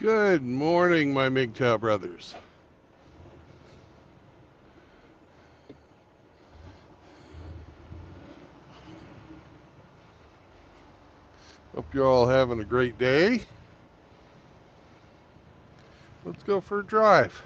Good morning, my MGTOW brothers. Hope you're all having a great day. Let's go for a drive.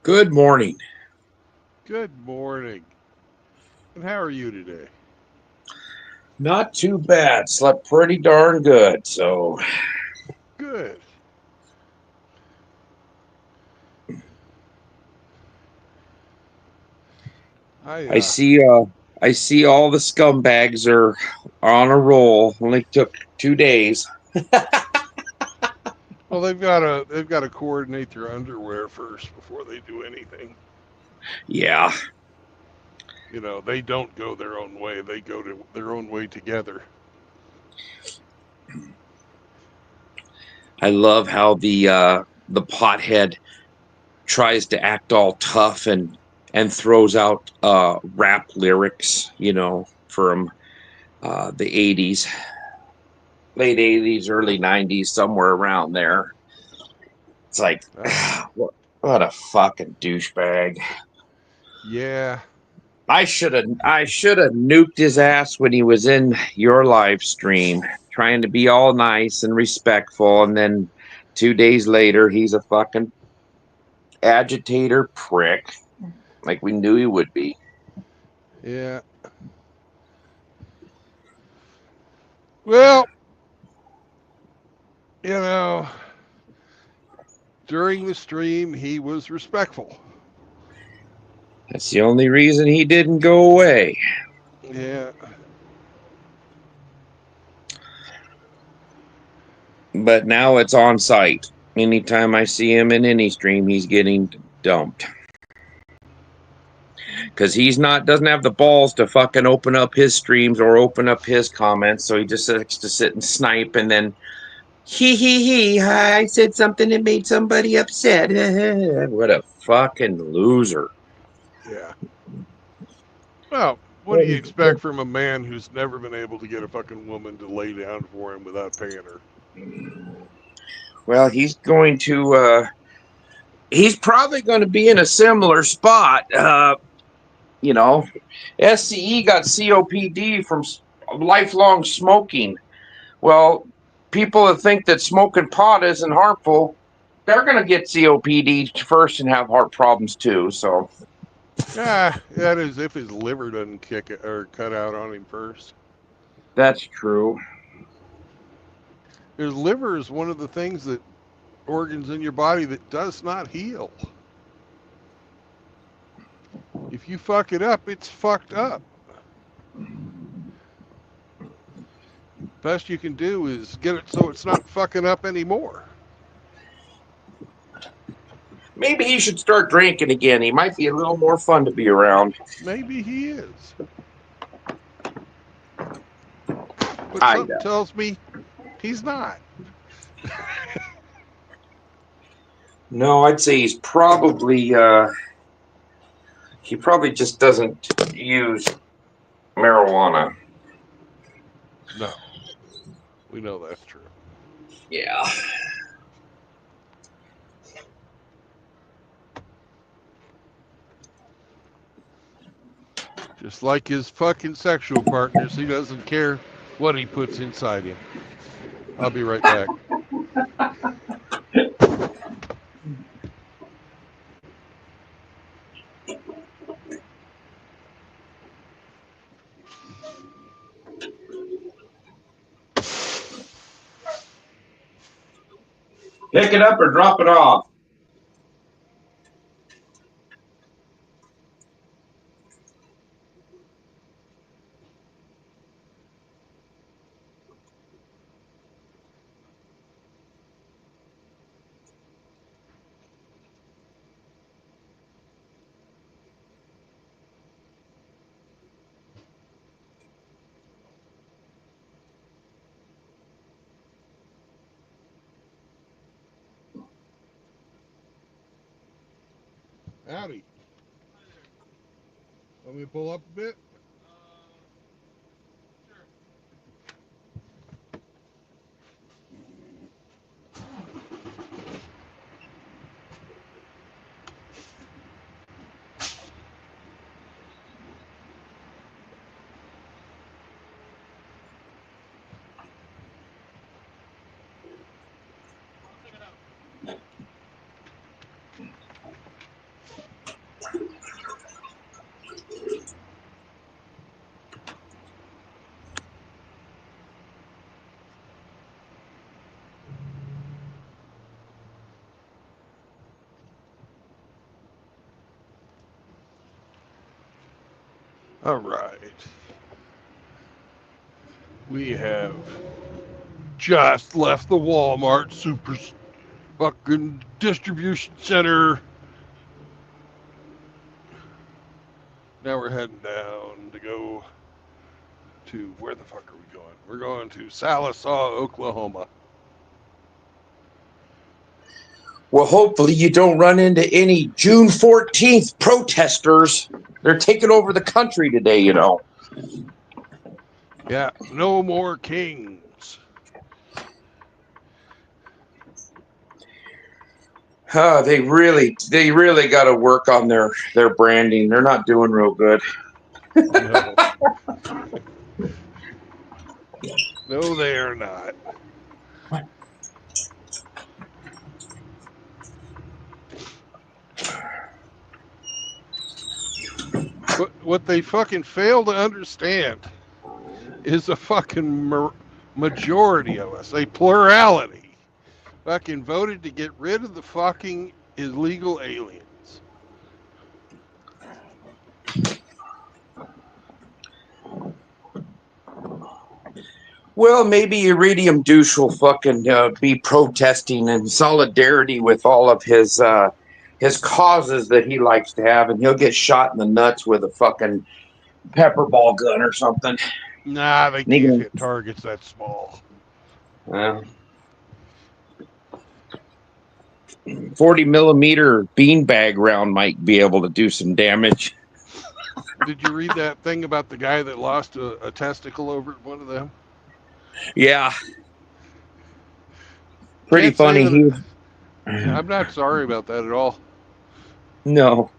Good morning. Good morning. And how are you today? Not too bad. Slept pretty darn good. So Good. I I see I see all the scumbags are on a roll. Only took 2 days. well, they've got to coordinate their underwear first before they do anything. Yeah. They don't go their own way. They go to their own way together. I love how the pothead tries to act all tough and throws out rap lyrics, from the 80s, late 80s, early 90s, somewhere around there. It's like Uh, what a fucking douchebag. yeah. I should have nuked his ass when he was in your live stream, trying to be all nice and respectful, and then 2 days later he's a fucking agitator prick, like we knew he would be. Yeah. Well, you know, during the stream, he was respectful. That's the only reason he didn't go away. Yeah. But now it's on site. Anytime I see him in any stream, he's getting dumped. Because he's not doesn't have the balls to fucking open up his streams or open up his comments, so he just likes to sit and snipe and then he, I said something that made somebody upset. What a fucking loser. Yeah. Well, what do you expect from a man who's never been able to get a fucking woman to lay down for him without paying her? Well, he's probably going to be in a similar spot. You know, SCE got COPD from lifelong smoking. Well, people that think that smoking pot isn't harmful, they're going to get COPD first and have heart problems too. So Ah, that is if his liver doesn't kick it or cut out on him first. that's true. His liver is one of the things that organs in your body that does not heal. If you fuck it up, it's fucked up. Best you can do is get it so it's not fucking up anymore. Maybe he should start drinking again. He might be a little more fun to be around. Maybe he is. But I something know. tells me he's not. No, I'd say he probably just doesn't use marijuana. No, we know that's true. Yeah. Just like his fucking sexual partners, he doesn't care what he puts inside him. I'll be right back. Pick it up or drop it off. Howdy. Want me to pull up a bit? All right. We have just left the Walmart super fucking distribution center. Now we're heading down to go to where the fuck are we going? We're going to Sallisaw, Oklahoma. Well, hopefully you don't run into any June 14th protesters. They're taking over the country today, you know. Yeah, no more kings. They really got to work on their branding. They're not doing real good. No. No, they are not. What they fucking fail to understand is a fucking majority of us, a plurality, fucking voted to get rid of the fucking illegal aliens. Well, maybe Iridium Douche will fucking be protesting in solidarity with all of his causes that he likes to have, and he'll get shot in the nuts with a fucking pepper ball gun or something. Nah, they can't hit targets that small. 40 millimeter beanbag round might be able to do some damage. Did you read that thing about the guy that lost a testicle over at one of them? Yeah. Pretty funny. I'm not sorry about that at all. No.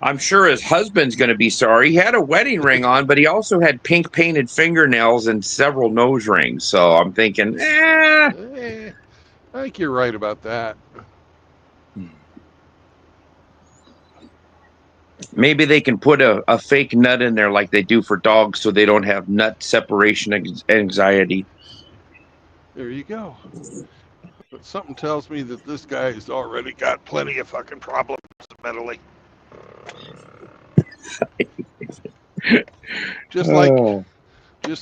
I'm sure his husband's going to be sorry. He had a wedding ring on, but he also had pink painted fingernails and several nose rings. So I'm thinking, I think you're right about that. Maybe they can put a fake nut in there like they do for dogs so they don't have nut separation anxiety. There you go. But something tells me that this guy has already got plenty of fucking problems mentally. Just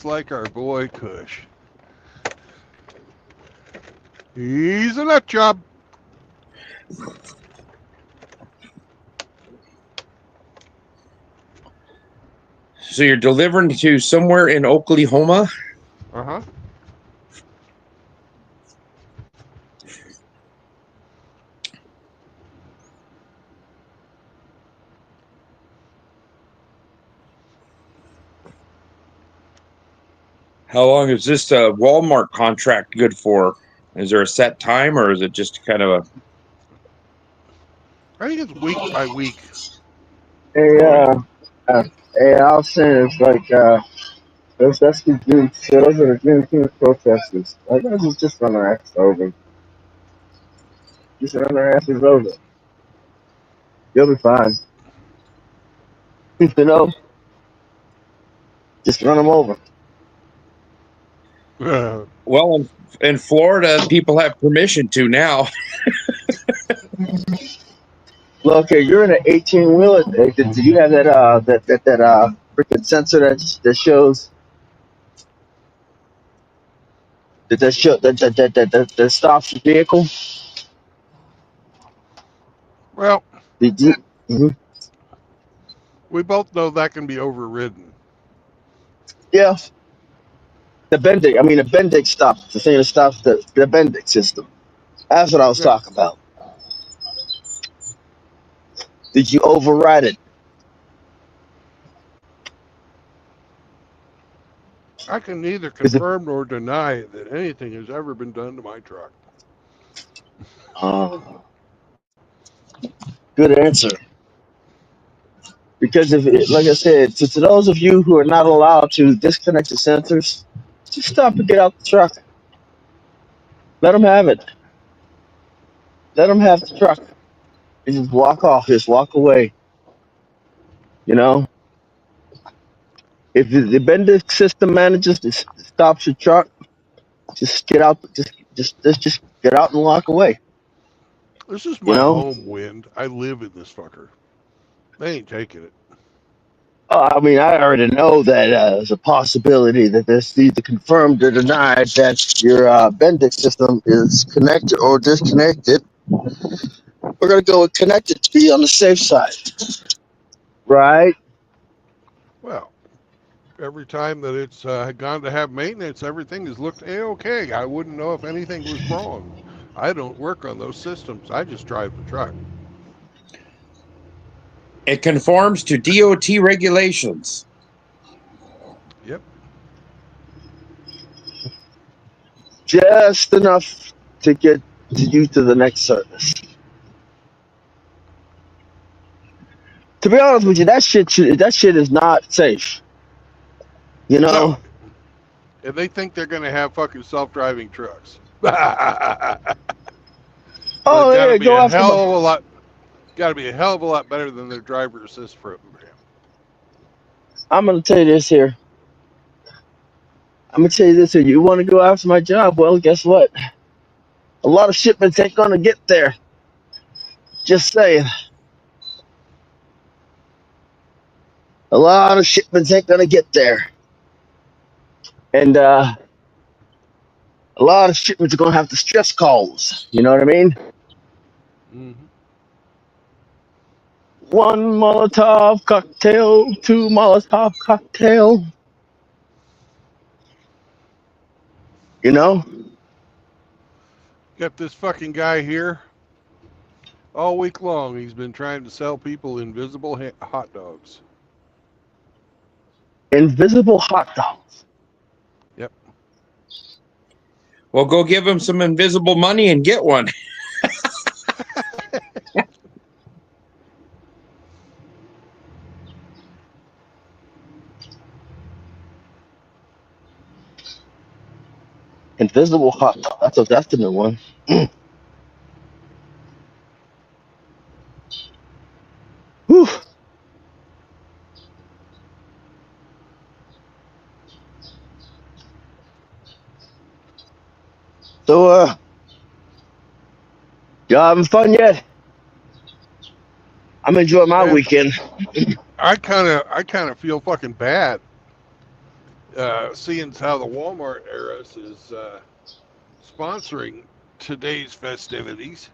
like our boy Kush. He's a nut job. So you're delivering to somewhere in Oklahoma? Uh-huh. How long is this Walmart contract good for? Is there a set time, or is it just kind of I think it's week by week. Hey, uh, hey, I was saying it's like that's the June. So those are the Juneteenth protesters. Like, I just run our asses over. Just run our asses over. You'll be fine. You know, just run them over. Well, in Florida, people have permission to now. Well, okay, you're in an 18 wheeler. Do you have that freaking sensor that shows that stops the vehicle? Well, Did you? Mhm. we both know that can be overridden. Yeah, the Bendix stop. The thing that stops the Bendix system. That's what I was Yeah, talking about. Did you override it? I can neither Is it? confirm nor deny that anything has ever been done to my truck. Oh, good answer. Because like I said, to those of you who are not allowed to disconnect the sensors, just stop and get out the truck. Let them have it. Let them have the truck. And just walk off. Just walk away. You know, if the Bendix system manages to stop your truck, just get out. Just get out and walk away. This is You my know. home, Wind. I live in this fucker. They ain't taking it. I mean, I already know that there's a possibility that this either confirmed or denied that your Bendix system is connected or disconnected. We're gonna go with connected to be on the safe side, right? Well, every time that it's gone to have maintenance, everything has looked a-okay. I wouldn't know if anything was wrong. I don't work on those systems. I just drive the truck. It conforms to DOT regulations. Yep. Just enough to get to you to the next service. To be honest with you, that shit is not safe. You know. No. And they think they're going to have fucking self-driving trucks. But it Oh got to yeah, be go a after my. hell of a lot. Got to be a hell of a lot better than their driver assist program. I'm gonna tell you this here. I'm gonna tell you this here. You want to go after my job? Well, guess what? A lot of shipments ain't gonna get there. Just saying. A lot of shipments ain't gonna get there, and a lot of shipments are gonna have to stress calls. You know what I mean? Hmm. One Molotov cocktail, two Molotov cocktail. You know? Got this fucking guy here all week long. He's been trying to sell people invisible hot dogs. Invisible hot dogs. Yep. Well, go give him some invisible money and get one. Invisible hot dog. That's the new one. Whew. So y'all having fun yet? I'm enjoying my Man, weekend. I kind of feel fucking bad seeing how the Walmart Eras is sponsoring today's festivities.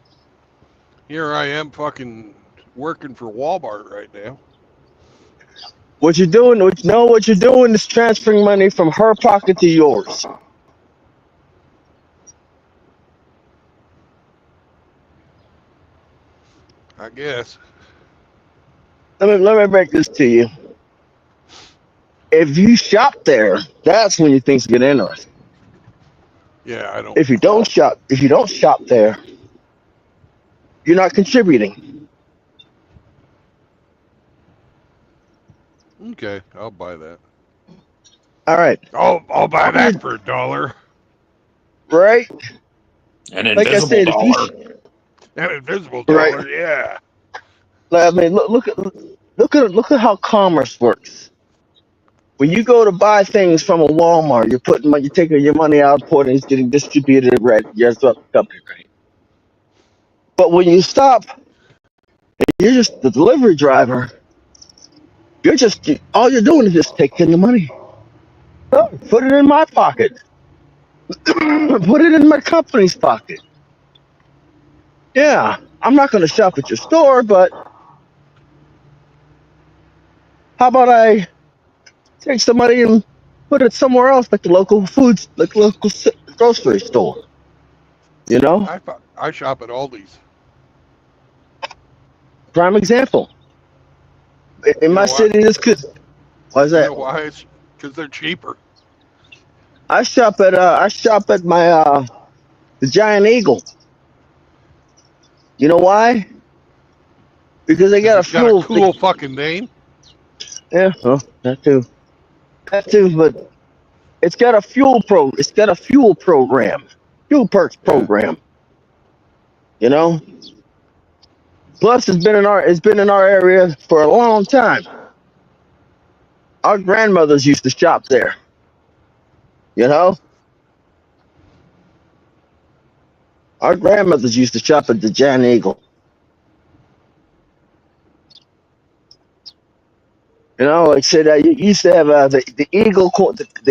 Here I am fucking working for Walmart right now. What you're doing, what you're doing is transferring money from her pocket to yours. I guess. Let me break this to you. If you shop there, that's when you things get interesting. Yeah, I don't. If you don't shop there, you're not contributing. Okay, I'll buy that. All right. I'll buy All you that for $1. right? An Like I invisible said, if you dollar. An invisible right, dollar, yeah. I mean, look at how commerce works. When you go to buy things from a Walmart, you're taking your money out, putting it's getting distributed, right? Yes, what the company, right? But when you stop, you're just the delivery driver. All you're doing is just taking the money. Oh, put it in my pocket. Put it in my company's pocket. Yeah, I'm not going to shop at your store, but how about I take some money and put it somewhere else, like the local grocery store. You know, I shop at Aldi's. prime example. In You my know why? city, this could. Why is You that? know why? It's because they're cheaper. I shop at my the Giant Eagle. You know why? Because they Because got a it's got a fuel. cool fucking name. Yeah, well, that too. That too. But it's got a fuel program, fuel perks Yeah. program. You know. Plus, it's been in our area for a long time. Our grandmothers used to shop there. You know, our grandmothers used to shop at the Giant Eagle. You know, like I said, you used to have the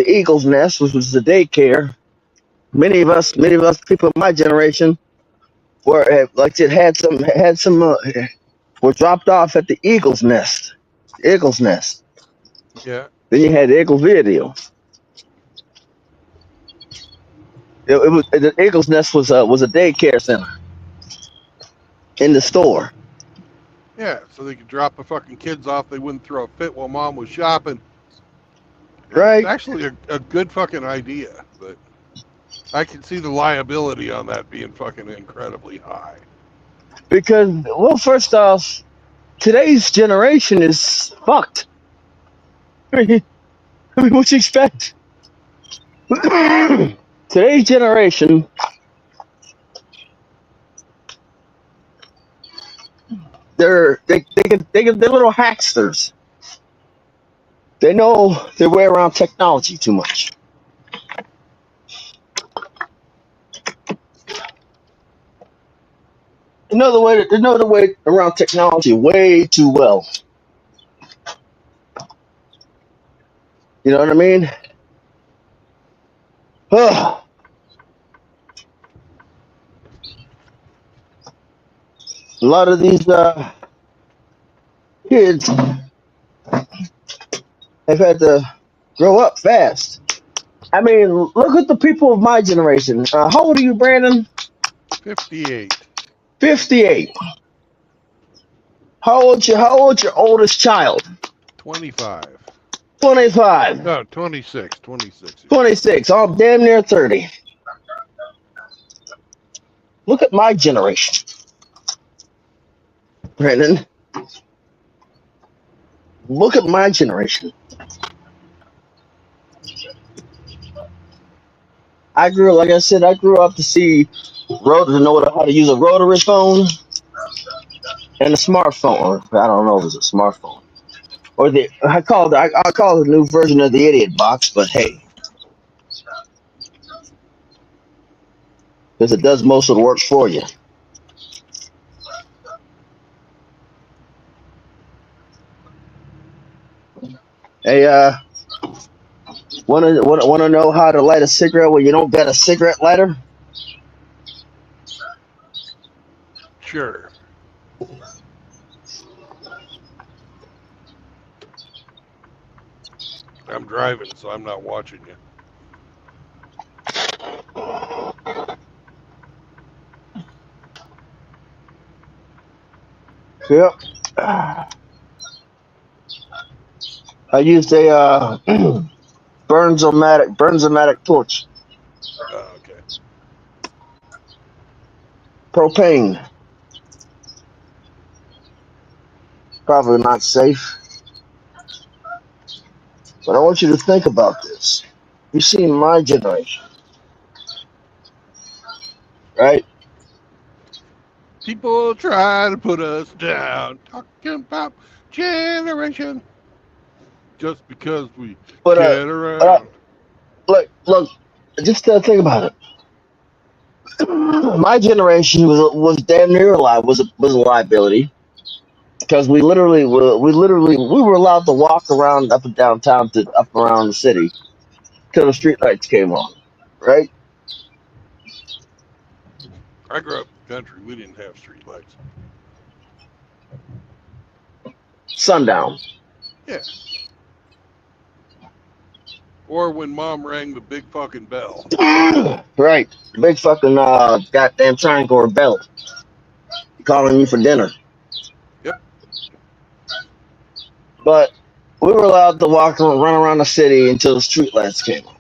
Eagle's Nest, which was the daycare. Many of us people of my generation like I said, were dropped off at the Eagle's Nest. Eagle's Nest. Yeah. Then you had the Eagle Video. The Eagle's Nest was a daycare center in the store, Yeah. So they could drop the fucking kids off. They wouldn't throw a fit while mom was shopping. It's right? actually a good fucking idea, but I can see the liability on that being fucking incredibly high. Because, well, first off, today's generation is fucked. What you expect? Today's generation, they're little hacksters. They know their way around technology too much. They know the way around technology way too well. You know what I mean? A lot of these kids have had to grow up fast. I mean, look at the people of my generation. How old are you, Brandon? 58. 58. How old's your oldest child? 25. 25. No, 26. 26. 26. I'm damn near 30. Look at my generation, Brandon. Look at my generation. Like I said, I grew up to see, to know how to use a rotary phone and a smartphone. Or I don't know if it's a smartphone. Or I call it the new version of the idiot box, but hey, because it does most of the work for you. Hey, wanna know how to light a cigarette when you don't got a cigarette lighter? Sure. I'm driving, so I'm not watching you. Yep. I used a Burns-O-Matic torch, Okay. propane. Probably not safe. But I want you to think about this. You see my generation, right? People try to put us down, talking about generation, just because we But get but around. look, just think about it. My generation was damn near alive. Was a liability because we were allowed to walk around up and downtown to up around the city till the street lights came on, right? I grew up in the country. We didn't have street lights. Sundown. Yeah. Or when mom rang the big fucking bell. Right. Big fucking goddamn triangle bell calling you for dinner. Yep. But we were allowed to walk and run around the city until the streetlights came on.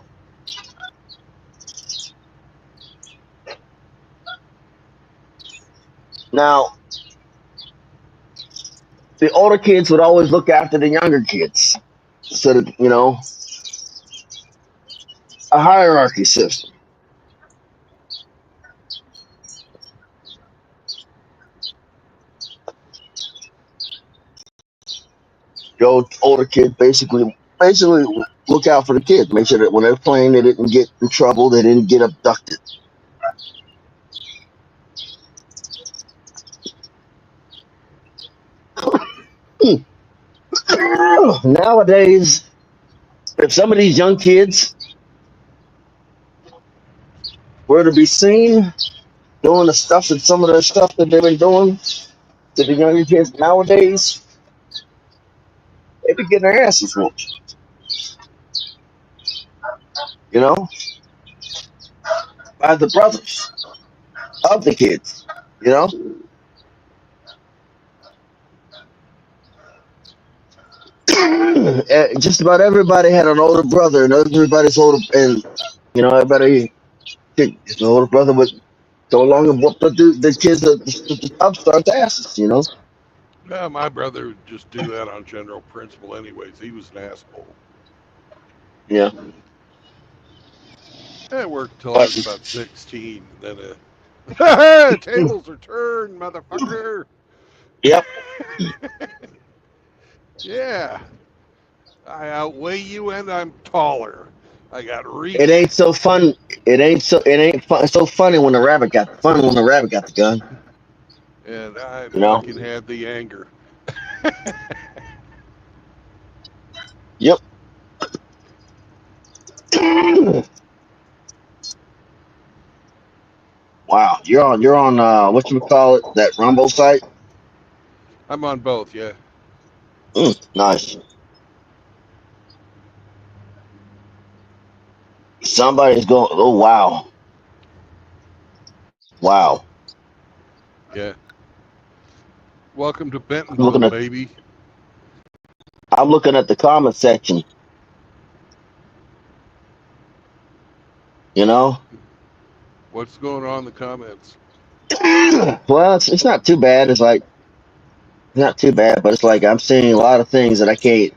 Now, the older kids would always look after the younger kids. So that, a hierarchy system. The older kids basically look out for the kids, make sure that when they're playing they didn't get in trouble, they didn't get abducted. Nowadays, if some of these young kids were to be seen doing the stuff that some of the stuff that they've been doing to the younger kids nowadays, they be getting their asses whooped. You know, by the brothers of the kids. You know, just about everybody had an older brother, and everybody's older, and everybody, his older brother would go along and whoop the kids, the upstarts asses. My brother would just do that on general principle, anyways. He was an asshole. Yeah, It worked till I but was about 16. Then, tables are turned, motherfucker. yep, Yeah. I outweigh you and I'm taller. I got it reach. ain't so fun. So funny when the rabbit got the gun. And I You know. fucking had the anger. Yep. Wow, you're on what you call it, that Rumble site. I'm on both, yeah. Nice. Somebody's going. Oh wow, wow. Yeah. Welcome to I'm looking Bentonville, at baby. I'm looking at the comment section. You know. What's going on in the comments? Well, it's not too bad. It's not too bad, but it's like I'm seeing a lot of things that I can't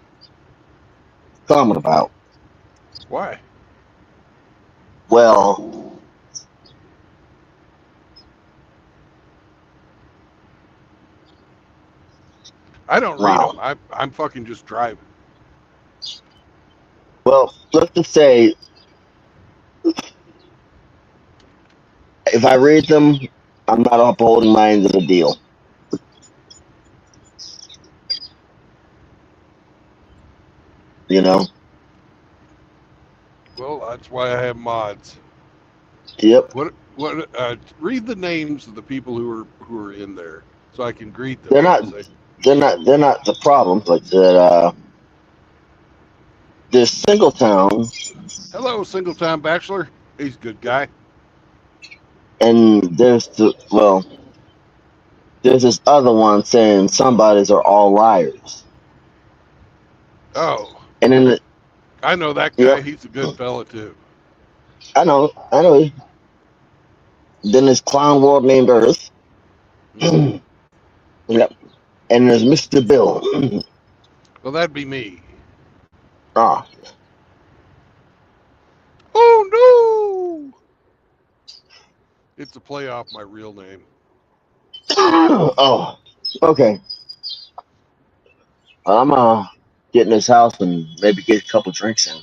comment about. Why? Well, I don't read wow. them. I'm fucking just driving. Well, let's just say if I read them, I'm not upholding my end of the deal. You know. Well, that's why I have mods. Yep. What? Read the names of the people who are in there, so I can greet them They're not. and say, They're not the problem. Like that. This single town, "Hello, single time bachelor." He's a good guy. and there's this other one saying somebody's are all liars. Oh, And then I know that yep, guy. He's a good fella too. I know. Then there's Clown World named Earth. Hmm. Yep. And there's Mr. Bill. Well, that'd be me. Oh, Oh no! It's a play off my real name. oh, okay. I'm get in this house and maybe get a couple drinks in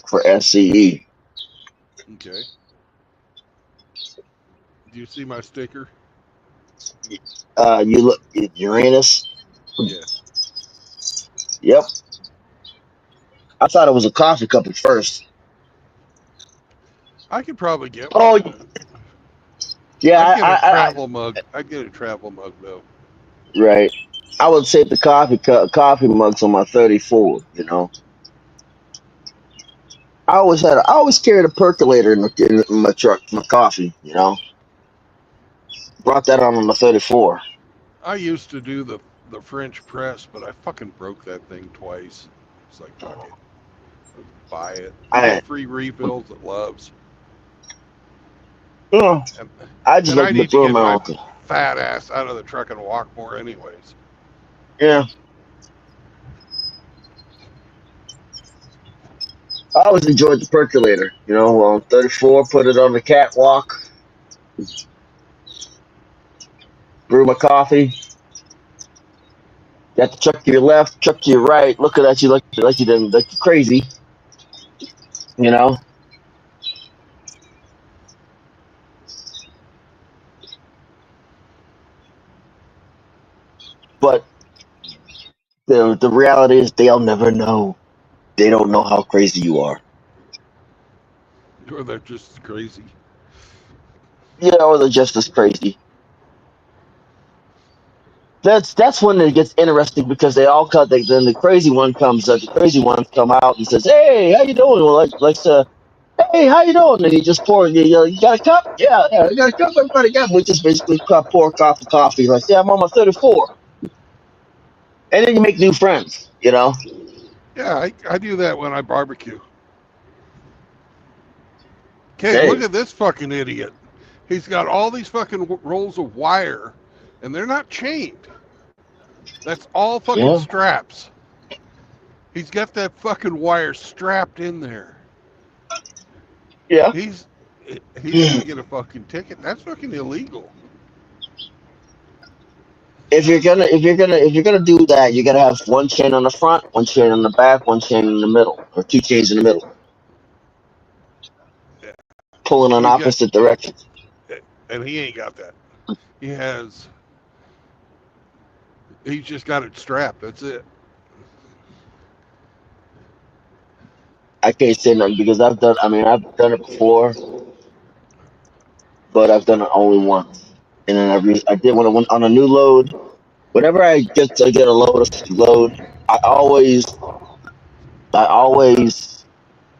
for SCE. Okay. Do you see my sticker? You look Uranus. Yeah. Yep. I thought it was a coffee cup at first. I could probably get one. Oh, yeah. I'd get a travel mug. I'd get a travel mug though. Right. I would save the coffee mugs on my 34. You know, I always carried a percolator in my truck, my coffee. You know, brought that on the 34. I used to do the French press, but I fucking broke that thing twice. It's like fuck it, buy it. You I, get free refills at Love's, you know, and I just and like I to need to throw get my my own. fat ass out of the truck and walk more, anyways. Yeah, I always enjoyed the percolator. You know, on 34, put it on the catwalk, brew my coffee. Got the truck to your left, truck to your right, looking at you like you're crazy. You know, but the reality is they'll never know. They don't know how crazy you are. Or they're just crazy. Yeah, or they're just as crazy. That's when it gets interesting because they all cut. Then the crazy one comes. The crazy ones come out and says, "Hey, how you doing?" Well, "Hey, how you doing?" And he just pour. You got a cup? Yeah, yeah, you got a cup. Everybody got. We just basically pour a cup of coffee. Like, yeah, I'm on my 34, and then you make new friends. You know. Yeah, I do that when I barbecue. Okay, look Hey, at this fucking idiot. He's got all these fucking rolls of wire, and they're not chained. That's all fucking yeah, straps. He's got that fucking wire strapped in there. yeah. He's he's gonna get a fucking ticket. That's fucking illegal. If you're gonna do that, you gotta have one chain on the front, one chain on the back, one chain in the middle, or two chains in the middle, Yeah. pulling in He's got, opposite directions. and he ain't got that. He has. He's just got it strapped. That's it. I can't say nothing because I've done. I mean, I've done it before, but I've done it only once. And then I did when I went on a new load. Whenever I get to get a load, I always, I always,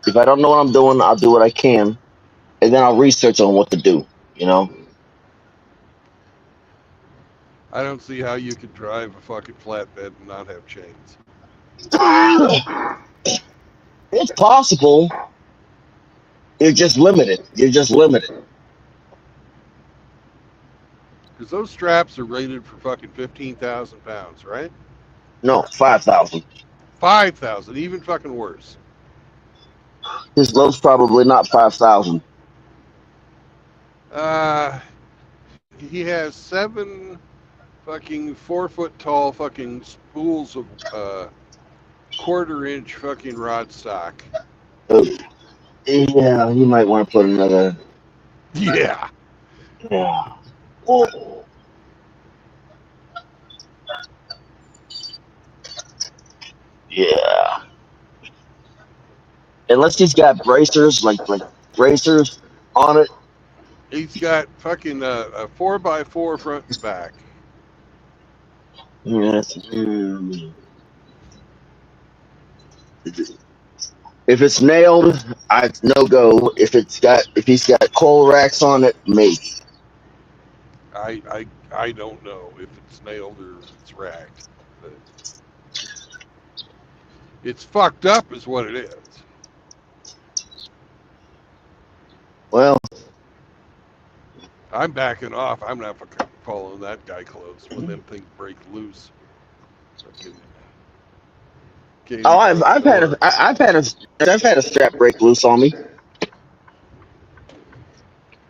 if I don't know what I'm doing, I'll do what I can, and then I'll research on what to do. You know, I don't see how you could drive a fucking flatbed and not have chains. it's possible. You're just limited. You're just limited. Because those straps are rated for fucking 15,000 pounds, right? No, 5,000. 5,000, even fucking worse. His load's probably not 5,000. Uh, he has 7 fucking 4 foot tall fucking spools of 1/4 inch fucking rod stock. Yeah, you might want to put another. Yeah. Yeah. Oh, yeah. Unless he's got bracers, like bracers on it. He's got fucking a 4x4 front and back. Yes. If it's nailed, I no go. If he's got coal racks on it, maybe. I don't know if it's nailed or if it's racked, but it's fucked up, is what it is. Well, I'm backing off. I'm not fucking following that guy close when them things break loose. Fucking Oh, Katie fucking Lawrence. I've had a strap break loose on me.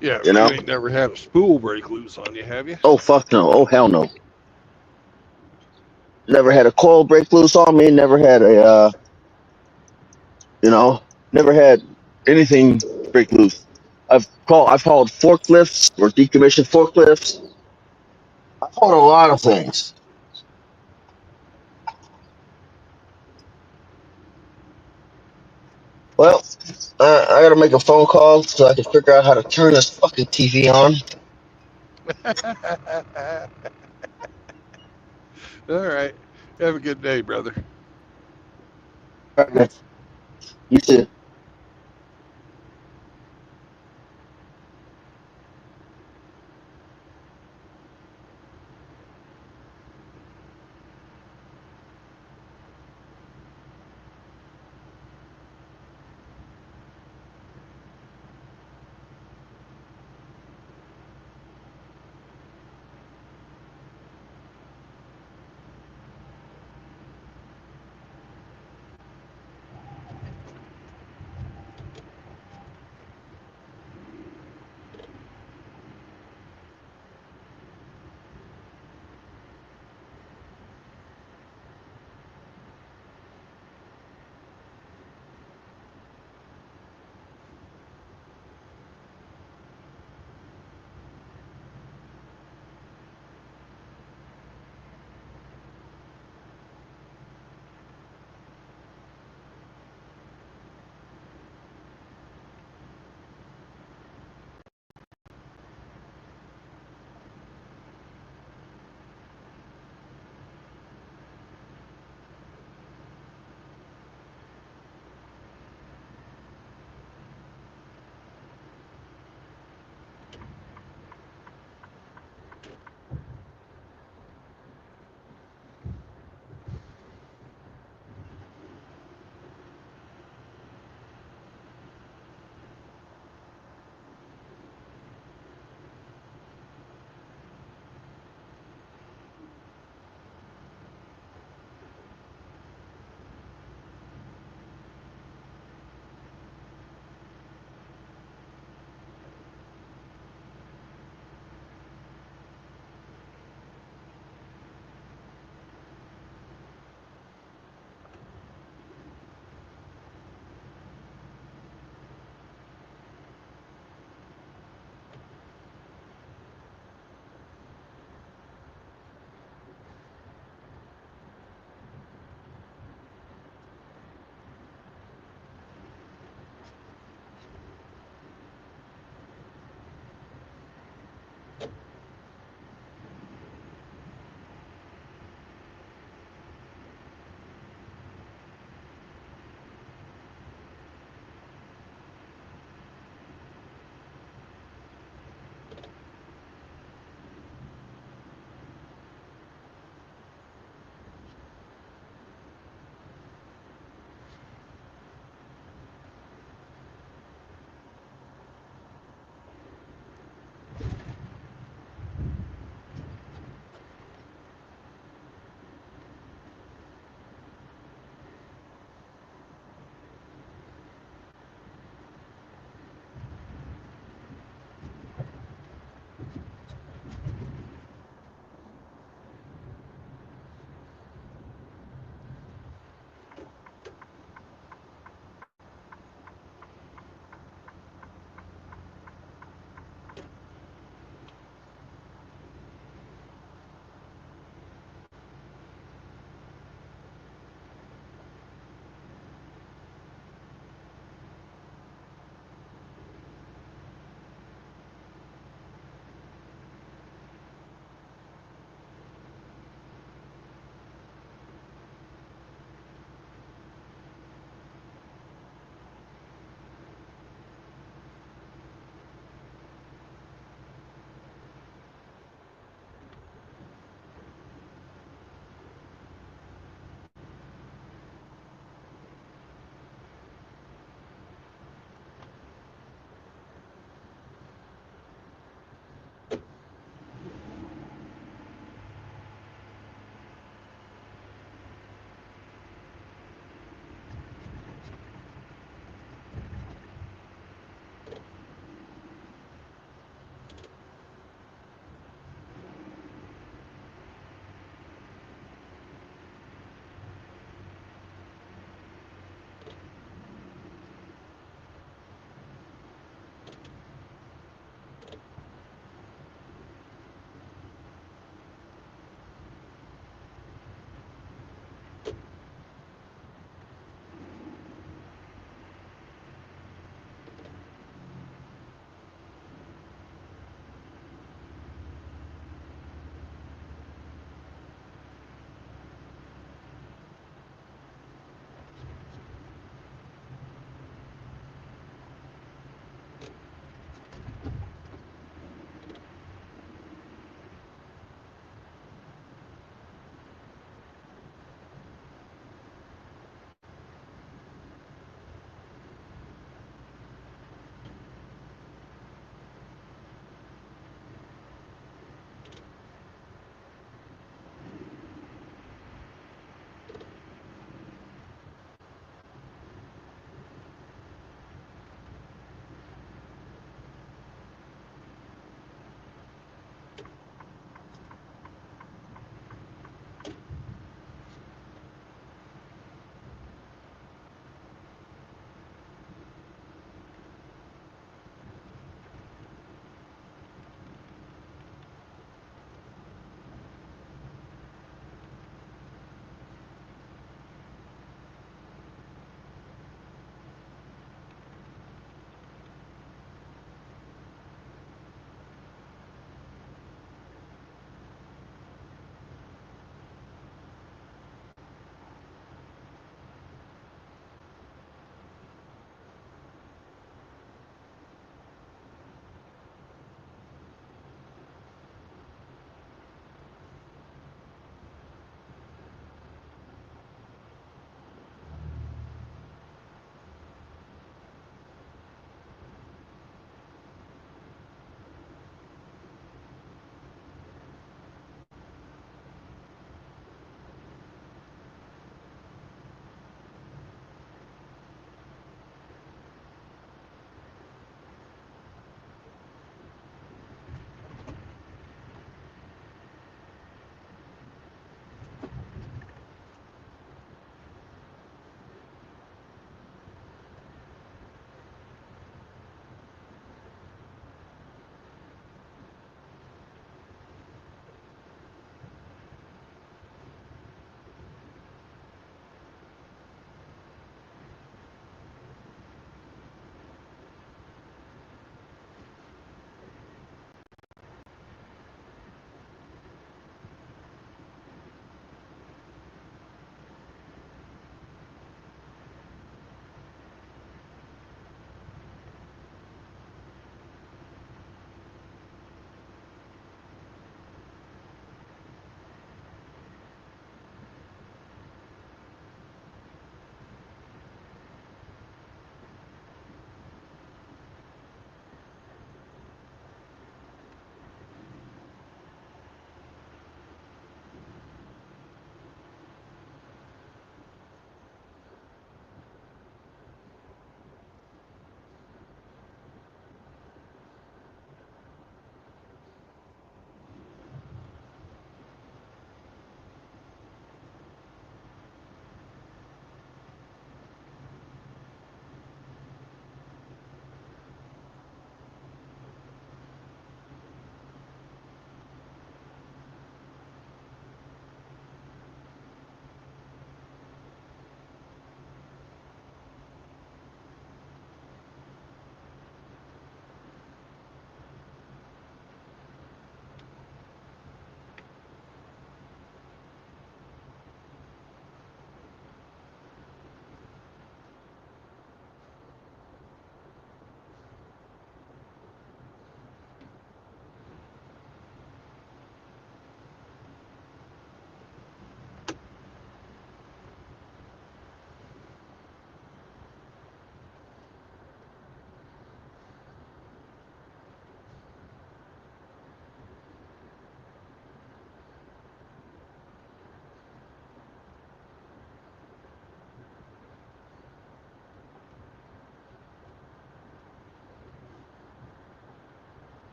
Yeah, You but know. you ain't never had a spool break loose on you, have you? Oh fuck no. Oh hell no. Never had a coil break loose on me. Never had a you know. Never had anything break loose. I've hauled forklifts or decommissioned forklifts. I've hauled a lot of things. Well, I gotta make a phone call so I can figure out how to turn this fucking TV on. All right. Have a good day, brother. You too.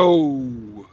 Oh.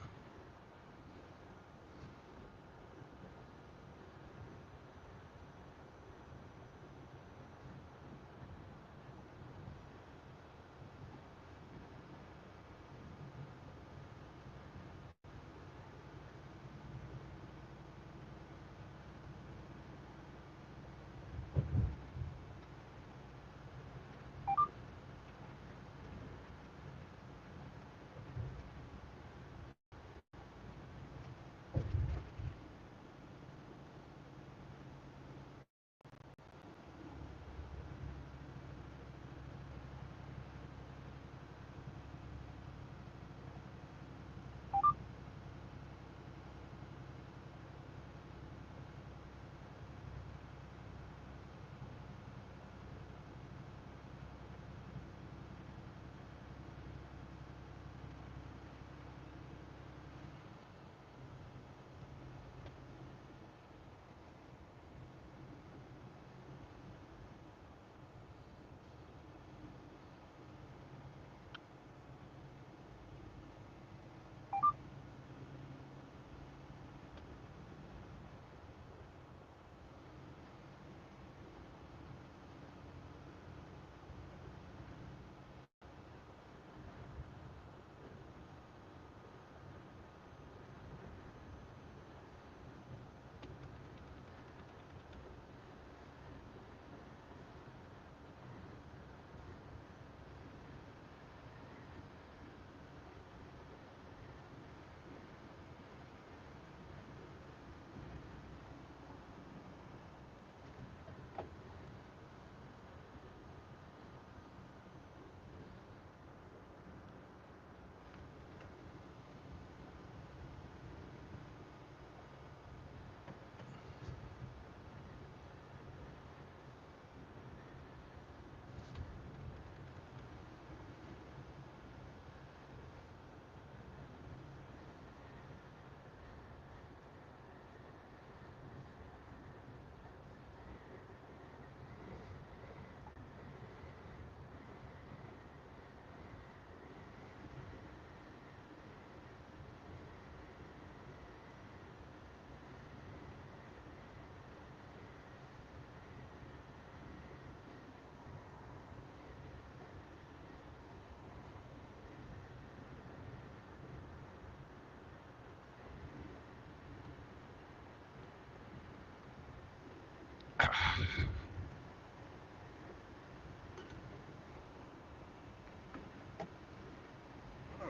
How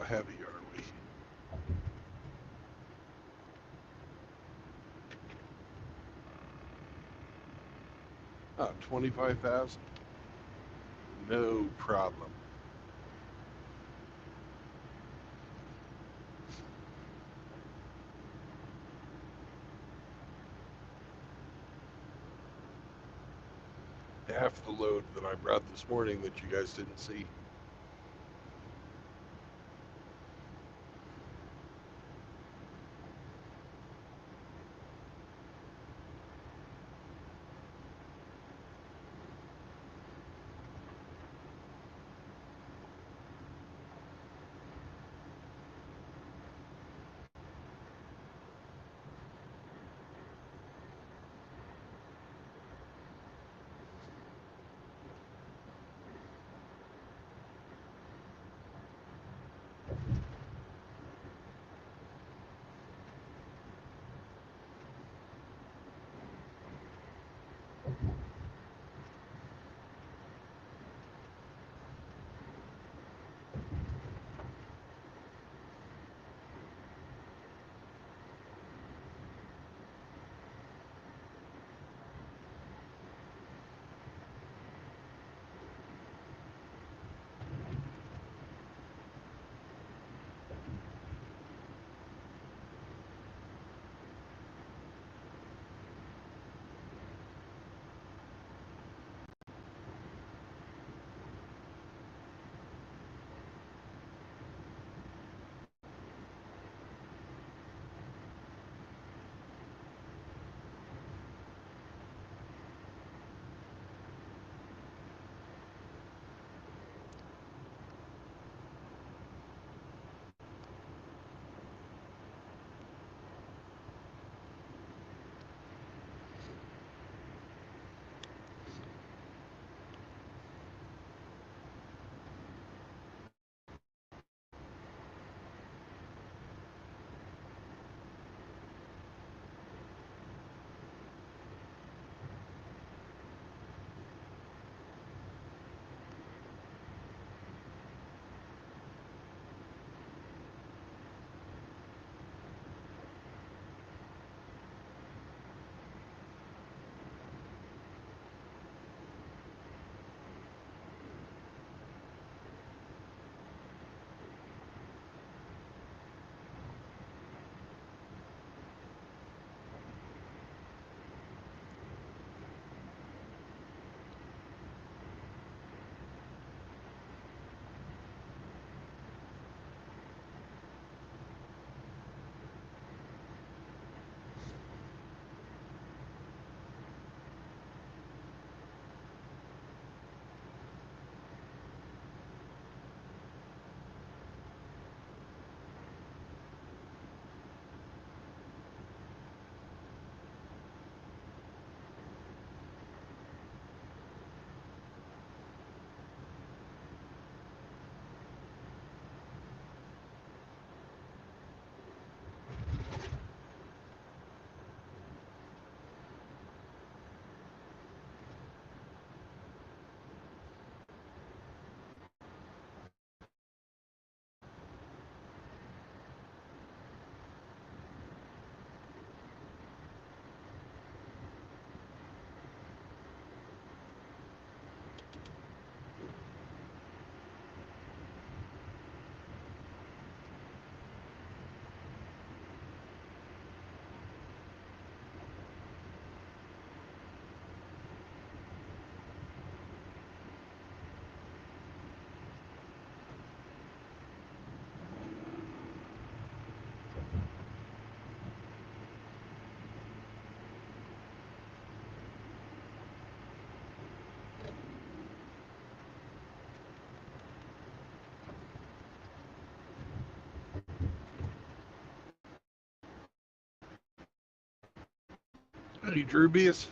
heavy are we? 25,000. No problem. Half the load that I brought this morning that you guys didn't see. Hey, Drewbius.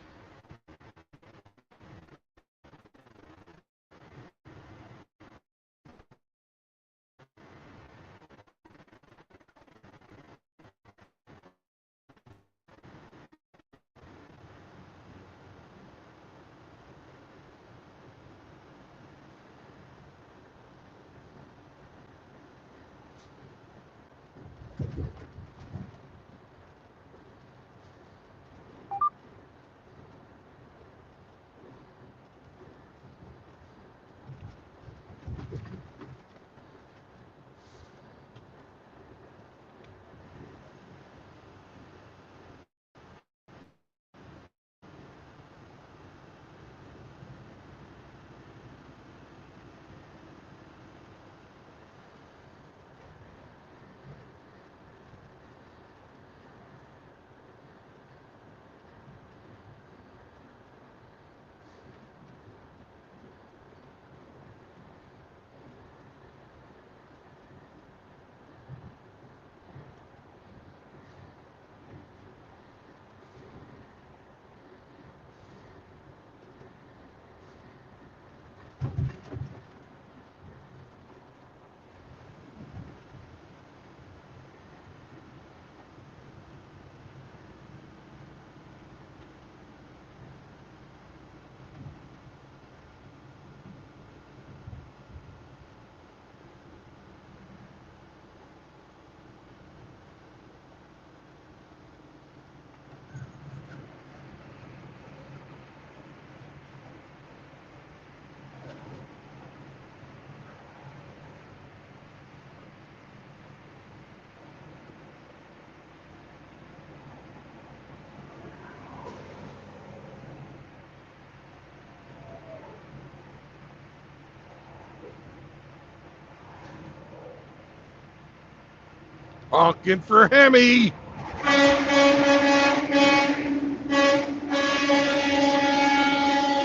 Honking for Hemi.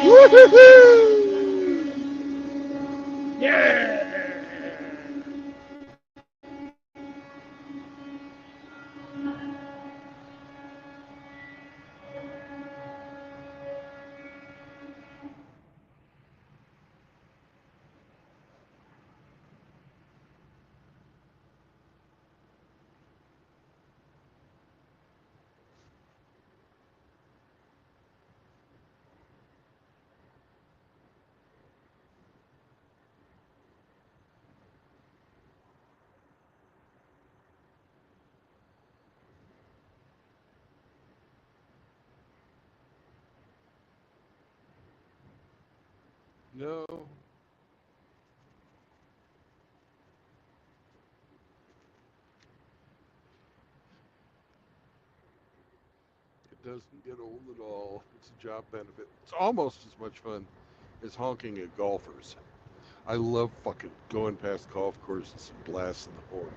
Woo-hoo-hoo! Yeah. No, it doesn't get old at all. It's a job benefit. It's almost as much fun as honking at golfers. I love fucking going past golf courses and blasting the horn.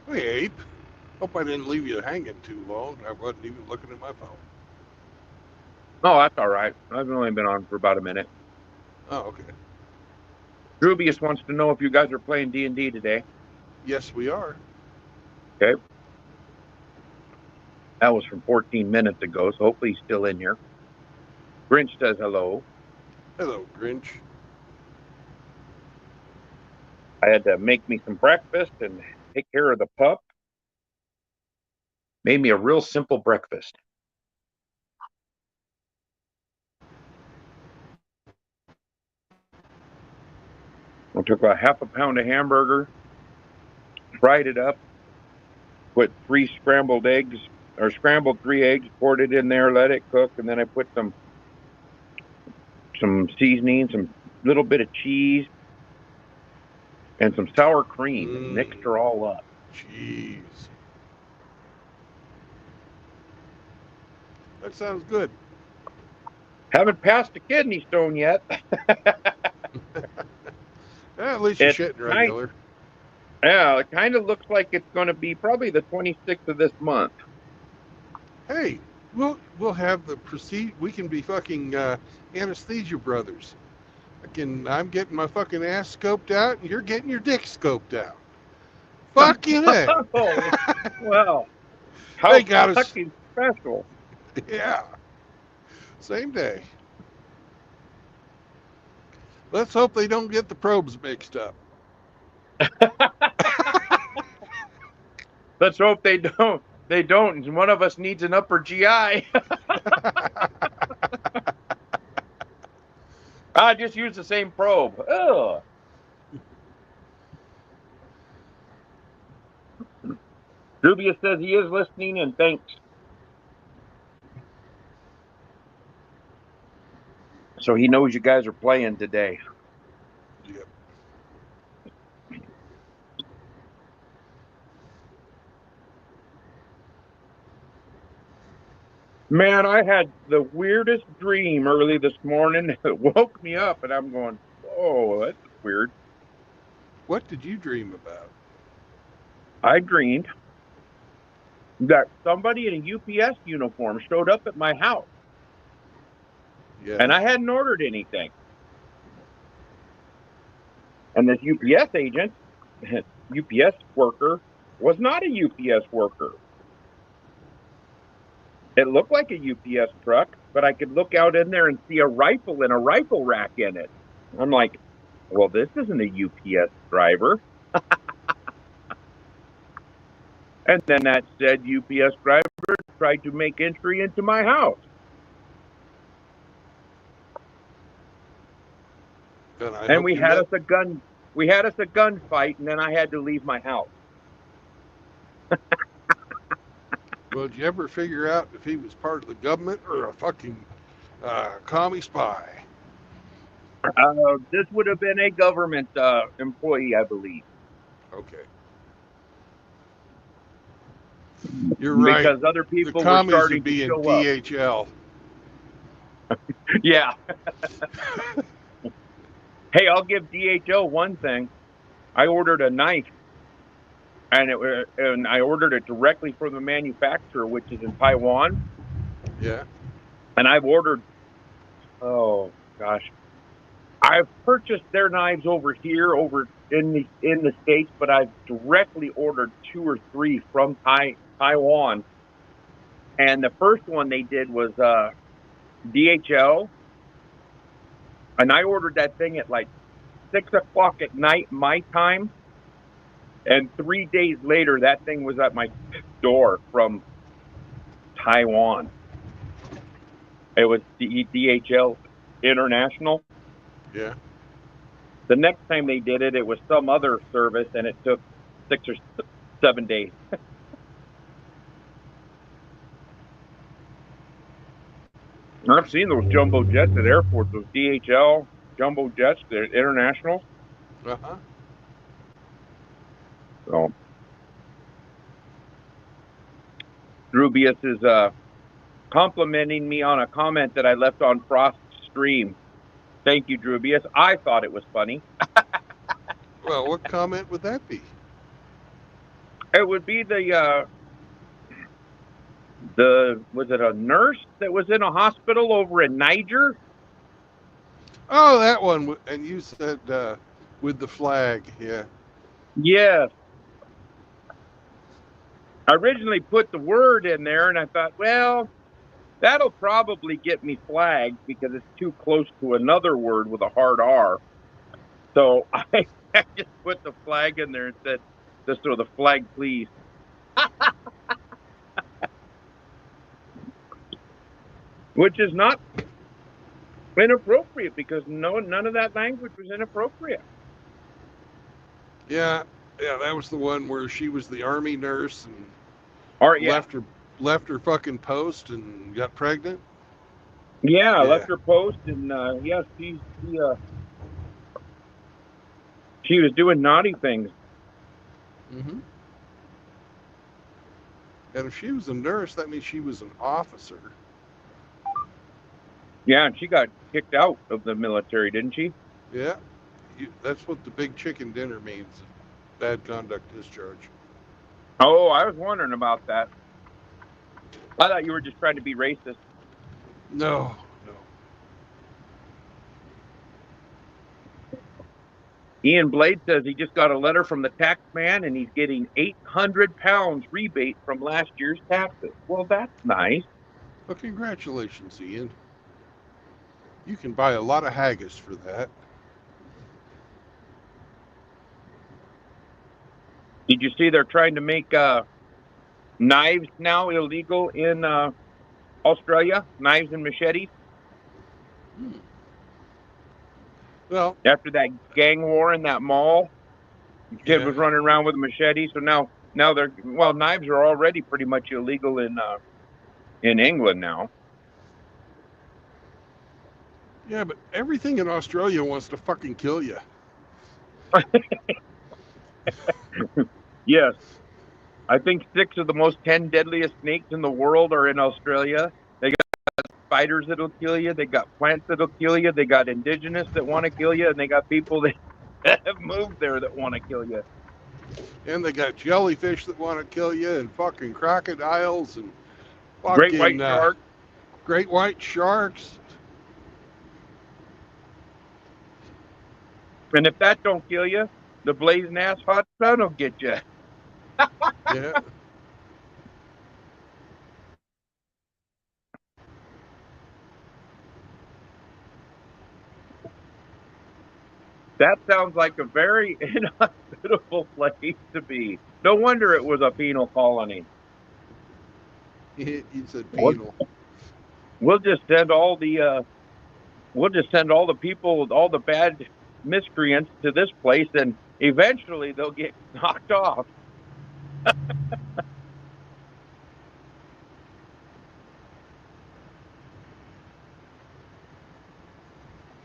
Hey, Abe. Hope I didn't leave you hanging too long. I wasn't even looking at my phone. Oh, that's all right. I've only been on for about a minute. Oh, okay. Rubius wants to know if you guys are playing D&D today. Yes, we are. Okay. That was from 14 minutes ago, so hopefully he's still in here. Grinch says hello. Hello, Grinch. I had to make me some breakfast and take care of the pup. Made me a real simple breakfast. I took about half a pound of hamburger, fried it up, put 3 scrambled eggs, or scrambled 3 eggs, poured it in there, let it cook, and then I put some seasoning, some little bit of cheese, and some sour cream, and mixed her all up. Jeez. That sounds good. Haven't passed a kidney stone yet. At least you're It's shitting nice. regular. Yeah, it kind of looks like it's going to be probably the 26th of this month. Hey, we'll have the proceed. We can be fucking anesthesia brothers. I'm getting my fucking ass scoped out, and you're getting your dick scoped out. Fucking hey. Oh, well, They how got us. fucking special. Yeah. Same day. Let's hope they don't get the probes mixed up. Let's hope they don't. They don't. And one of us needs an upper GI. I just use the same probe. Ugh. Rubius says he is listening and thanks. So he knows you guys are playing today. Yep. Man, I had the weirdest dream early this morning. It woke me up and I'm going, oh, that's weird. What did you dream about? I dreamed that somebody in a UPS uniform showed up at my house Yeah. and I hadn't ordered anything. And this UPS agent, UPS worker, was not a UPS worker. It looked like a UPS truck, but I could look out in there and see a rifle and a rifle rack in it. I'm like, well, this isn't a UPS driver. And then that said UPS driver tried to make entry into my house. And I And hope we you had met. us a gunfight, and then I had to leave my house. Well, did you ever figure out if he was part of the government or a fucking commie spy? This would have been a government employee, I believe. Okay. You're right. because other The people were commies would starting to be in show up. DHL. Yeah. Hey, I'll give DHL one thing. I ordered a knife, and I ordered it directly from the manufacturer, which is in Taiwan. Yeah. And I've ordered, oh gosh, I've purchased their knives over here, over in the States, but I've directly ordered 2 or 3 from Taiwan. And the first one they did was DHL, and I ordered that thing at like 6 o'clock at night my time, and 3 days later that thing was at my door from Taiwan. It was DHL International. Yeah. The next time they did it, it was some other service, and it took 6 or 7 days. I've seen those jumbo jets at airports, those DHL jumbo jets, they're international. Uh-huh. So, Rubius is complimenting me on a comment that I left on Frost's stream. Thank you, Drubius. I thought it was funny. Well, what comment would that be? It would be the was it a nurse that was in a hospital over in Niger? Oh, that one. And you said with the flag. Yeah. Yes. I originally put the word in there, and I thought, well, that'll probably get me flagged because it's too close to another word with a hard R. So I just put the flag in there and said, just throw the flag, please. Which is not inappropriate because none of that language was inappropriate. Yeah. Yeah, that was the one where she was the army nurse and Yeah. left her fucking post and got pregnant. Yeah, left her post, and yes, she was doing naughty things. Mm-hmm. And if she was a nurse, that means she was an officer. Yeah, and she got kicked out of the military, didn't she? Yeah. That's what the big chicken dinner means. Bad conduct discharge. Oh, I was wondering about that. I thought you were just trying to be racist. No. Ian Blade says he just got a letter from the tax man and he's getting 800 pounds rebate from last year's taxes. Well, that's nice. Well, congratulations, Ian. You can buy a lot of haggis for that. Did you see they're trying to make knives now illegal in Australia? Knives and machetes? Well, after that gang war in that mall, the kid was running around with a machete. So now they're knives are already pretty much illegal in England now. Yeah, but everything in Australia wants to fucking kill you. Yes. I think 6 of the most 10 deadliest snakes in the world are in Australia. They got spiders that'll kill you. They got plants that'll kill you. They got indigenous that want to kill you. And they got people that have moved there that want to kill you. And they got jellyfish that want to kill you and fucking crocodiles and fucking great white sharks. Great white sharks. And if that don't kill you, the blazing ass hot sun will get you. Yeah. That sounds like a very inhospitable place to be. No wonder it was a penal colony. He said penal. We'll just send all the people, all the bad miscreants to this place, and eventually they'll get knocked off.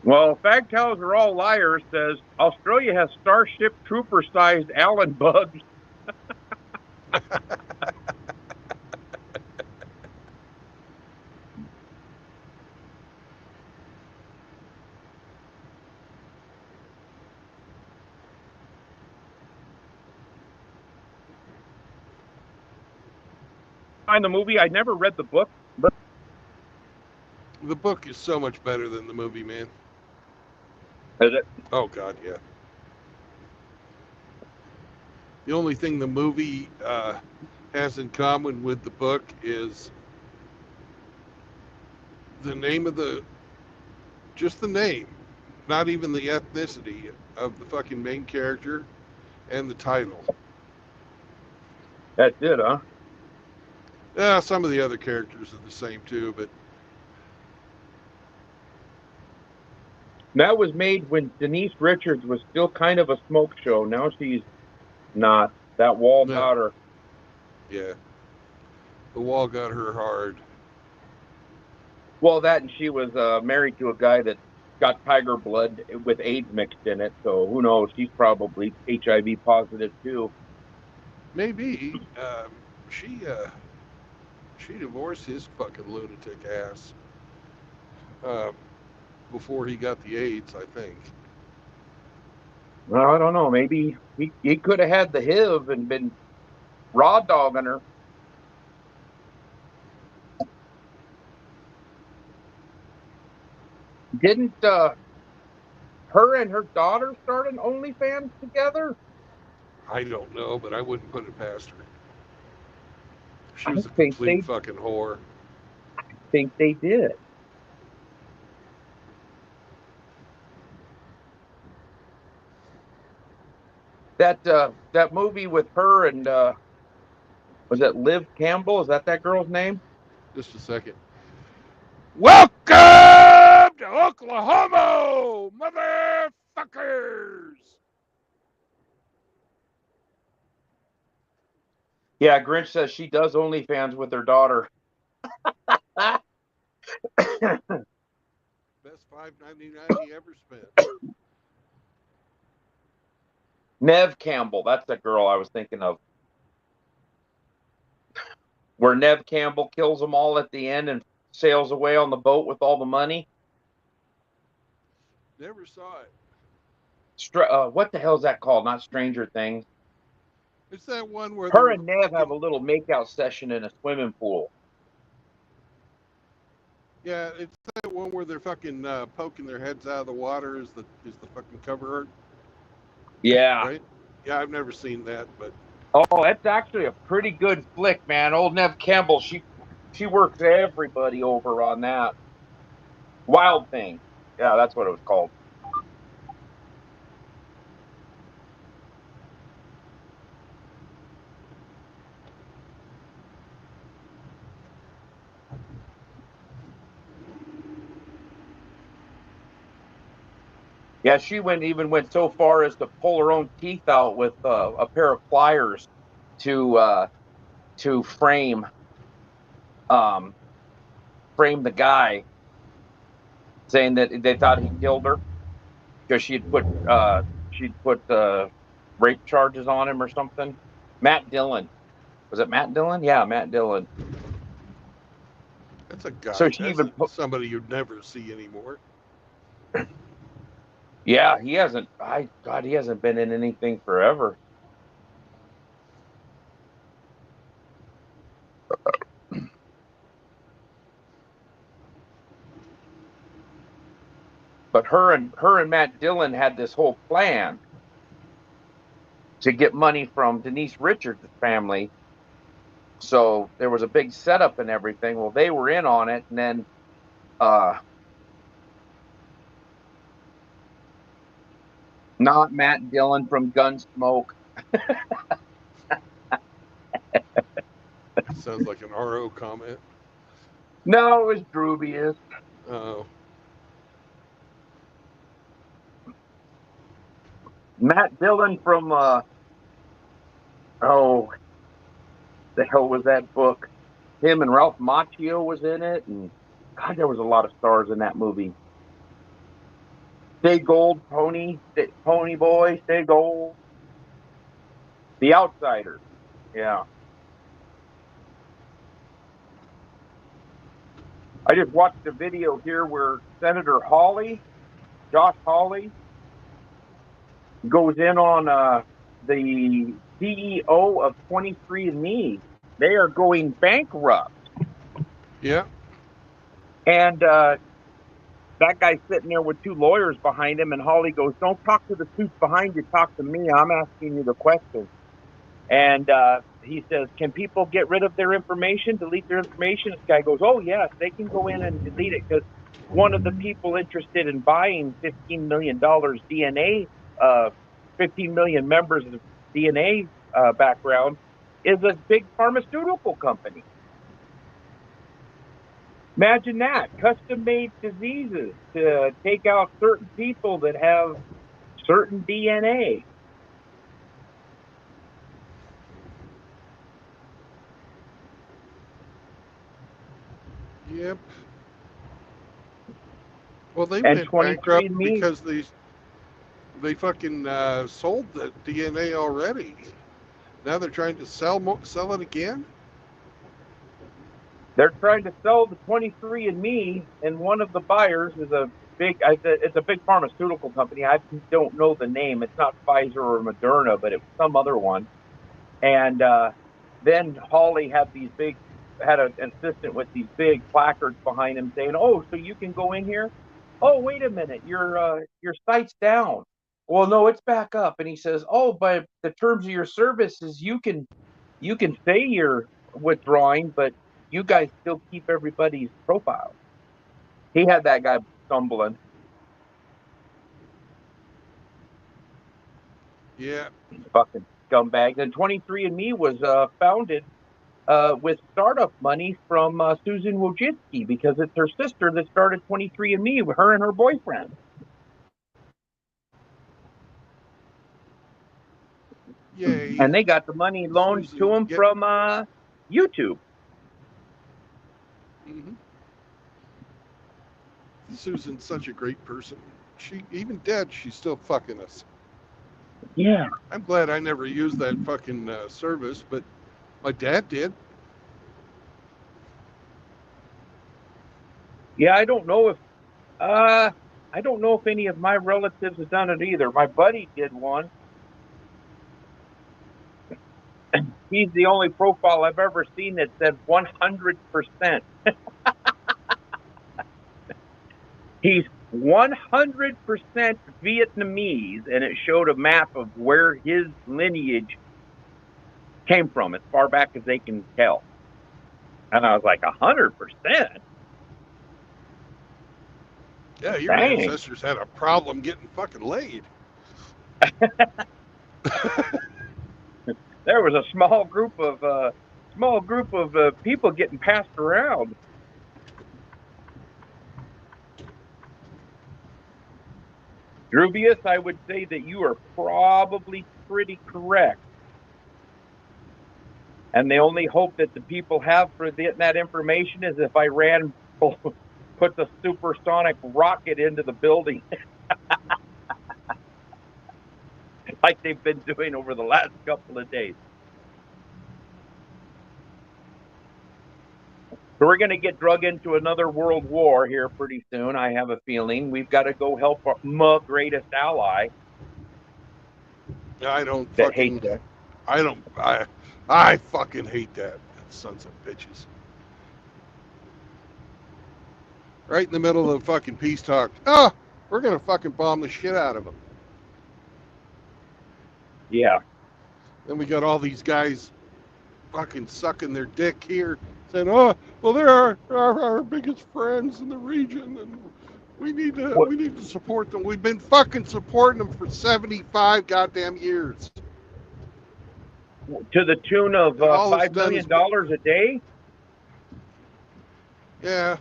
Well, fag cows are all liars, says Australia has Starship Trooper-sized Allen bugs. mind the movie. I never read the book. But The book is so much better than the movie, man. is it? Oh God, yeah. The only thing the movie has in common with the book is the name of just the name, not even the ethnicity of the fucking main character and the title. That's it, huh? Some of the other characters are the same too, but That was made when Denise Richards was still kind of a smoke show. Now she's not. That wall no, got her. yeah, the wall got her hard. Well, that and she was married to a guy that got tiger blood with AIDS mixed in it. So who knows? She's probably HIV positive too. Maybe she divorced his fucking lunatic ass uh, before he got the AIDS, I think. Well, I don't know. Maybe he could have had the HIV and been raw dogging her. Didn't her and her daughter start an OnlyFans together? I don't know, but I wouldn't put it past her. She I was a think complete fucking whore. they did. That movie with her and was it Liv Campbell? Is that girl's name? Just a second. Welcome to Oklahoma, motherfuckers! Yeah, Grinch says she does OnlyFans with her daughter. Best $5.99 he ever spent. Nev Campbell, that's the girl I was thinking of. Where Nev Campbell kills them all at the end and sails away on the boat with all the money. Never saw it. What the hell is that called? Not Stranger Things. It's that one where Her they're and Nev have fucking, a little makeout session in a swimming pool. yeah, it's that one where they're fucking poking their heads out of the water is the fucking cover art, Yeah. right? Yeah, I've never seen that, but Oh, that's actually a pretty good flick, man. Old Nev Campbell, she works everybody over on that. Wild Thing. Yeah, that's what it was called. Yeah, she went so far as to pull her own teeth out with a pair of pliers to um, frame the guy, saying that they thought he killed her because she'd put rape charges on him or something. Matt Dillon, was it Matt Dillon? Yeah, Matt Dillon. that's a guy. So she That's even somebody you'd never see anymore. yeah, he hasn't. God, he hasn't been in anything forever. But her and Matt Dillon had this whole plan to get money from Denise Richards' family. So there was a big setup and everything. Well, they were in on it, and then uh, not Matt Dillon from Gunsmoke. Sounds like an RO comment. No, it was Drubius. Oh, Matt Dillon from oh, the hell was that book? Him and Ralph Macchio was in it, and God, there was a lot of stars in that movie. Stay Gold, Pony Boy, Stay Gold, The Outsider. Yeah, I just watched a video here where Senator Josh Hawley, goes in on the CEO of 23andMe. They are going bankrupt. Yeah. And that guy's sitting there with two lawyers behind him, and Holly goes, "Don't talk to the suits behind you, talk to me. I'm asking you the question." And he says, "Can people get rid of their information, delete their information?" This guy goes, "Oh, yes, they can go in and delete it because one of the people interested in buying $15 million DNA, 15 million members of DNA background is a big pharmaceutical company." Imagine that, custom-made diseases to take out certain people that have certain DNA. Yep. Well, they And went bankrupt 23andMe, because they fucking sold the DNA already. Now they're trying to sell it again. they're trying to sell the 23andMe, and one of the buyers is it's a big pharmaceutical company. I don't know the name. It's not Pfizer or Moderna, but it's some other one. And then Hawley had an assistant with these big placards behind him saying, "Oh, so you can go in here? Oh, wait a minute, your site's down." "Well, no, it's back up." And he says, "Oh, by the terms of your services, you can say you're withdrawing, but you guys still keep everybody's profile." He had that guy stumbling. Yeah. Fucking scumbags. And 23andMe was founded with startup money from Susan Wojcicki, because it's her sister that started 23andMe with her and her boyfriend. Yay. And they got the money loaned to Susan. them Yep. from YouTube. Mm-hmm. Susan's such a great person. She, even dead, she's still fucking us. Yeah. I'm glad I never used that fucking service, but my dad did. Yeah, I don't know if any of my relatives have done it either. My buddy did one. He's the only profile I've ever seen that said 100%. He's 100% Vietnamese, and it showed a map of where his lineage came from as far back as they can tell. And I was like, 100%? Yeah, your Dang. ancestors had a problem getting fucking laid. There was a small group of people getting passed around. Druvius, I would say that you are probably pretty correct. And the only hope that the people have for getting that information is if Iran puts a supersonic rocket into the building, like they've been doing over the last couple of days. So we're going to get drug into another world war here pretty soon. I have a feeling we've got to go help my greatest ally I don't that hates fucking. us. I fucking hate that. Sons of bitches. Right in the middle of the fucking peace talk. Oh, we're gonna fucking bomb the shit out of them. Yeah. Then we got all these guys fucking sucking their dick here, saying, "Oh, well, they're our biggest friends in the region, and we need to support them. We've been fucking supporting them for 75 goddamn years." To the tune of And all it's $5 done million is, a day. yeah.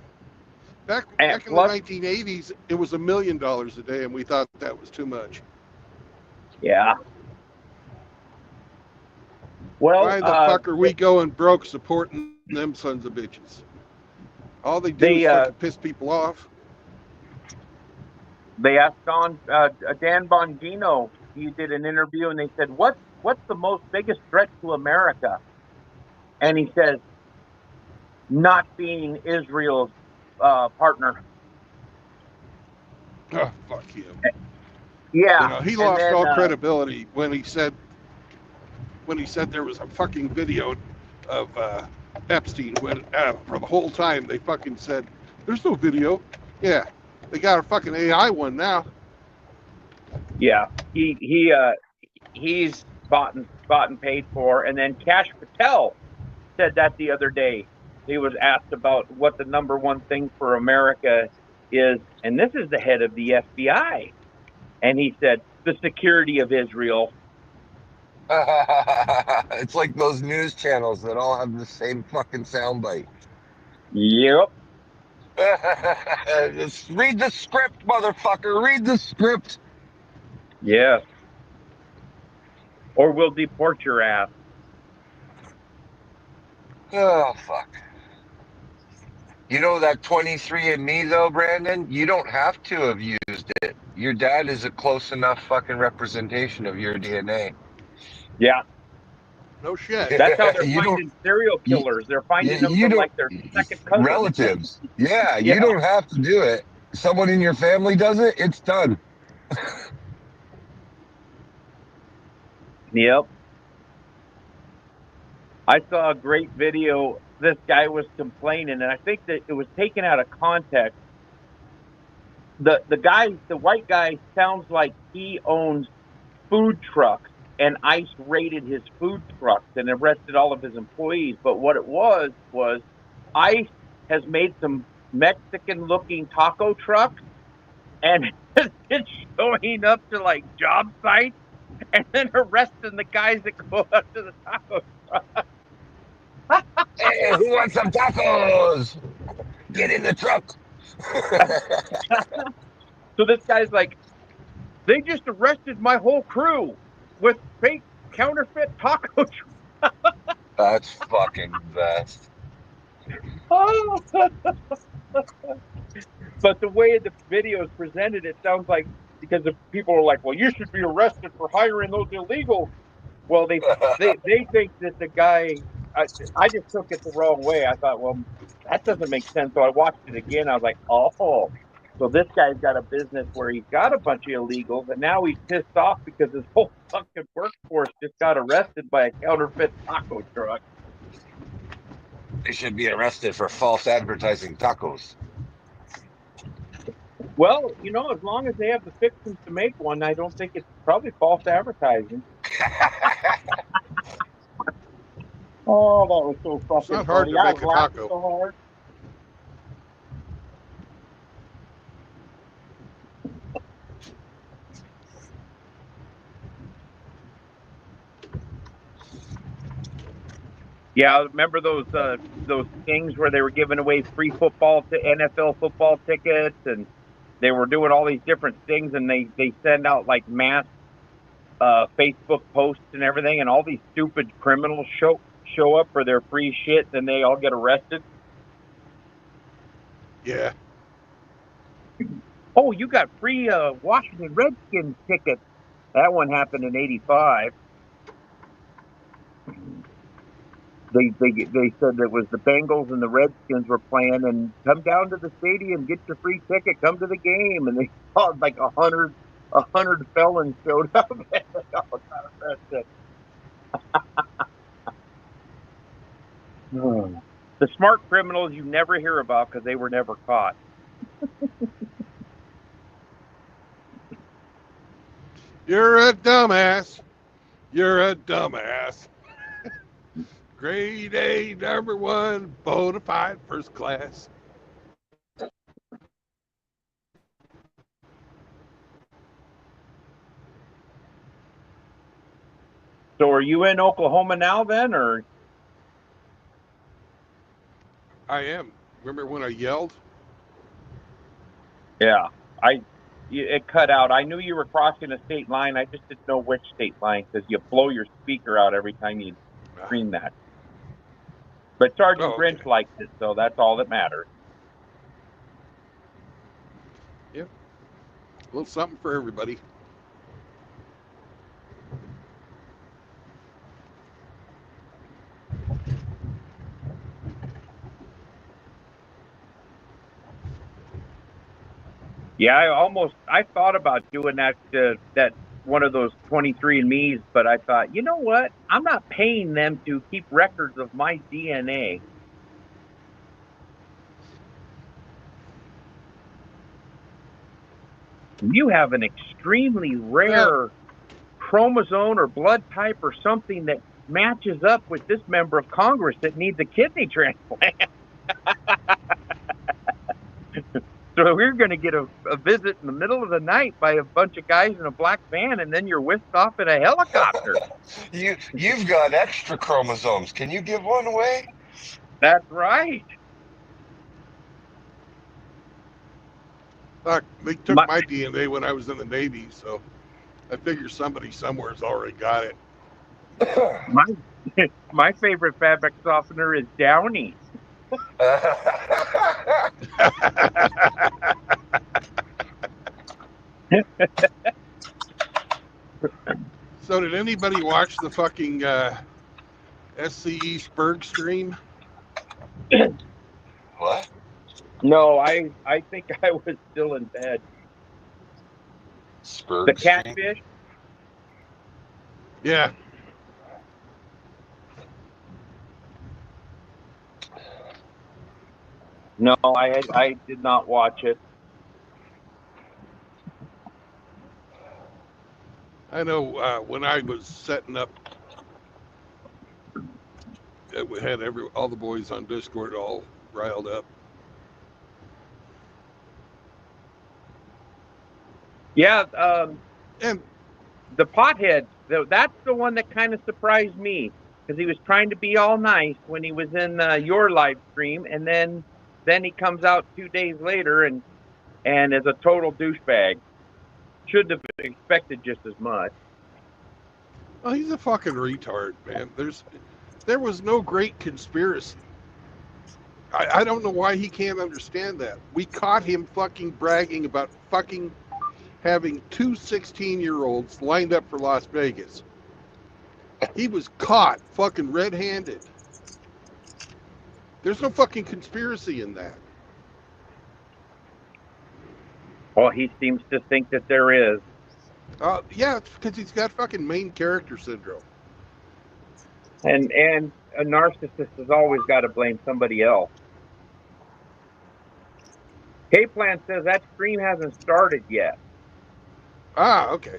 Back And in the plus, 1980s, it was $1 million a day, and we thought that was too much. yeah. Well, Why the fuck are we going broke supporting them sons of bitches? All they do is fucking piss people off. they asked Dan Bongino. He did an interview, and they said, "What's the most biggest threat to America?" And he says, "Not being Israel's partner." Oh, fuck him. Yeah, You know, he and lost then all credibility when he said there was a fucking video Epstein when for the whole time they fucking said there's no video. Yeah, they got a fucking AI one now. Yeah, he's bought and paid for. And then Cash Patel said that the other day. He was asked about what the number one thing for America is, and this is the head of the FBI, and he said the security of Israel. It's like those news channels that all have the same fucking soundbite. Yep. Just read the script, motherfucker. Read the script. Yes. Or we'll deport your ass. Oh, fuck. You know that 23andMe though, Brandon? You don't have to have used it. Your dad is a close enough fucking representation of your DNA. Yeah. No shit. That's how they're You don't. finding serial You, killers. They're finding them you from don't. like their second cousin. Relatives. Yeah, Yeah. you don't have to do it. Someone in your family does it. It's done. Yep. I saw a great video. This guy was complaining, and I think that it was taken out of context. The white guy sounds like he owns food trucks, and ICE raided his food trucks and arrested all of his employees. But what it was ICE has made some Mexican-looking taco trucks and has been showing up to like job sites and then arresting the guys that go up to the taco truck. Hey, who wants some tacos? Get in the truck. So this guy's like, they just arrested my whole crew with fake counterfeit taco trucks. That's fucking best. But the way the video is presented, it sounds like because the people are like, well, you should be arrested for hiring those illegals. Well, they think that the guy. I just took it the wrong way. I thought, well, that doesn't make sense. So I watched it again. I was like, oh, so this guy's got a business where he's got a bunch of illegals, and now he's pissed off because his whole fucking workforce just got arrested by a counterfeit taco truck. They should be arrested for false advertising tacos. Well, as long as they have the fixings to make one, I don't think it's probably false advertising. Oh, that was so fucking It's not hard funny. to I make was a laughing taco. so hard. Yeah, remember those things where they were giving away free football to NFL football tickets, and they were doing all these different things, and they send out like mass Facebook posts and everything, and all these stupid criminals show up for their free shit, and they all get arrested. Yeah. Oh, you got free Washington Redskins tickets. That one happened in '85. They said that it was the Bengals and the Redskins were playing, and come down to the stadium, get your free ticket, come to the game, and they saw like 100 felons showed up. And they all got arrested. The smart criminals you never hear about because they were never caught. You're a dumbass. You're a dumbass. Grade A, number one, bona fide, first class. So, are you in Oklahoma now, then, or? I am. Remember when I yelled? Yeah, it cut out. I knew you were crossing a state line. I just didn't know which state line because you blow your speaker out every time you scream that. But Sergeant Grinch likes it, so that's all that matters. Yep. A little something for everybody. Yeah, I thought about doing that one of those 23andMe's, but I thought, you know what? I'm not paying them to keep records of my DNA. You have an extremely rare chromosome or blood type or something that matches up with this member of Congress that needs a kidney transplant. So we're going to get a visit in the middle of the night by a bunch of guys in a black van, and then you're whisked off in a helicopter. You've got extra chromosomes. Can you give one away? That's right. Fuck, they took my DNA when I was in the Navy, so I figure somebody somewhere's already got it. My favorite fabric softener is Downy. So did anybody watch the fucking SCE Spurg stream? What? No, I think I was still in bed. Spurg the Catfish? Yeah. No, I did not watch it. I know when I was setting up, we had all the boys on Discord all riled up. Yeah, And the pothead, that's the one that kind of surprised me, because he was trying to be all nice when he was in your live stream, and then he comes out 2 days later and is a total douchebag. Shouldn't have expected just as much. well, he's a fucking retard, man. There was no great conspiracy. I don't know why he can't understand that. We caught him fucking bragging about fucking having two 16-year-olds lined up for Las Vegas. He was caught fucking red-handed. There's no fucking conspiracy in that. Well, he seems to think that there is. Yeah, it's because he's got fucking main character syndrome. And a narcissist has always got to blame somebody else. K-Plan says that stream hasn't started yet. Ah, okay.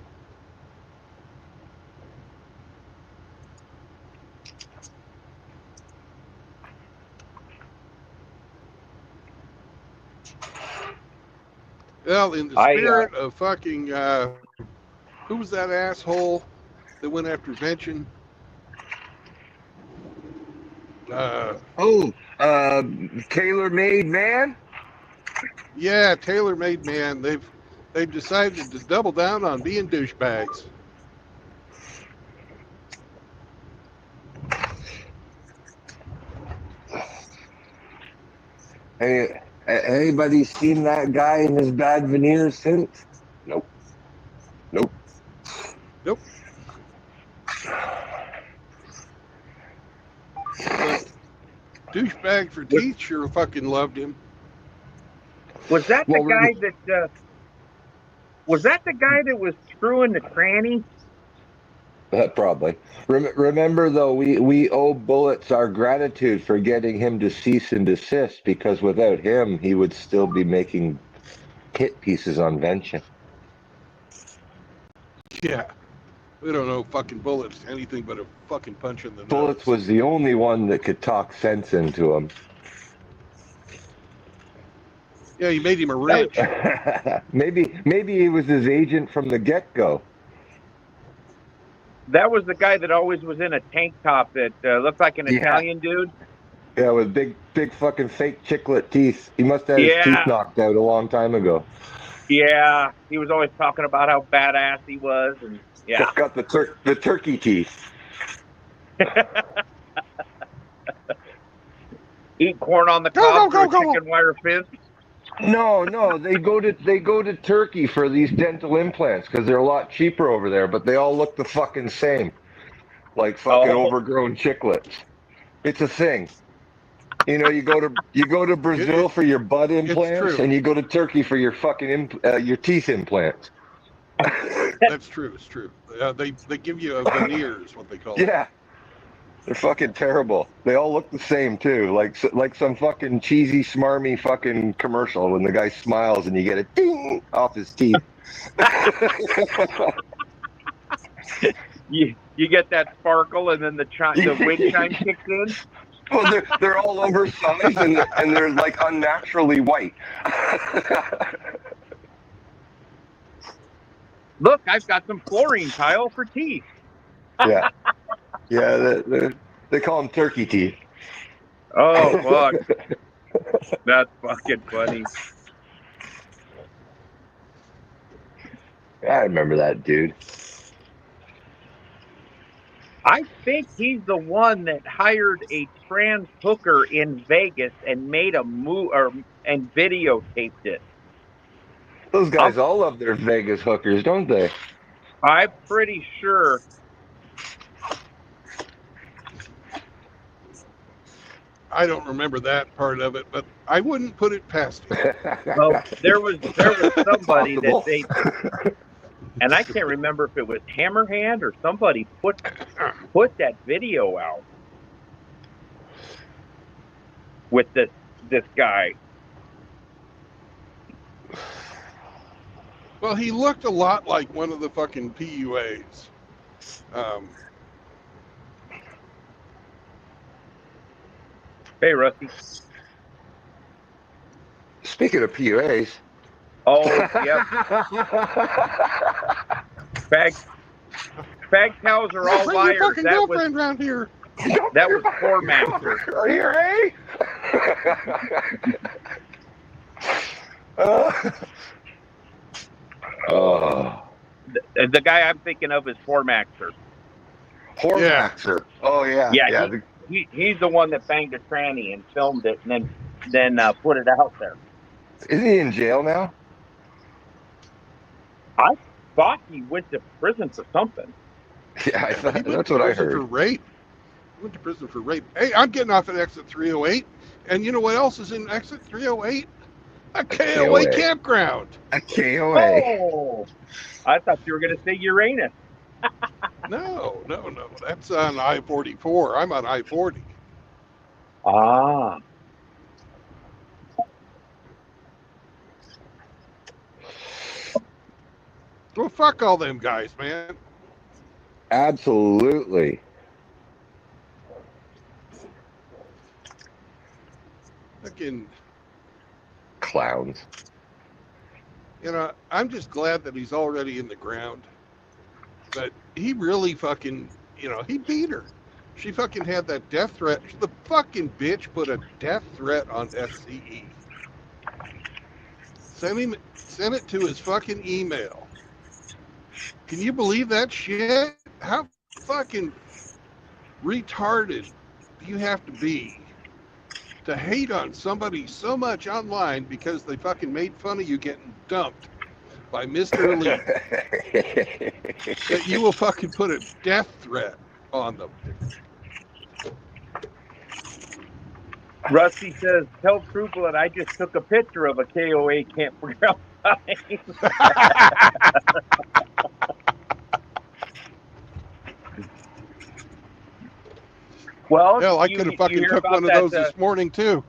Well, in the spirit of fucking, who was that asshole that went after Vention? Tailor-made man? Yeah, tailor-made man. They've decided to double down on being douchebags. Hey, anybody seen that guy in his bad veneers since? Nope. But douchebag for teeth sure fucking loved him. Was that the guy that? Was that the guy that was screwing the tranny? Probably. Remember, though, we owe Bullets our gratitude for getting him to cease and desist, because without him, he would still be making hit pieces on Vention. Yeah. We don't know fucking Bullets anything but a fucking punch in the nose. Bullets was the only one that could talk sense into him. Yeah, he made him a wrench. maybe he was his agent from the get-go. That was the guy that always was in a tank top that looked like an Italian dude. Yeah, with big fucking fake chiclet teeth. He must have had his teeth knocked out a long time ago. Yeah, he was always talking about how badass he was, and yeah, got the turkey teeth. Eat corn on the cob for a chicken wire fence. No, they go to Turkey for these dental implants because they're a lot cheaper over there, but they all look the fucking same, like fucking overgrown chiclets. It's a thing. You know, you go to Brazil for your butt implants, and you go to Turkey for your fucking your teeth implants. That's true. It's true. They give you a veneer, is what they call it. Yeah, they're fucking terrible. They all look the same too, like some fucking cheesy, smarmy fucking commercial when the guy smiles and you get a ding off his teeth. You get that sparkle, and then the wind chime kicks in. Well, they're all oversized and they're like unnaturally white. Look, I've got some fluorine tile for teeth. Yeah, yeah. They call them turkey teeth. Oh fuck, that's fucking funny. I remember that dude. I think he's the one that hired a trans hooker in Vegas and made a and videotaped it. Those I'm, guys all love their Vegas hookers, don't they? I'm pretty sure. I don't remember that part of it, but I wouldn't put it past him. Well, there was somebody that Possible. and I can't remember if it was Hammerhand or somebody put that video out with this guy. Well, he looked a lot like one of the fucking PUAs. Hey, Rusty. Speaking of PUAs. Oh, yep. Fag cows are all Bring liars. your fucking girlfriend around here. That was Poor Master. Here, eh? Oh. The guy I'm thinking of is Poor Master. Hormaxer. Oh yeah. Yeah. He's the one that banged a tranny and filmed it and then put it out there. Isn't he in jail now? I thought he went to prison for something. Yeah, I thought, He went that's to what I prison heard. for rape. He went to prison for rape. Hey, I'm getting off at exit 308, and you know what else is in exit 308? A KOA campground. A KOA. Oh, I thought you were going to say Uranus. No. That's on I-44. I'm on I-40. Ah. Well, fuck all them guys, man. Absolutely. Fucking, Clowns. you know, I'm just glad that he's already in the ground. But he really fucking, he beat her. She fucking had that death threat. The fucking bitch put a death threat on SCE. Sent it to his fucking email. Can you believe that shit? How fucking retarded do you have to be to hate on somebody so much online because they fucking made fun of you getting dumped by Mr. Elite that you will fucking put a death threat on them? Rusty says, tell Trooper that I just took a picture of a KOA campground sign. Well, hell, I could have fucking took one of those this morning too.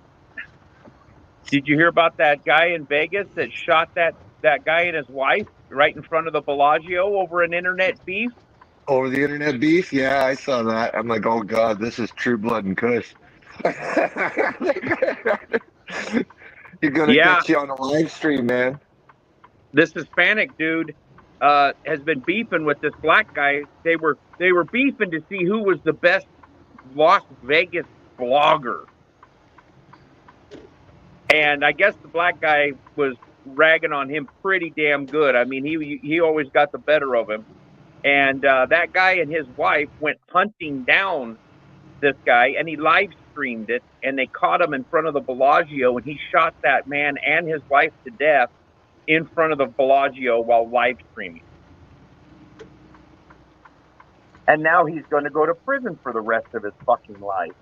Did you hear about that guy in Vegas that shot that guy and his wife right in front of the Bellagio over an internet beef? Over the internet beef? Yeah, I saw that. I'm like, oh god, this is True Blood and Kush. You're gonna get you on a live stream, man. This Hispanic dude has been beefing with this black guy. They were beefing to see who was the best Las Vegas blogger. And I guess the black guy was ragging on him pretty damn good. I mean, he always got the better of him. And that guy and his wife went hunting down this guy, and he live streamed it, and they caught him in front of the Bellagio, and he shot that man and his wife to death in front of the Bellagio while live streaming. And now he's going to go to prison for the rest of his fucking life.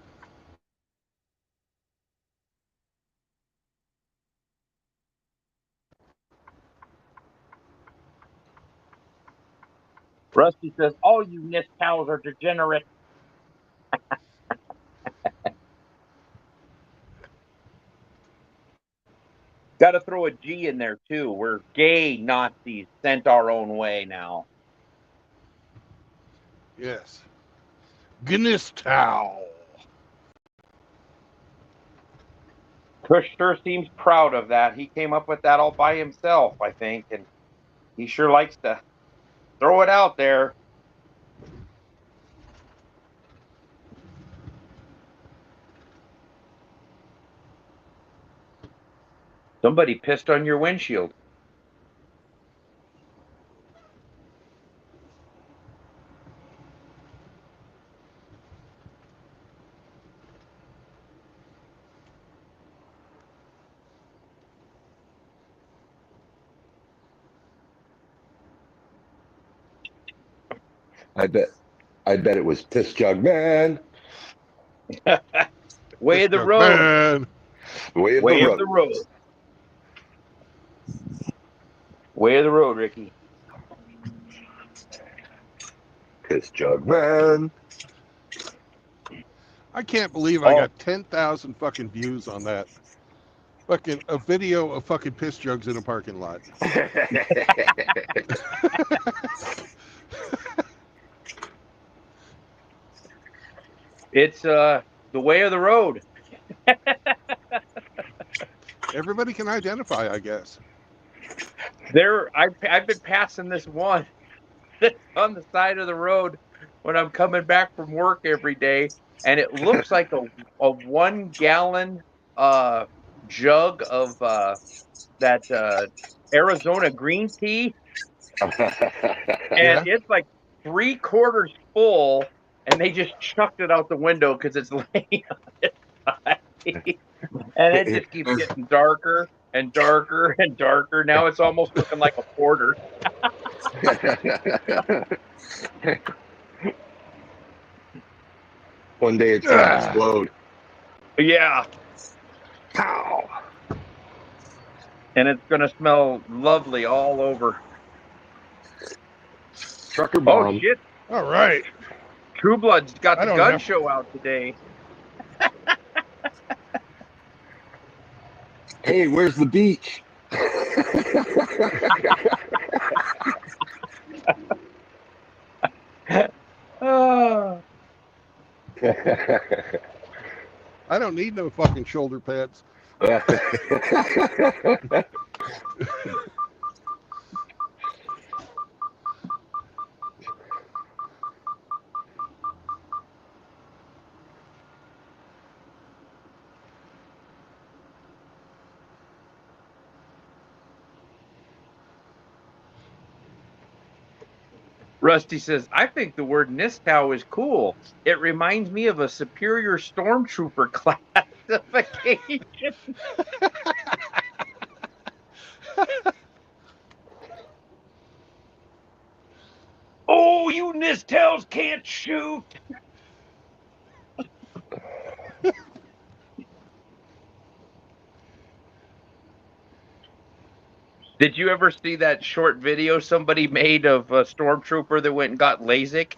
Rusty says, all you NIST cows are degenerate. Got to throw a G in there, too. We're gay Nazis sent our own way now. Yes. Gnistow. Kush sure seems proud of that. He came up with that all by himself, I think, and he sure likes to throw it out there. Somebody pissed on your windshield. I bet it was Piss Jug Man. Way of the Young road. man. Way of Way the of the road. road. Way of the road, Ricky. Piss Jug Man. I can't believe I got 10,000 fucking views on that. Fucking a video of fucking piss jugs in a parking lot. It's the way of the road. Everybody can identify, I guess. I've been passing this one that's on the side of the road when I'm coming back from work every day, and it looks like a 1 gallon jug of that Arizona green tea, and Yeah. it's like 3/4 full, and they just chucked it out the window because it's laying on its side. And it just keeps getting darker and darker and darker. Now it's almost looking like a porter. One day it's gonna explode. Yeah. Pow! And it's going to smell lovely all over. Trucker Oh, bomb. shit. All right. True Blood's got I the don't gun know. show out today. Hey, where's the beach? Oh. I don't need no fucking shoulder pads. Rusty says, I think the word Nistow is cool. It reminds me of a superior stormtrooper classification. Oh, you Nistows can't shoot. Did you ever see that short video somebody made of a stormtrooper that went and got LASIK?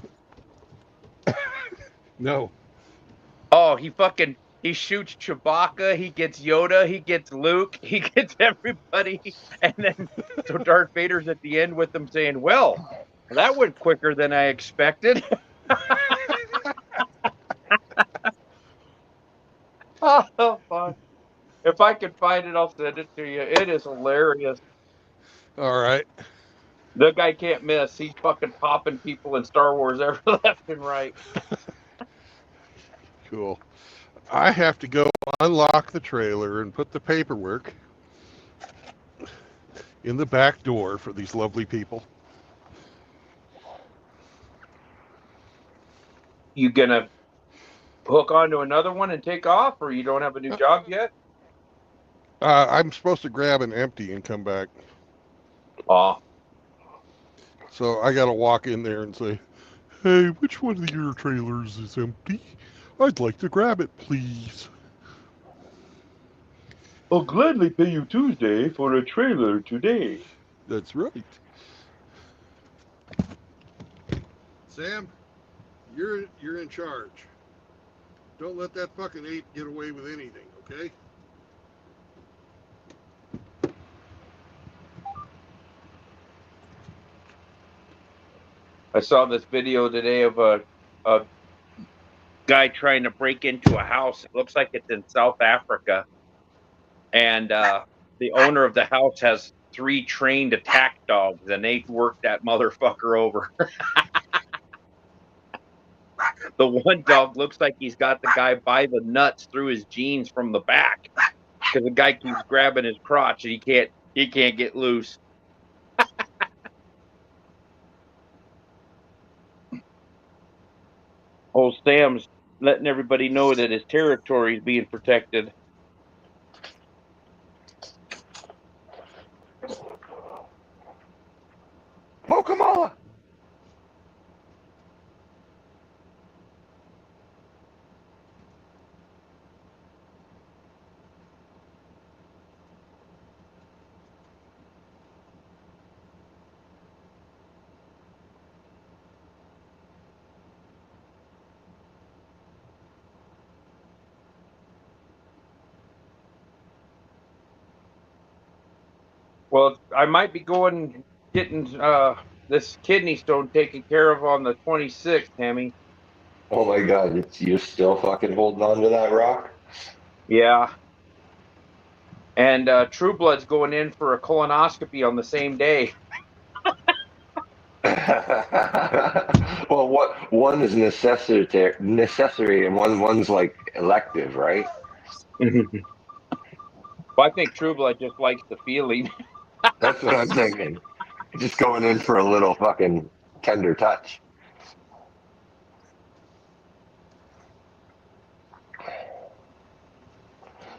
No. Oh, he shoots Chewbacca, he gets Yoda, he gets Luke, he gets everybody, and then so Darth Vader's at the end with them saying, "Well, that went quicker than I expected." Oh, fuck. If I can find it, I'll send it to you. It is hilarious. All right. The guy can't miss. He's fucking popping people in Star Wars every left and right. Cool. I have to go unlock the trailer and put the paperwork in the back door for these lovely people. You gonna hook onto another one and take off, or you don't have a new job yet? I'm supposed to grab an empty and come back. Oh, So I got to walk in there and say, hey, which one of your trailers is empty? I'd like to grab it, please. I'll gladly pay you Tuesday for a trailer today. That's right. Sam, you're in charge. Don't let that fucking ape get away with anything, okay? I saw this video today of a guy trying to break into a house. It looks like it's in South Africa. And the owner of the house has 3 trained attack dogs, and they work that motherfucker over. The one dog looks like he's got the guy by the nuts through his jeans from the back because the guy keeps grabbing his crotch and he can't get loose. Old Sam's letting everybody know that his territory is being protected. Pokemon! Well, I might be getting this kidney stone taken care of on the 26th, Tammy. Oh my god, you're still fucking holding on to that rock? Yeah. And True Blood's going in for a colonoscopy on the same day. Well, what one is necessary and one's like elective, right? Well, I think True Blood just likes the feeling. That's what I'm thinking. Just going in for a little fucking tender touch.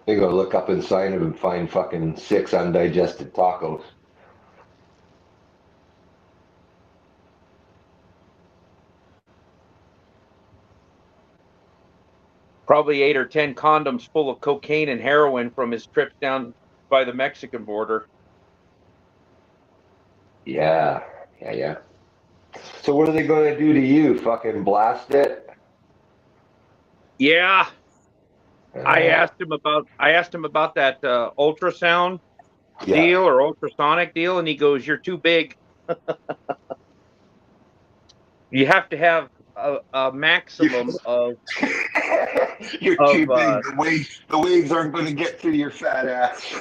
You go look up inside him and find fucking 6 undigested tacos. Probably 8 or 10 condoms full of cocaine and heroin from his trips down by the Mexican border. Yeah, yeah. So what are they going to do to you? Fucking blast it? Yeah, I Uh, asked him about that ultrasound yeah. deal or ultrasonic deal, and he goes, "You're too big. You have to have a maximum of You're of." too big. The waves aren't going to get through your fat ass.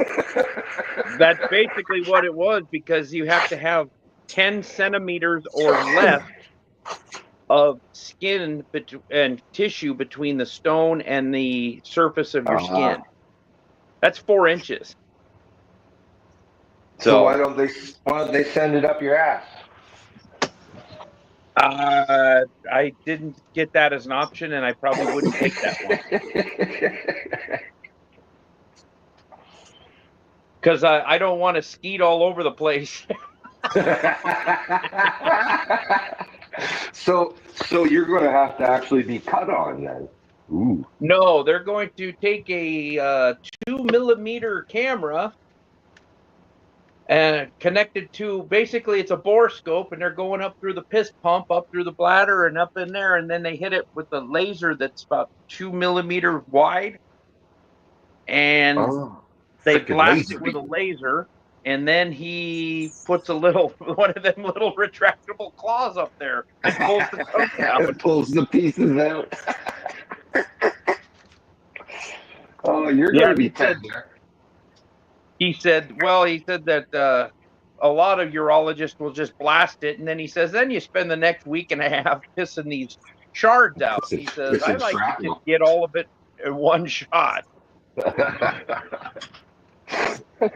That's basically what it was, because you have to have 10 centimeters or less of skin and tissue between the stone and the surface of your Uh, skin. That's 4 inches. so So why don't they send it up your ass? I didn't get that as an option, and I probably wouldn't take that one because I don't want to skeet all over the place. so you're going to have to actually be cut on then. Ooh. No, they're going to take a 2 millimeter camera and connected to, basically it's a borescope, and they're going up through the piss pump, up through the bladder, and up in there, and then they hit it with a laser that's about 2 millimeters wide, and Oh, they freaking blast laser it with a beam. laser, and then he puts a little one of them little retractable claws up there and pulls the chunk out. It pulls the pieces out. Oh, you're going Yeah, to be tender. he said that a lot of urologists will just blast it, and then he says, then you spend the next week and a half pissing these shards out. He says, It's I some like to just shrapnel. get all of it in one shot.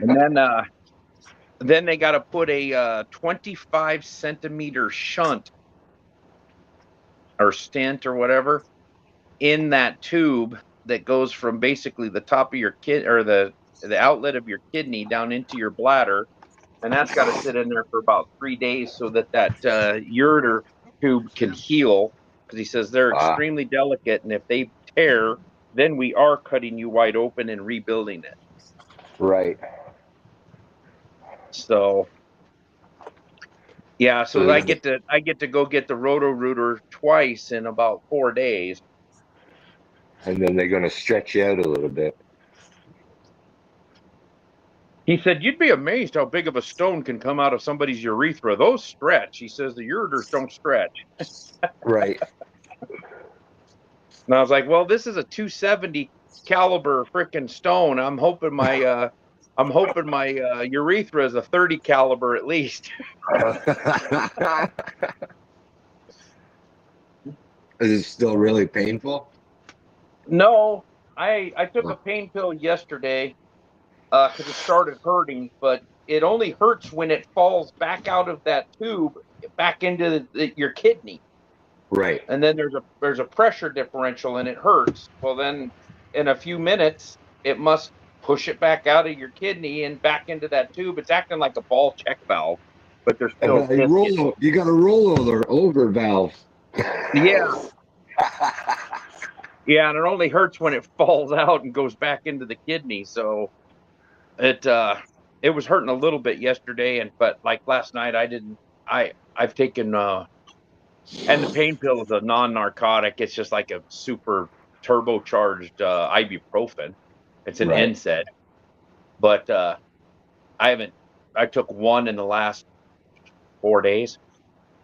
And then they got to put a 25 centimeter shunt or stent or whatever in that tube that goes from basically the top of your kid, or the outlet of your kidney, down into your bladder, and that's got to sit in there for about 3 days so that ureter tube can heal. Because he says they're Ah, extremely delicate, and if they tear, then we are cutting you wide open and rebuilding it. right. So Yeah, So so I get to go get the Roto-Rooter twice in about 4 days. and then they're going to stretch you out a little bit. He said, "You'd be amazed how big of a stone can come out of somebody's urethra. Those stretch." He says the ureters don't stretch. Right. And I was like, "Well, this is a 270 caliber freaking stone. I'm hoping my urethra is a 30 caliber at least." Is it still really painful? No, I took a pain pill yesterday because it started hurting, but it only hurts when it falls back out of that tube back into your kidney. Right. And then there's a pressure differential and it hurts. Well, then in a few minutes it must push it back out of your kidney and back into that tube. It's acting like a ball check valve, but there's still You got a rollover over valve. yeah, yeah, and it only hurts when it falls out and goes back into the kidney. So it was hurting a little bit yesterday, but like last night I've taken and the pain pill is a non-narcotic. It's just like a super turbocharged ibuprofen. It's an Right. NSAID, but I haven't. I took one in the last 4 days,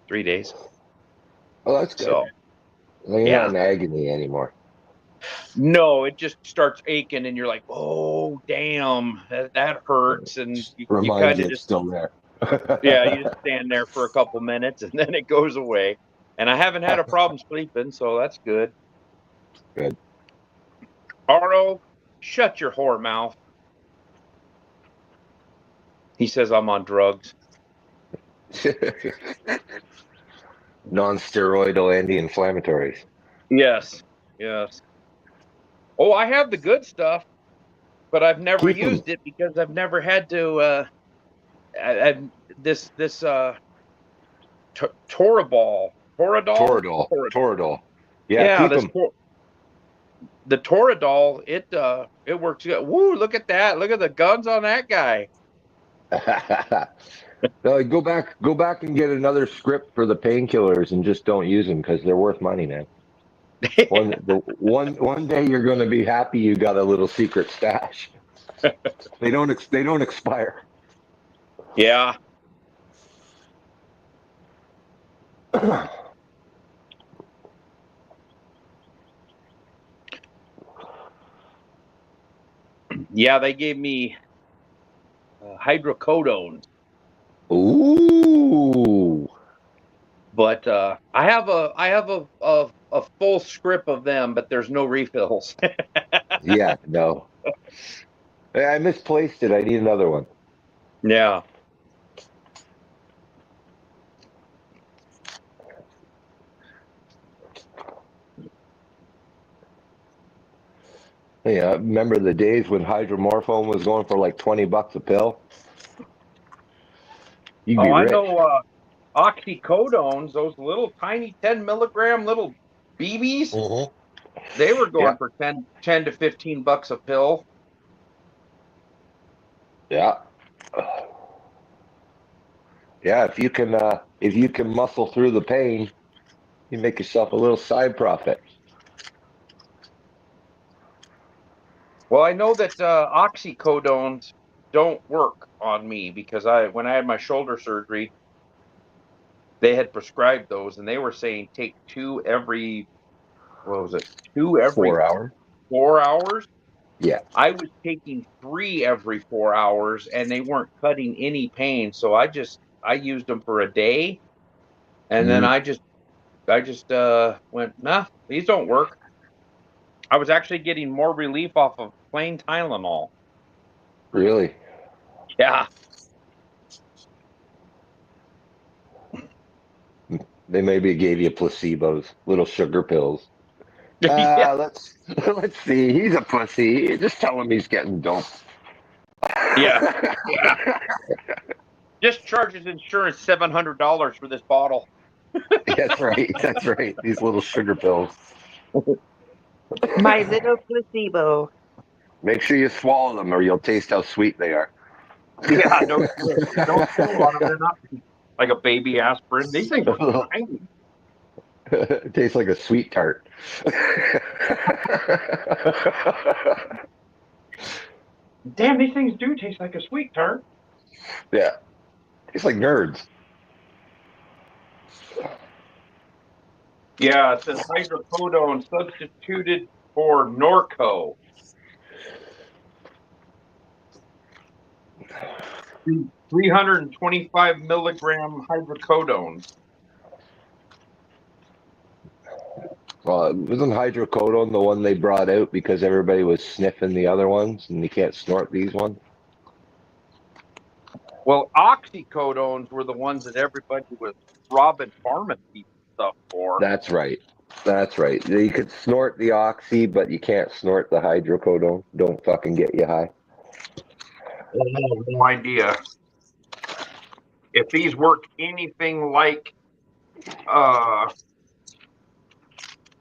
3 days. Oh, that's good. So You're yeah, not in agony anymore. no, it just starts aching, and you're like, oh damn, that hurts, and you Reminds kind you of it's just still there. yeah, you just stand there for a couple minutes, and then it goes away. And I haven't had a problem sleeping, so that's good. Good. Arno, shut your whore mouth. He says I'm on drugs. Non-steroidal anti-inflammatories. Yes, yes. Oh, I have the good stuff, but I've never Keep them. used it because I've never had to. This Toradol, Toradol. Yeah, Yeah, keep them. the Toradol. It works good. Woo! Look at that! Look at the guns on that guy. No, go back and get another script for the painkillers and just don't use them because they're worth money, man. One day you're going to be happy you got a little secret stash. They don't expire. Yeah. Yeah, they gave me hydrocodone, Ooh. but I have a full script of them, but there's no refills. Yeah, no. I misplaced it. I need another one. Yeah. Yeah, remember the days when hydromorphone was going for like $20 a pill? You'd be Oh, I rich. know oxycodones, those little tiny 10 milligram little BBs, Mm-hmm. they were Yeah, going for 10 to $15 a pill. yeah, yeah. If you can muscle through the pain, you make yourself a little side profit. Well, I know that oxycodones don't work on me because when I had my shoulder surgery, they had prescribed those and they were saying take two every, what was it? Two every 4 hours. 4 hours. Yeah. I was taking three every 4 hours and they weren't cutting any pain. So I used them for a day and then Mm, I just went, nah, these don't work. I was actually getting more relief off of plain Tylenol. really? Yeah. They maybe gave you placebos, little sugar pills. Yeah. Let's see. He's a pussy. Just tell him he's getting dope. Yeah. Yeah. Just charges insurance $700 for this bottle. That's right. That's right. These little sugar pills. My little placebo. Make sure you swallow them, or you'll taste how sweet they are. Yeah, don't chew on them. They're not like a baby aspirin. These things were tiny. It tastes like a sweet tart. Damn, these things do taste like a sweet tart. Yeah, tastes like nerds. Yeah, it says hydrocodone substituted for Norco. 325 milligram hydrocodone. Well, wasn't hydrocodone the one they brought out because everybody was sniffing the other ones and you can't snort these ones? Well, oxycodones were the ones that everybody was robbing pharmacy stuff for. That's right. That's right. You could snort the oxy, but you can't snort the hydrocodone. Don't fucking get you high. I have no idea. If these work anything like,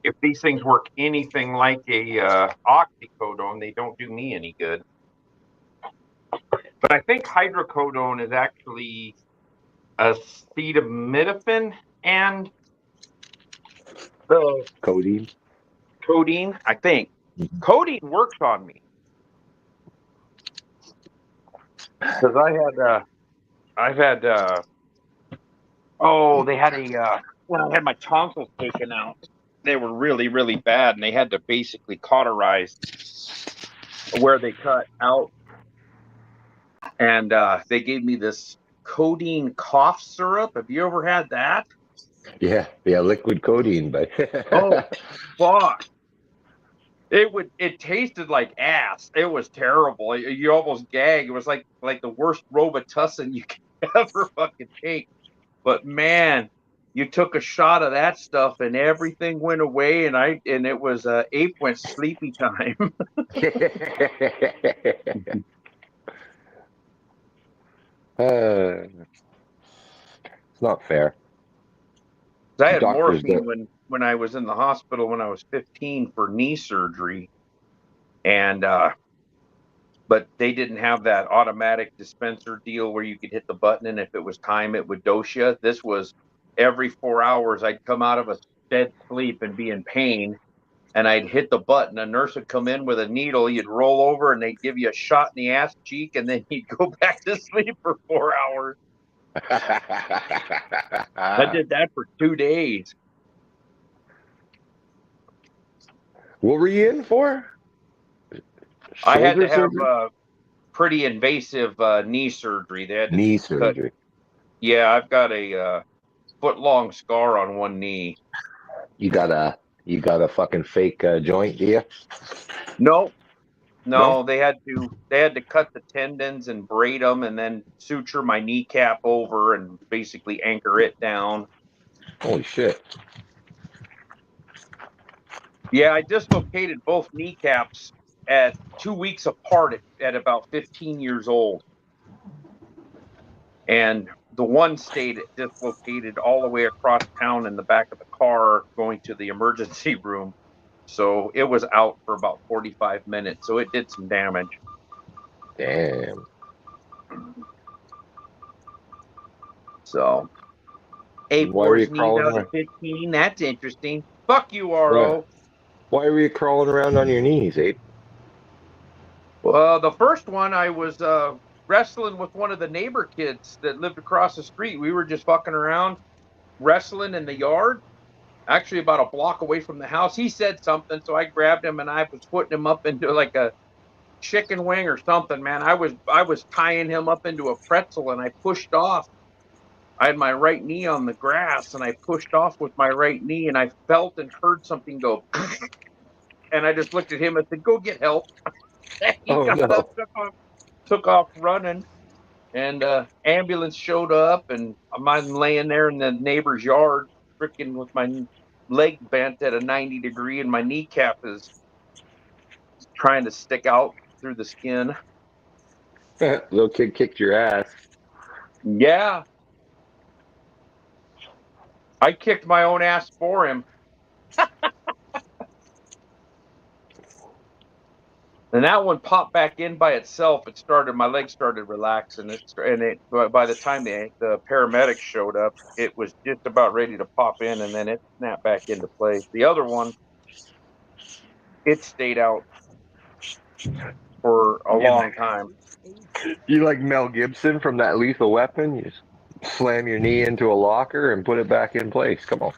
if these things work anything like a oxycodone, they don't do me any good. But I think hydrocodone is actually acetaminophen and the Codeine. codeine. I think codeine works on me because I've had, oh, they had when I had my tonsils taken out, they were really, really bad, and they had to basically cauterize where they cut out, and they gave me this codeine cough syrup. Have you ever had that? Yeah, liquid codeine, but Oh, fuck. It tasted like ass. It was terrible. You almost gag. It was like the worst Robitussin you could ever fucking take. But man, you took a shot of that stuff and everything went away, and it was ape went sleepy time. it's not fair. I had Doctors morphine don't. when I was in the hospital when I was 15 for knee surgery, and but they didn't have that automatic dispenser deal where you could hit the button and if it was time it would dose you. This was every 4 hours I'd come out of a dead sleep and be in pain, and I'd hit the button. A nurse would come in with a needle, you'd roll over and they'd give you a shot in the ass cheek, and then you'd go back to sleep for 4 hours. I did that for 2 days. What were you in for? I had Shoulder to have surgery? pretty invasive knee surgery. They had to Knee cut. surgery. Yeah, I've got a foot-long scar on one knee. You got a fucking fake joint, do you? No, No? no, they had to cut the tendons and braid them, and then suture my kneecap over and basically anchor it down. Holy shit. Yeah, I dislocated both kneecaps at 2 weeks apart at about 15 years old. And the one stayed dislocated all the way across town in the back of the car going to the emergency room. So it was out for about 45 minutes. So it did some damage. Damn. So 8 Why were you boar's knees crawling out at around? 15. That's interesting. Fuck you, Why, RO. why were you crawling around on your knees, Abe? Well, the first one I was wrestling with one of the neighbor kids that lived across the street. We were just fucking around, wrestling in the yard, actually about a block away from the house. He said something, so I grabbed him and I was putting him up into like a chicken wing or something, man. I was tying him up into a pretzel and I pushed off. I had my right knee on the grass and I pushed off with my right knee and I felt and heard something go and I just looked at him and said, "Go get help." He Oh got up, no. took off running, and ambulance showed up, and I'm laying there in the neighbor's yard, freaking with my leg bent at a 90 degree, and my kneecap is trying to stick out through the skin. Little kid kicked your ass. Yeah, I kicked my own ass for him. And that one popped back in by itself. My legs started relaxing. By the time the paramedics showed up, it was just about ready to pop in, and then it snapped back into place. The other one, it stayed out for a long time. You like Mel Gibson from that Lethal Weapon? You just slam your knee into a locker and put it back in place. Come on.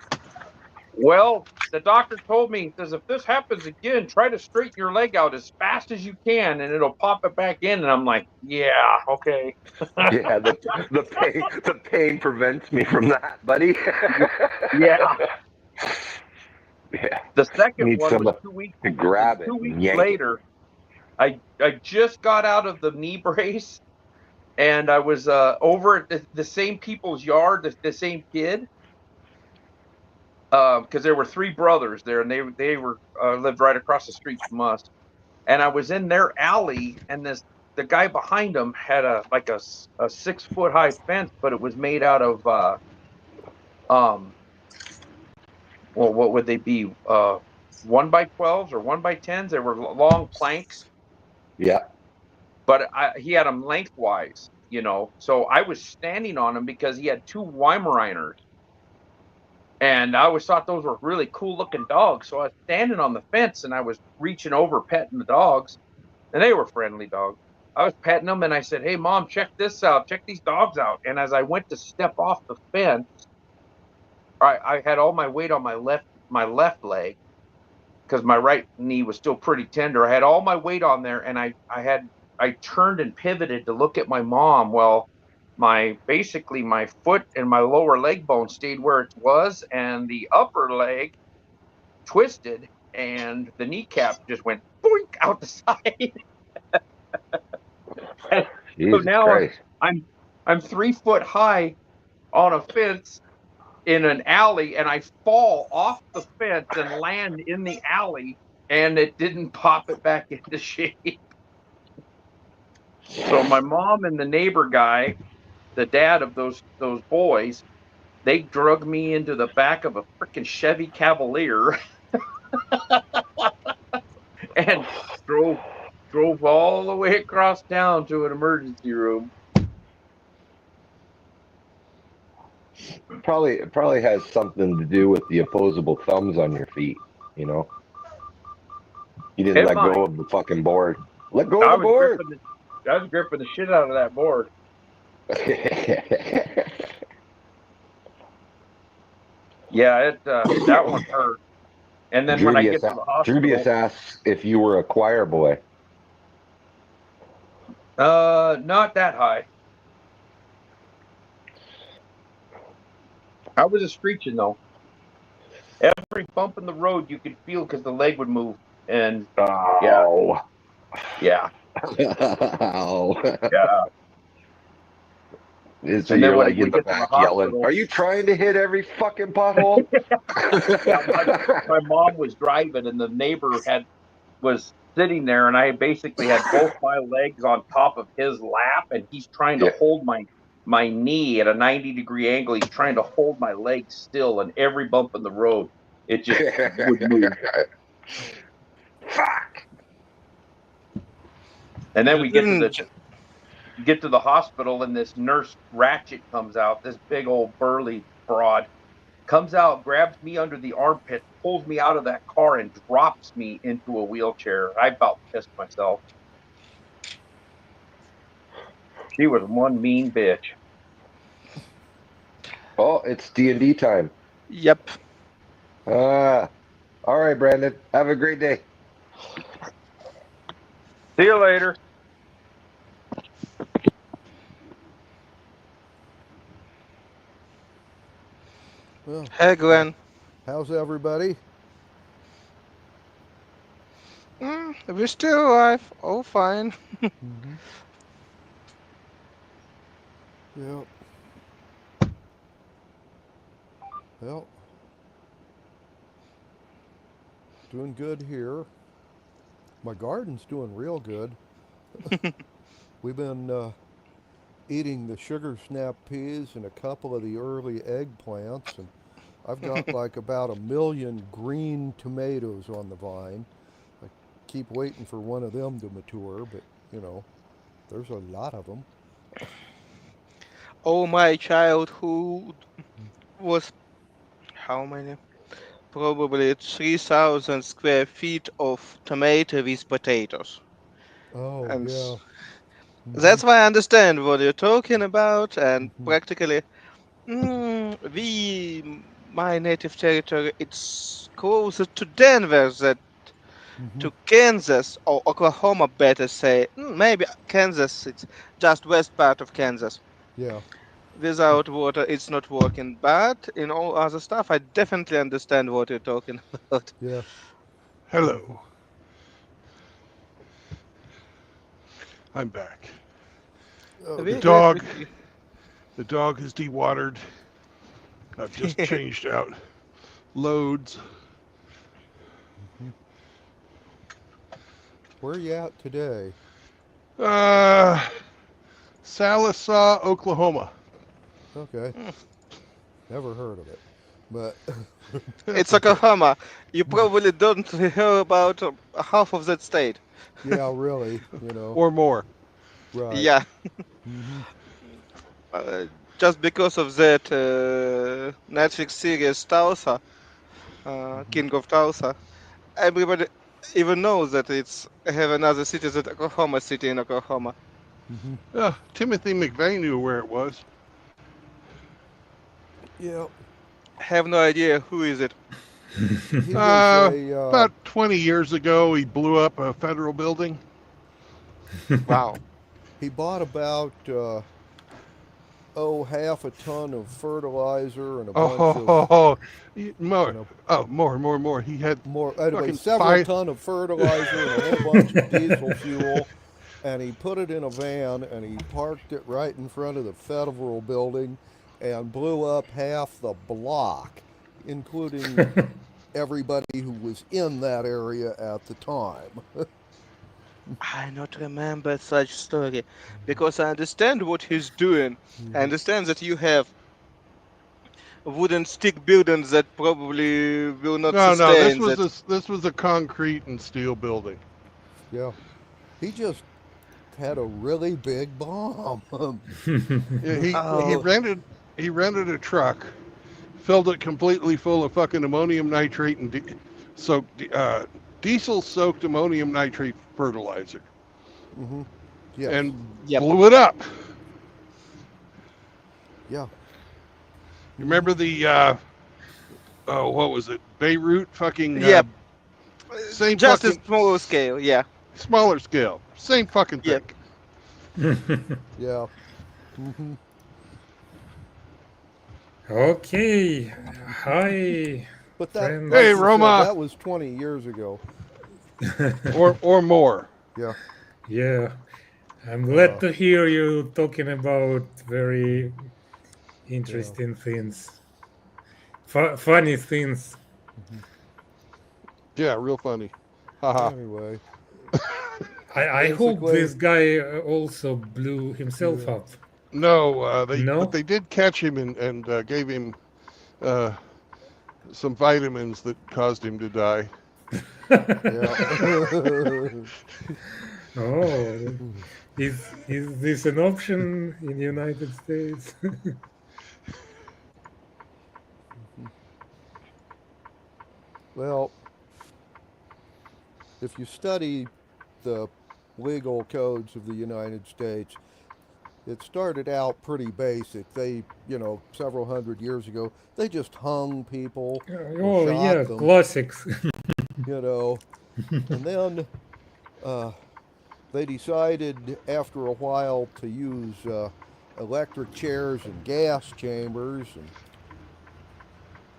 Well, the doctor told me, he says, if this happens again, try to straighten your leg out as fast as you can, and it'll pop it back in. And I'm like, yeah, okay. Yeah, the pain prevents me from that, buddy. Yeah. Yeah. The second Need one was someone 2 weeks. to grab it 2 and weeks yank it. later. I just got out of the knee brace, and I was over at the same people's yard, the same kid, because there were 3 brothers there, and they were lived right across the street from us. And I was in their alley, and the guy behind them had a 6-foot high fence, but it was made out of well, what would they be? 1x12s or 1x10s. They were long planks, Yeah. but he had them lengthwise, you know. So I was standing on him because he had 2 Weimaraners, and I always thought those were really cool looking dogs. So I was standing on the fence, and I was reaching over, petting the dogs, and they were friendly dogs. I was petting them, and I said, "Hey, Mom, check this out. Check these dogs out." And as I went to step off the fence, I had all my weight on my left leg because my right knee was still pretty tender. I had all my weight on there, and I turned and pivoted to look at my mom. Well, basically my foot and my lower leg bone stayed where it was, and the upper leg twisted, and the kneecap just went boink out the side. So Jesus now Christ. I'm 3 foot high on a fence in an alley, and I fall off the fence and land in the alley, and it didn't pop it back into shape. So my mom and the neighbor guy, the dad of those boys, they drug me into the back of a freaking Chevy Cavalier and drove all the way across town to an emergency room. It probably has something to do with the opposable thumbs on your feet, you know. You didn't It let might. go of the fucking board. Let go of I the was board. gripping the shit out of that board. Yeah, that one hurt. And then when I get to the Drubius hospital, asks if you were a choir boy. not that high. I was a screeching though. Every bump in the road you could feel because the leg would move. And yeah, Oh. yeah, Oh. yeah. So And then you're when like we in the get to the back yelling, hospital, "Are you trying to hit every fucking pothole?" yeah, my mom was driving, and the neighbor was sitting there, and I basically had both my legs on top of his lap, and he's trying to Yeah. hold my knee at a 90-degree angle. He's trying to hold my leg still, and every bump in the road, it just would move. Fuck. And then You we get to didn't. the hospital, and this nurse Ratchet comes out, this big old burly broad comes out, grabs me under the armpit, pulls me out of that car, and drops me into a wheelchair. I about pissed myself. She was one mean bitch. Oh, it's D&D time. Yep. All right, Brandon. Have a great day. See you later. Well, Hey, Glenn. how's everybody? We're still alive. Oh, fine. Mm-hmm. Yep. Well, doing good here. My garden's doing real good. We've been eating the sugar snap peas and a couple of the early eggplants, and I've got like about 1 million green tomatoes on the vine. I keep waiting for one of them to mature, but you know, there's a lot of them. Oh, my childhood was how many? Probably 3,000 square feet of tomato with potatoes. Oh And yeah. Mm-hmm. that's why I understand what you're talking about. And Mm-hmm. practically, my native territory, it's closer to Denver than Mm-hmm. to Kansas or Oklahoma, better say. Maybe Kansas, it's just west part of Kansas. Yeah. Without water, it's not working. But in all other stuff, I definitely understand what you're talking about. Yeah. Mm-hmm. Hello, I'm back. The We're Okay. glad to dog, hear. the dog is dewatered. I've just changed out loads. Mm-hmm. Where are you at today? Uh, Sallisaw, Oklahoma. Okay. Never heard of it, but It's Oklahoma. You probably don't hear about half of that state. yeah, really, you know, or more. right. Yeah, Mm-hmm. uh, just because of that Netflix series Tulsa, Mm-hmm. King of Tulsa. Everybody even knows that it's have another city that Oklahoma City in Oklahoma. Mm-hmm. Timothy McVeigh knew where it was. Yeah. Have no idea who is it. He was About 20 years ago, he blew up a federal building. Wow. he bought about half a ton of fertilizer and a bunch of Oh, you more. know Oh, more. He had more anyway, fucking several five. ton of fertilizer and a whole bunch of diesel fuel, and he put it in a van and he parked it right in front of the federal building and blew up half the block, including everybody who was in that area at the time. I not remember such story because I understand what he's doing. I Hmm. understand that you have wooden stick buildings that probably will not No. sustain that. This was a concrete and steel building. Yeah, he just had a really big bomb. Yeah, Oh, he rented a truck, filled it completely full of fucking ammonium nitrate and diesel soaked ammonium nitrate fertilizer, Hmm. Yes. and yep, blew it up. Yeah. You Hmm. remember the what was it? Beirut fucking yep. same Just a fucking smaller scale. Yeah, smaller scale, same fucking thing. yep. Yeah. Hmm. Okay. Hi, But that, friends. Hey, like you said, Roma, that was 20 years ago. or more. Yeah. Yeah, I'm glad Uh, to hear you talking about very yeah. interesting things, funny things. Hmm. Yeah, real funny. Haha. Anyway, I hope basically, this guy also blew himself yeah. up. No, No? they did catch him and gave him uh, some vitamins that caused him to die. Yeah. Oh, is this an option in the United States? Well, if you study the legal codes of the United States, it started out pretty basic. They, several hundred years ago, they just hung people or Oh yeah, shot them, classics. you know, and then uh, they decided after a while to use electric chairs and gas chambers, and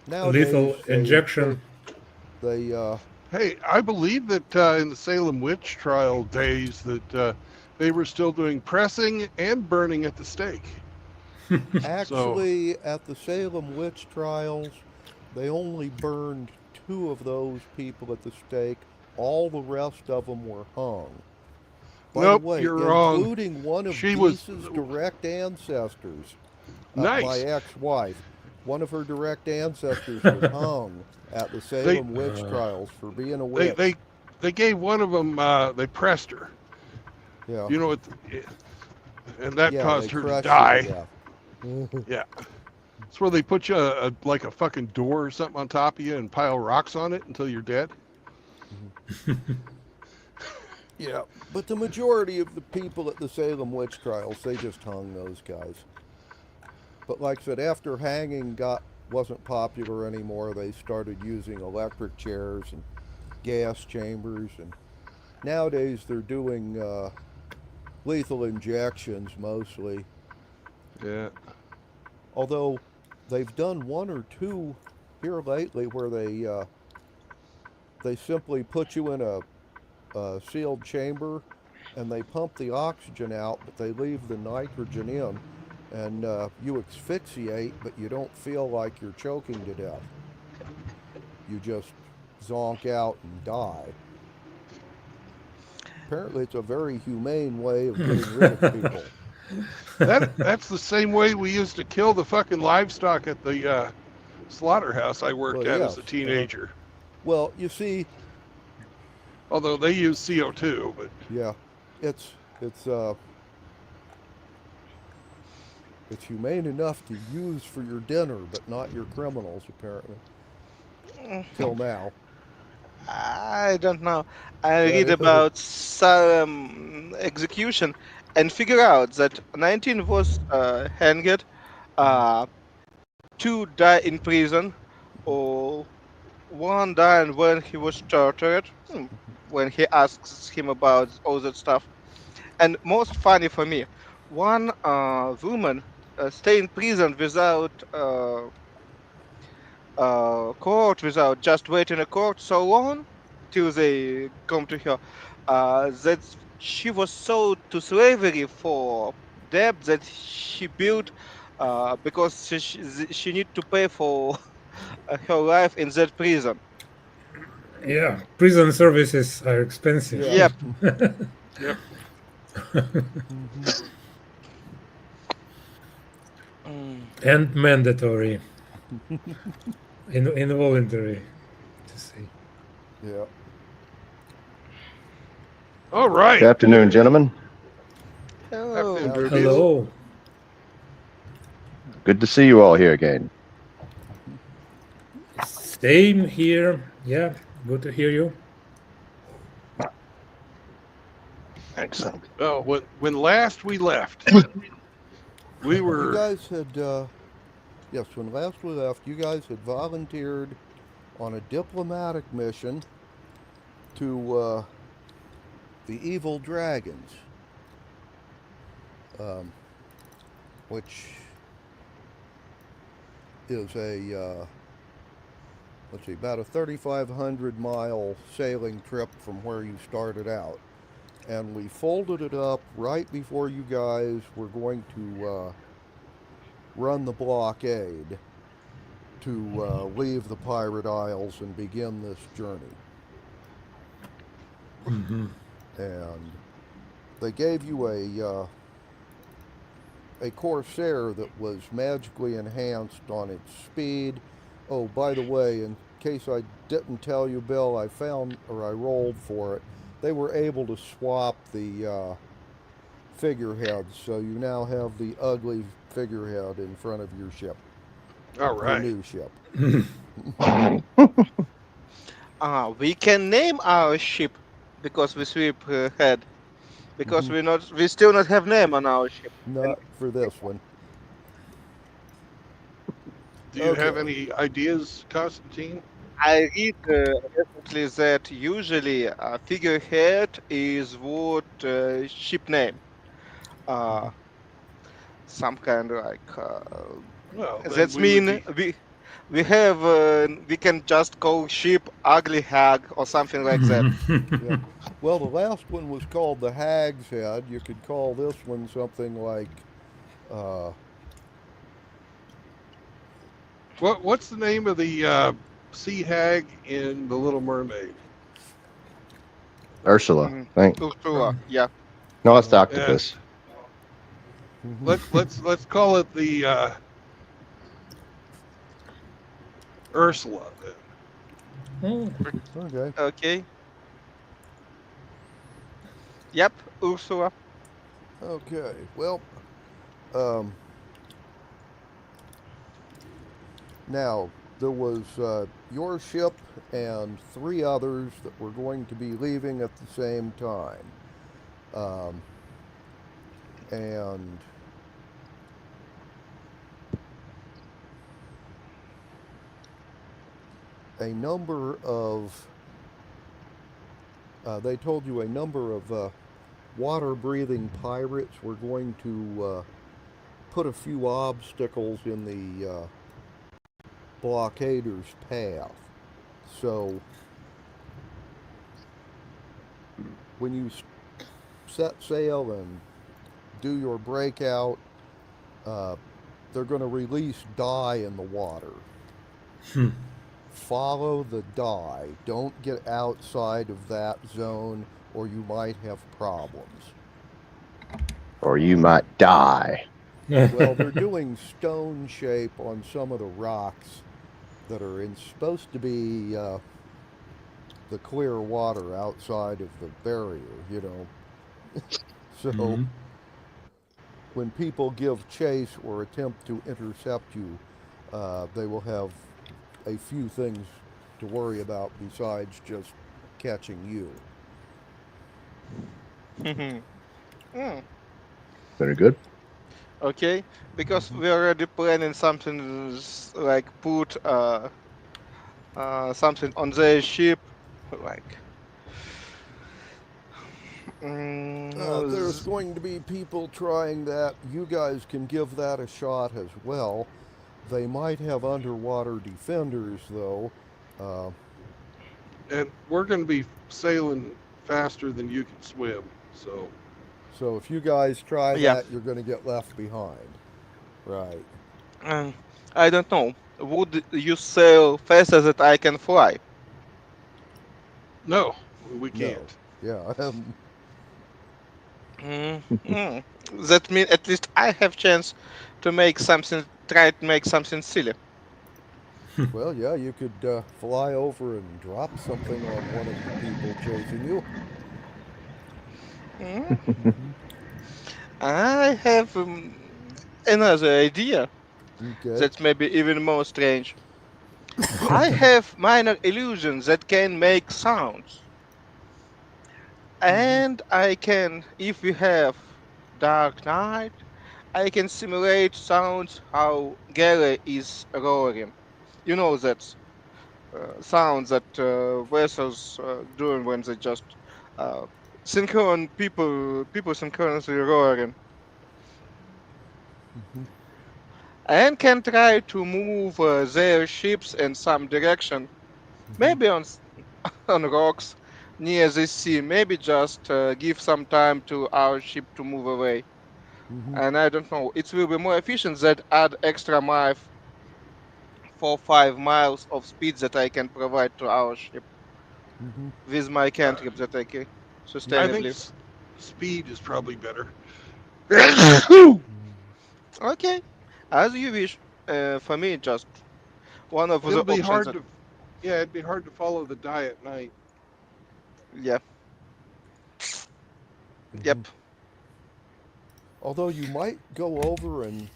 nowadays Lethal injection. they Hey, I believe that in the Salem witch trial days that they were still doing pressing and burning at the stake. So actually at the Salem witch trials they only burned two of those people at the stake. All the rest of them were hung. By the nope, way, you're wrong. including one of She was Deese's direct ancestors, my nice. ex-wife. One of her direct ancestors was hung at the They Salem witch trials for being a they witch. they gave one of them. They pressed her. Yeah. You know what? And that Yeah, caused they her to crush die. you to death. Yeah. It's where they put you like a fucking door or something on top of you and pile rocks on it until you're dead. Yeah, but the majority of the people at the Salem witch trials, they just hung those guys. But like I said, after hanging wasn't popular anymore, they started using electric chairs and gas chambers, and nowadays they're doing lethal injections mostly. Yeah. Although they've done one or two here lately where they simply put you in a sealed chamber and they pump the oxygen out, but they leave the nitrogen in, and you asphyxiate, but you don't feel like you're choking to death. You just zonk out and die. Apparently, it's a very humane way of getting rid of people. That's the same way we used to kill the fucking livestock at the slaughterhouse I worked Well, at yes. as a teenager. Well, you see, Although they use CO2, but yeah, it's humane enough to use for your dinner, but not your criminals, apparently. Till now. I don't know. I Yeah, read about some execution and figure out that 19 was hanged, uh, 2 die in prison, or 1 died when he was tortured, when he asks him about all that stuff. And most funny for me, one woman stay in prison without court, without just waiting a court so long till they come to her, that she was sold to slavery for debt that she built because she need to pay for her life in that prison. Yeah, prison services are expensive. Yeah. Yep. yep. And mandatory. Involuntary, to say. Yeah. All right. Good afternoon, gentlemen. Hello. Afternoon, Drew. Hello. Good to see you all here again. Same here. Yeah, good to hear you. Excellent. Oh, when last we left, we You were. guys had, yes, when last we left, you guys had volunteered on a diplomatic mission to the evil dragons, which is a, let's see, about a 3,500 mile sailing trip from where you started out. And we folded it up right before you guys were going to run the blockade to leave the Pirate Isles and begin this journey. Mm-hmm. And they gave you a Corsair that was magically enhanced on its speed. Oh, by the way, in case I didn't tell you, Bill, I rolled for it. They were able to swap the figureheads, so you now have the ugly figurehead in front of your ship. All Your right. new ship. We can name our ship because we sweep ahead. Because we still not have name on our ship. Not for this one. Do you have Okay. any ideas, Constantine? I read recently that usually a figurehead is what ship name. Some kind of like Well, then that's we would mean be- we have we can just call ship ugly hag or something like that. Yeah. Well, the last one was called the Hag's Head. You could call this one something like, What's the name of the sea hag in The Little Mermaid? Ursula, Mhm. thank. Ursula, yeah. No, it's the octopus. Let's call it the Ursula. Then. Oh, okay. Okay. Yep, Ursula. Okay. Well, um, now there was your ship and 3 others that were going to be leaving at the same time, um, and a number of they told you a number of water-breathing pirates were going to put a few obstacles in the blockaders' path. So when you set sail and do your breakout, uh, they're going to release dye in the water. Follow the dye. Don't get outside of that zone or you might have problems. Or you might die. Well, they're doing stone shape on some of the rocks that are supposed to be the clear water outside of the barrier, you know. So when people give chase or attempt to intercept you, they will have a few things to worry about besides just catching you. Hmm. Very good. Okay, because we're already planning something like put something on the ship, like There's going to be people trying that. You guys can give that a shot as well. They might have underwater defenders, though. Uh, And we're going to be sailing faster than you can swim. so if you guys try yeah. that, you're going to get left behind. Right. I don't know. Would you sail faster than I can fly? No, we No. can't. Yeah. Mm. That means at least I have chance to make something, try to make something silly. Well, yeah, you could fly over and drop something on one of the people chasing you. Mm. Mm-hmm. I have another idea Okay. that may be even more strange. I have minor illusions that can make sounds. Mm-hmm. And I can, if we have dark night, I can simulate sounds how Gale is roaring. You know that sounds that vessels doing when they just uh, people synchronously roaring, Mm-hmm. and can try to move their ships in some direction, Mm-hmm. maybe on rocks near the sea, maybe just give some time to our ship to move away. Mm-hmm. And I don't know, it will be more efficient that add extra mile for 5 miles of speed that I can provide to our ship Mm-hmm. with my Uh, cantrip that I can I think sustainably. speed is probably better. Mm-hmm. Okay, as you wish. For me, just one of the It'll be options. hard That, to, yeah, it'd be hard to follow the die at night. yeah, Mm-hmm. yep. Although you might go over and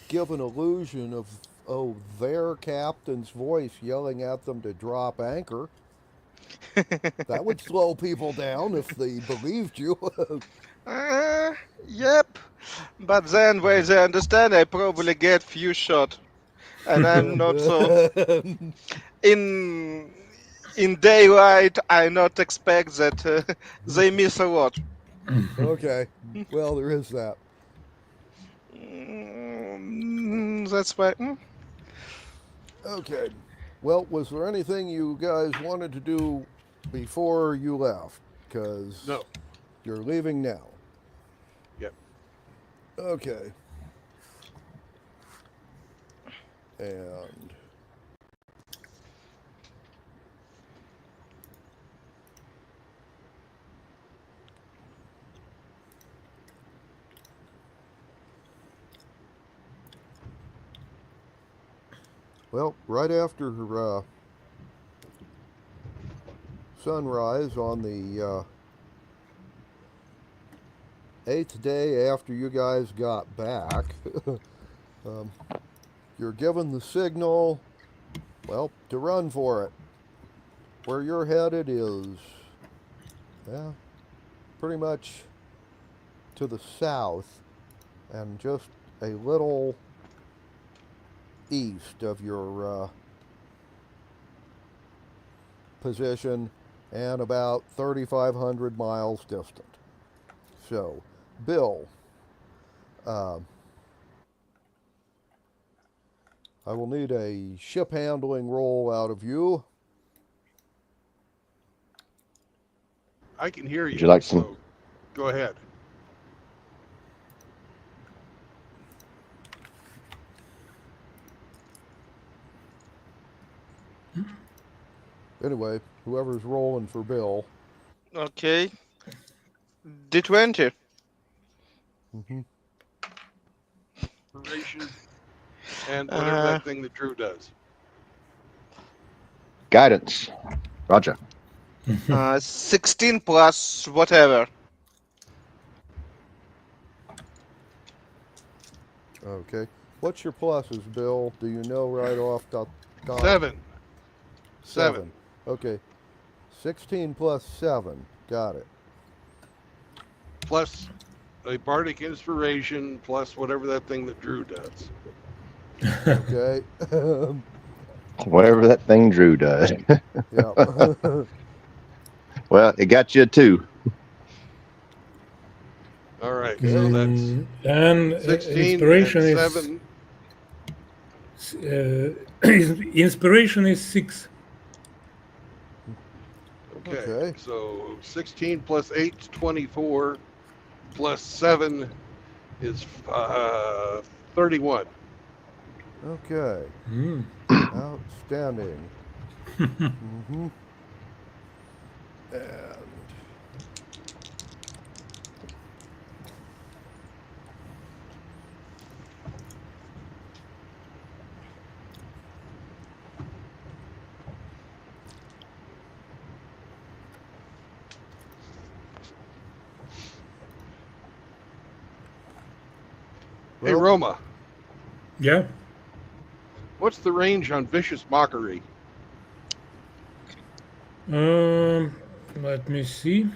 give an illusion of, oh, their captain's voice yelling at them to drop anchor. That would slow people down if they believed you. uh, yep. But then, when they understand, I probably get few shot, and I'm not so in in daylight. I not expect that they miss a lot. Okay. Well, there is that. That's why. Okay. Well, was there anything you guys wanted to do before you left? Because No. you're leaving now. Yep. Okay. And well, right after sunrise on the 8th day after you guys got back, you're given the signal, well, to run for it. Where you're headed is, yeah, pretty much to the south and just a little east of your position and about 3,500 miles distant. So, Bill, I will need a ship handling roll out of you. I can hear you. Would you like some? So go ahead. Anyway, whoever's rolling for Bill. Okay. D20. Mm-hmm. Inspiration and whatever that thing that Drew does. Guidance. Roger. 16 plus whatever. Okay. What's your pluses, Bill? Do you know right off the top? 7. 7. Okay. 16 plus 7. Got it. Plus a bardic inspiration plus whatever that thing that Drew does. Okay. Whatever that thing Drew does. Yeah. Well, it got you a 2. All right. Okay. So that's And 16 inspiration and is 7. Inspiration is 6. Okay. So 16 plus 8 is 24. Plus 7 is 31. Okay. Mm. Outstanding. Mm-hmm. And Hey, Roma, Yeah. what's the range on Vicious Mockery? Let me see.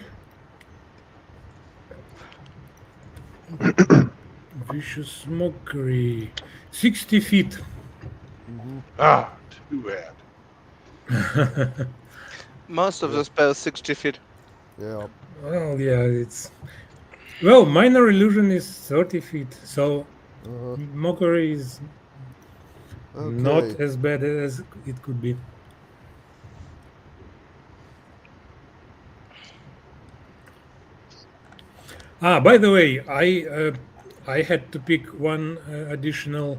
Vicious mockery. 60 feet. Ah, too bad. Most of the spells 60 feet. yeah. Well, yeah, it's. Well, minor illusion is 30 feet, so mockery is not Okay. as bad as it could be. By the way, I had to pick one additional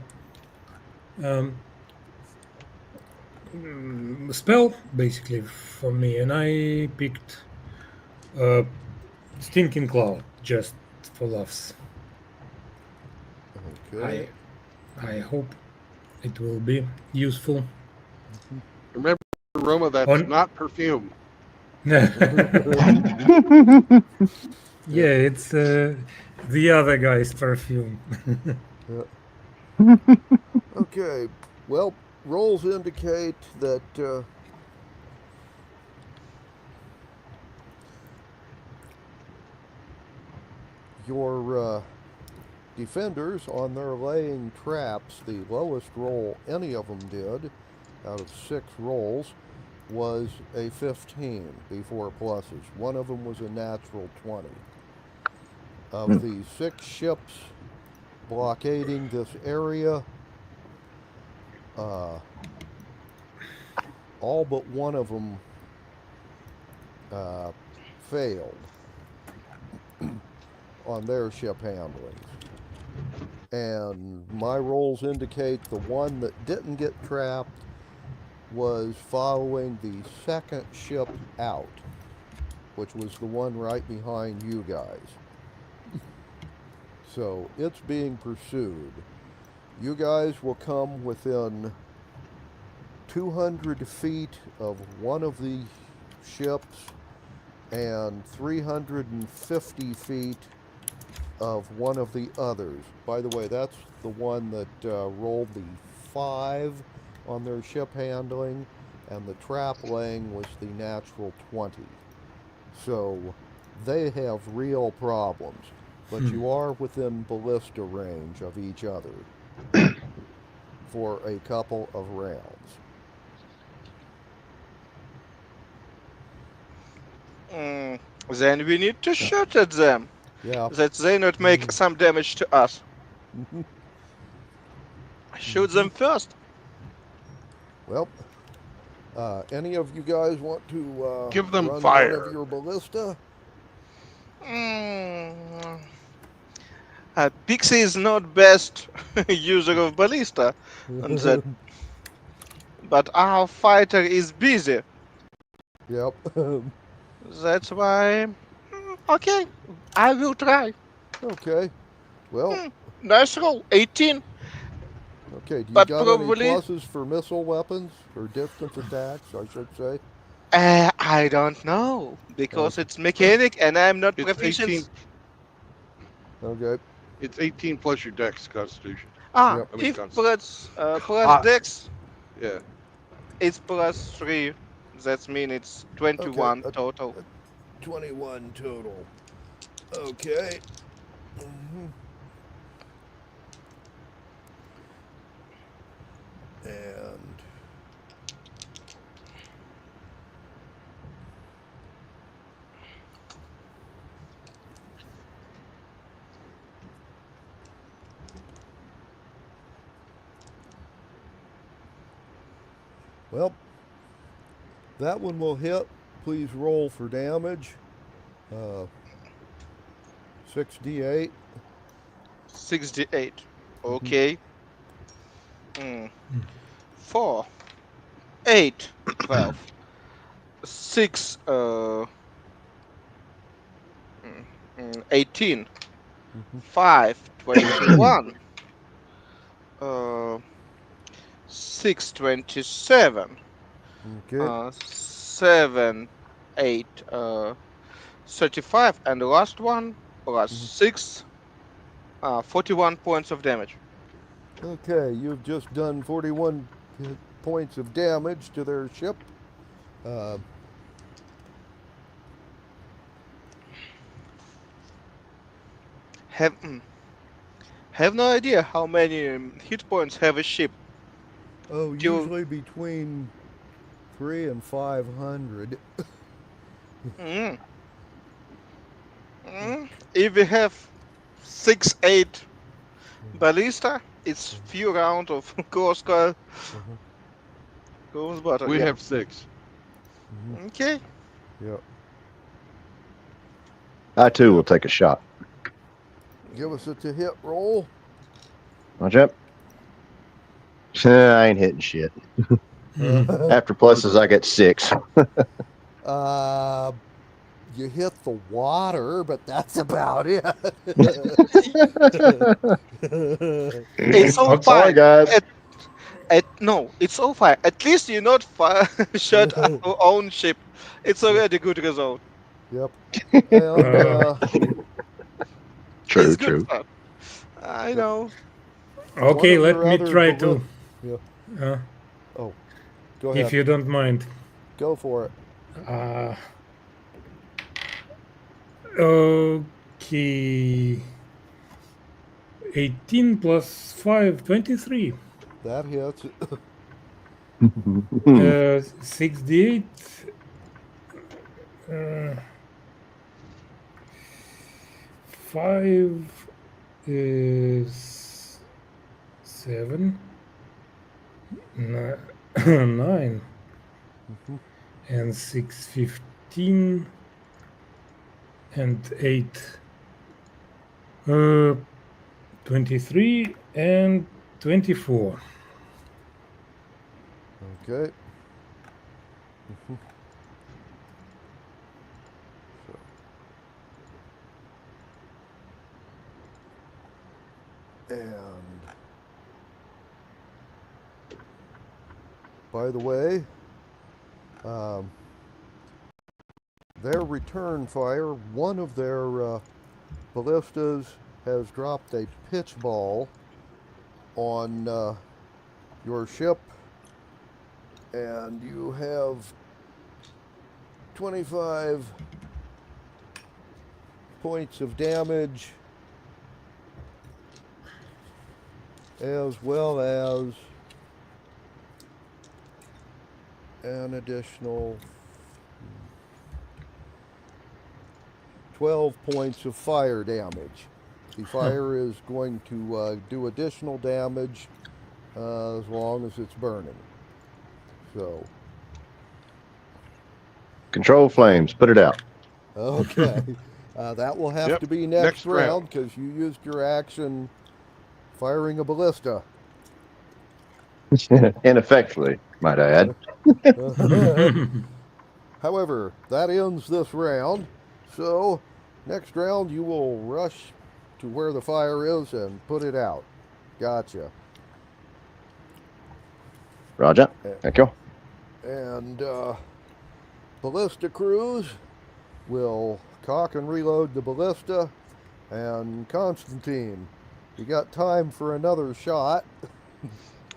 spell basically for me, and I picked Stinking Cloud just for laughs. Okay. I hope it will be useful. Remember, Roma, that's not perfume. Yeah, it's the other guy's perfume. Okay. Well, rolls indicate that your defenders, on their laying traps, the lowest roll any of them did out of 6 rolls was a 15 before pluses. One of them was a natural 20. Of the 6 ships blockading this area, all but one of them failed on their ship handlings. And my rolls indicate the one that didn't get trapped was following the second ship out, which was the one right behind you guys. So it's being pursued. You guys will come within 200 feet of one of the ships and 350 feet of one of the others. By the way, that's the one that rolled the 5 on their ship handling, and the trap laying was the natural 20. So they have real problems, but you are within ballista range of each other for a couple of rounds. Then we need to shoot at them, Yeah. that they not make some damage to us. Shoot them first. Well, any of you guys want to Give them run one fire. of your ballista? Pixie is not best user of ballista, and that, but our fighter is busy. Yep. That's why. Okay, I will try. Okay. Well, Nice roll, 18. okay. Do you But got any probably pluses for missile weapons or distance attacks, I should say? I don't know because it's mechanic and I'm not It's 18. proficient. Okay. It's 18 plus your dex constitution. Yep. I mean, If constitution. plus dex, Yeah. it's plus 3. That means it's 21 Okay, total. 21 total. Okay. And well, that one will hit. Please roll for damage. 6d8. 68. Okay. 4, 8, 12, 6, 18, 5, 21, 6, 27, Okay. 7, 8, 35, and the last one plus 6, 41 points of damage. Okay, you've just done 41 points of damage to their ship. Have no idea how many hit points have a ship. Oh, usually between 3 and 500. If we have 6, 8 ballista, it's few rounds of course coil. Goes butter. We Yeah. have 6. Okay. Yep. I too will take a shot. Give us a to hit roll. Watch up. I ain't hitting shit. After pluses, I get 6. You hit the water, but that's about it. It's all I'm sorry, fine. guys. No, it's all fine. At least you not shot our own ship. It's already good result. Yep. And, True, It's good true. fun. I know. Okay, one of let your me other try to, Yeah. Oh, go ahead. if you don't mind. Go for it. Okay. 18 plus 5, 23. That hits. 68. 5 is 7. 9. And 6, 15. And 8. 23 and 24. Okay. And by the way, their return fire, one of their ballistas has dropped a pitch ball on your ship, and you have 25 points of damage, as well as an additional 12 points of fire damage. The fire is going to do additional damage as long as it's burning. So, Control flames. Put it out. okay. That will have Yep, to be next next round. round because you used your action firing a ballista. Ineffectually, might I add. However, that ends this round. So, next round you will rush to where the fire is and put it out. Gotcha. Roger. Thank you. And ballista crews will cock and reload the ballista. And Constantine, you got time for another shot.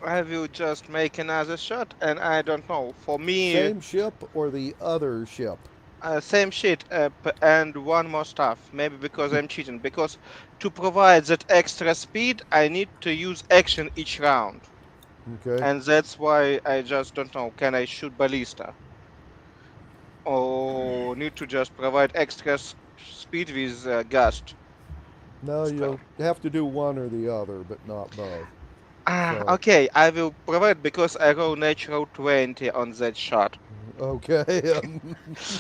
I will just make another shot, and I don't know. For me, Same ship or the other ship? same shit, and one more stuff. Maybe because I'm cheating. Because to provide that extra speed, I need to use action each round. Okay. And that's why I just don't know. Can I shoot ballista? Or need to just provide extra speed with gust? No, Spell. you'll have to do one or the other, but not both. So- Okay, I will provide because I roll natural 20 on that shot. Okay.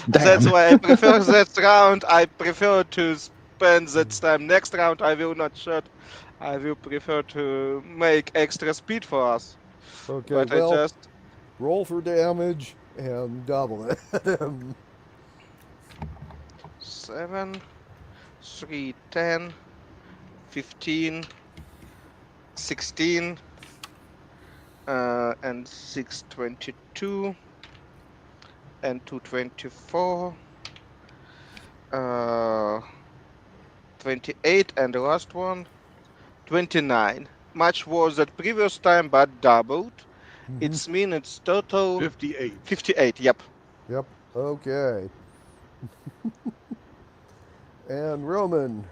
That's Damn. why I prefer that round. I prefer to spend that time. Next round, I will not shot. I will prefer to make extra speed for us. Okay, But well, I just roll for damage and double it. 7, 3, 10, 15, 16, and 6, 22, and 2, 24, 28, and the last one, 29. Much worse than previous time, but doubled. It's mean it's total 58. 58. Yep. Yep. Okay. And Roman,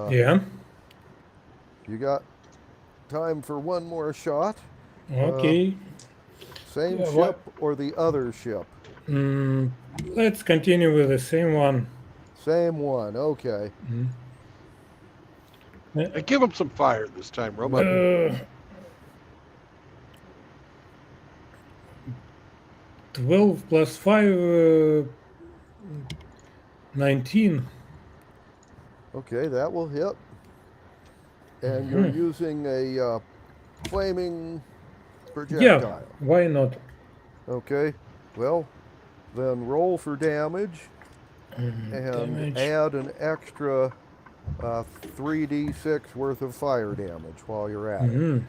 Yeah. you got time for one more shot. Okay. Same Yeah, ship what- or the other ship? Let's continue with the same one. Same one. Okay. Hey, give him some fire this time, Roman. 12 plus 5, 19. Okay, that will hit. And you're using a flaming projectile. Yeah, why not? Okay. Well, then roll for damage and Damage. add an extra 3d6 worth of fire damage while you're at it.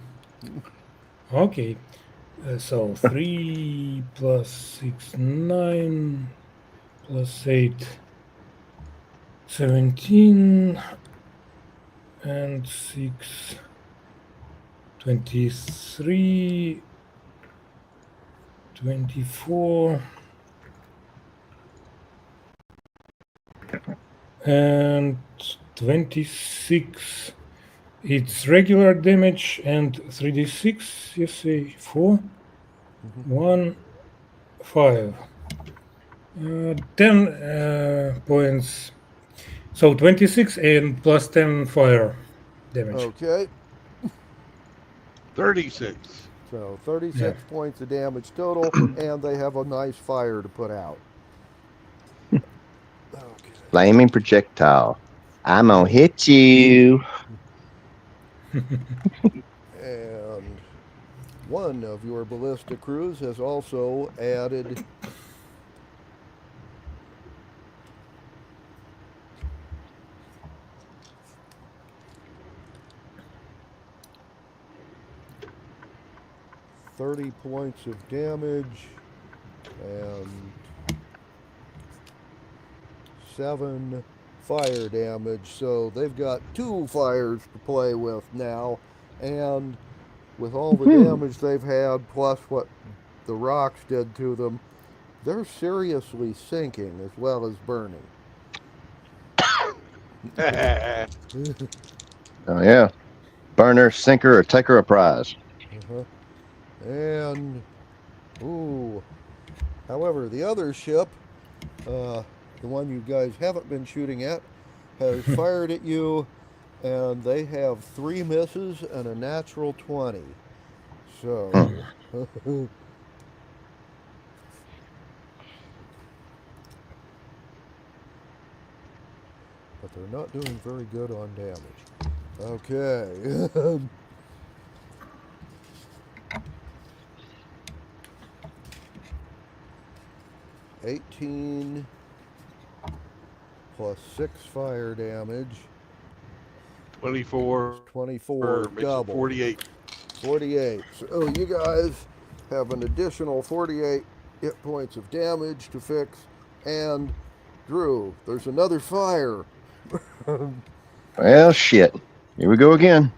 Okay. So 3 plus 6, 9 plus 8, 17, and 6, 23, 24, and 26. It's regular damage and 3d6, you say 4, 1, 5. 10 points. So 26 and plus 10 fire damage. Okay. 36. So 36 points of damage total, and they have a nice fire to put out. Okay. Flaming projectile. I'm gonna hit you. And one of your ballista crews has also added .30 points of damage and 7 fire damage, so they've got 2 fires to play with now, and with all the damage they've had, plus what the rocks did to them, they're seriously sinking as well as burning. Oh yeah, burner, sinker, or taker of prize. Uh-huh. And, ooh, however, the other ship, the one you guys haven't been shooting at, has fired at you, and they have 3 misses and a natural 20. So, but they're not doing very good on damage. Okay. 18 plus 6 fire damage 24. is 24 Makes it double. 48. 48. So you guys have an additional 48 hit points of damage to fix. And Drew, there's another fire. Well, shit. Here we go again.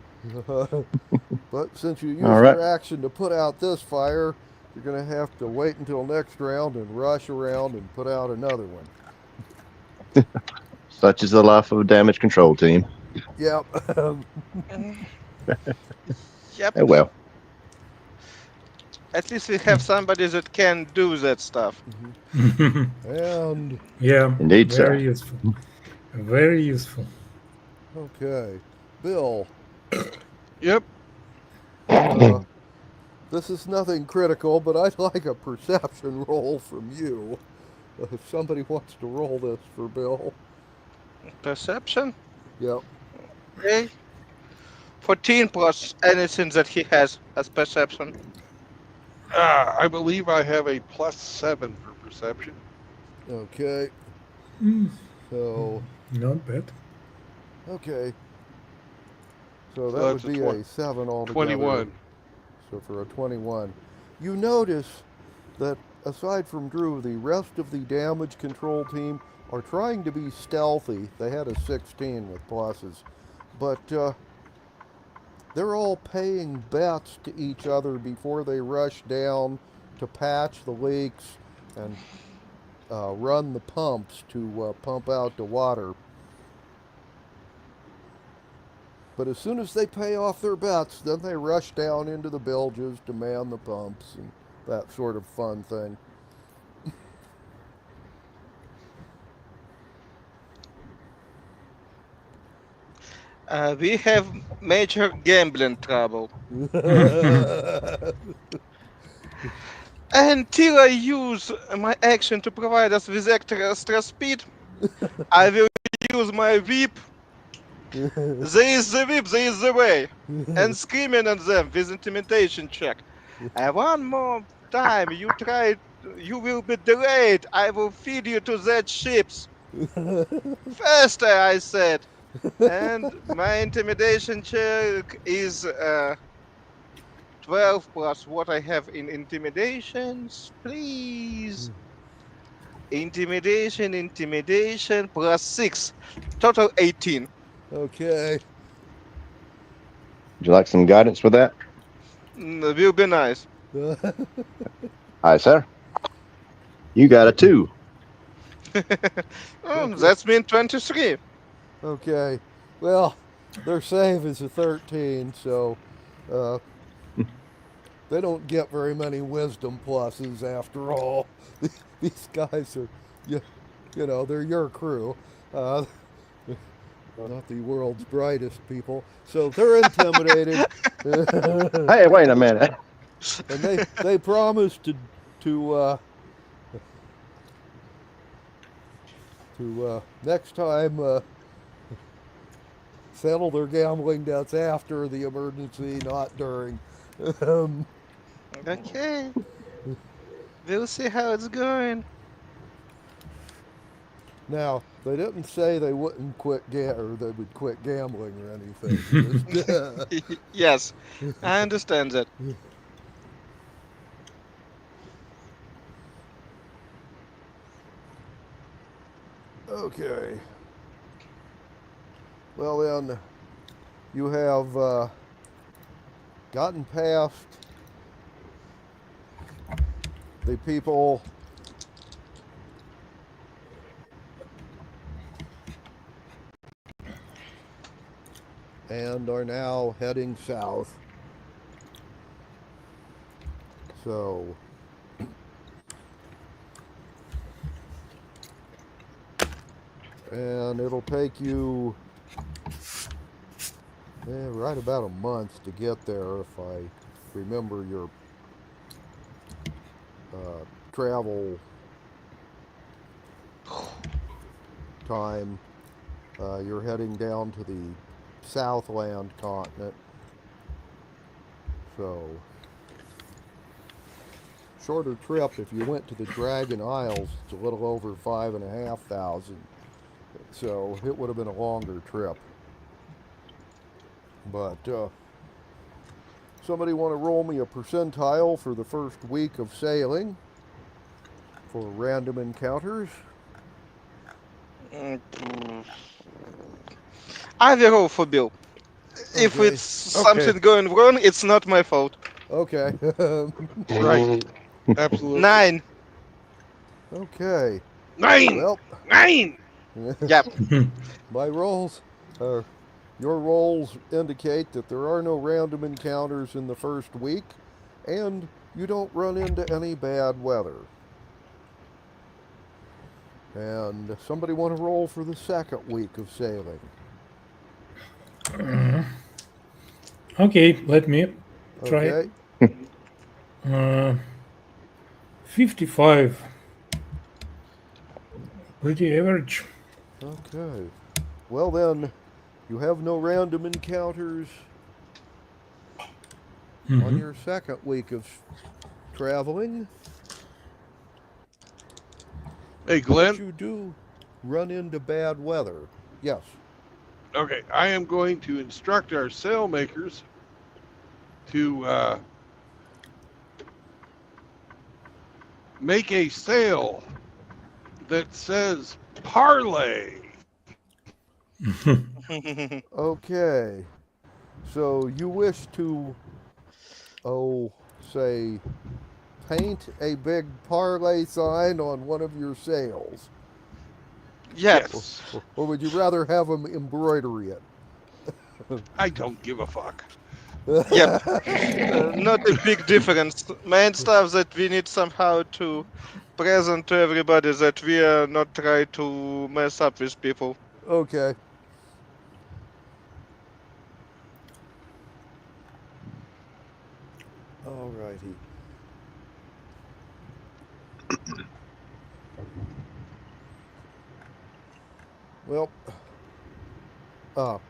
But since you used All right. your action to put out this fire, you're going to have to wait until next round and rush around and put out another one. Such is the life of a damage control team. Yep. Yep. Oh well. At least we have somebody that can do that stuff. And Yeah. Indeed, sir. Very useful. Very useful. okay, Bill. Yep. This is nothing critical, but I'd like a perception roll from you. If somebody wants to roll this for Bill. Perception? Yep. Okay. 14 plus anything that he has as perception. I believe I have a +7 for perception. Okay. So, Not bad. okay. So that So would that's a be a 7 altogether. 21. So for a 21. You notice that aside from Drew, the rest of the damage control team are trying to be stealthy. They had a 16 with pluses. But they're all paying bets to each other before they rush down to patch the leaks and run the pumps to pump out the water. But as soon as they pay off their bets, then they rush down into the bilges to man the pumps and that sort of fun thing. We have major gambling trouble. Until I use my action to provide us with extra speed, I will use my whip. There is the whip, there is the way. And screaming at them with intimidation check. One more time you try, you will be delayed. I will feed you to that ships. Faster, I said. And my intimidation check is 12 plus what I have in intimidations, please. Intimidation plus 6. Total 18. Okay. Would you like some guidance with that? Will be nice. Aye, sir. You got a 2. That's mean 23. Okay. Well, their save is a 13, so they don't get very many wisdom pluses after all. These guys are, you know, they're your crew. Not the world's brightest people. So they're intimidated. Hey, wait a minute. And they promise to next time settle their gambling debts after the emergency, not during. Okay. We'll see how it's going. Now, they didn't say they wouldn't quit or they would quit gambling or anything. Yes, I understand that. Okay. Well, then, you have gotten past the people and are now heading south. So, and it'll take you right about a month to get there if I remember your travel time. You're heading down to the Southland continent. So, shorter trip. If you went to the Dragon Isles, it's a little over 5,500. So it would have been a longer trip. But somebody want to roll me a percentile for the first week of sailing for random encounters? I will roll for Bill. If Okay. it's something going wrong, it's not my fault. Okay. Right. Absolutely. 9. Okay. 9. Well, 9. Yep. my rolls, your rolls indicate that there are no random encounters in the first week, and you don't run into any bad weather. And somebody want to roll for the second week of sailing? Okay, let me try. Okay. 55. Pretty average. Okay. Well then, you have no random encounters on your second week of traveling. Hey, Glenn. But you do run into bad weather. Yes. Okay, I am going to instruct our sail makers to make a sail that says parlay. Okay. So you wish to, say, paint a big parlay sign on one of your sails? Yes. Or would you rather have them embroidery it? I don't give a fuck. Yep. Not a big difference. Main stuff that we need somehow to present to everybody that we are not trying to mess up with people. Okay. Alrighty. Well,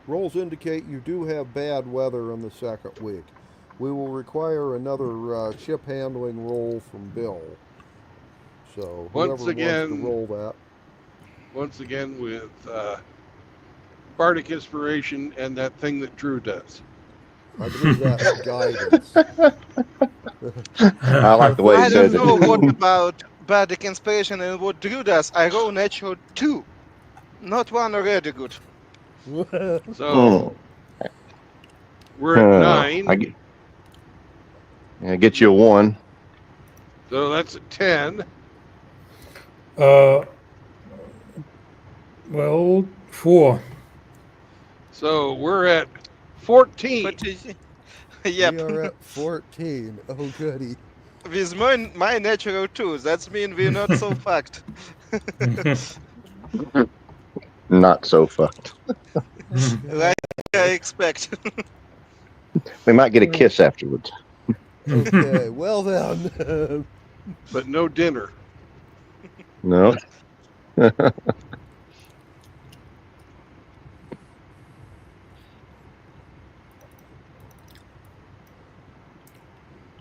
rolls indicate you do have bad weather in the second week. We will require another ship handling roll from Bill. So whoever Once again, wants to roll that. Once again with Bardic Inspiration and that thing that Drew does. I believe that's guidance. I like the way he I says don't know it. what about Bardic Inspiration and what Drew does. I roll natural 2. Not 1 already good. So we're at 9. I get you a 1. So that's a 10. Well, 4. So we're at 14. Yep. We are at 14. Oh, goody. With my natural 2, that means we're not so fucked. Not so fucked. Like I expect. We might get a kiss afterwards. Okay, well then. But no dinner. No.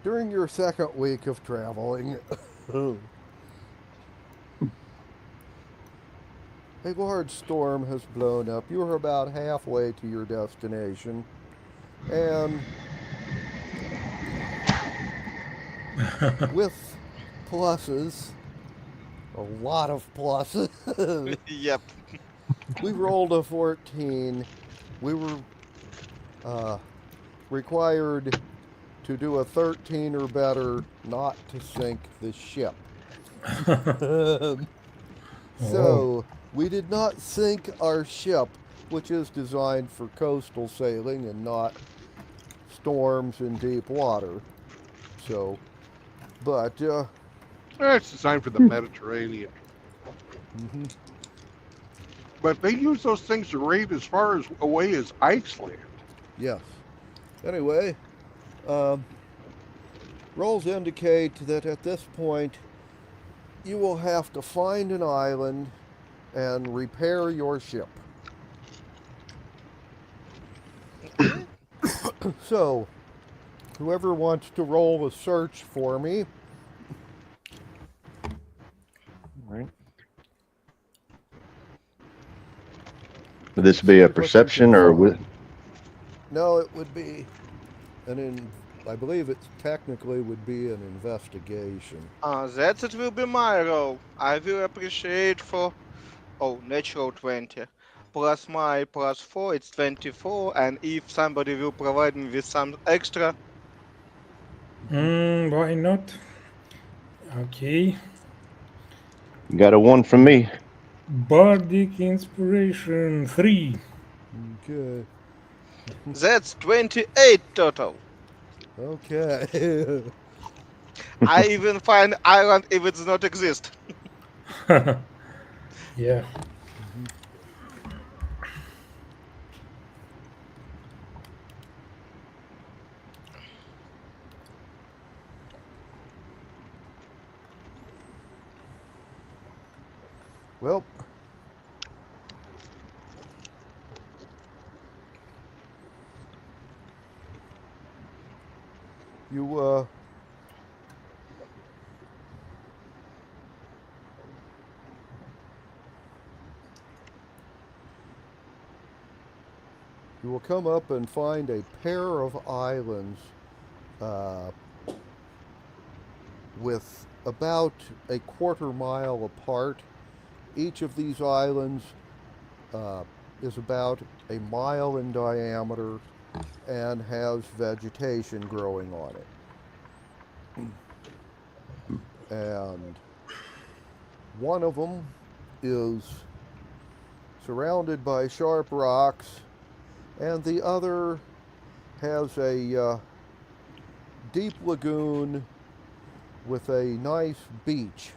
During your second week of traveling, a large storm has blown up. You are about halfway to your destination, and with pluses, a lot of pluses. Yep. We rolled a 14. we were required to do a 13 or better not to sink the ship. So we did not sink our ship, which is designed for coastal sailing and not storms in deep water. So, but It's designed for the Mediterranean. mhm, But they use those things to raid as far as away as Iceland. yes. Anyway, rolls indicate that at this point you will have to find an island and repair your ship. Okay. So, whoever wants to roll a search for me, Right. Would this be a see what you perception can or find. would, No, it would be I believe it technically would be an investigation. That it will be my role. I will appreciate for natural 20. Plus my plus 4, it's 24, and if somebody will provide me with some extra, Why not? Okay. you got a 1 from me? Bardic Inspiration 3. Okay. that's 28 total. Okay. I even find island if it does not exist. Yeah. Well, you you will come up and find a pair of islands with about a quarter-mile apart. Each of these islands is about a mile in diameter and has vegetation growing on it. And one of them is surrounded by sharp rocks, and the other has a deep lagoon with a nice beach.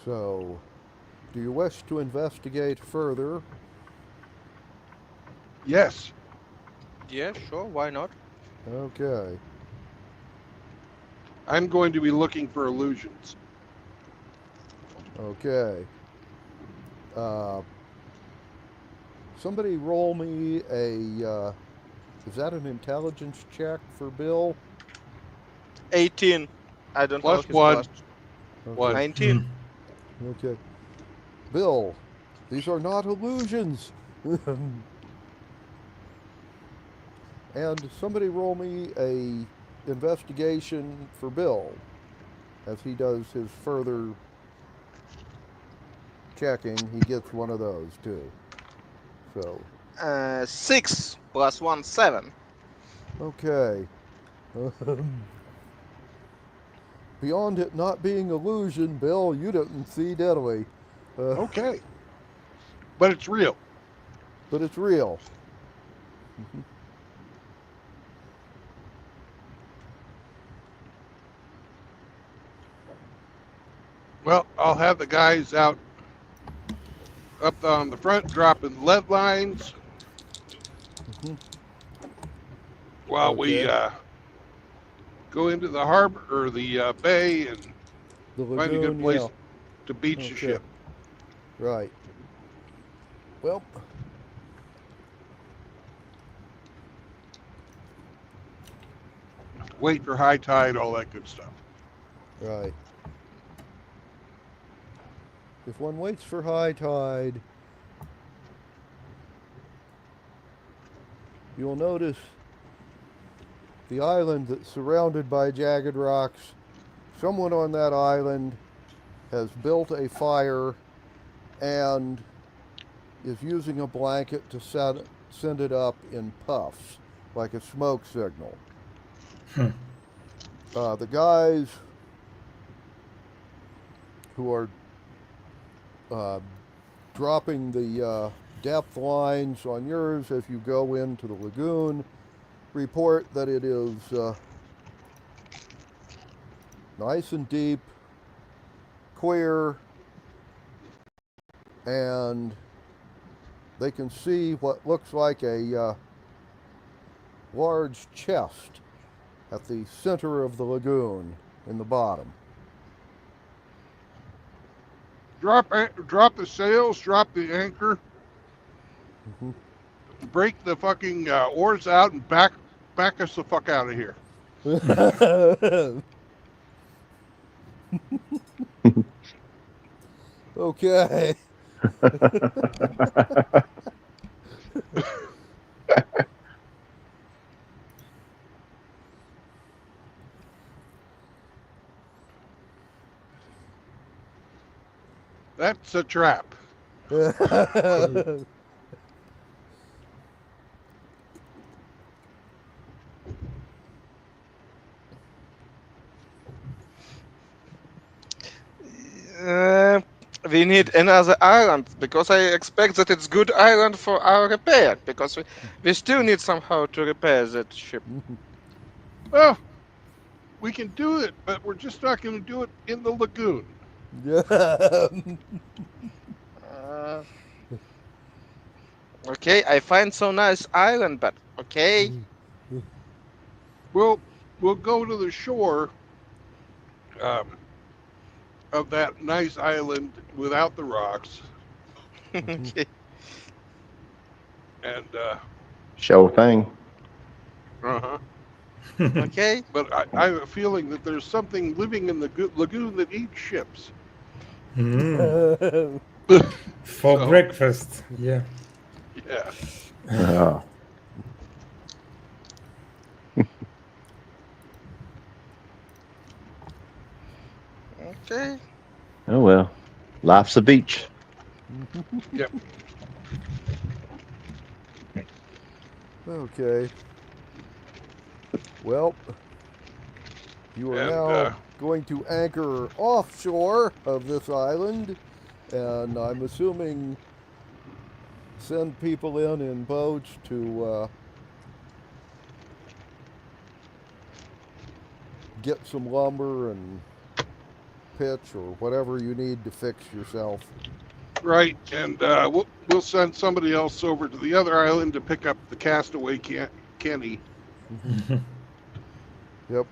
So, do you wish to investigate further? Yes. Yeah, sure, why not? Okay. I'm going to be looking for illusions. Okay. Somebody roll me a. Is that an intelligence check for Bill? 18. I don't know Plus his one. plus. Okay. 19. Okay. Bill, these are not illusions. And somebody roll me a investigation for Bill as he does his further checking. He gets one of those too. So, 6 plus 1, 7. okay. Beyond it not being illusion, Bill, you didn't see, did we? Okay. But it's real. But it's real. Well, I'll have the guys out up on the front dropping lead lines while we Okay. go into the harbor or the bay and The find a good lagoon, place yeah. to beach the Okay. ship. Right. Well, Wait for high tide, all that good stuff. right. If one waits for high tide, you'll notice the island that's surrounded by jagged rocks. Someone on that island has built a fire and is using a blanket to send it up in puffs, like a smoke signal. The guys who are dropping the depth lines on yours as you go into the lagoon report that it is nice and deep, clear, and they can see what looks like a large chest at the center of the lagoon in the bottom. Drop the sails, drop the anchor, break the fucking oars out, and back us the fuck out of here. Okay. That's a trap. We need another island because I expect that it's good island for our repair because we still need somehow to repair that ship. Well, we can do it, but we're just not going to do it in the lagoon. Okay, I find so nice island, but okay. We'll go to the shore of that nice island without the rocks. Okay. And Sure thing. Okay. But I have a feeling that there's something living in the lagoon that eats ships. For breakfast, yeah. Yeah. Oh. Okay. Oh well. Life's a beach. Yep. Okay. Well, you are And, now going to anchor offshore of this island, and I'm assuming send people in boats to get some lumber and pitch or whatever you need to fix yourself. Right, and we'll send somebody else over to the other island to pick up the castaway Kenny. Yep.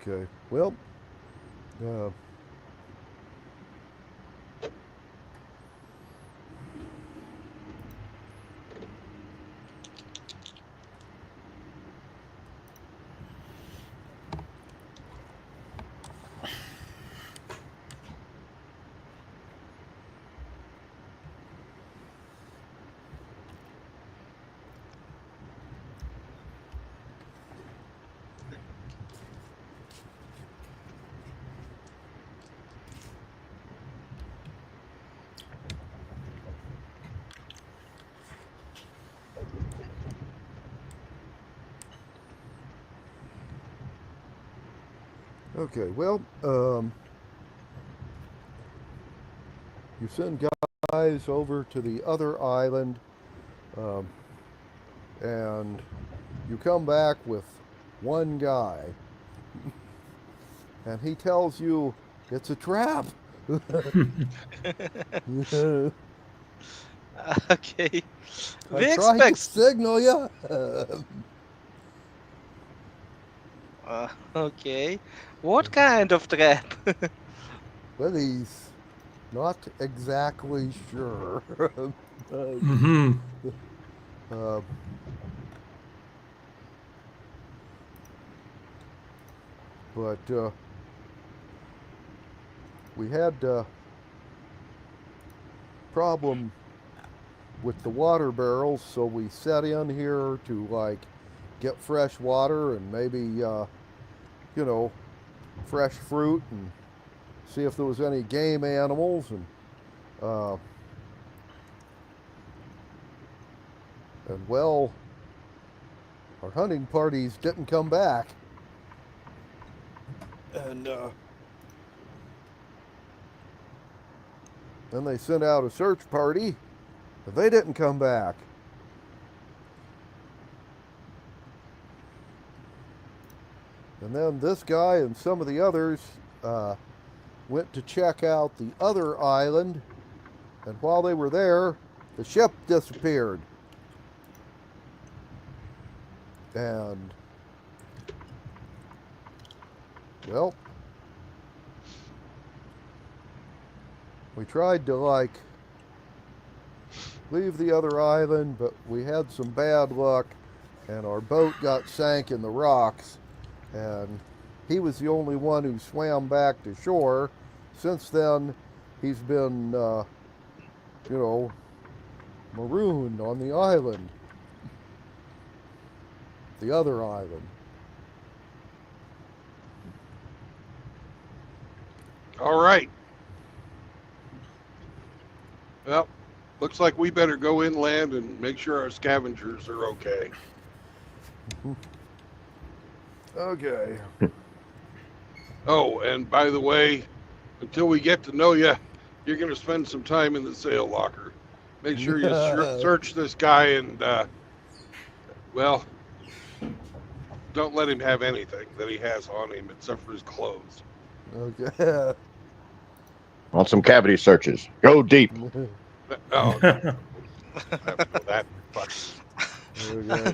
Okay. Well, okay. Well, you send guys over to the other island, and you come back with one guy, and he tells you it's a trap. Okay. I tried to signal you. Okay. What kind of trap? Well, he's not exactly sure. Mm-hmm. uh, but we had a problem with the water barrels, so we set in here to like get fresh water and maybe you know, fresh fruit and see if there was any game animals uh, and well, our hunting parties didn't come back, and then they sent out a search party, but they didn't come back. And then this guy and some of the others went to check out the other island, and while they were there, the ship disappeared. And, well, we tried to, like, leave the other island, but we had some bad luck, and our boat got sank in the rocks, and he was the only one who swam back to shore. Since then, he's been, you know, marooned on the island, the other island. All right. Well, looks like we better go inland and make sure our scavengers are okay. Okay. Oh, and by the way, until we get to know you, you're going to spend some time in the sail locker. Make sure you search this guy and, well, don't let him have anything that he has on him except for his clothes. Okay. On some cavity searches. Go deep. Oh, I have to go that fuck. Okay.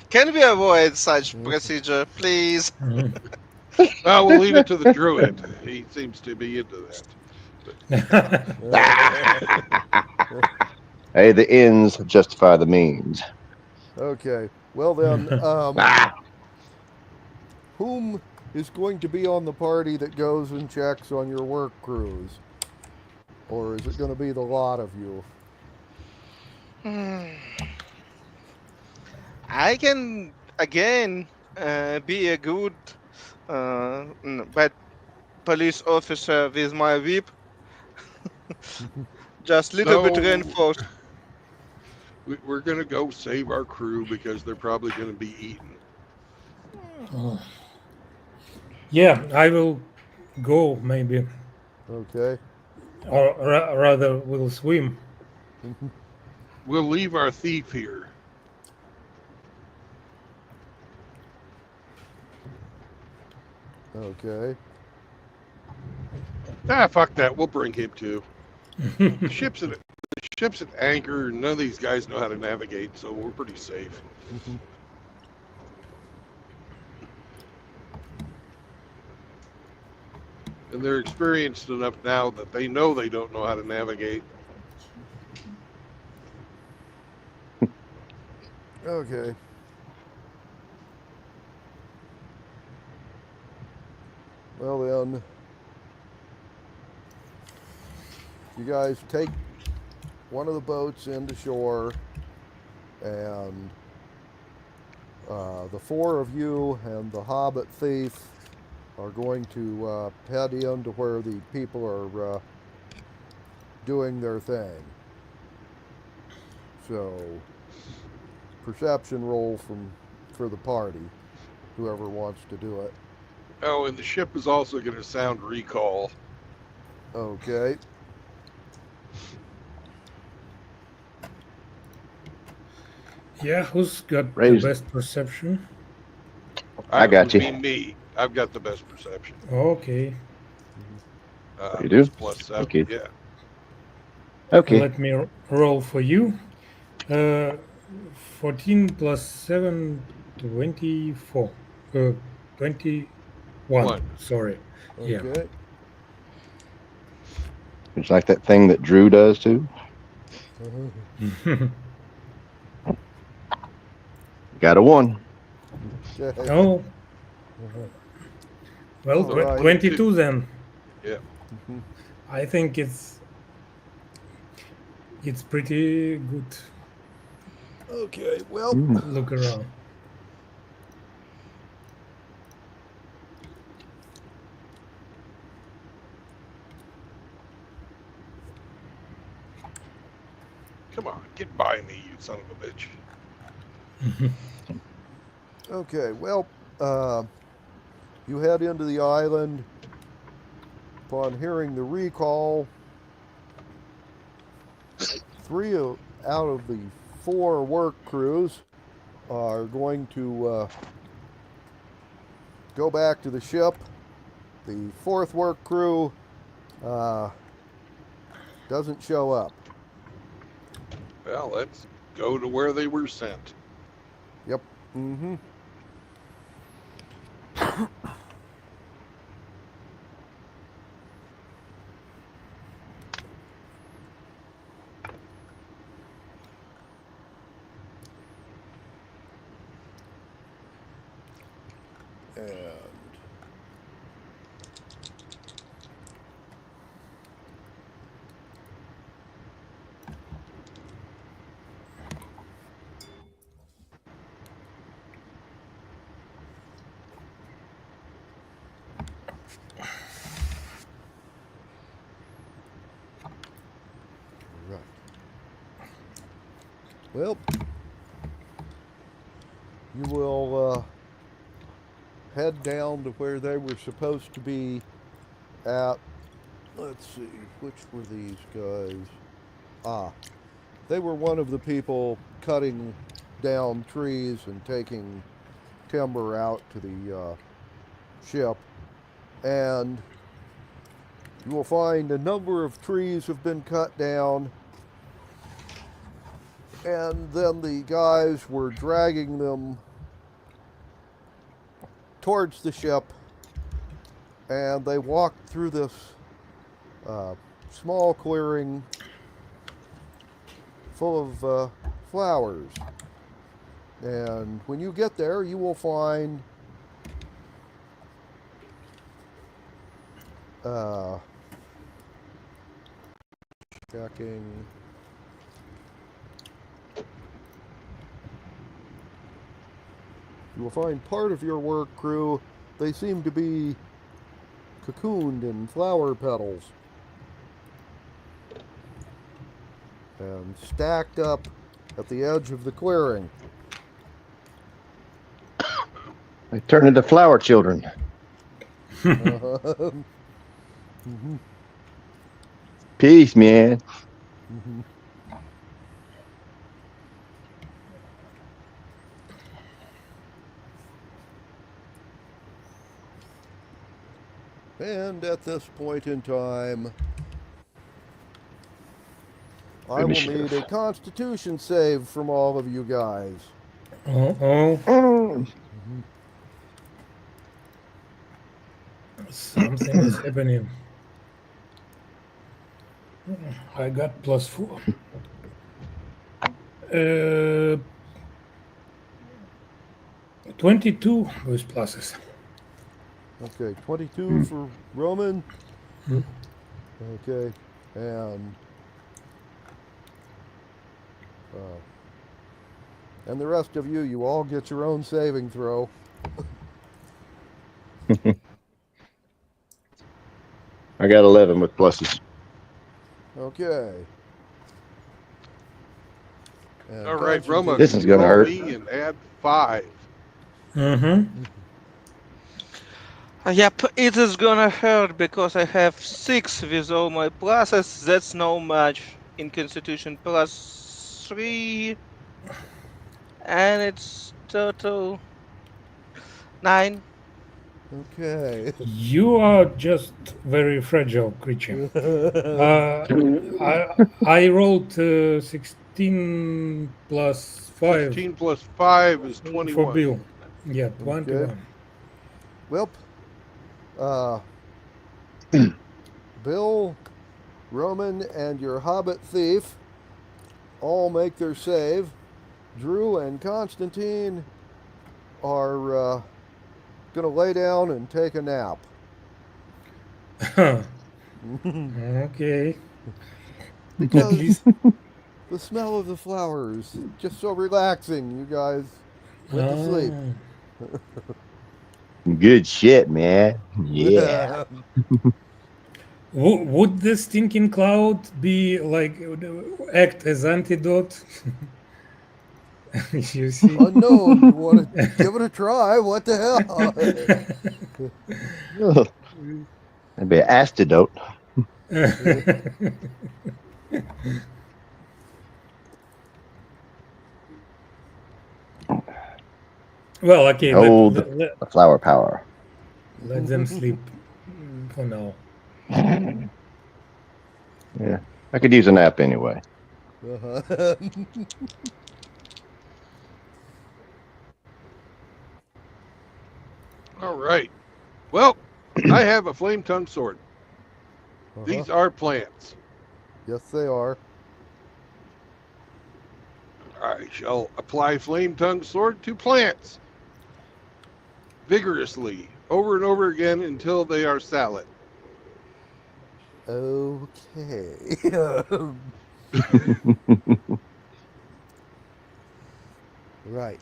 Can we avoid such procedure, please? Well, we'll leave it to the druid. He seems to be into that. Hey, the ends justify the means. Okay. Well then, whom is going to be on the party that goes and checks on your work crews? Or is it going to be the lot of you? I can again be a good bad police officer with my whip. Just little bit No. reinforced. We're going to go save our crew because they're probably going to be eaten. Yeah, I will go maybe, Okay. or rather, will swim. We'll leave our thief here. Okay. Ah, fuck that. We'll bring him too. The ship's at anchor. None of these guys know how to navigate, so we're pretty safe. And they're experienced enough now that they know they don't know how to navigate. Okay. Well then, you guys take one of the boats into shore, and the four of you and the hobbit thief are going to head in to where the people are doing their thing. So, perception roll for the party, whoever wants to do it. Oh, and the ship is also going to sound recall. Okay. Yeah, who's got Raise- the best perception? I got It you. would be me. I've got the best perception. Okay, You do? Plus 7. Thank you. Yeah. Okay. let me roll for you. 14 plus 7, 24. 21. One. Sorry. Yeah. Okay. It's like that thing that Drew does too. Got a 1. Okay. Oh, well, All right. 22 then. Yeah. I think it's pretty good. Okay. Well, Look around. Come on, get by me, you son of a bitch. okay. Well, you head into the island. Upon hearing the recall, 3 out of the 4 work crews are going to go back to the ship. The 4th work crew doesn't show up. Well, let's go to where they were sent. Yep. Mm-hmm. And right. Well, you will head down to where they were supposed to be at. Let's see, which were these guys? They were one of the people cutting down trees and taking timber out to the ship. And you will find a number of trees have been cut down. And then the guys were dragging them towards the ship. And they walked through this small clearing full of flowers. And when you get there, you will find checking. You will find part of your work crew. They seem to be cocooned in flower petals and stacked up at the edge of the clearing. They turn into flower children. Mhm. Peace, man. Mhm. And at this point in time, I will Initiative. need a Constitution save from all of you guys. Oh, something is happening. I got +4. 22 with pluses. Okay, 22 for Roman. Okay, and the rest of you, you all get your own saving throw. I got 11 with pluses. Okay. And All right, Roma, This can is you gonna roll hurt. me and add 5? Yep, it is gonna hurt because I have 6 with all my pluses. That's no match in Constitution +3. And it's total 9. Okay. You are just very fragile creature. I rolled 16 + 5 16 plus 5 is for 21. Bill. Yeah, Okay. 21. Well, Bill, Roman, and your Hobbit thief all make their save. Drew and Constantine are going to lay down and take a nap. Okay. At Because least. the smell of the flowers, just so relaxing, you guys went to sleep. Good shit, man. Yeah. Would the stinking cloud be like act as antidote? You see? Unknown. You want to give it a try? What the hell? That'd be an antidote. Well, okay. Hold the flower power. Let them sleep for now. Yeah, I could use a nap anyway. All right. Well, I have a flame tongue sword. These are plants. Yes, they are. I shall apply flame tongue sword to plants vigorously over and over again until they are salad. Okay. Right.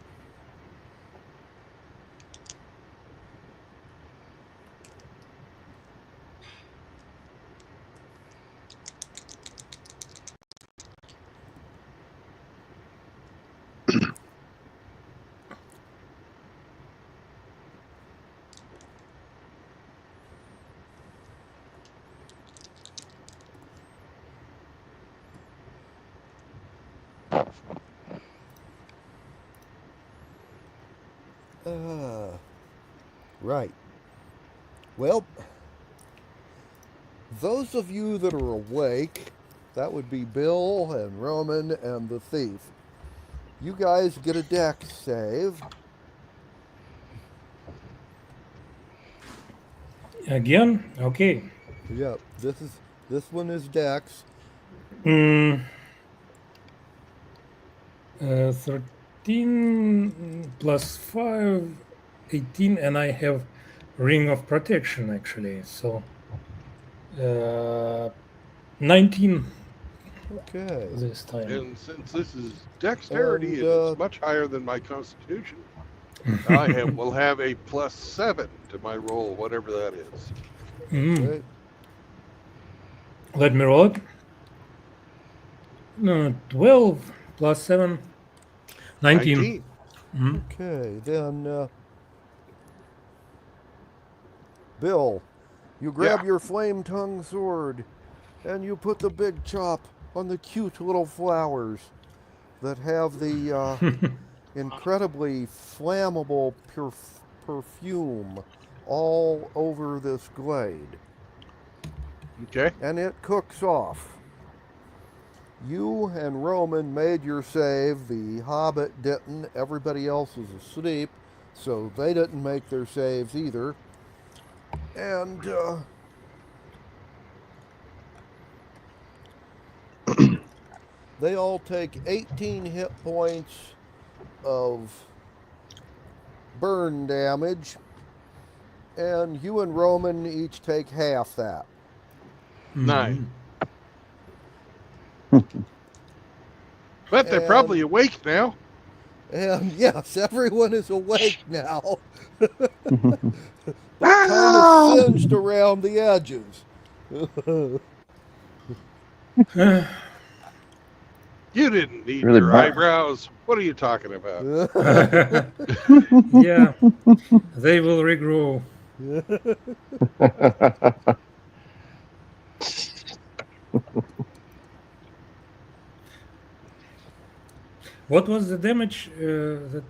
Right. Well, those of you that are awake, that would be Bill and Roman and the thief. You guys get a dex save. Again? Okay. Yep, this one is dex. 13 plus 5, 18, and I have ring of protection actually. So 19. Okay. This time. And since this is dexterity and it's much higher than my constitution, I will have a +7 to my roll, whatever that is. Okay. Let me roll it. No, 12 plus 7. 19. Okay, then Bill, you grab your flame tongue sword and you put the big chop on the cute little flowers that have the incredibly flammable perfume all over this glade. Okay. And it cooks off. You and Roman made your save. The Hobbit didn't. Everybody else was asleep, so they didn't make their saves either. And they all take 18 hit points of burn damage, and you and Roman each take half that. 9. But they're probably awake now. And yes, everyone is awake now. They're kind of singed around the edges. You didn't need Really your bad. eyebrows. What are you talking about? Yeah, they will regrow. What was the damage that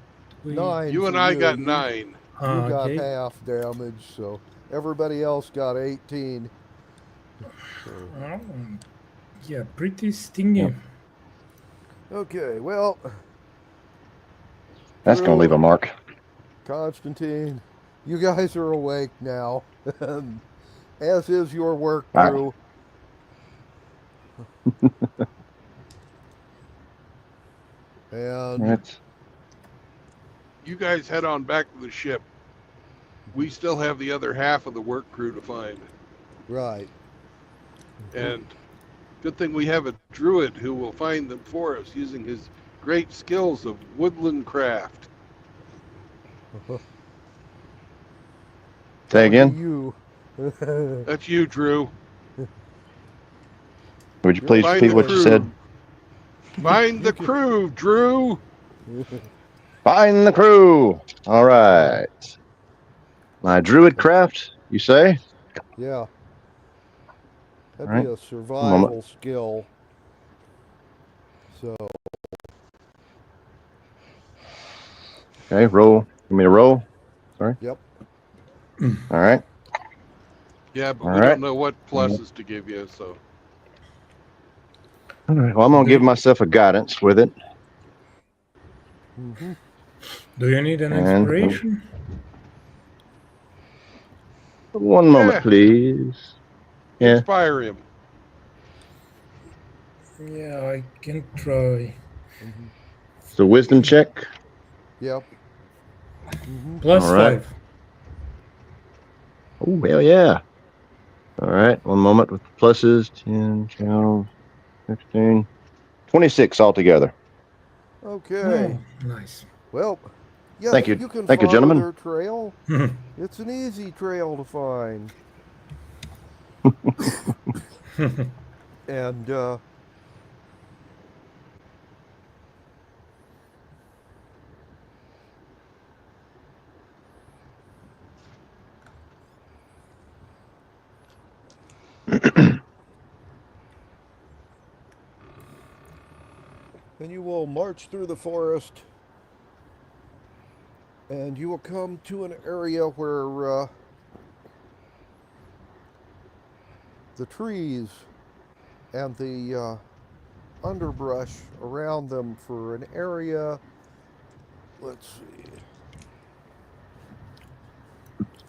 we... 9. You and I got 9. You got half damage, so everybody else got 18. Yeah, pretty stingy. Okay, well, That's going to leave a mark. Constantine, You guys are awake now, as is your work All right. crew. And That's You guys head on back to the ship. We still have the other half of the work crew to find. right. And good thing we have a druid who will find them for us using his great skills of woodland craft. say That would be again. you. That's you, Drew. Would you You're please Find repeat the what you okay. said? crew. Find You the can. crew, Drew. Find the crew. All right. My druid craft, you say? Yeah, All that'd be right. a One moment. survival skill. So, Okay, roll. Give me a roll. Sorry. yep. All right. Yeah, but All we right. don't know what All pluses to give you, so. right. Well, I'm gonna Do give you, myself a guidance with it, Mm-hmm. do you need an and inspiration? one moment, Yeah, please. Yeah. inspire him. Yeah, I can try. Mm-hmm. It's a wisdom check. Yep. Mm-hmm. All Plus right. 5. Oh, hell yeah. All right. One moment with the pluses 10, 12, 16, 26 altogether. Okay. Oh, nice. Well, yes, Thank you. you can Thank you, follow gentlemen. their trail. It's an easy trail to find. And then you will march through the forest, and you will come to an area where the trees and the underbrush around them for an area, let's see,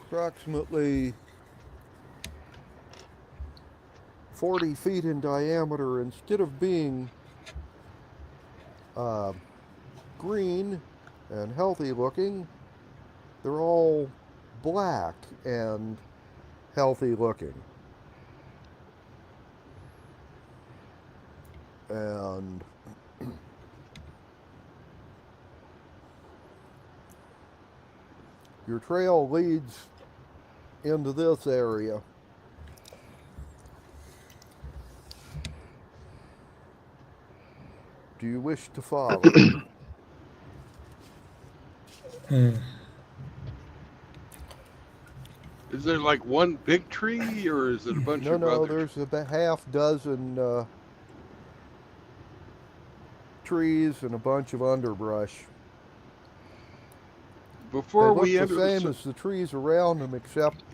approximately 40 feet in diameter, instead of being uh, green and healthy looking, they're all black and healthy looking. And your trail leads into this area. Do you wish to follow? Hmm. Is there like one big tree, or is it a bunch No, of no, other? there's about half dozen trees and a bunch of underbrush. They Before look we the enter the same as the trees around them, except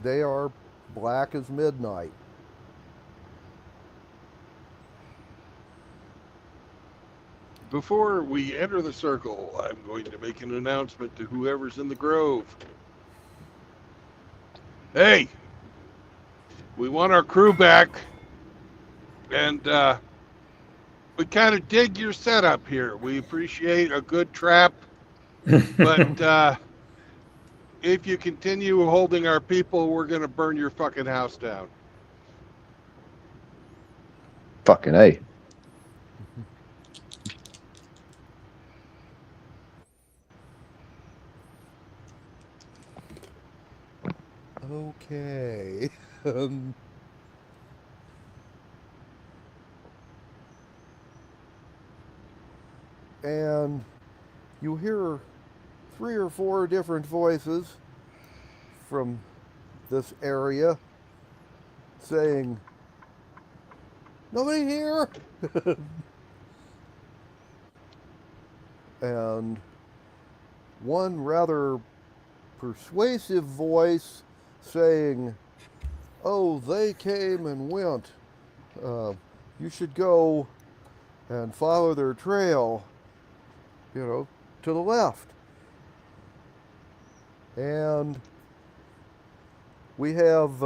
they are black as midnight. before we enter the circle, I'm going to make an announcement to whoever's in the grove. Hey, we want our crew back, and we kind of dig your setup here. We appreciate a good trap, but if you continue holding our people, we're going to burn your fucking house down. Fucking A. Okay. And you hear 3 or 4 different voices from this area saying, "Nobody here?" And one rather persuasive voice saying, "Oh, they came and went. You should go and follow their trail, to the left." And we have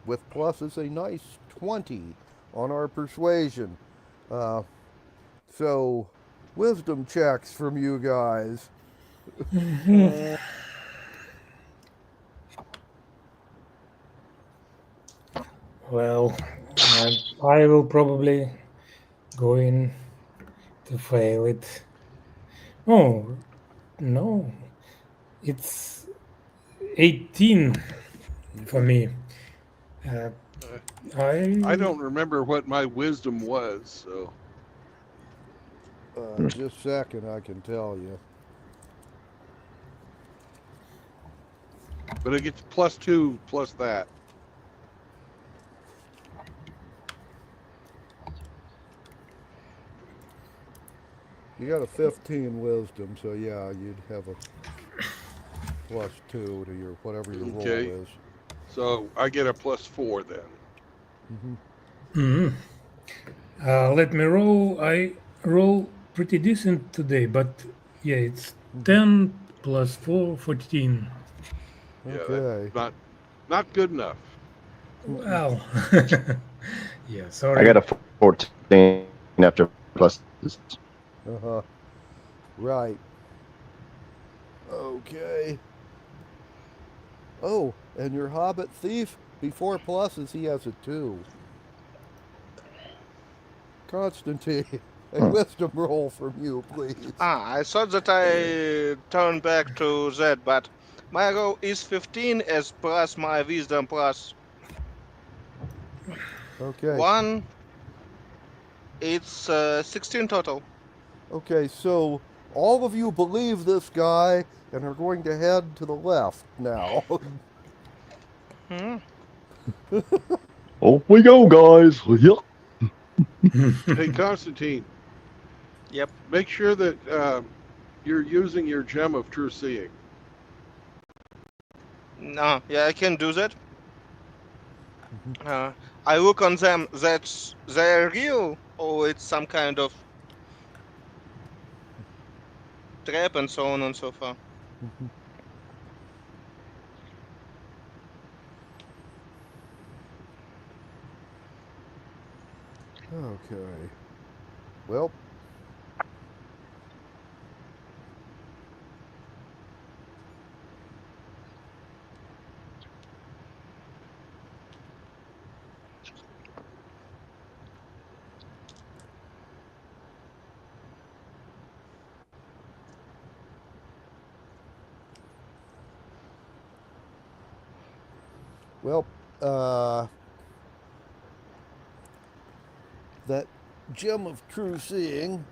with pluses, a nice 20 on our persuasion. So, wisdom checks from you guys. Well, I will probably going to fail it. Oh, no. It's 18 for me. I don't remember what my wisdom was, so Just a second, I can tell you. but it gets +2 plus that. You got a 15 wisdom, so yeah, you'd have a +2 to your whatever your Okay. roll is. So I get a +4 then. Let me roll. I roll pretty decent today, but yeah, it's 10 plus 4, 14. Yeah, Okay. that's not good enough. Wow. Yeah, I sorry. got a 14 after pluses. Uh-huh. Right. Okay. Oh, and your Hobbit thief, before pluses, he has a 2. Constantine, a wisdom roll from you, please. I thought that I turned back to that, but my roll is 15 as plus my wisdom plus Okay. 1. It's 16 total. Okay, so all of you believe this guy and are going to head to the left now. Hmm. Off we go, guys. Yep. Hey, Constantine, Yep. make sure that you're using your gem of true seeing. No, yeah, I can do that. I look on them that they're real, or it's some kind of trap and so on and so forth. Okay. Well, well, that gem of true seeing.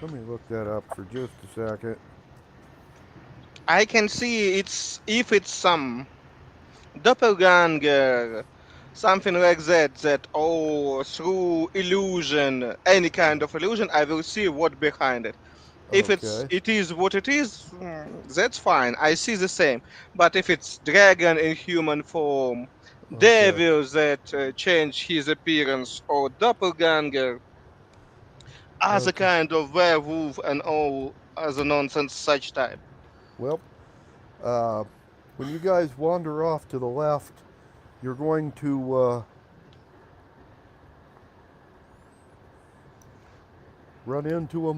Let me look that up for just a second. I can see if it's some doppelganger, something like that. Through illusion, any kind of illusion, I will see what behind it. If Okay. it is what it is, that's fine. I see the same. But if it's dragon in human form, Okay. devil that change his appearance, or doppelganger, other Okay. kind of werewolf and all other nonsense such type. Well, when you guys wander off to the left, you're going to run into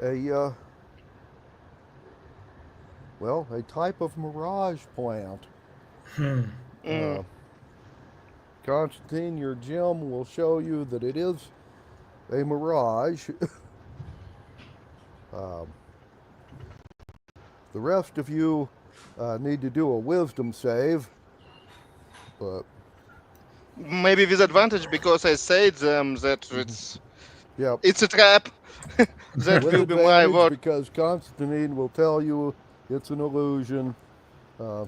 a type of mirage plant. Mm. Constantine, your gem will show you that it is a mirage. The rest of you need to do a wisdom save, but Maybe with advantage because I said them that yeah, it's a trap. That with will be my advantage word. because Constantine will tell you it's an illusion. Uh,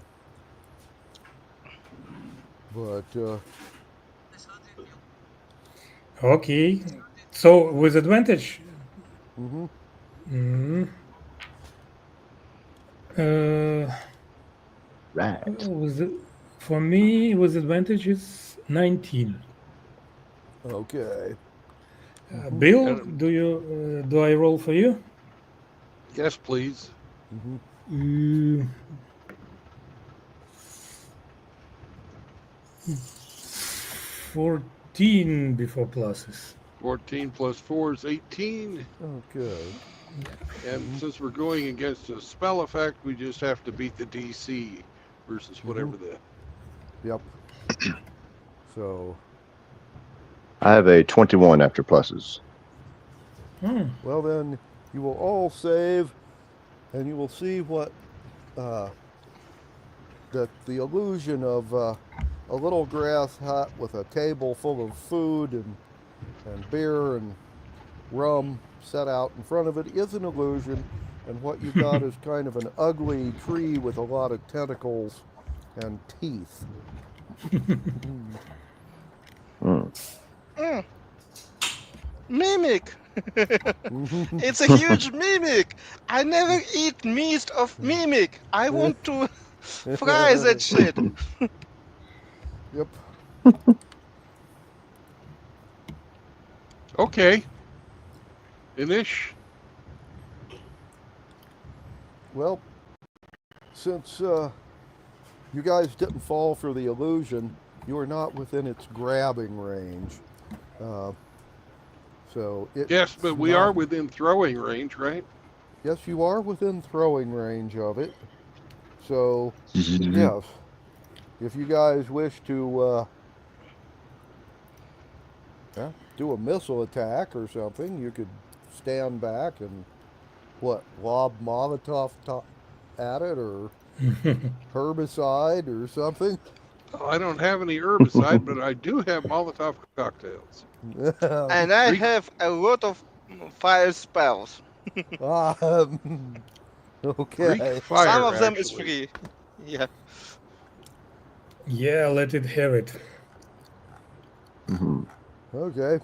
but Okay. So with advantage. mm-hmm. Mm, uh, Right. for me, with advantage is 19. Okay. Bill, And- do I roll for you? Yes, please. Mm, 14 before pluses. 14 plus 4 is 18. Okay. And since we're going against a spell effect, we just have to beat the DC versus whatever the. Yep. So, I have a 21 after pluses. well then, you will all save, and you will see what that the illusion of a little grass hut with a table full of food and beer and rum set out in front of it is an illusion, and what you got is kind of an ugly tree with a lot of tentacles and teeth. Mimic. It's a huge mimic. I never eat meat of mimic. I want to fry that shit. Yep. Okay. Inish. Well, since you guys didn't fall for the illusion, you are not within its grabbing range. So it. Yes, but we are within throwing range, right? Yes, you are within throwing range of it. So, yes, if you guys wish to do a missile attack or something, you could stand back and lob Molotov at it or herbicide or something. I don't have any herbicide, but I do have Molotov cocktails. And I have a lot of fire spells. Okay. Greek fire, Some of them is actually. free. Yeah. Yeah, let it have it. Okay.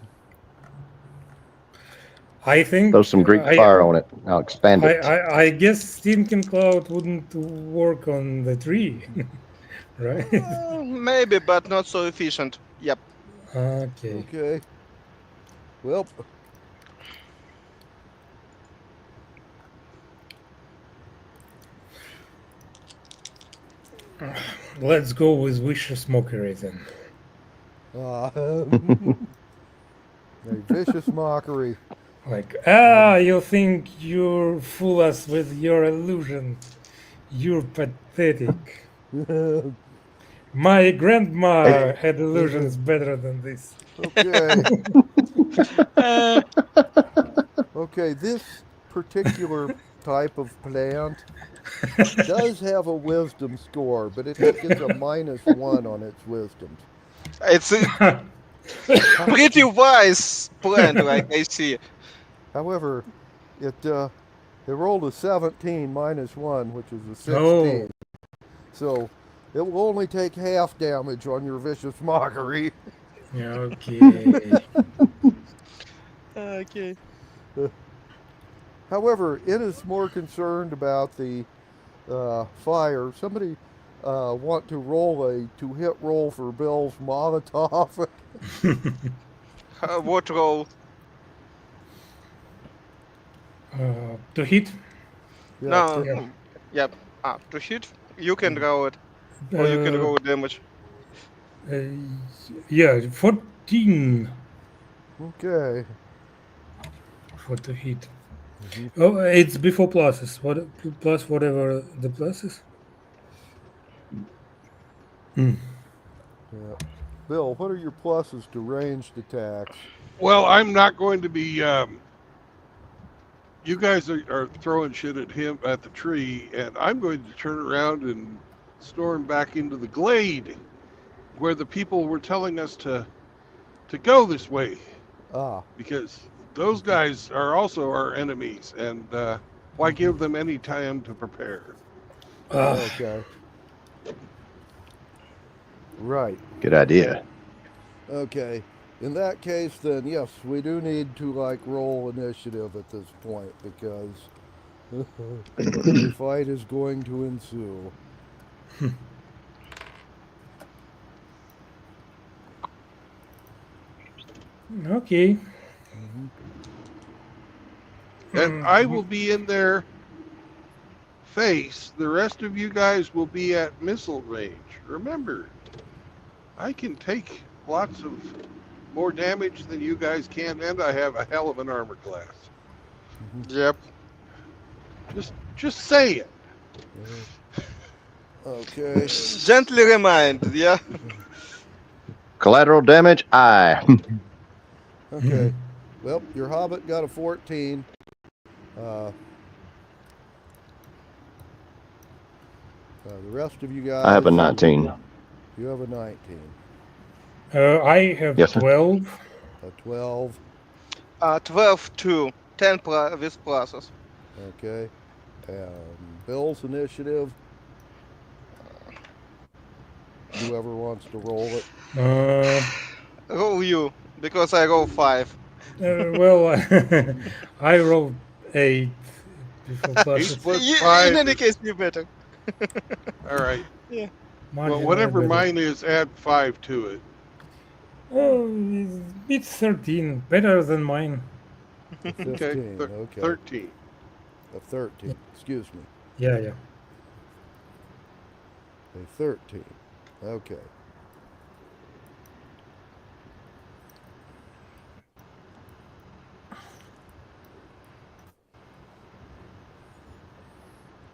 I think Throw some Greek fire on it. I'll expand it. I guess Stinking Cloud wouldn't work on the tree, right? Maybe, but not so efficient. Yep. Okay. Okay. Well, Let's go with Vicious Mockery then. a vicious mockery. Like, you think you fool us with your illusion. You're pathetic. My grandma had illusions better than this. Okay. Okay, this particular type of plant does have a wisdom score, but it gets a -1 on its wisdom. It's a pretty wise plant, like I see. However, it rolled a 17 -1, which is a 16. Oh. So it will only take half damage on your vicious mockery. Okay. Okay. However, it is more concerned about the fire. Somebody want to roll a to-hit roll for Bill's Molotov? What roll? To hit? Yeah, No. Yeah. Yep. To hit, you can roll it, or you can roll damage. Yeah, 14 Okay. for to hit. Oh, it's before pluses. What plus whatever the pluses? Yeah. Bill, what are your pluses to ranged attacks? Well, I'm not going to be. You guys are throwing shit at him at the tree, and I'm going to turn around and storm back into the glade, where the people were telling us to go this way, because those guys are also our enemies, and why give them any time to prepare? Okay. Right. Good idea. Okay. In that case, then, yes, we do need to, roll initiative at this point, because the fight is going to ensue. Okay. And I will be in their face. The rest of you guys will be at missile range. Remember, I can take lots of more damage than you guys can, and I have a hell of an armor class. Yep. Just say it. Okay. Gently remind, yeah. Collateral damage, I. Okay. Well, your Hobbit got a 14. The rest of you guys. I have a 19. You have a 19. I have Yes, sir. 12. A 12. 12 2. 10 with pluses. Okay. Bill's initiative. Whoever wants to roll it. Roll you, because I roll 5. Well, I rolled 8 before 8 pluses. plus In 5. any case, you better. All right. Yeah. Well, whatever mine is, add 5 to it. Oh, it's 13. Better than mine. A 15. Okay. Okay. 13. A 13. Excuse me. Yeah. A 13. Okay.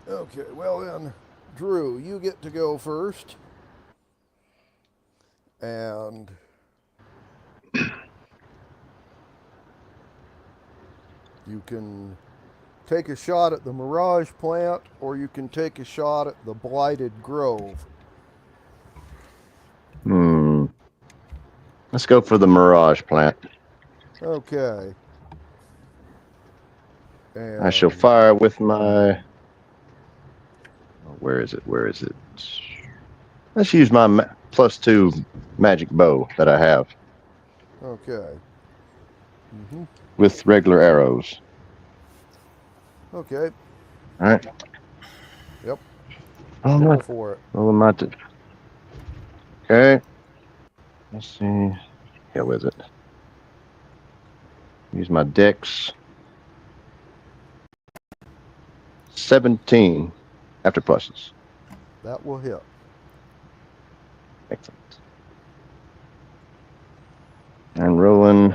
Okay, well then, Drew, you get to go first. And you can take a shot at the Mirage plant, or you can take a shot at the Blighted Grove. Let's go for the Mirage plant. Okay. And I shall fire with my... Where is it? Let's use my +2 magic bow that I have. Okay. With regular arrows. Okay. All right. Yep. Oh, Go for it. Well, I'm not. Okay. Let's see. Yeah, where is it? Use my dex. 17 after pluses. That will hit. Excellent. And rolling.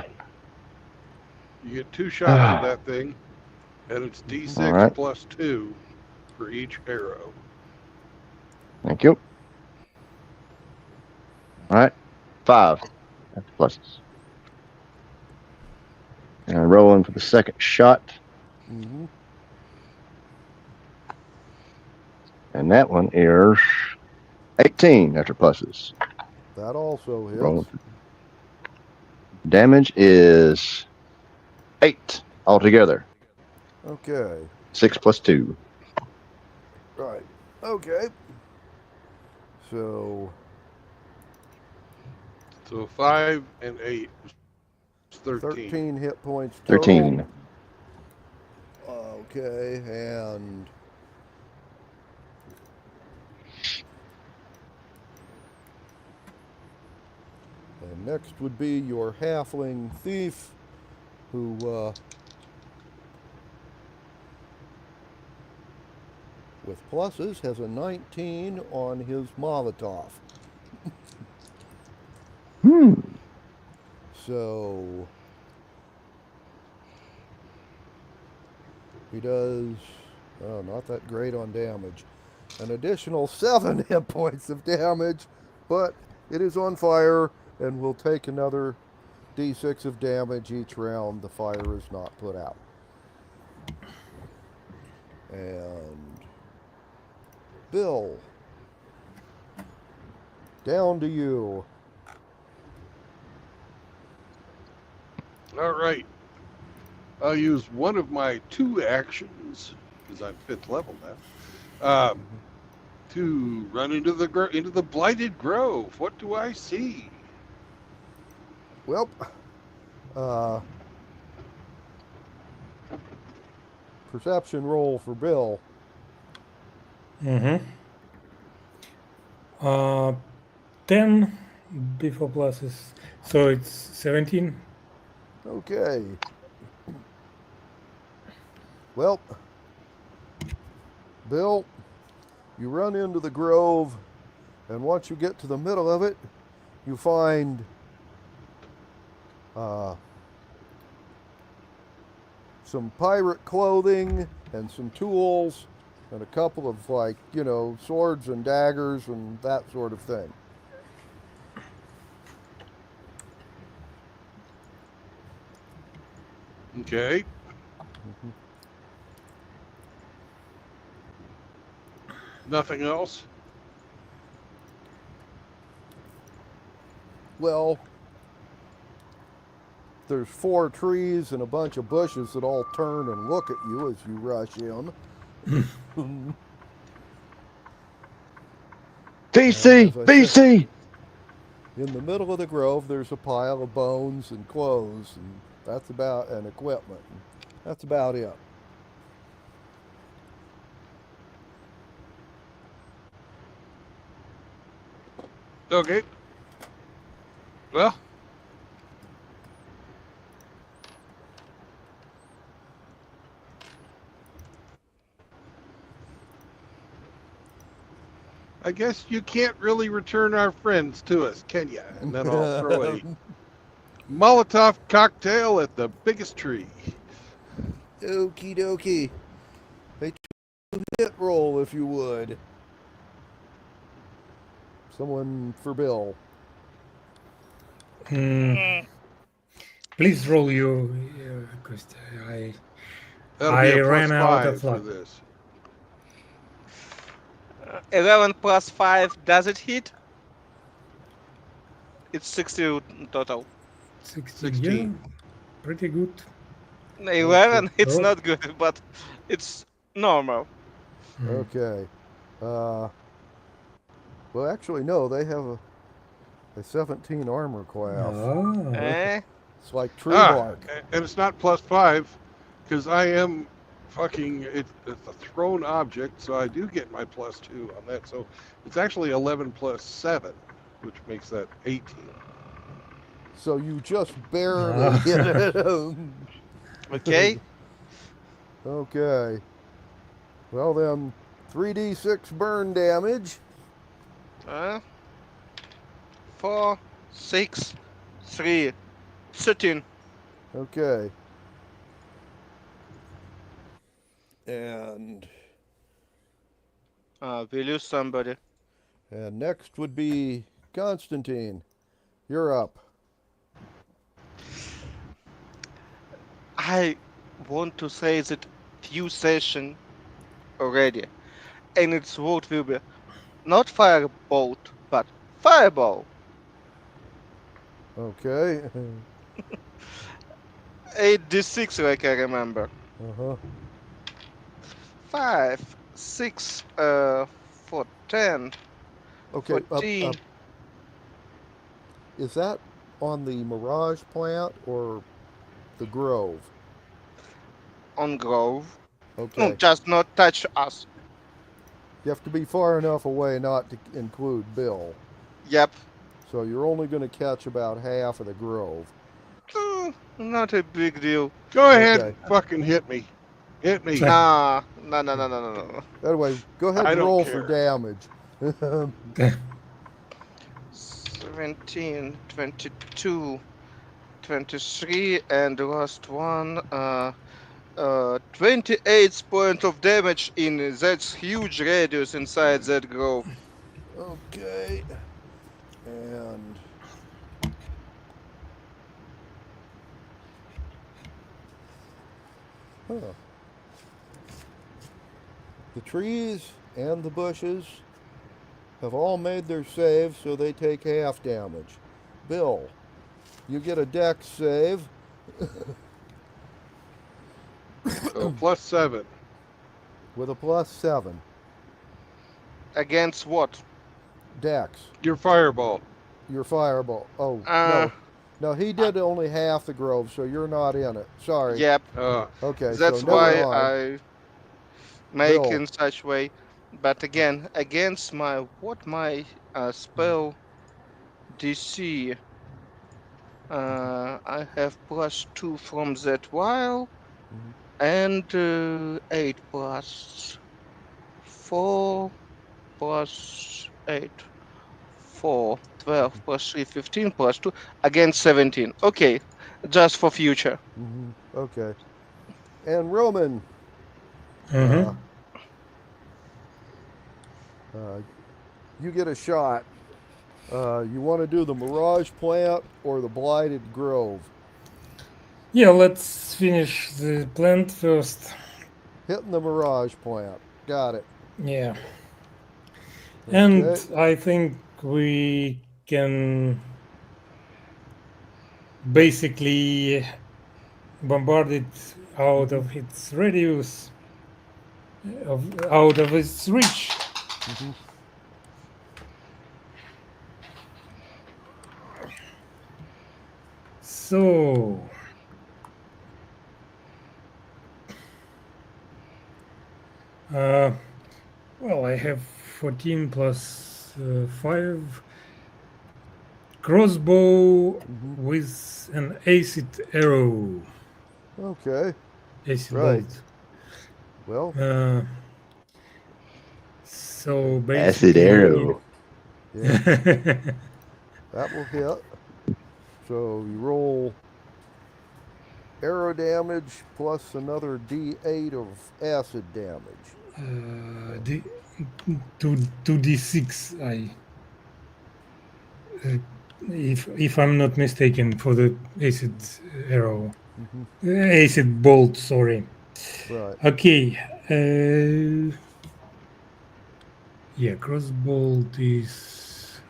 You get 2 shots of that thing, and it's D6 right. plus 2 for each arrow. Thank you. All right. 5 after pluses. And rolling for the second shot. And that one is 18 after pluses. That also hits. Rolling. Damage is 8 altogether. Okay. 6 plus 2. Right. Okay. So 5 and 8 is 13 hit points total. 13. Okay, and next would be your halfling thief, who with pluses has a 19 on his Molotov. So he does not that great on damage. An additional 7 hit points of damage, but it is on fire and will take another d6 of damage each round the fire is not put out. And Bill, down to you. All right. I'll use one of my 2 actions, because I'm 5th level now, to run into the Blighted Grove. What do I see? Well, perception roll for Bill. 10 before pluses, so it's 17. Okay. Well, Bill, you run into the grove, and once you get to the middle of it, you find some pirate clothing and some tools and a couple of, like, swords and daggers and that sort of thing. Okay. Nothing else? Well, there's 4 trees and a bunch of bushes that all turn and look at you as you rush in. VC! As I VC! said, in the middle of the grove, there's a pile of bones and clothes, and and equipment. That's about it. Okay. Well, I guess you can't really return our friends to us, can you? And then I'll throw a Molotov cocktail at the biggest tree. Okie dokie. A 2-hit roll, if you would. Someone for Bill. Please roll you, because That'll be a ran out +5 of for luck. this. 11 plus 5, does it hit? It's 60 in total. 16. 16. Yeah, pretty good. 11, it's Oh. not good, but it's normal. Okay. Well, actually, no. They have a 17 armor class. Oh. Eh? It's like tree bark. And it's not +5 because I am it's a thrown object, so I do get my +2 on that. So it's actually 11 plus 7, which makes that 18. So you just barely hit it. Okay. Okay. Well then, 3d6 burn damage. 4, 6, 3, 13. Okay. And We lose somebody. next would be Constantine. You're up. I want to say that few session already, and its word will be not firebolt, but fireball. Okay. 8d6, like I remember. Uh-huh. 5, 6, 4, 10, Okay. 14. Is that on the Mirage plant or the Grove? On Grove. Okay. No, just not touch us. You have to be far enough away not to include Bill. Yep. So you're only going to catch about half of the Grove. Not a big deal. Go ahead, Okay. fucking hit me. Hit me. No. Anyway, go ahead I and don't roll care. for damage. 17, 22, 23, and the last one, 28 points of damage in that huge radius inside that grove. Okay. And the trees and the bushes have all made their saves, so they take half damage. Bill, you get a dex save. So +7. With a +7. Against what? Dex. Your fireball. Your fireball. Oh, Uh, no. No, he did only half the grove, so you're not in it. Sorry. Yep. Okay, That's so why never mind. I make Bill. in such way. But again, against my spell DC I have +2 from that while, Mhm. and 8 plus 4 plus 8. 4, 12 plus 3, 15 plus 2, again 17. Okay, just for future. Okay. And Roman, Uh-huh. uh, uh, you get a shot. You want to do the Mirage Plant or the Blighted Grove? Yeah, let's finish the plant first. Hitting the Mirage Plant. Got it. Yeah. And Okay. I think we can basically bombard it out Mm-hmm. of its radius, out of its reach. Mm-hmm. So, uh, well, I have 14 plus 5 crossbow Mm-hmm. with an acid arrow, Okay. acid Right. bolt. Well, Uh, so Acid basically, arrow. yeah, that will hit. So you roll arrow damage plus another D8 of acid damage. the 2d6 uh, if I'm not mistaken for the acid arrow, Mm-hmm. acid bolt. Sorry. Right. Okay. Yeah, crossbolt is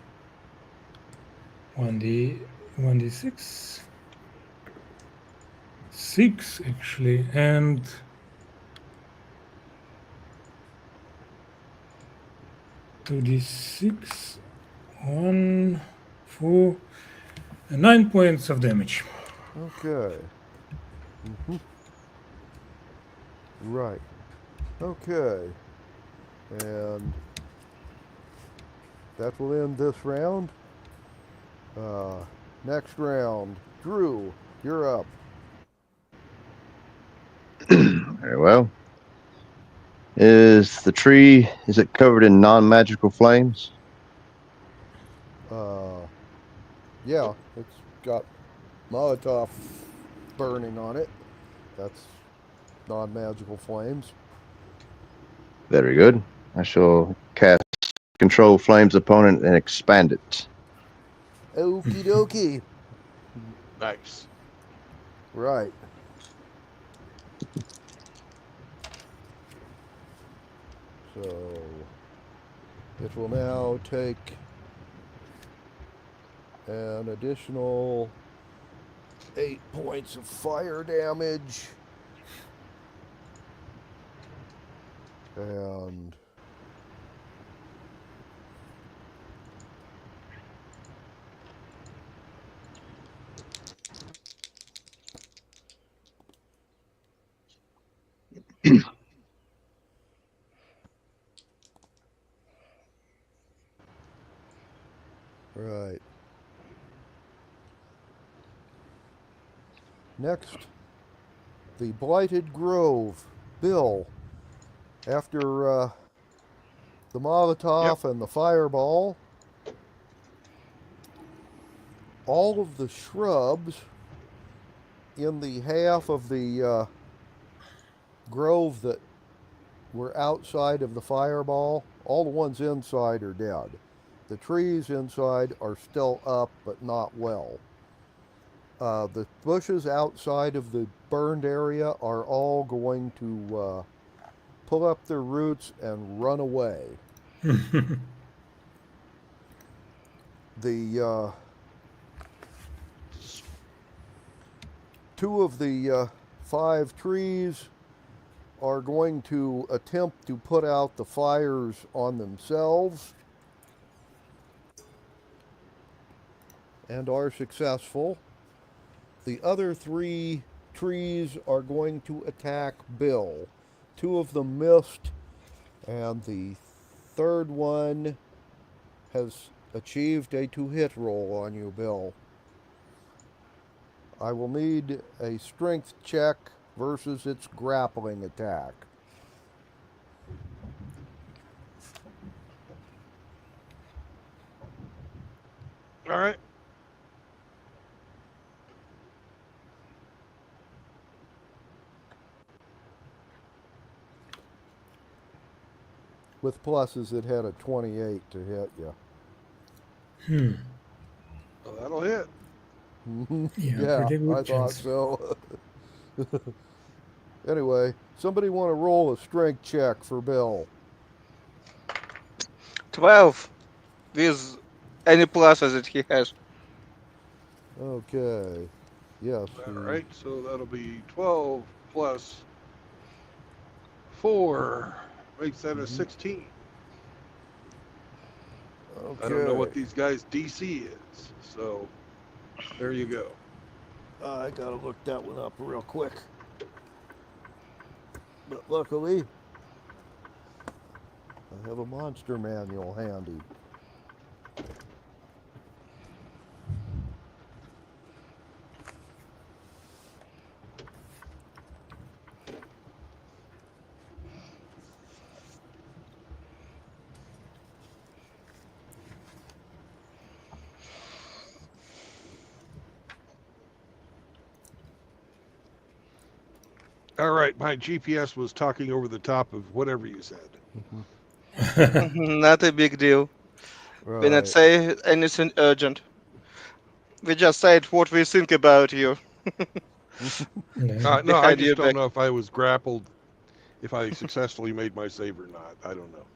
1d6, 6 actually, and 2d6, 1, 4, 9 points of damage. Okay. Mm-hmm. Right. Okay. And that will end this round. Next round, Drew, you're up. Very well. Is it covered in non-magical flames? Uh, yeah, it's got Molotov burning on it. That's non-magical flames. Very good. I shall cast control flames opponent and expand it. Okie dokie. Nice. Right. So it will now take an additional 8 points of fire damage. And right. Next, the Blighted Grove. Bill, after the Yep. Molotov and the fireball, all of the shrubs in the half of the grove that were outside of the fireball, all the ones inside are dead. The trees inside are still up, but not well. The bushes outside of the burned area are all going to pull up their roots and run away. The two of the 5 trees are going to attempt to put out the fires on themselves and are successful. The other 3 trees are going to attack Bill. 2 of them missed, and the third one has achieved a 2-hit roll on you, Bill. I will need a strength check versus its grappling attack. All right. With pluses, it had a 28 to hit you. Well, that'll hit. Yeah, pretty good I thought chance. so. Anyway, somebody want to roll a strength check for Bill? 12 with any pluses that he has. Okay. Yes. All right. So that'll be 12 plus 4 makes that a 16. Okay. I don't know what these guys' DC is. So there you go. I gotta look that one up real quick. But luckily, I have a monster manual handy. All right. My GPS was talking over the top of whatever you said. Not a big deal. We not Right. say anything urgent. We just said what we think about you Yeah. No, I behind your just don't back. know if I was grappled, if I successfully made my save or not. I don't know.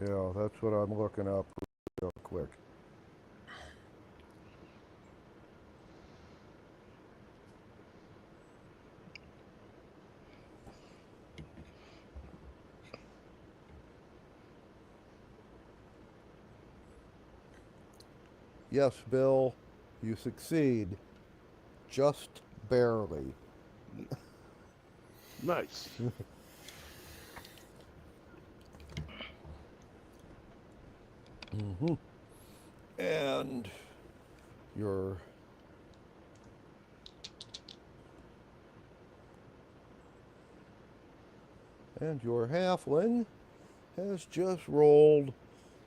Yeah, that's what I'm looking up real quick. Yes, Bill, you succeed. Just barely. Nice. And your halfling has just rolled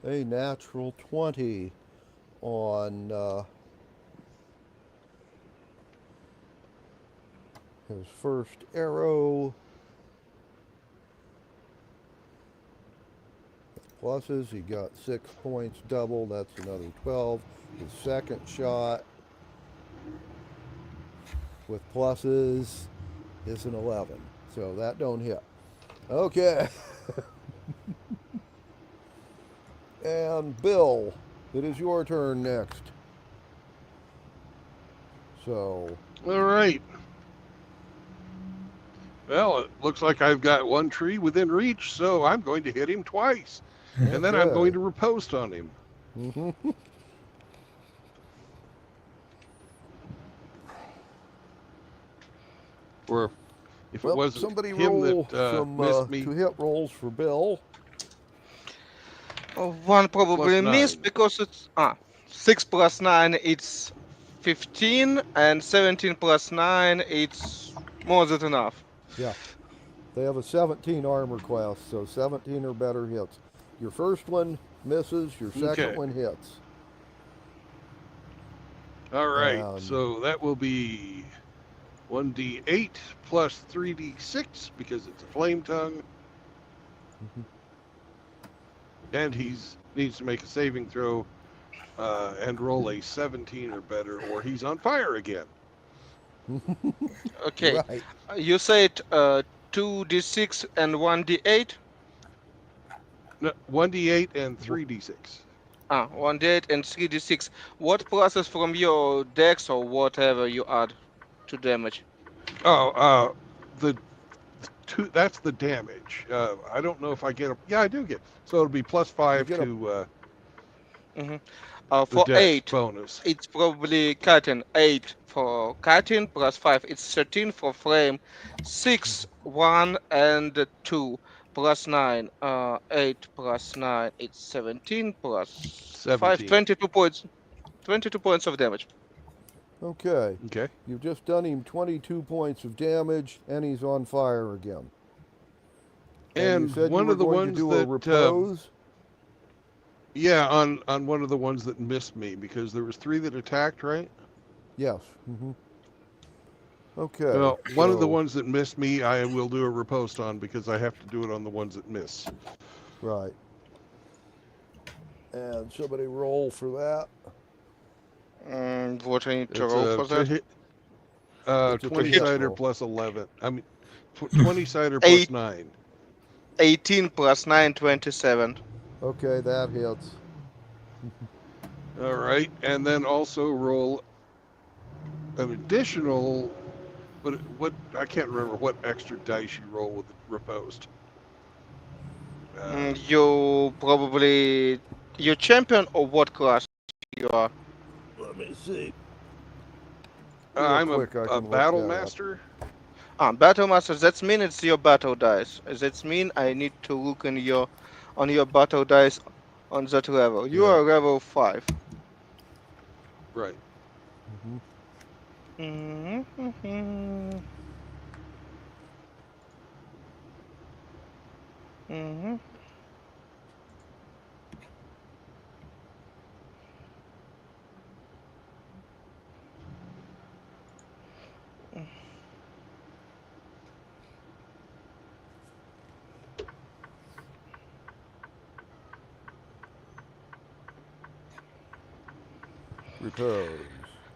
a natural 20 on his first arrow. Pluses, he got 6 points double, that's another 12. His second shot with pluses is an 11, so that don't hit. Okay. And Bill, it is your turn next. So, All right. Well, it looks like I've got one tree within reach, so I'm going to hit him twice. And then I'm okay. going to riposte on him. Or if it Well, wasn't somebody him roll that some missed me, 2 hit rolls for Bill. One probably plus missed 9. because it's 6 plus 9 it's 15 and 17 plus 9 it's more than enough. Yeah. They have a 17 armor class, so 17 or better hits. Your first one misses, your second Okay. one hits. All right. And So that will be 1d8 plus 3d6 because it's a flame tongue. And he needs to make a saving throw and roll a 17 or better, or he's on fire again. Okay, right. you said 2d6 and 1d8? No, 1d8 and 3d6. 1d8 and 3d6. What pluses from your dex or whatever you add to damage? Oh, the two. That's the damage. I don't know if I get a. Yeah, I do get. So it'll be plus You 5 get a to hmm the For dex 8, bonus. it's probably cutting. 8 for cutting plus 5. It's 13 for flame. 6, 1, and 2 plus 9. 8 plus 9. It's 17 plus 5. 17. 22 points of damage. Okay. Okay. You've just done him 22 points of damage, and he's on fire again. And you And said you one were of the going to ones do a that, repose? yeah, on one of the ones that missed me, because there was 3 that attacked, right? Yes. Okay. Well, one of the so- ones that missed me, I will do a riposte on, because I have to do it on the ones that miss. Right. And somebody roll for that. What I need to It's roll a for to that? hit, It's a 20 hit cider roll. plus 11. I mean, 20 cider Eight. plus 9. 18 plus 9, 27. Okay, that hits. All right, and then also roll an additional. What I can't remember what extra dice you roll with the riposte. You probably your champion or what class you are? Let me see. Real I'm quick, I a can look battle that up. master. Battle master. That means it's your battle dice. That means I need to look in your on your battle dice on that level. You Yeah. are level 5. Right. Repose.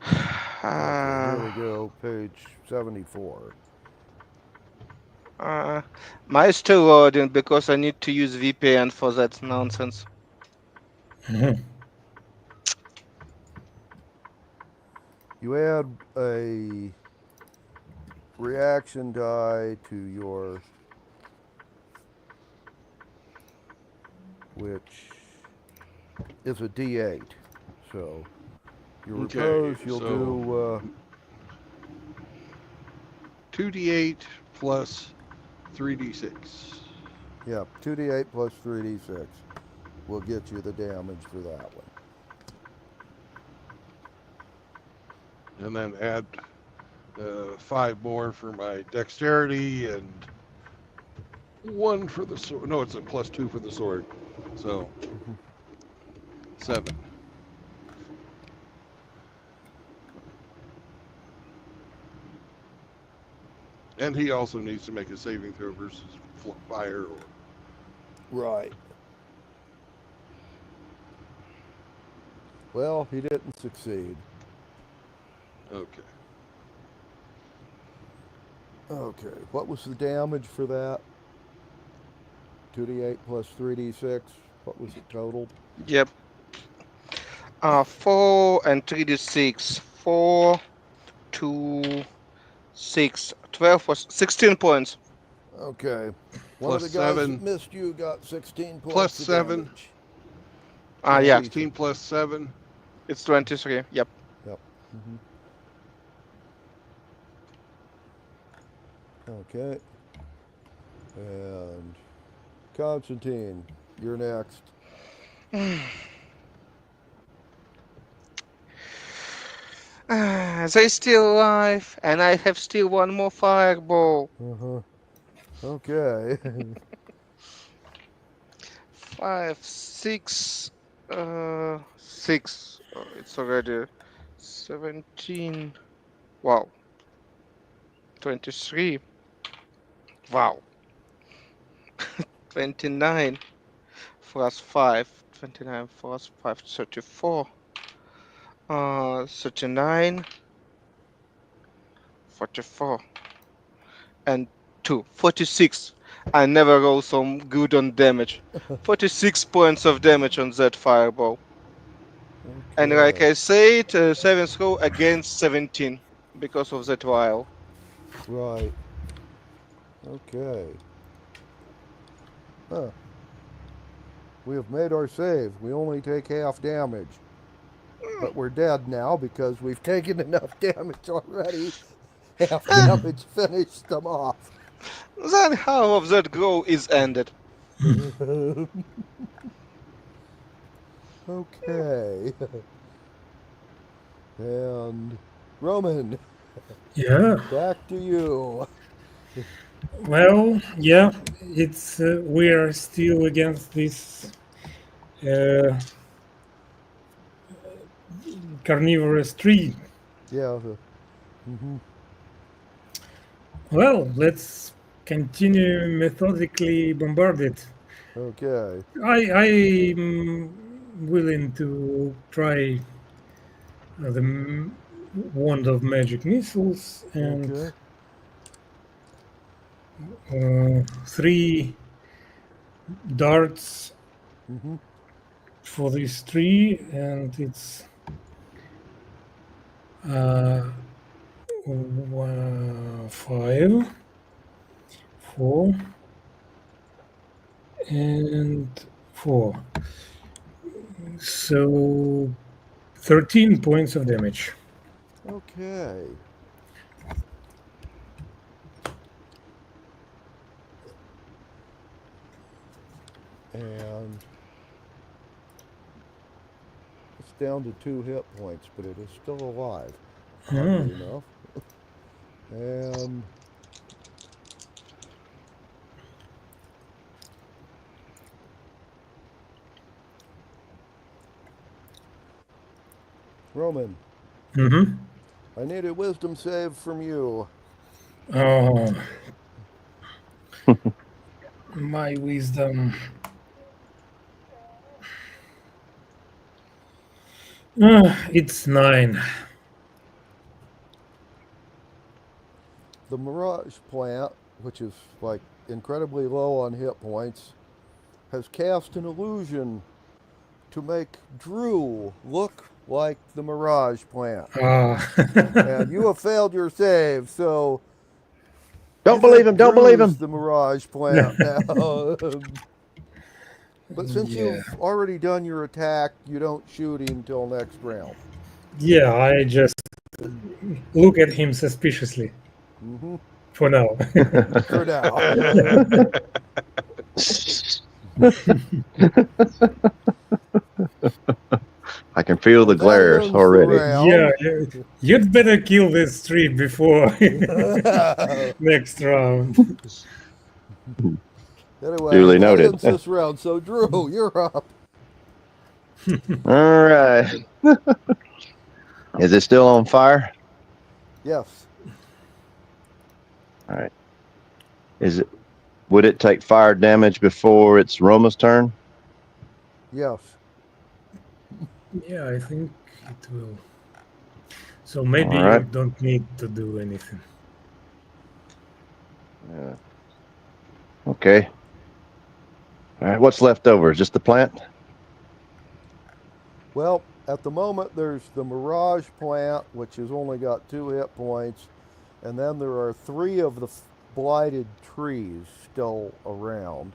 Okay, here we go. Page 74. My still loading because I need to use VPN for that nonsense. You add a reaction die to your, which is a D8. So your Okay, repose, you'll so do 2d8 plus 3d6. yeah, 2d8 plus 3d6 will get you the damage for that one. And then add 5 more for my dexterity and 1 for the sword. No, it's a plus 2 for the sword. So 7. And he also needs to make a saving throw versus fire. Or... Right. Well, he didn't succeed. Okay. Okay, what was the damage for that? 2d8 plus 3d6. What was it total? Yep. 4 and 3d6. 4, 2, 6. 12 was 16 points. Okay. One Plus of the guys 7. that missed you got 16 Plus points of 7. damage. Yeah. 16 plus 7. It's 23. Yep. Yep. Okay. And Constantine, you're next. They still alive, and I have still one more fireball. Okay. 5, 6, 6. It's already 17. Wow. 23. Wow. 29 plus 5. 29 plus 5, 34. 39. 44. And 2. 46. I never roll so good on damage. 46 points of damage on that fireball. And like I said, 7 throw against 17 because of that vial. Right. Okay. Huh. We have made our save. We only take half damage. But we're dead now because we've taken enough damage already. Half damage finished them off. Then half of that grow is ended. Okay. And Roman, Yeah. back to you. Well, yeah, it's we are still against this uh, carnivorous tree. Yeah. Mm-hmm. Well, let's continue methodically bombard it. Okay. I'm willing to try the wand of magic missiles and Okay. 3 darts Mm-hmm. for this tree, and it's uh, 5, 4, and 4. So 13 points of damage. Okay. And it's down to 2 hit points, but it is still alive, oddly enough. And Roman, Mm-hmm. I need a wisdom save from you. Oh, my wisdom. It's 9. The Mirage plant, which is like incredibly low on hit points, has cast an illusion to make Drew look like the Mirage plant. And you have failed your save, so Don't believe him. Don't believe Drew's him. the Mirage plant now. But since Yeah. you've already done your attack, you don't shoot him till next round. Yeah, I just look at him suspiciously Mm-hmm. for now. For now. I can feel the And that glares ends the already. Yeah, round. you'd better kill this tree before next round. Anyway, Duly that noted. ends this round. So, Drew, you're up. All right. Is it still on fire? Yes. All right. Would it take fire damage before it's Roma's turn? Yes. Yeah, I think it will. So maybe All you right. don't need to do anything. Yeah. Okay. All right. What's left over? Just the plant? Well, at the moment, there's the Mirage plant, which has only got 2 hit points, and then there are 3 of the blighted trees still around.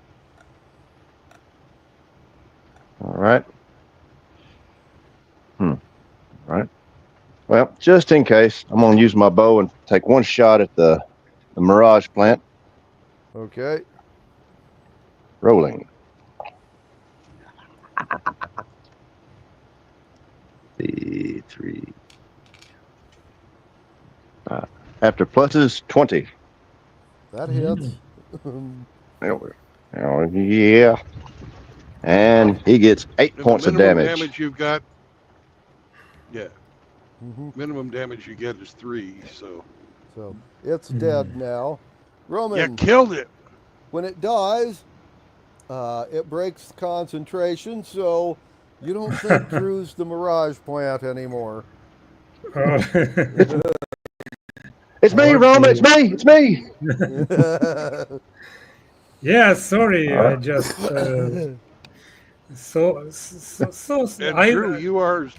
All right. All right. Well, just in case, I'm going to use my bow and take one shot at the Mirage plant. Okay. Rolling. The 3. After pluses, 20. That hits. Oh, yeah. And he gets 8 And the points of minimum damage. damage you've got, yeah, Mm-hmm. minimum damage you get is 3. So So it's dead now. Roman, you killed it. when it dies, it breaks concentration, so you don't think Drew's the Mirage plant anymore. It's me, Roma. It's me. It's me. Yeah, sorry, I just And I Drew, you are.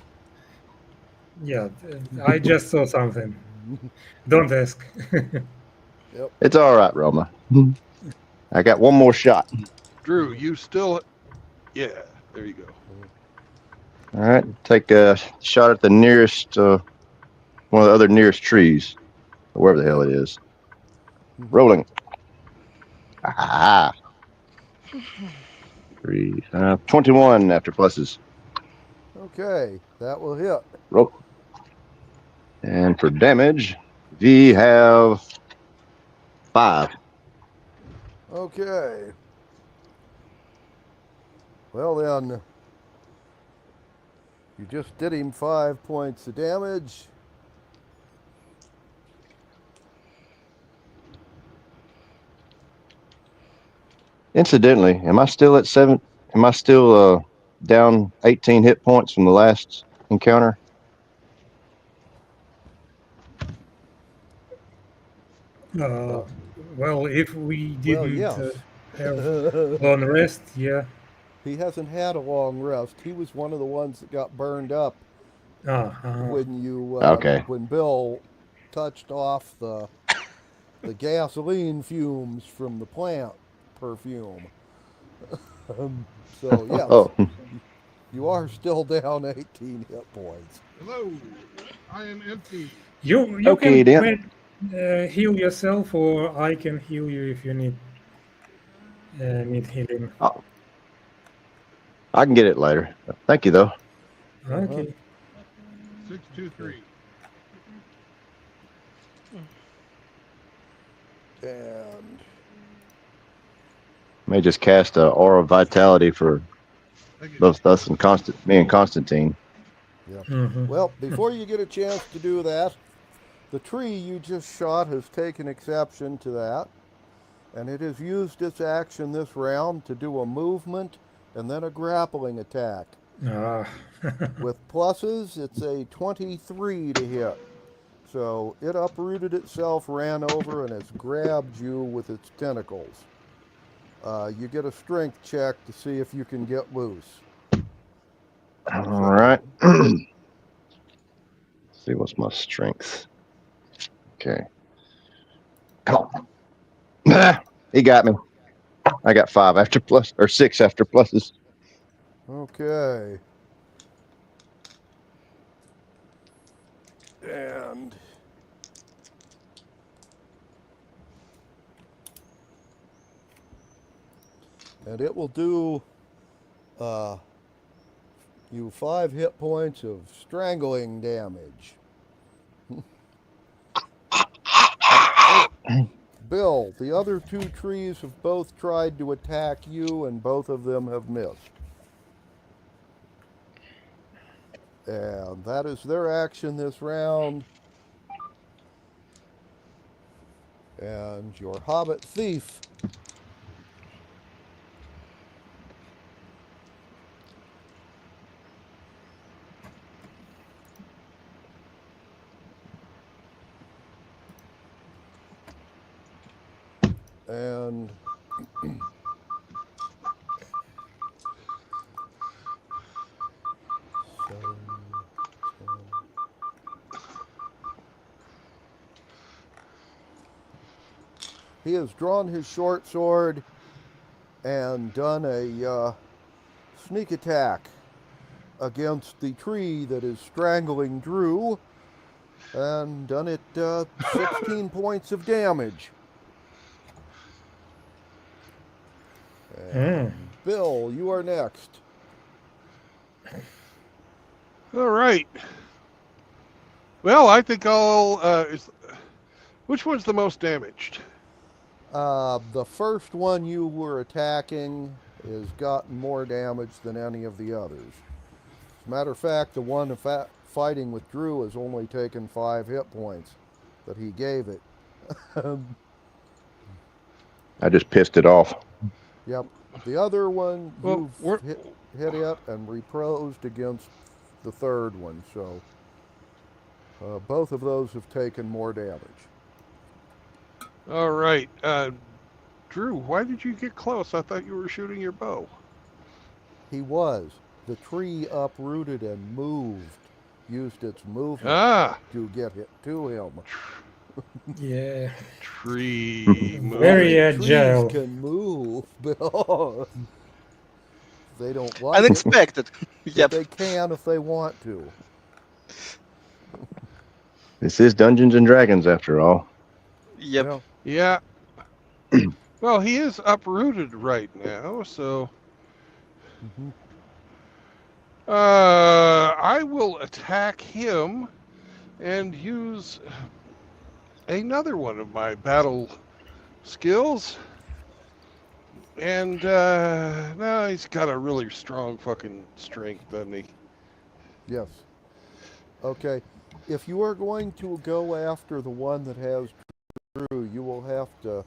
yeah, I just saw something. Don't ask. Yep. It's all right, Roma. I got one more shot. Drew, you still. Yeah, there you go. All right, take a shot at the nearest, one of the other nearest trees, or wherever the hell it is. Rolling. Ah. 3, 21 after pluses. Okay, that will hit. Roll. And for damage, we have 5. Okay. Well then, you just did him 5 points of damage. Incidentally, am I still at 7? Am I still down 18 hit points from the last encounter? Well, if we Well, didn't yes. have long rest, yeah. He hasn't had a long rest. He was one of the ones that got burned up when you Okay. when Bill touched off the gasoline fumes from the plant perfume. So yes, Oh, you are still down 18 hit points. Hello, I am empty. You okay can then. heal yourself, or I can heal you if you need healing. Oh, I can get it later. Thank you, though. Okay. 623. And May just cast a aura of vitality for Thank you. both us and me and Constantine. yeah. Mhm. Well, before you get a chance to do that, the tree you just shot has taken exception to that, and it has used its action this round to do a movement and then a grappling attack. Ah. With pluses, it's a 23 to hit. So it uprooted itself, ran over, and has grabbed you with its tentacles. You get a strength check to see if you can get loose. All So, right. See what's my strength. Okay. Come on. He got me. I got 5 after plus, or 6 after pluses. okay. And it will do you 5 hit points of strangling damage. Bill, the other 2 trees have both tried to attack you, and both of them have missed. And that is their action this round. And your Hobbit Thief and seven, 10. He has drawn his short sword and done a sneak attack against the tree that is strangling Drew, and done it 16 points of damage. And Bill, you are next. All right. Well, I think I'll. Which one's the most damaged? The first one you were attacking has gotten more damage than any of the others. As a matter of fact, the one fighting with Drew has only taken 5 hit points that he gave it. I just pissed it off. Yep. The other one, Well, you've hit it and reposed against the third one, so both of those have taken more damage. All right. Drew, why did you get close? I thought you were shooting your bow. He was. The tree uprooted and moved, used its movement to get it to him. Yeah. Tree. Very agile. Trees can move, but they don't like Unexpected. it. Yep. But they can if they want to. This is Dungeons and Dragons after all. Yep. Yeah. Well, he is uprooted right now, so. I will attack him and use another one of my battle skills. And no, he's got a really strong fucking strength, doesn't he? Yes. Okay. If you are going to go after the one that has Drew, you will have to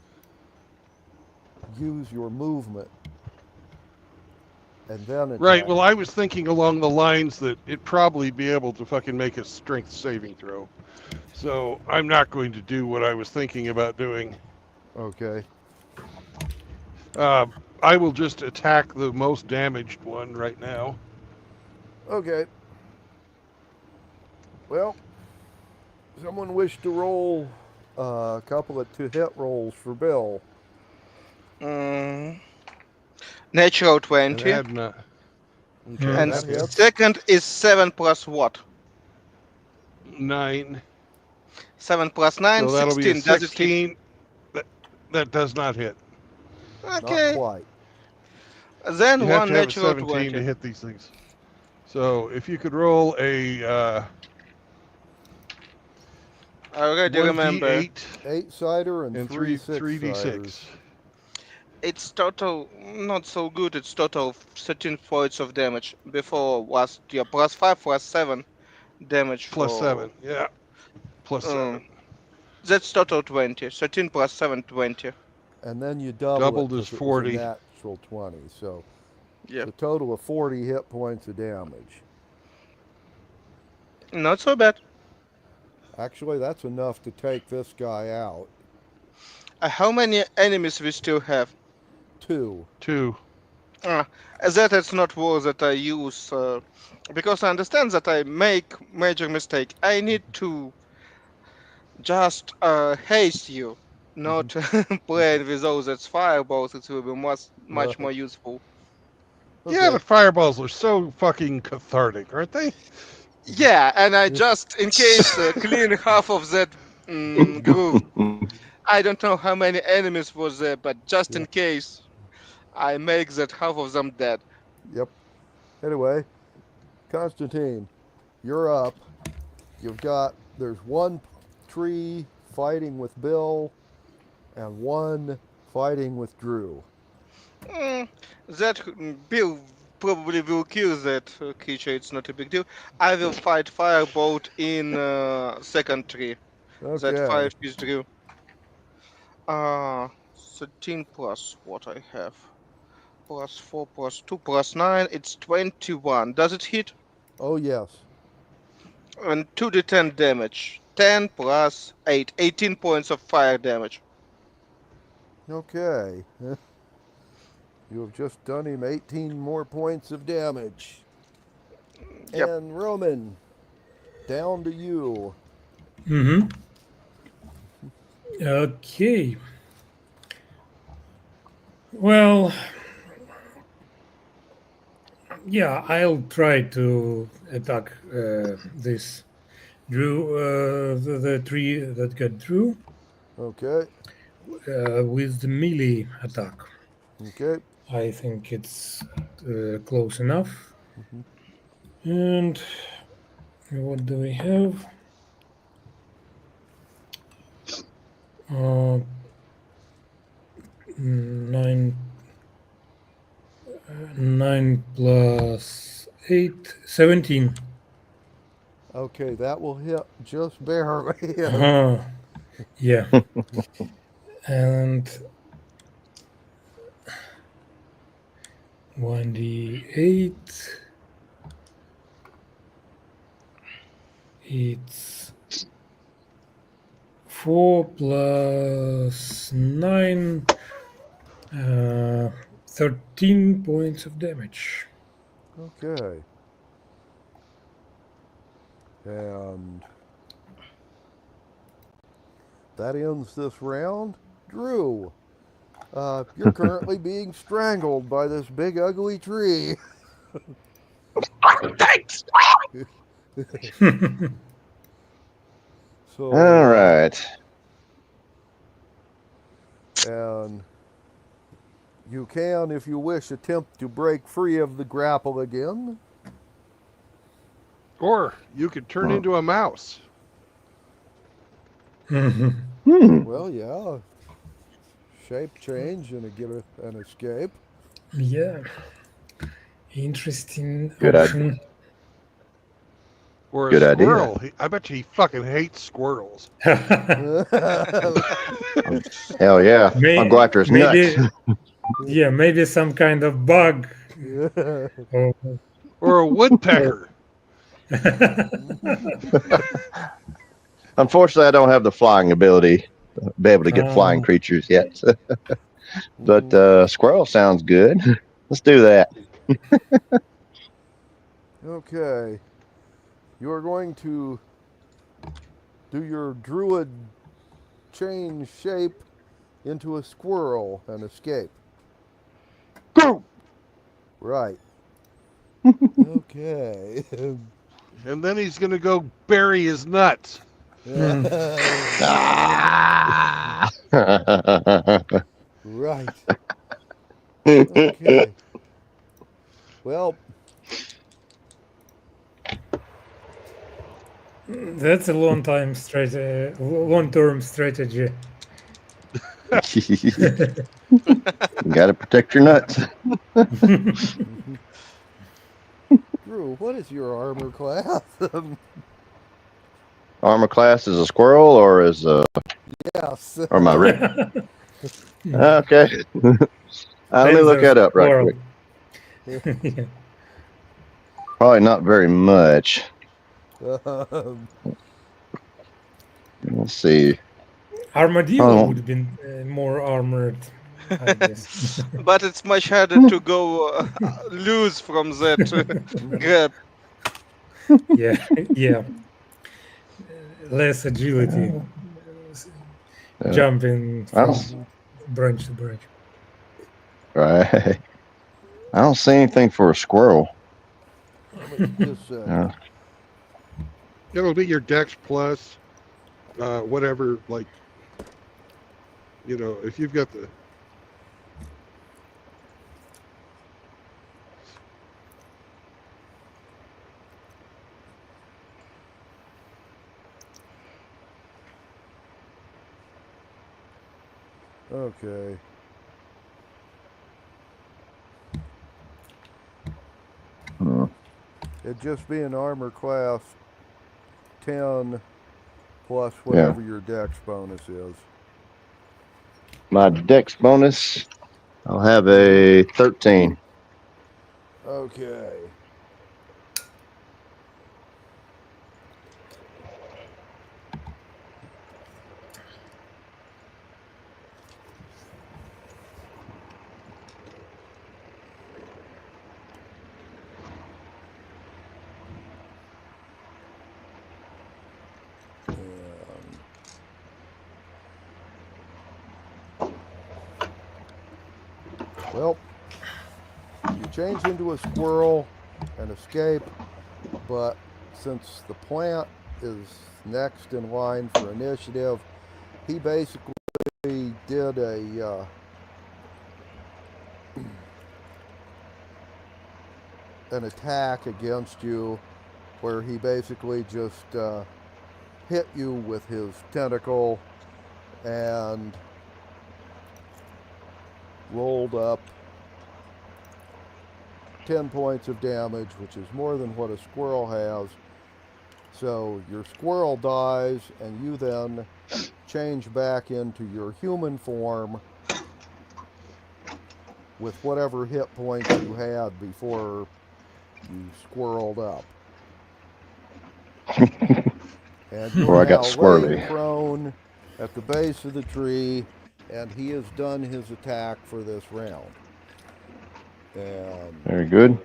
use your movement. And then attack. Right. Well, I was thinking along the lines that it'd probably be able to fucking make a strength saving throw. So I'm not going to do what I was thinking about doing. Okay. I will just attack the most damaged one right now. Okay. Well, someone wish to roll a couple of to-hit rolls for Bill. Natural 20. And okay, And that hits. second is 7 plus what? 9. 7 plus 9, So that'll 16. be a Does it hit? 16. That does not hit. Okay. Not quite. Then You have one to have a natural 17 20. to hit these things. So if you could roll a I already remember. 1d8 8-sider and and 3 3d6. 6-siders. It's total not so good. It's total 13 points of damage. Before was plus 5 plus 7 damage Plus for 7, yeah. Plus 7. That's total 20. 13 plus 7, 20. And then you double Doubled it is 'cause it was a 40. natural 20. So Yeah. it's a total of 40 hit points of damage. Not so bad. Actually, that's enough to take this guy out. How many enemies we still have? 2. 2. That it's not worth that I use, because I understand that I make major mistake. I need to just haste you, not playing with all that fireballs. It will be much more useful. Yeah, the fireballs are so fucking cathartic, aren't they? Yeah, and I just, in case, clean half of that groove. I don't know how many enemies was there, but just in case, I make that half of them dead. Yep. Anyway, Constantine, you're up. There's one tree fighting with Bill and one fighting with Drew. That Bill probably will kill that creature. It's not a big deal. I will fight Firebolt in second tree. Okay. That 5 is Drew. 13 plus what I have. Plus 4 plus 2 plus 9. It's 21. Does it hit? Oh, yes. And 2d10 damage. 10 plus 8. 18 points of fire damage. Okay. You have just done him 18 more points of damage. Yep. And Roman, down to you. Mm-hmm. Okay. Well, yeah, I'll try to attack this the tree that got Drew Okay. with the melee attack. Okay. I think it's close enough. And what do we have? 9 plus 8, 17. Okay, that will hit just barely. Yeah. And 1d8. It's 4 plus 9, 13 points of damage. Okay. And that ends this round. Drew, you're currently being strangled by this big ugly tree. Thanks. So, All right. And you can, if you wish, attempt to break free of the grapple again. Or you could turn into a mouse. Mhm. Well, yeah. Shape change and get an escape. Yeah, interesting Good idea. option. Or a Good idea. squirrel. I bet you he fucking hates squirrels. Hell yeah. I'll go after his nuts. Maybe, yeah, maybe some kind of bug. Or, Or a woodpecker. Unfortunately, I don't have the flying ability to be able to get flying um, creatures yet. But squirrel sounds good. Let's do that. Okay. You are going to do your druid change shape into a squirrel and escape. Go! Right. Okay. And then he's going to go bury his nuts. Ah! Right. Okay. Well, that's a long-term strategy. You got to protect your nuts. Drew, what is your armor class? Armor class is a squirrel or is Yes. or my okay. Let me look Panzer that up right squirrel. quick. Probably not very much. Let's see. Armadillo Oh, would be more armored, I guess. But it's much harder to go loose from that grab. Yeah, yeah. Less agility, jumping I don't, from branch to branch. right. I don't see anything for a squirrel. Just It'll be your Dex plus, whatever, like, you know, if you've got the. okay. It'd just be an armor class 10 plus whatever your dex bonus is. My dex bonus, I'll have a 13. Okay. Well, you change into a squirrel and escape, but since the plant is next in line for initiative, he basically did a an attack against you where he basically just hit you with his tentacle and rolled up 10 points of damage, which is more than what a squirrel has. So your squirrel dies, and you then change back into your human form with whatever hit points you had before you squirreled up. And you're Or I got now squirrely. laying prone at the base of the tree, and he has done his attack for this round. And Very good.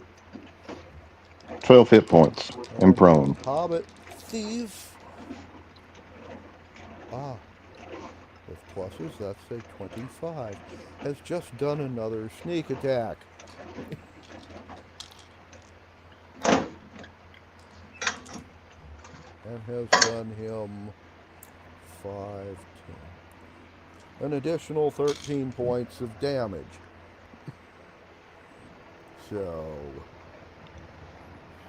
12 hit points and prone. Hobbit Thief. With pluses, that's a 25. Has just done another sneak attack. And has done him 5, 10. An additional 13 points of damage. So,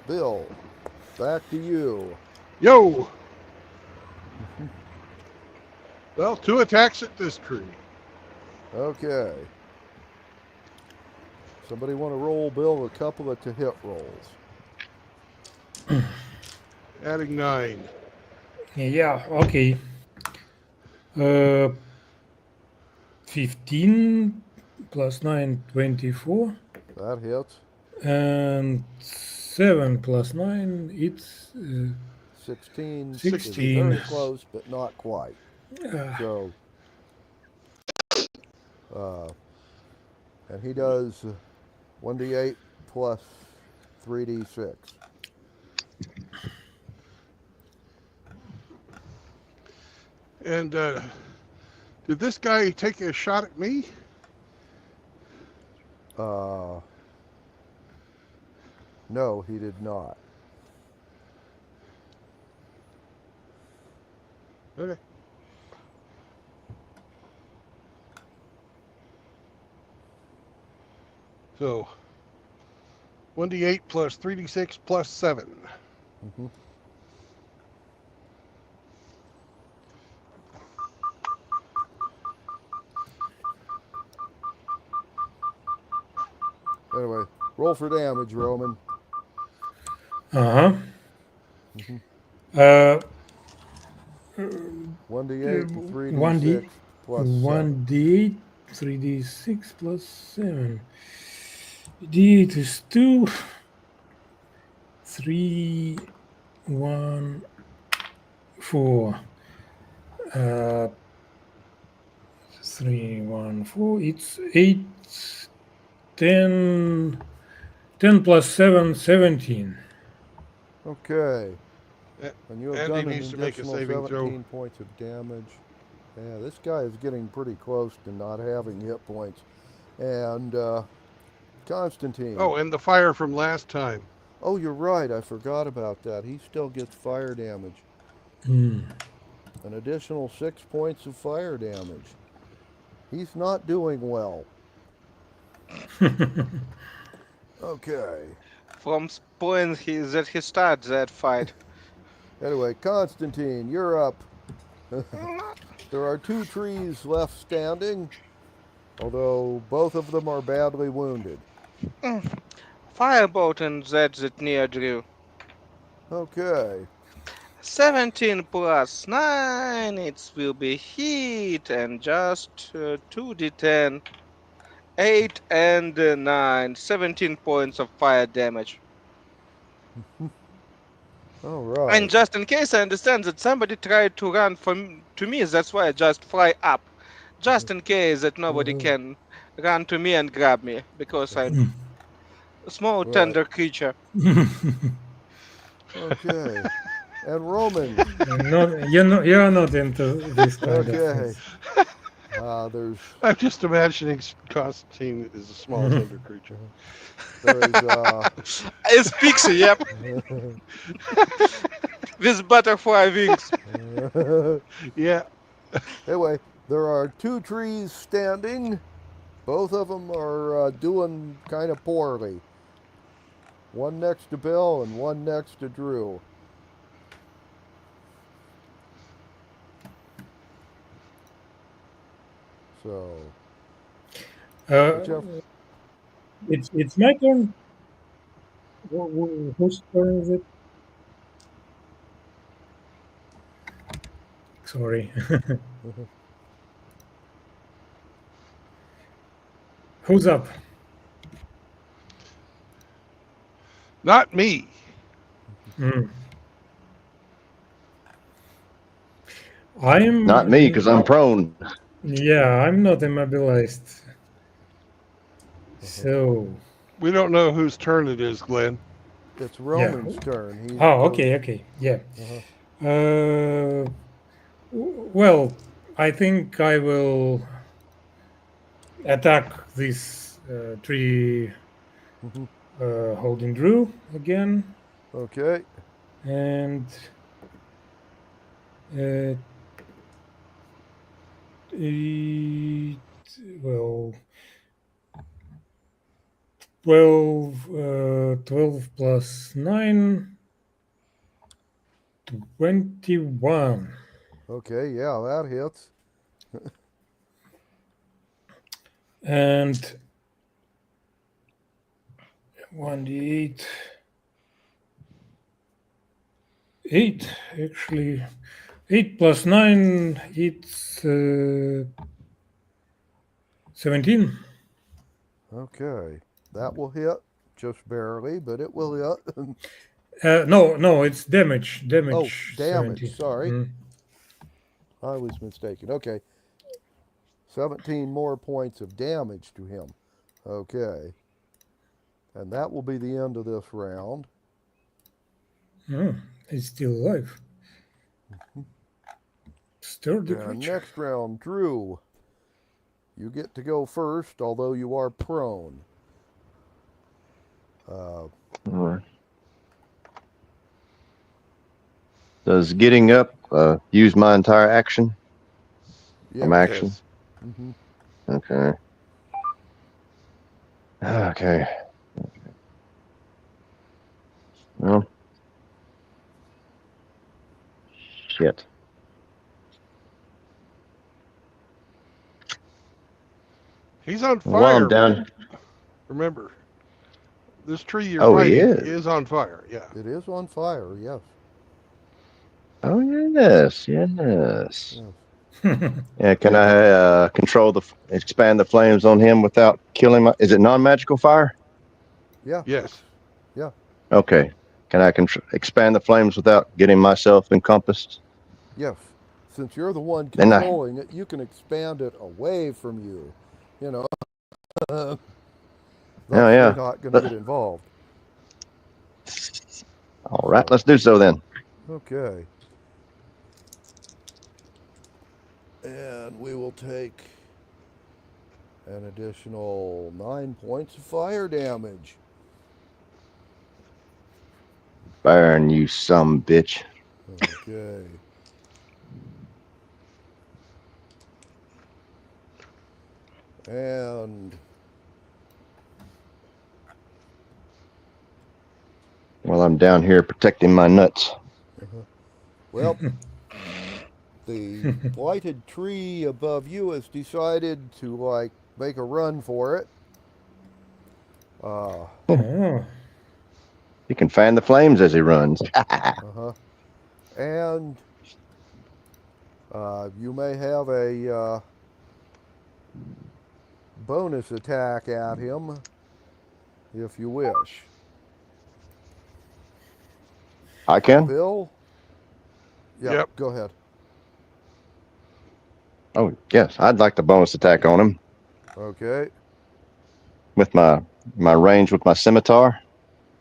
Bill, back to you. Yo! Well, 2 attacks at this tree. Okay. Somebody want to roll Bill a couple of to hit rolls? Adding 9. Yeah, okay. 15 plus 9, 24. That hits. And 7 plus 9, it's 16 is 16. very close, but not quite. So, and he does 1d8 plus 3d6. And did this guy take a shot at me? No, he did not. Okay. So 1d8 plus 3d6 plus 7. Mm-hmm. Anyway, roll for damage, Roman. Uh-huh. Mm-hmm. 1d8 and 3d6 plus 7. 1d8, 3d6 plus 7. D8 is 2, 3, 1, 4. 3, 1, 4. It's 8, 10, 10 plus 7, 17. Okay. And you have Andy done an needs to make a additional saving 17 throw. points of damage. Yeah, this guy is getting pretty close to not having hit points. And Constantine. Oh, and the fire from last time. Oh, you're right. I forgot about that. He still gets fire damage. Hmm. An additional 6 points of fire damage. He's not doing well. Okay. From point that he starts that fight. Anyway, Constantine, you're up. There are 2 trees left standing, although both of them are badly wounded. Firebolt and that near Drew. Okay. 17 plus 9, it will be hit, and just 2d10. 8 and 9, 17 points of fire damage. All right. And just in case, I understand that somebody tried to run to me, that's why I just fly up. Just in case that nobody can run to me and grab me, because I'm a small, tender creature. Okay. And Roman. You're not into this kind of Okay. things. There's I'm just imagining Constantine is a small tender creature. It's Pixie, yep. With butterfly wings. Yeah. Anyway, there are 2 trees standing. Both of them are doing kind of poorly. One next to Bill and one next to Drew. So, It's my turn. Whose turn is it? Sorry. Who's up? Not me. I'm Not me, because I'm prone. Yeah, I'm not immobilized. So We don't know whose turn it is, Glenn. It's Roman's turn. Okay. Yeah. Well, I think I will attack this tree holding Drew again. Okay. And well, 12 plus 9, 21. Okay, yeah, that hits. And 1d8. 8, actually. 8 plus 9, it's 17. Okay. That will hit just barely, but it will hit. No, it's damage. Damage. Oh, damage. 17. Sorry. Mm. I was mistaken. Okay. 17 more points of damage to him. Okay. And that will be the end of this round. Oh, he's still alive. Sturdy And creature. next round, Drew. You get to go first, although you are prone. All right. Does getting up use my entire action? Yeah. From action? Yes. Mm-hmm. Okay. Okay. Well. Shit. He's on While I'm fire, down. man. Remember, this tree you're Oh, he fighting is. on fire. Yeah. It is on fire, yes. Oh, yes. Yes. Yes. Yeah, can I expand the flames on him without killing my? Is it non-magical fire? Yeah. Yes. Yeah. Okay. Can I expand the flames without getting myself encompassed? Yes. Since you're the one And controlling it, you can expand it away from you. You know. Thus, yeah. you're not going to get involved. All right, let's do so then. Okay. And we will take an additional 9 points of fire damage. Burn, you some bitch. Okay. And While I'm down here protecting my nuts. well, the blighted tree above you has decided to make a run for it. Oh. He can fan the flames as he runs. And you may have a bonus attack at him if you wish. I can? Bill? Yeah, Yep. go ahead. Oh, yes. I'd like the bonus attack on him Okay. with my range with my scimitar.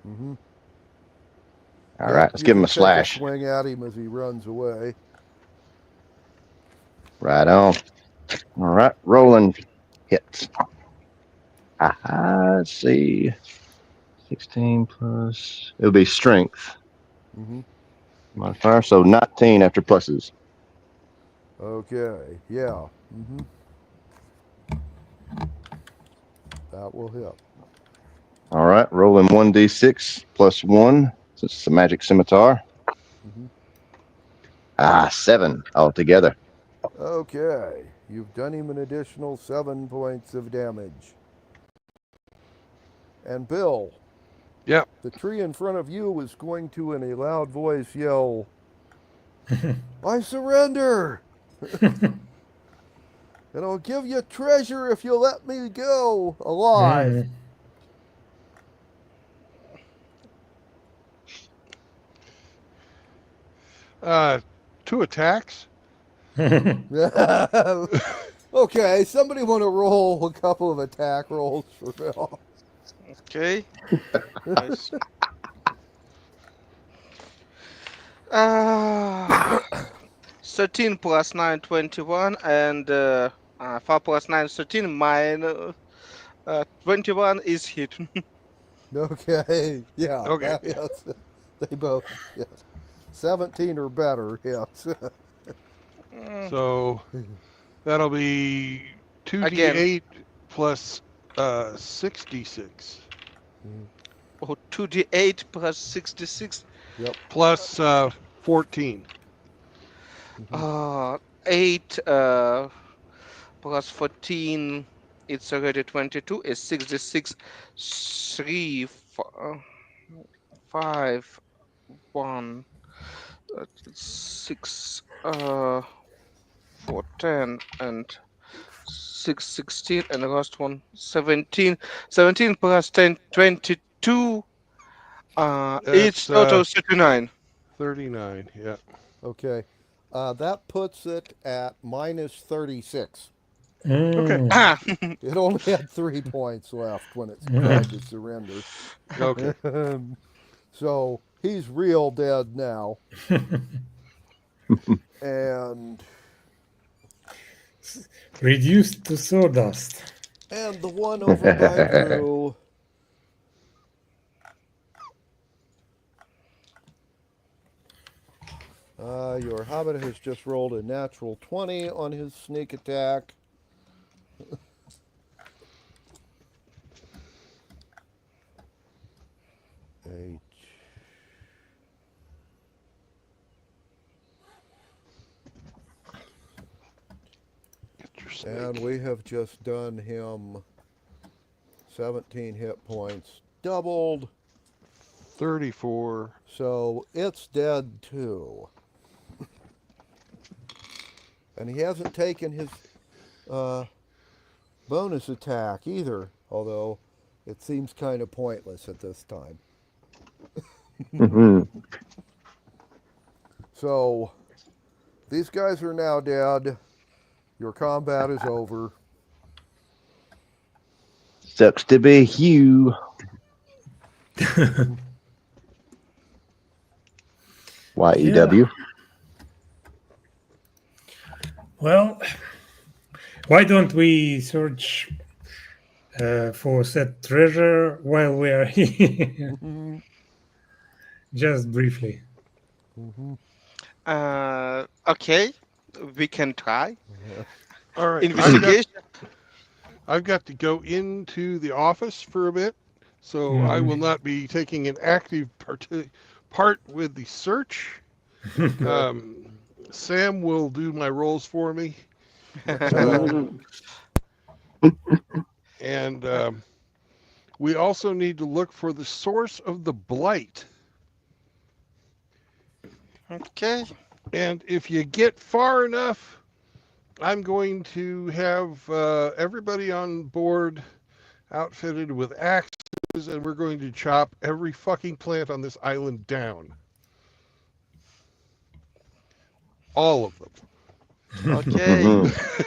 Mm-hmm. All right, let's give him a slash. Swing at him as he runs away. Right on. All right, rolling hits. Let's see. 16 plus. It'll be strength. Mm-hmm. Modifier, so 19 after pluses. Okay, yeah. Mm-hmm. That will hit. All right, rolling 1d6 plus 1, since it's a magic scimitar. Mm-hmm. 7 altogether. Okay, you've done him an additional 7 points of damage. And Bill. Yep. The tree in front of you is going to, in a loud voice, yell, I surrender! And I'll give you treasure if you let me go alive. Two attacks. Okay, somebody want to roll a couple of attack rolls for Bill? Okay. Nice. 13 plus 9, 21, and 4 plus 9, 13. Mine 21 is hit. Okay, yeah. Okay. Yes, they both, yes. 17 or better, yes. So that'll be 2d8 plus 66. Oh, 2d8 plus 66. Yep. Plus 14. 8 plus 14 it's already 22. It's 66, 3, 5, 1, 6, 4, 10, and 6, 16, and the last one, 17. 17 plus 10, 22. It's That's total 39. 39. Yeah. Okay. That puts it at minus 36. Okay. Mm. Ah, It only had 3 points left when it tried to surrender. Okay. So he's real dead now. And Reduced to sawdust. the one over by Drew. Your hobbit has just rolled a natural 20 on his sneak attack. Eight. Get your snake. And we have just done him 17 hit points, doubled. 34. So it's dead too. And he hasn't taken his bonus attack either, although it seems kind of pointless at this time. Mhm. So these guys are now dead. Your combat is over. Sucks to be Hugh. YEW. Well, why don't we search for said treasure while we are here? Just briefly. okay, we can try. All right. Investigation. I've got to go into the office for a bit, so I will not be taking an active part with the search. Sam will do my rolls for me. And we also need to look for the source of the blight. Okay. And if you get far enough, I'm going to have everybody on board outfitted with axes, and we're going to chop every fucking plant on this island down. All of them. Okay. Mhm.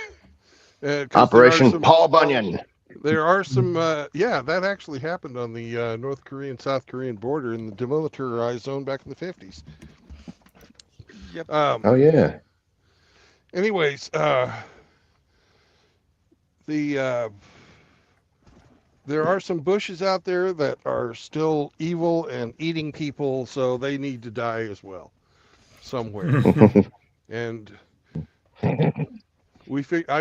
'Cause Operation Paul Bunyan. There are some, yeah, that actually happened on the North Korean South Korean border in the demilitarized zone back in the 50s. Yep. Oh yeah. Anyways, there are some bushes out there that are still evil and eating people, so they need to die as well, somewhere. And I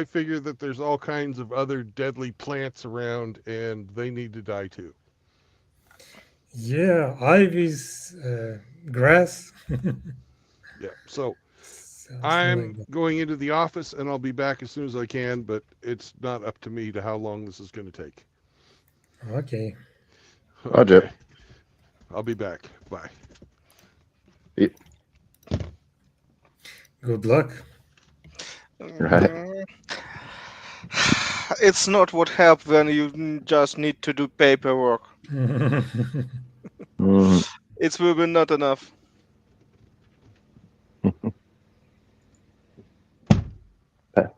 figure that there's all kinds of other deadly plants around, and they need to die too. Yeah, ivy's grass. Yeah. So Something I'm like that. going into the office, and I'll be back as soon as I can. But it's not up to me to how long this is going to take. Okay. Roger. Okay. I'll be back. Bye. Good luck. Right. It's not what help when you just need to do paperwork. Mhm. It will be not enough.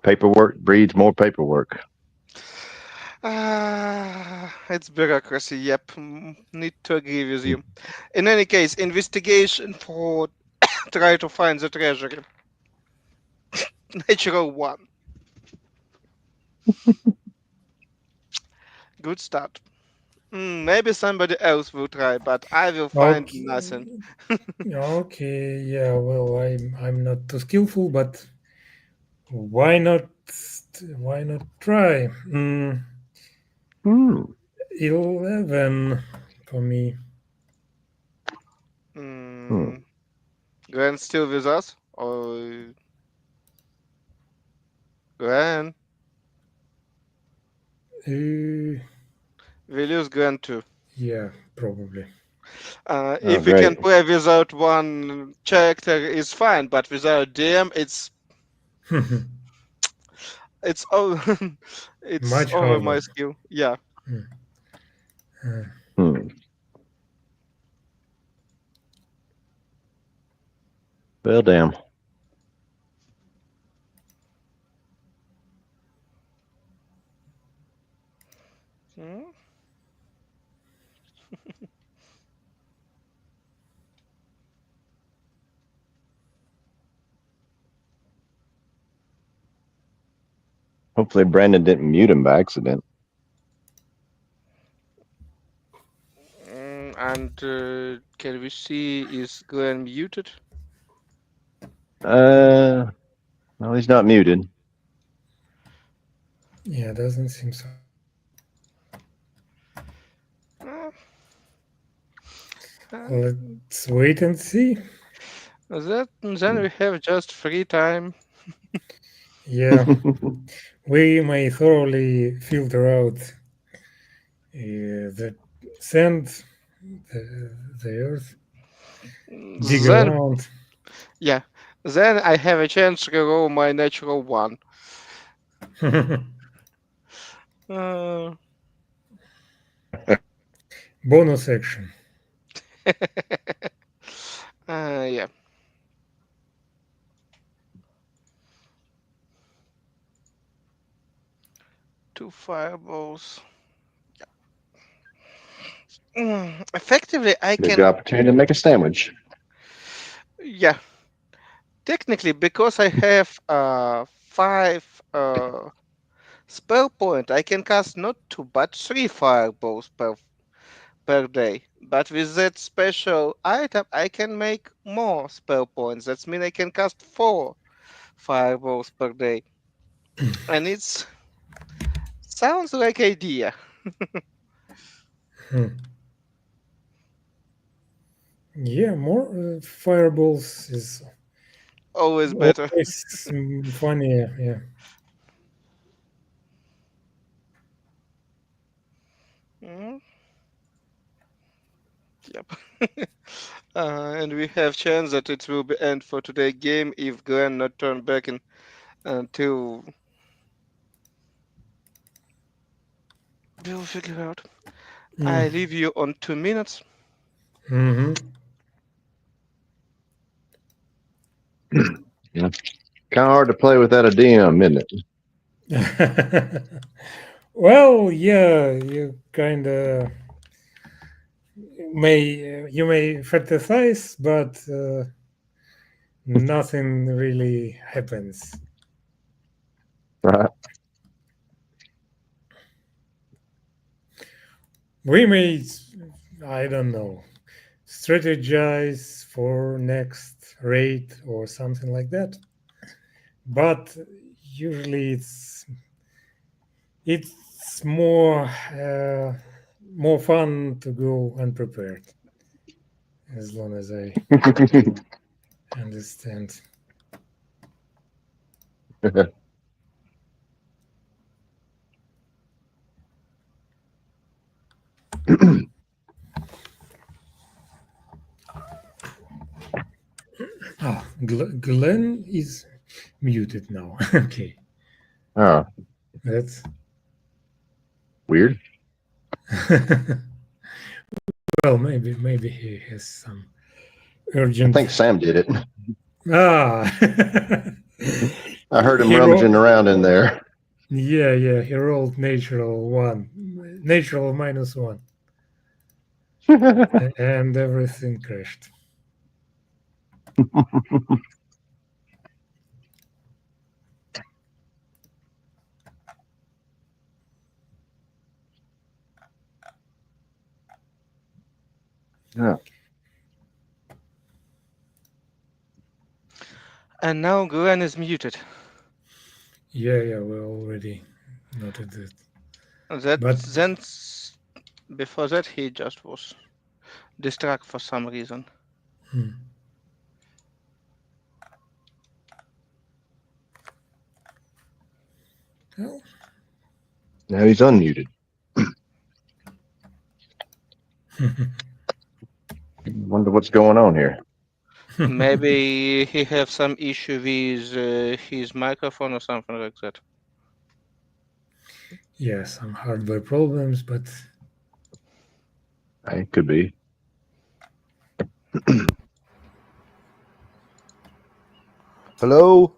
Paperwork breeds more paperwork. It's bureaucracy. Yep, need to agree with you. In any case, investigation for try to find the treasure. Natural one. Good start. Maybe somebody else will try, but I will find Okay. nothing. Okay. Yeah. Well, I'm not too skillful, but why not? Why not try? 11 for me. Glenn still with us? Or Glenn? We lose Glenn too. Yeah, probably. Oh, If we can great. play without one character, it's fine, but without DM, it's all it's Much over harder. my skill. Yeah. Hmm. Uh, Hmm. Well, damn. Hmm? Hopefully, Brandon didn't mute him by accident. And can we see is Glenn muted? Well, he's not muted. yeah, doesn't seem so. Uh, uh, Let's wait and see. then we have just free time. Yeah, we may thoroughly filter out the sand, the earth, dig Then around. yeah, then I have a chance to roll my natural one. Uh, Bonus action. yeah, two fireballs. Effectively, I Be a good can. opportunity to make a sandwich. Yeah, technically, because I have five spell point, I can cast not two but three fireballs per day. But with that special item, I can make more spell points. That means I can cast four fireballs per day, and it's sounds like idea. Hmm. Yeah, more fireballs is Always better. always funnier. Yeah. Mm, yep. And we have chance that it will be end for today game if Glenn not turn back in until we'll figure out. I leave you on 2 minutes. Mm-hmm. Yeah. Kind of hard to play without a DM, isn't it? Well, yeah, you kind of you may fantasize, but nothing really happens. Right. We may, I don't know, strategize for next raid or something like that. But usually it's more fun to go unprepared, as long as I understand. Ah, Glenn is muted now. Okay, Oh, that's weird. well. Maybe he has some I urgent. think Sam did it. Ah, I heard him he rolled. rummaging around in there. Yeah. He rolled natural one, natural -1, and everything crashed. Yeah. And now Glenn is muted. Yeah. We already noted that. That But then before that he just was distracted for some reason. hmm, well, Now he's unmuted. Wonder what's going on here. Maybe he have some issue with his microphone or something like that. Yeah, some hardware problems, but It could be. Hello?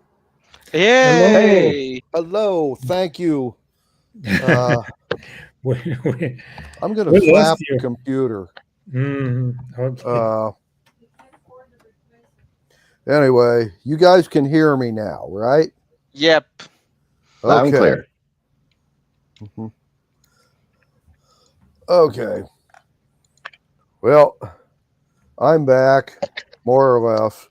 Yay! Hello. Thank you. Uh, we I'm going to we lost slap the you. computer. Okay. Anyway, you guys can hear me now, right? Yep. Loud and clear. Mhm. Okay. Well, I'm back, more or less.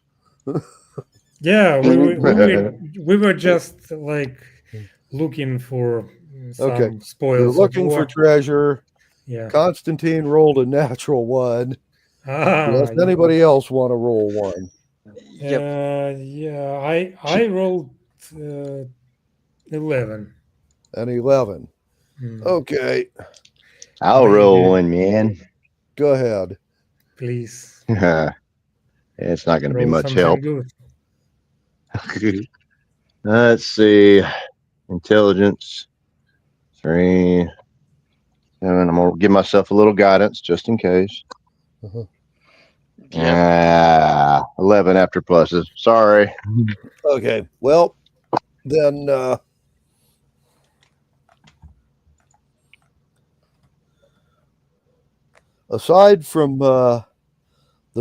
Yeah, we were just like looking for some Okay. You're spoils of looking for war. treasure. Yeah. Constantine rolled a natural one. Ah, Does anybody else want to roll one? Yep. yeah. I rolled 11. An 11. Okay. I'll roll one, man. Go ahead. Please It's not going to be roll much something help. good. Let's see. Intelligence. 3, 7. I'm going to give myself a little guidance just in case. Yep. 11 after pluses. Sorry. Okay. Well, then aside from the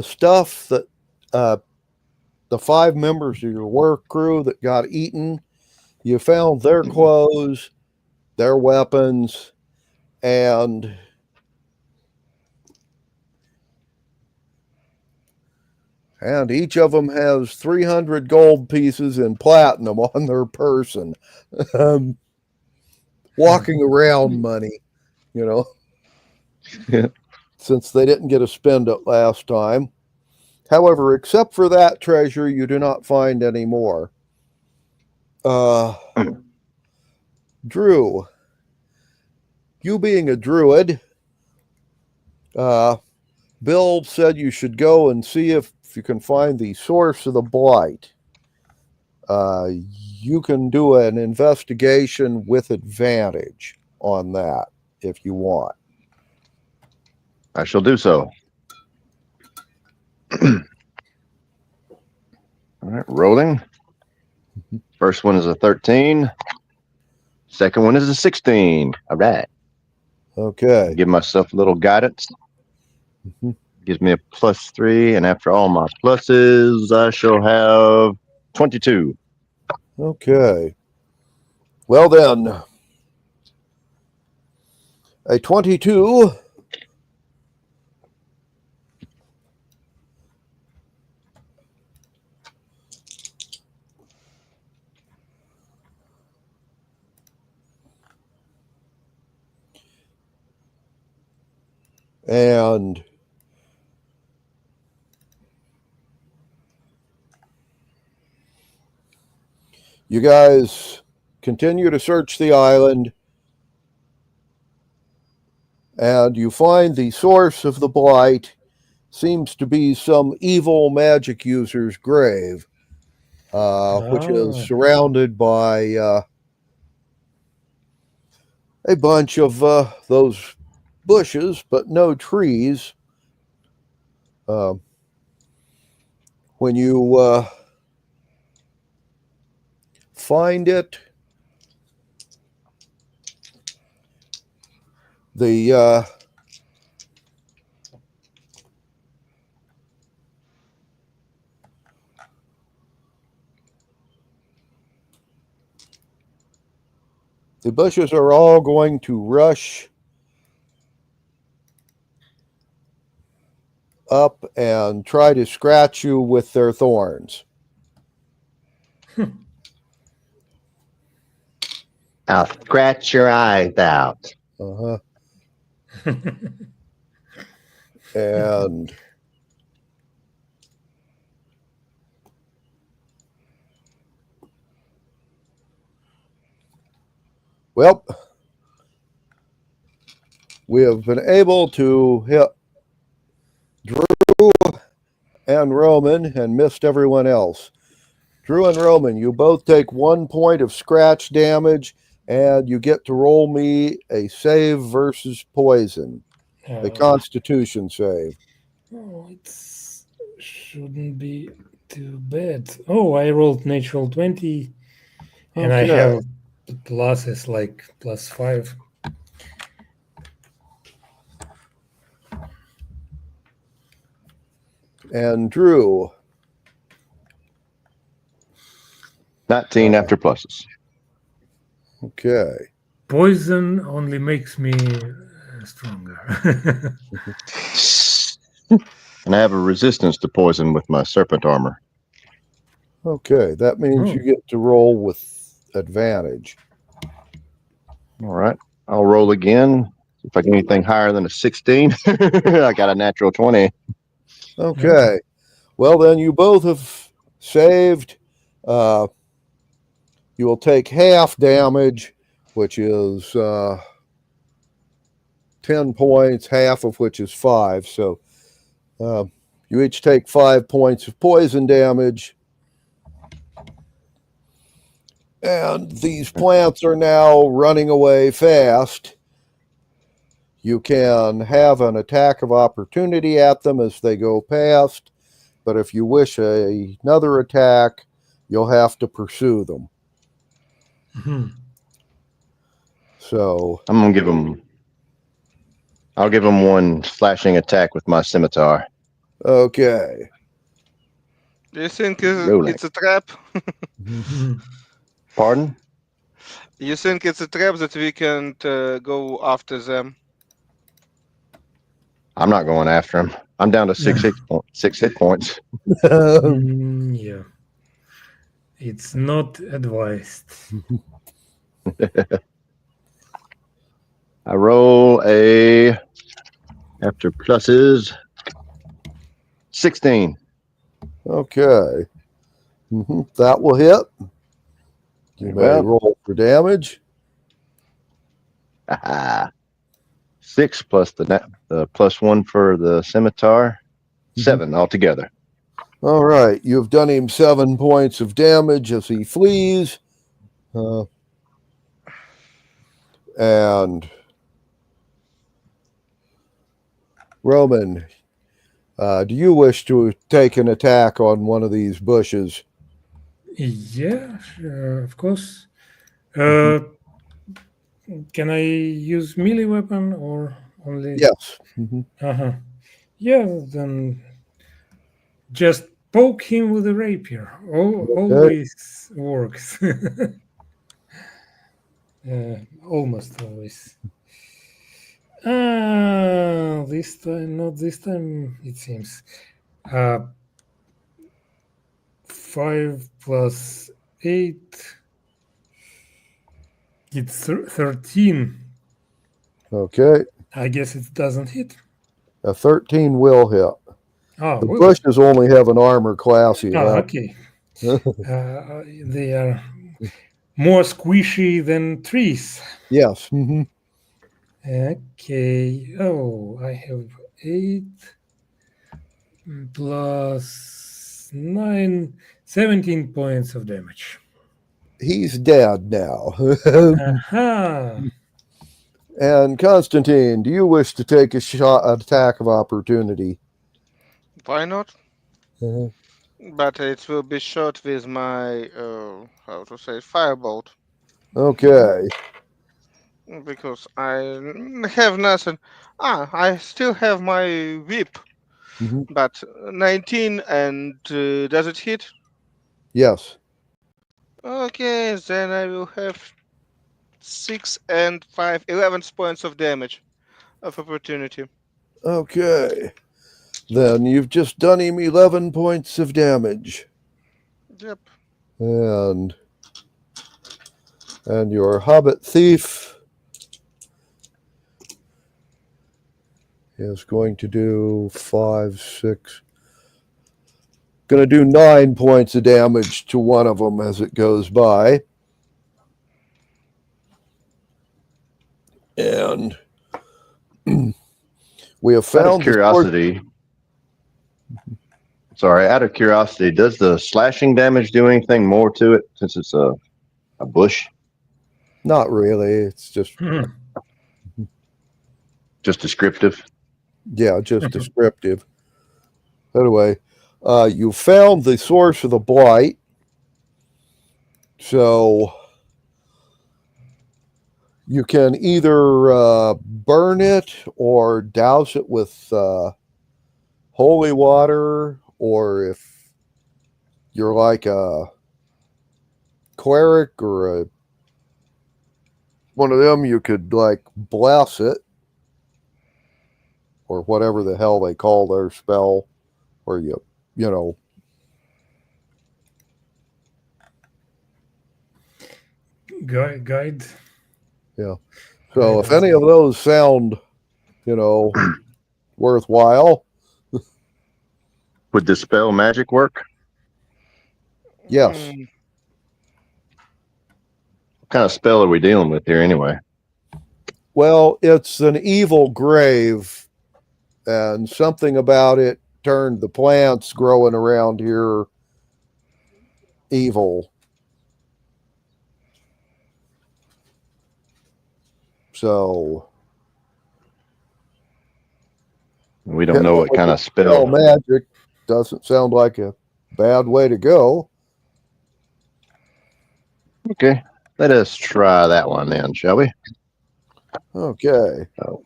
stuff that the 5 members of your work crew that got eaten, you found their clothes, their weapons, and each of them has 300 gold pieces in platinum on their person. Walking around money, you know, since they didn't get to spend it last time. However, except for that treasure, you do not find any more. Drew, you being a druid, Bill said you should go and see if you can find the source of the blight. You can do an investigation with advantage on that if you want. I shall do so. All right, rolling. First one is a 13. Second one is a 16. All right. Okay. Give myself a little guidance. Gives me a +3, and after all my pluses, I shall have 22. Okay. Well then, a 22 and you guys continue to search the island and you find the source of the blight seems to be some evil magic user's grave, which is surrounded by a bunch of those bushes, but no trees. When you find it, the bushes are all going to rush up and try to scratch you with their thorns. I'll scratch your eyes out. And well, we have been able to hit Drew and Roman and missed everyone else. Drew and Roman, you both take 1 point of scratch damage, and you get to roll me a save versus poison, a Constitution save. Oh, it shouldn't be too bad. Oh, I rolled natural 20, and I Okay. have pluses like +5. And Drew, 19 after pluses. okay. Poison only makes me stronger. And I have a resistance to poison with my serpent armor. Okay, that means Oh. you get to roll with advantage. All right. I'll roll again. If I get anything higher than a 16, I got a natural 20. Okay. Well, then you both have saved. You will take half damage, which is 10 points, half of which is 5. So you each take 5 points of poison damage. And these plants are now running away fast. You can have an attack of opportunity at them as they go past, but if you wish another attack, you'll have to pursue them. Mhm. So I'm going to give him. I'll give him one slashing attack with my scimitar. okay. Do you think Rolling. it's a trap? Mhm. Pardon? You think it's a trap that we can't go after them? I'm not going after him. I'm down to 6 hit points. Yeah. It's not advised. I roll a after pluses 16. Okay. That will hit. You may Well. roll for damage. 6 plus the +1 for the scimitar. 7 altogether. All right. You've done him 7 points of damage as he flees. And Roman, do you wish to take an attack on one of these bushes? Yeah, sure, of course. Can I use melee weapon or only? Yes. Yeah, then just poke him with a rapier. Always works. Almost always. This time, not this time, it seems. 5 plus 8. It's 13. Okay. I guess it doesn't hit. A 13 will hit. Oh, The will. bushes only have an armor class 11. Okay. They are more squishy than trees. Yes. Okay. Oh, I have 8 plus 9, 17 points of damage. He's dead now. Aha. And Constantine, do you wish to take a attack of opportunity? Why not? But it will be shot with my firebolt. Okay. Because I have nothing. I still have my whip. But 19 and does it hit? Yes. Okay, then I will have 6 and 5, 11 points of damage of opportunity. Okay. Then you've just done him 11 points of damage. Yep. And your hobbit thief is going to do 5, 6. Going to do 9 points of damage to one of them as it goes by. And We have Out of found the source. curiosity, sorry, out of curiosity, does the slashing damage do anything more to it since it's a bush? Not really. It's just descriptive. Yeah, just descriptive. Anyway, you found the source of the blight. So you can either burn it or douse it with holy water, or if you're like a cleric or one of them, you could like bless it or whatever the hell they call their spell, where you know. Guide. Yeah. So if any of those sound, worthwhile, Would dispel magic work? yes. What kind of spell are we dealing with here anyway? Well, it's an evil grave, and something about it turned the plants growing around here evil. So we don't know what kind of spell. Magic doesn't sound like a bad way to go. Okay, let us try that one then, shall we? Okay. Oh,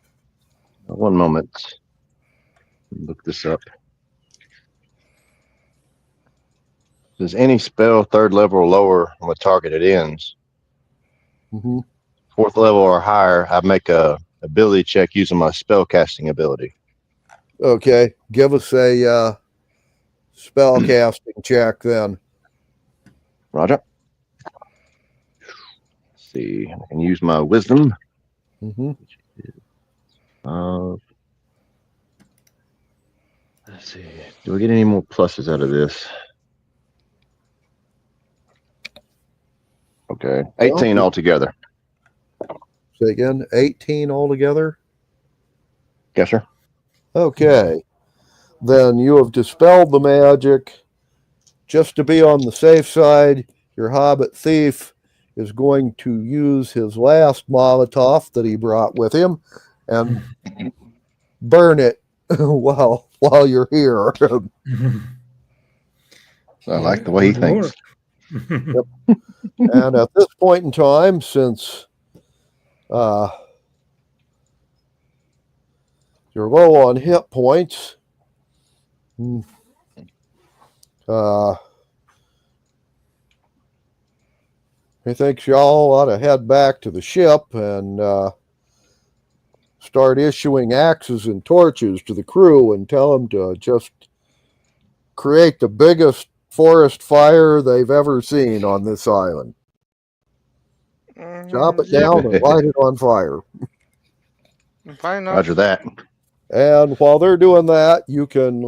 one moment. Look this up. Does any spell 3rd level or lower on the target it ends? Mm-hmm. 4th level or higher, I make a ability check using my spell casting ability. Okay, give us a spell casting check then. Roger. Let's see, I can use my wisdom. Mm-hmm. Let's see, do we get any more pluses out of this? Okay, 18 altogether. Say again, 18 altogether? Yes, sir. Okay. Then you have dispelled the magic. Just to be on the safe side, your hobbit thief is going to use his last Molotov that he brought with him and burn it while you're here. I like the way he thinks. Yep. And at this point in time, since you're low on hit points, he thinks y'all ought to head back to the ship and start issuing axes and torches to the crew and tell them to just create the biggest forest fire they've ever seen on this island. Chop it down and light it on fire. Why not? Roger that. And while they're doing that, you can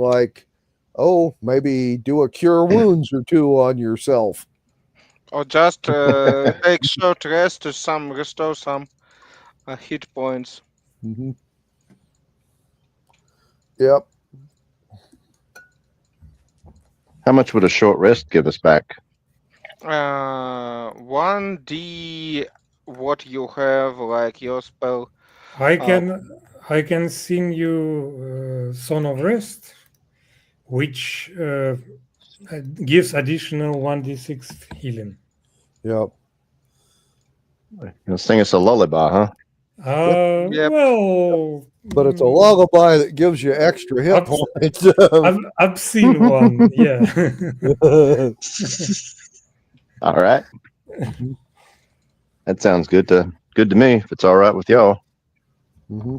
maybe do a cure wounds or two on yourself. Or just take short rest to restore some hit points. Mm-hmm. Yep. How much would a short rest give us back? 1d what you have, like your spell. I can sing you Song of Rest, which gives additional 1d6 healing. Yep. You'll sing us a lullaby, huh? Yep. Well, but it's a lullaby that gives you extra hit points. I've seen one, yeah. All right. That sounds good to me. If it's all right with y'all. Mm-hmm.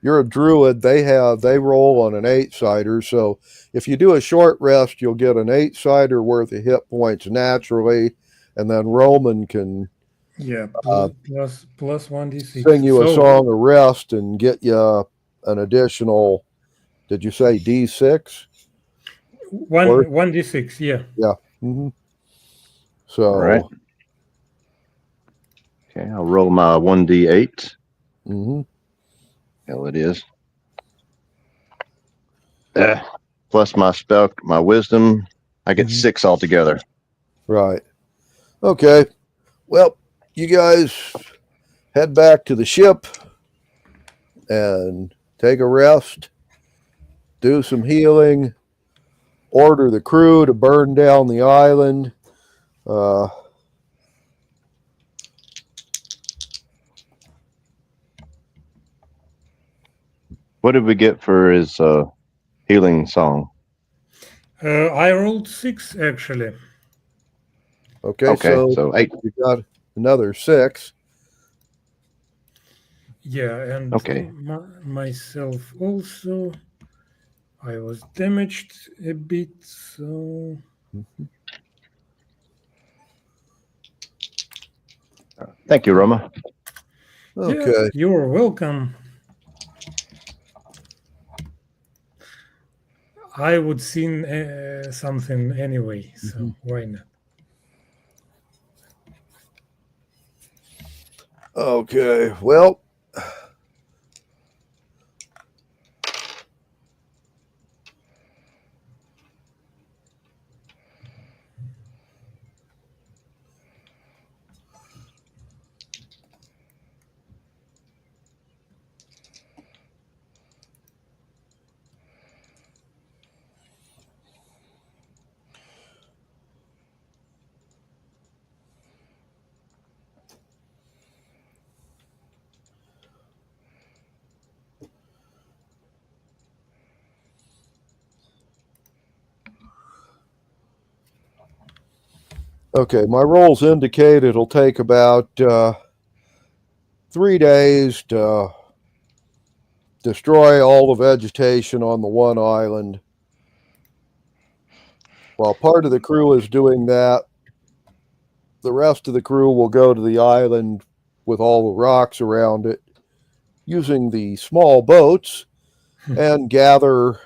You're a druid. They roll on an 8-sider. So if you do a short rest, you'll get an 8-sider worth of hit points naturally, and then Roman can plus 1d6. Sing you a song of rest and get you an additional. Did you say D6? 1d6, yeah. Yeah. Mm-hmm. So. All right. Okay, I'll roll my 1d8. Mm-hmm. Hell, it is. Plus my wisdom, I get Mhm. 6 altogether. Right. Okay. Well, you guys head back to the ship and take a rest, do some healing, order the crew to burn down the island. Uh, What did we get for his healing song? I rolled 6 actually. okay, Okay, so so 8. you got another 6. Yeah, and Okay. myself also. I was damaged a bit, so Thank you, Roma. yeah, Okay. you're welcome. I would sing something anyway, so why not? Okay. Well, okay. My rolls indicate it'll take about 3 days to destroy all the vegetation on the one island. While part of the crew is doing that, the rest of the crew will go to the island with all the rocks around it using the small boats and gather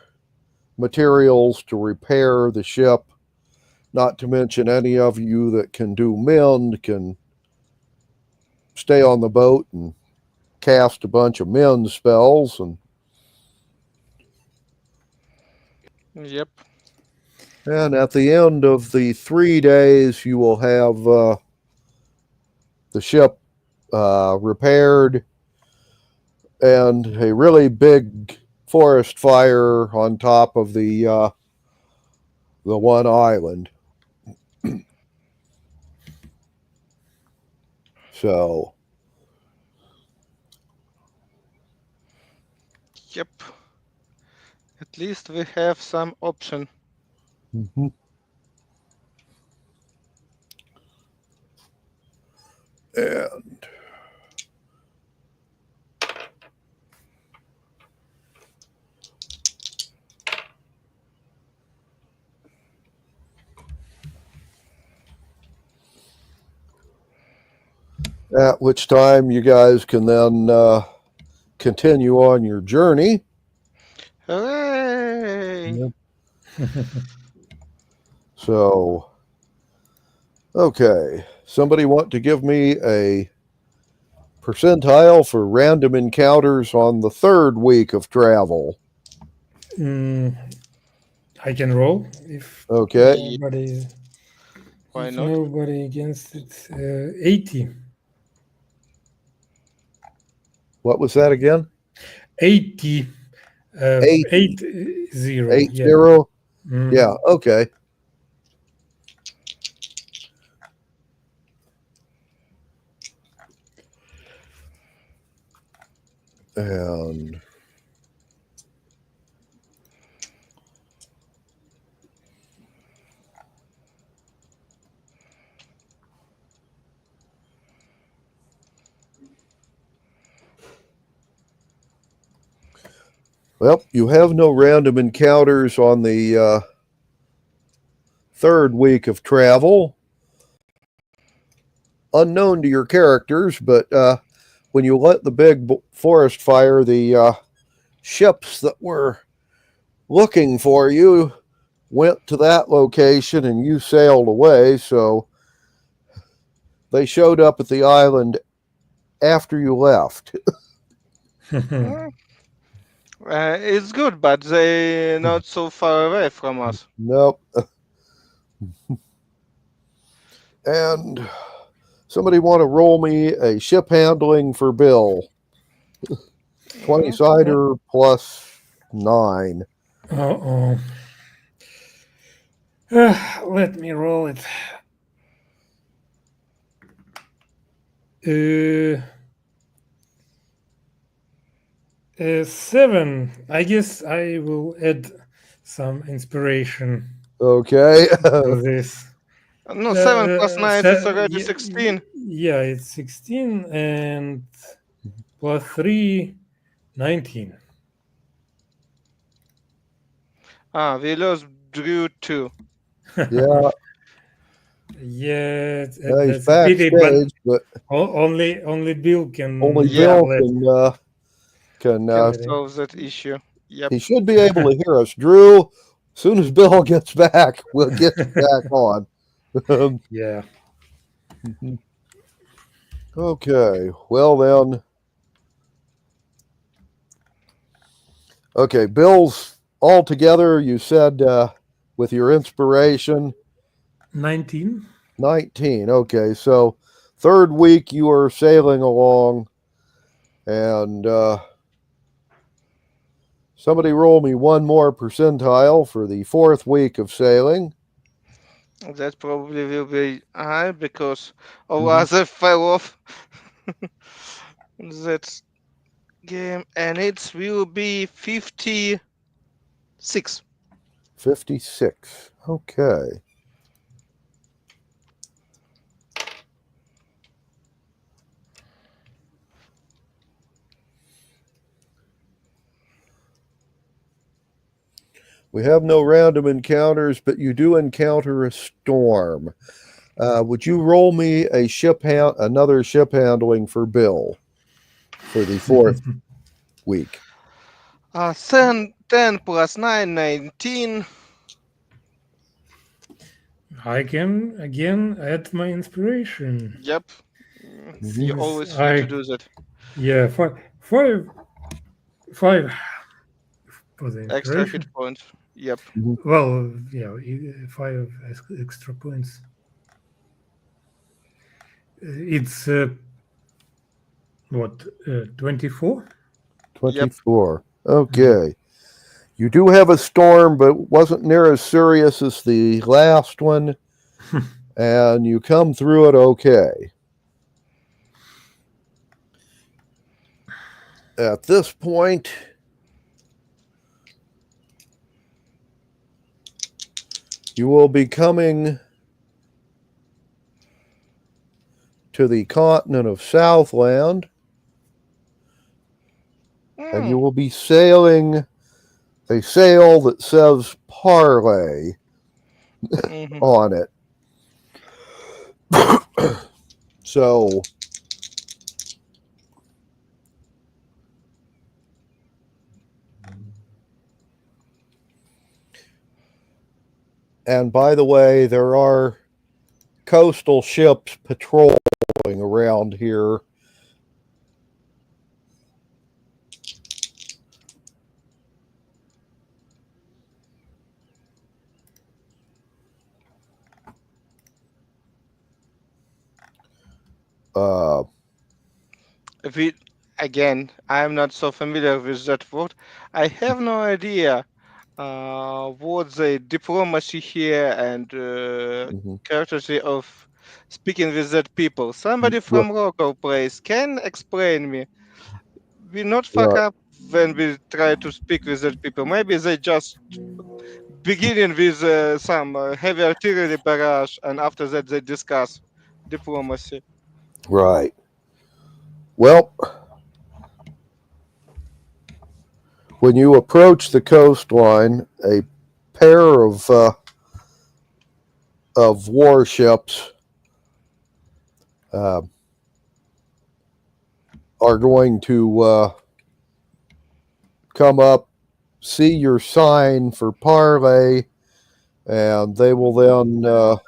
materials to repair the ship. Not to mention any of you that can do mend can stay on the boat and cast a bunch of mend spells. Yep. And at the end of the 3 days, you will have the ship repaired and a really big forest fire on top of the one island. So, Yep. At least we have some option. mhm. And at which time you guys can then continue on your journey. Hooray! Yeah. So, okay. Somebody want to give me a percentile for random encounters on the 3rd week of travel? Mm, I can roll if Okay. nobody Why if not? nobody against it. 80. What was that again? 80. 8 80. 8 Yeah. 0. Mm. Yeah, okay. And well, you have no random encounters on the 3rd week of travel. Unknown to your characters, but when you lit the big forest fire, the ships that were looking for you went to that location and you sailed away. So they showed up at the island after you left. Hmm, It's good, but they not so far away from us. Nope. And somebody want to roll me a ship handling for Bill. 20 Mhm. cider plus 9. Uh-oh. Let me roll it. Uh, 7. I guess I will add some inspiration Okay. to this. No, 7 plus 9 is already Yeah, 16. yeah, it's 16 and plus 3, 19. We lost Drew too. Yeah, Yeah, he's that's a pity, but backstage, but only Bill only can Yeah, Bill let can can it. solve that issue. Yep. he should be able to hear us. Drew, as soon as Bill gets back, we'll get you back on. Yeah. Okay, well then. Okay, Bill's all together. You said with your inspiration 19. 19. Okay, so third week you are sailing along, and somebody roll me one more percentile for the fourth week of sailing. That probably will be high because all Mhm. other fell off that game, and it will be 56. 56. Okay. We have no random encounters, but you do encounter a storm. Would you roll me a another ship handling for Bill for the fourth week? 10 plus 9, 19. I can again add my inspiration. Yep. You Mhm. Since always free to I, do that. yeah, five for the Extra hit inspiration. points. Yep. Mhm. Well, yeah, 5 extra points. It's what, 24? 24. Okay. You do have a storm, but it wasn't near as serious as the last one, and you come through it okay. At this point, you will be coming to the continent of Southland, and you Mm. will be sailing a sail that says Parlay Hmm. on it. So, and by the way, there are coastal ships patrolling around here. Uh, We, again, I'm not so familiar with that word. I have no idea what the diplomacy here and mhm. courtesy of speaking with that people. Somebody from local place can explain me. We not fuck Right, up when we try to speak with that people. Maybe they just beginning with some heavy artillery barrage, and after that they discuss diplomacy. right. Well, when you approach the coastline, a pair of warships uh, are going to come up, see your sign for parlay, and they will then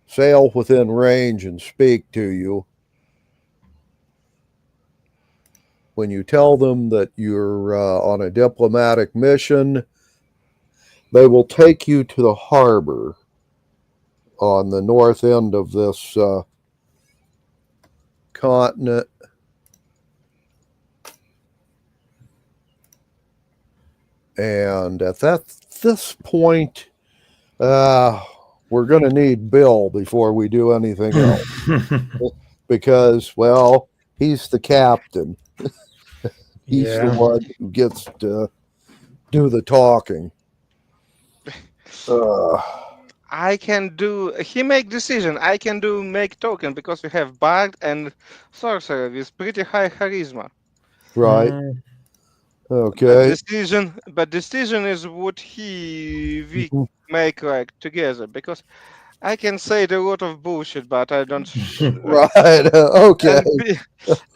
sail within range and speak to you. when you tell them that you're on a diplomatic mission, they will take you to the harbor on the north end of this continent. And at this point, we're going to need Bill before we do anything else because, well, he's the captain. He's the Yeah. one who gets to do the talking. Uh, I can do. He make decision. I can do make token because we have bard and sorcerer with pretty high charisma. right. Mm, Okay. But decision is what we make like together because I can say a lot of bullshit, but I don't. Right. Okay. And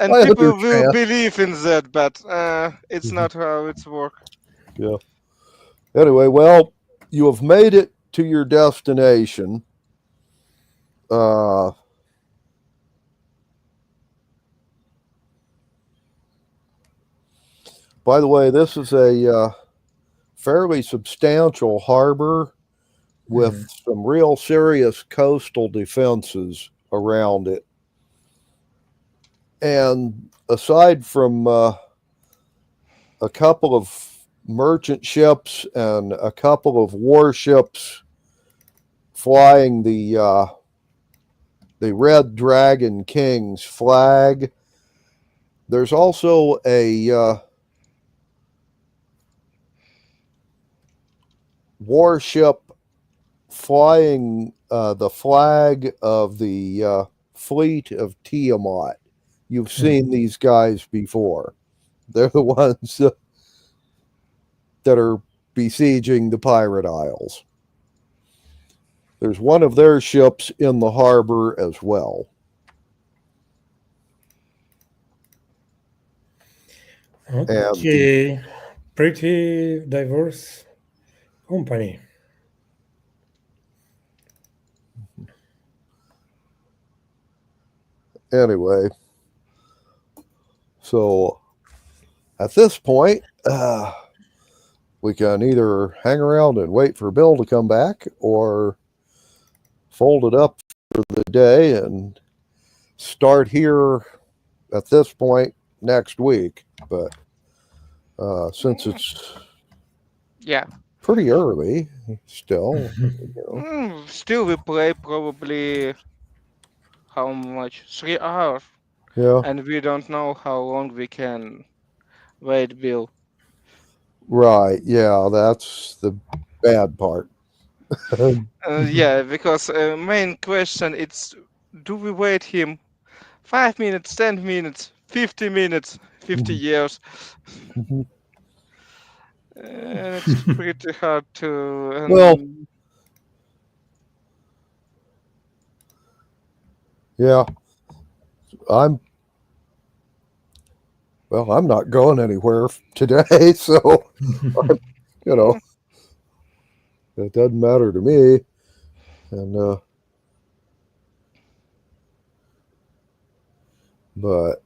and I people will understand. believe in that, but it's not how it's work. Yeah. Anyway, well, you have made it to your destination. Uh, by the way, this is a fairly substantial harbor with some real serious coastal defenses around it. And aside from a couple of merchant ships and a couple of warships flying the Red Dragon King's flag, there's also a warship flying the flag of the fleet of Tiamat. You've seen these guys before. They're the ones that are besieging the pirate isles. There's one of their ships in the harbor as well. Okay. Pretty diverse company. Anyway, so at this point, we can either hang around and wait for Bill to come back or fold it up for the day and start here at this point next week. But since it's Yeah. pretty early still, you know. Still, we play probably how much 3 hours, Yeah, and we don't know how long we can wait, Bill. right. Yeah, that's the bad part. Yeah, because main question it's do we wait him 5 minutes, 10 minutes, 50 minutes, 50 years? And it's pretty hard to. Well, yeah, I'm I'm not going anywhere today, so you know it doesn't matter to me. And but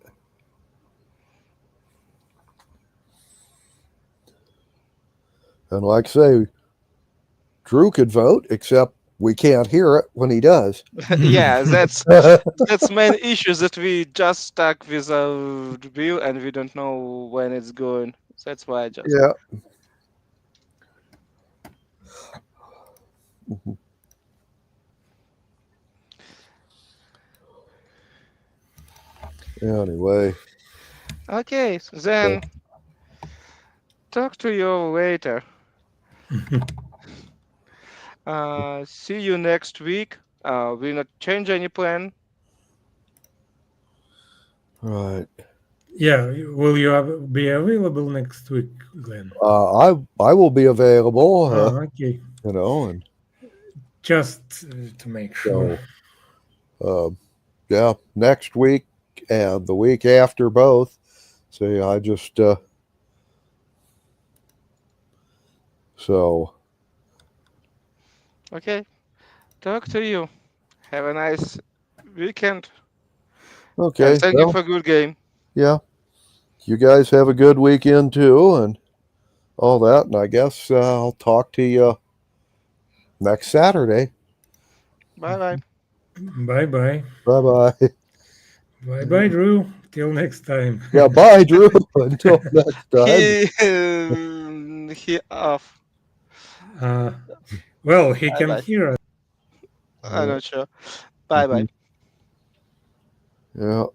and like I say, Drew could vote, except we can't hear it when he does. Yeah, that's main issue that we just stuck without Bill and we don't know when it's going. That's why I just. Yeah. Anyway. Okay, so then talk to you later. See you next week. We'll not change any plan. Right. Yeah, will you be available next week, Glenn? I will be available. Oh, okay. You know, and Just to make sure. so yeah, next week and the week after both. See, I just so Okay, talk to you. Have a nice weekend. okay. And thank you Well, for good game. yeah. you guys have a good weekend too, and all that. And I guess I'll talk to you next Saturday. Bye bye. Bye bye. Bye bye. Bye bye, Drew. Till next time. Yeah, bye, Drew. Until next time. He off. uh, well, he Bye can bye. hear us. I'm Yeah. not sure. Bye bye. Yeah.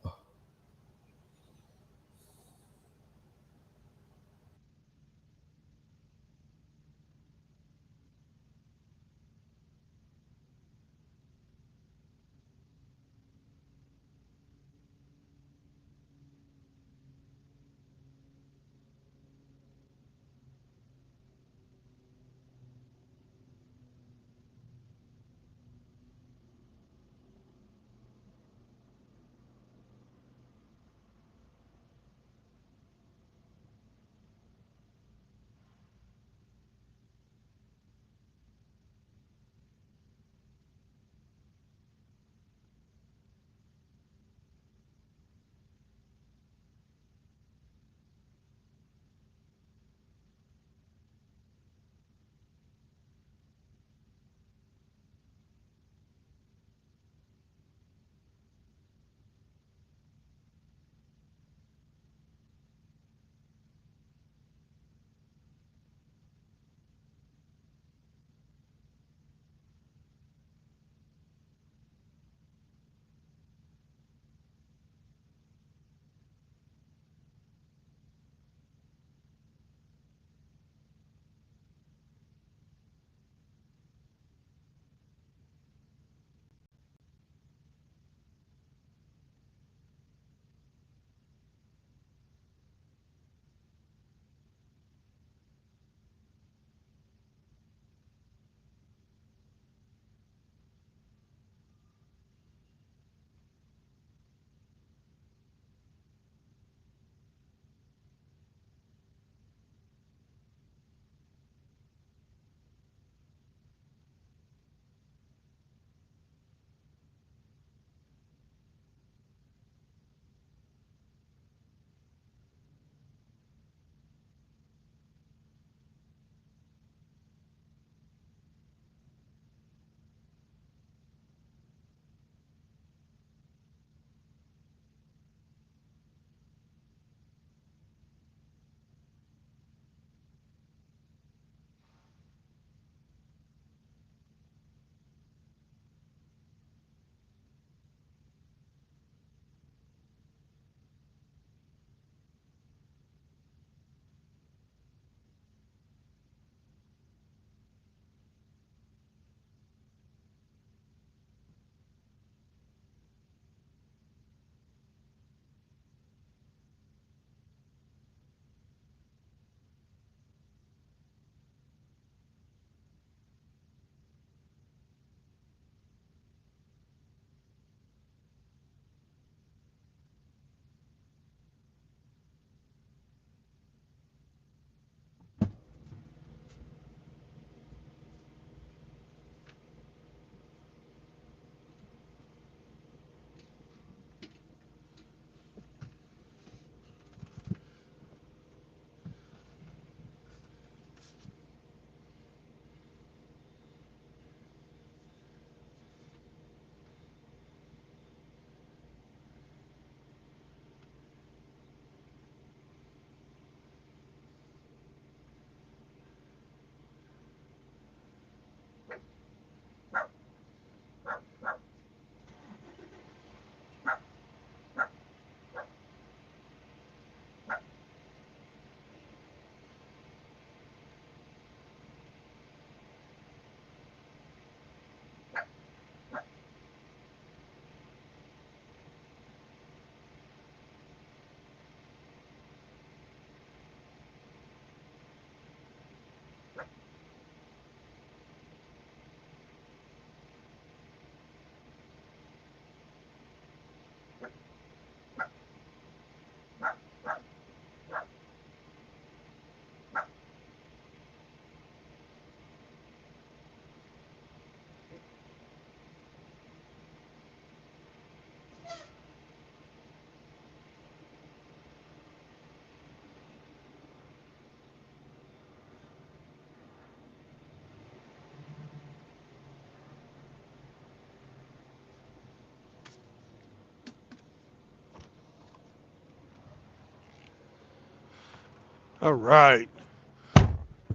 All right.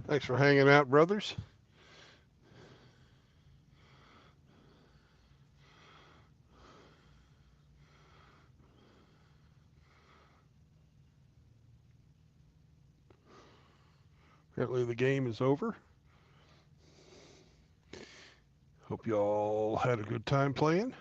Thanks for hanging out, brothers. Apparently the game is over. Hope you all had a good time playing.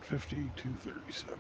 150, 237.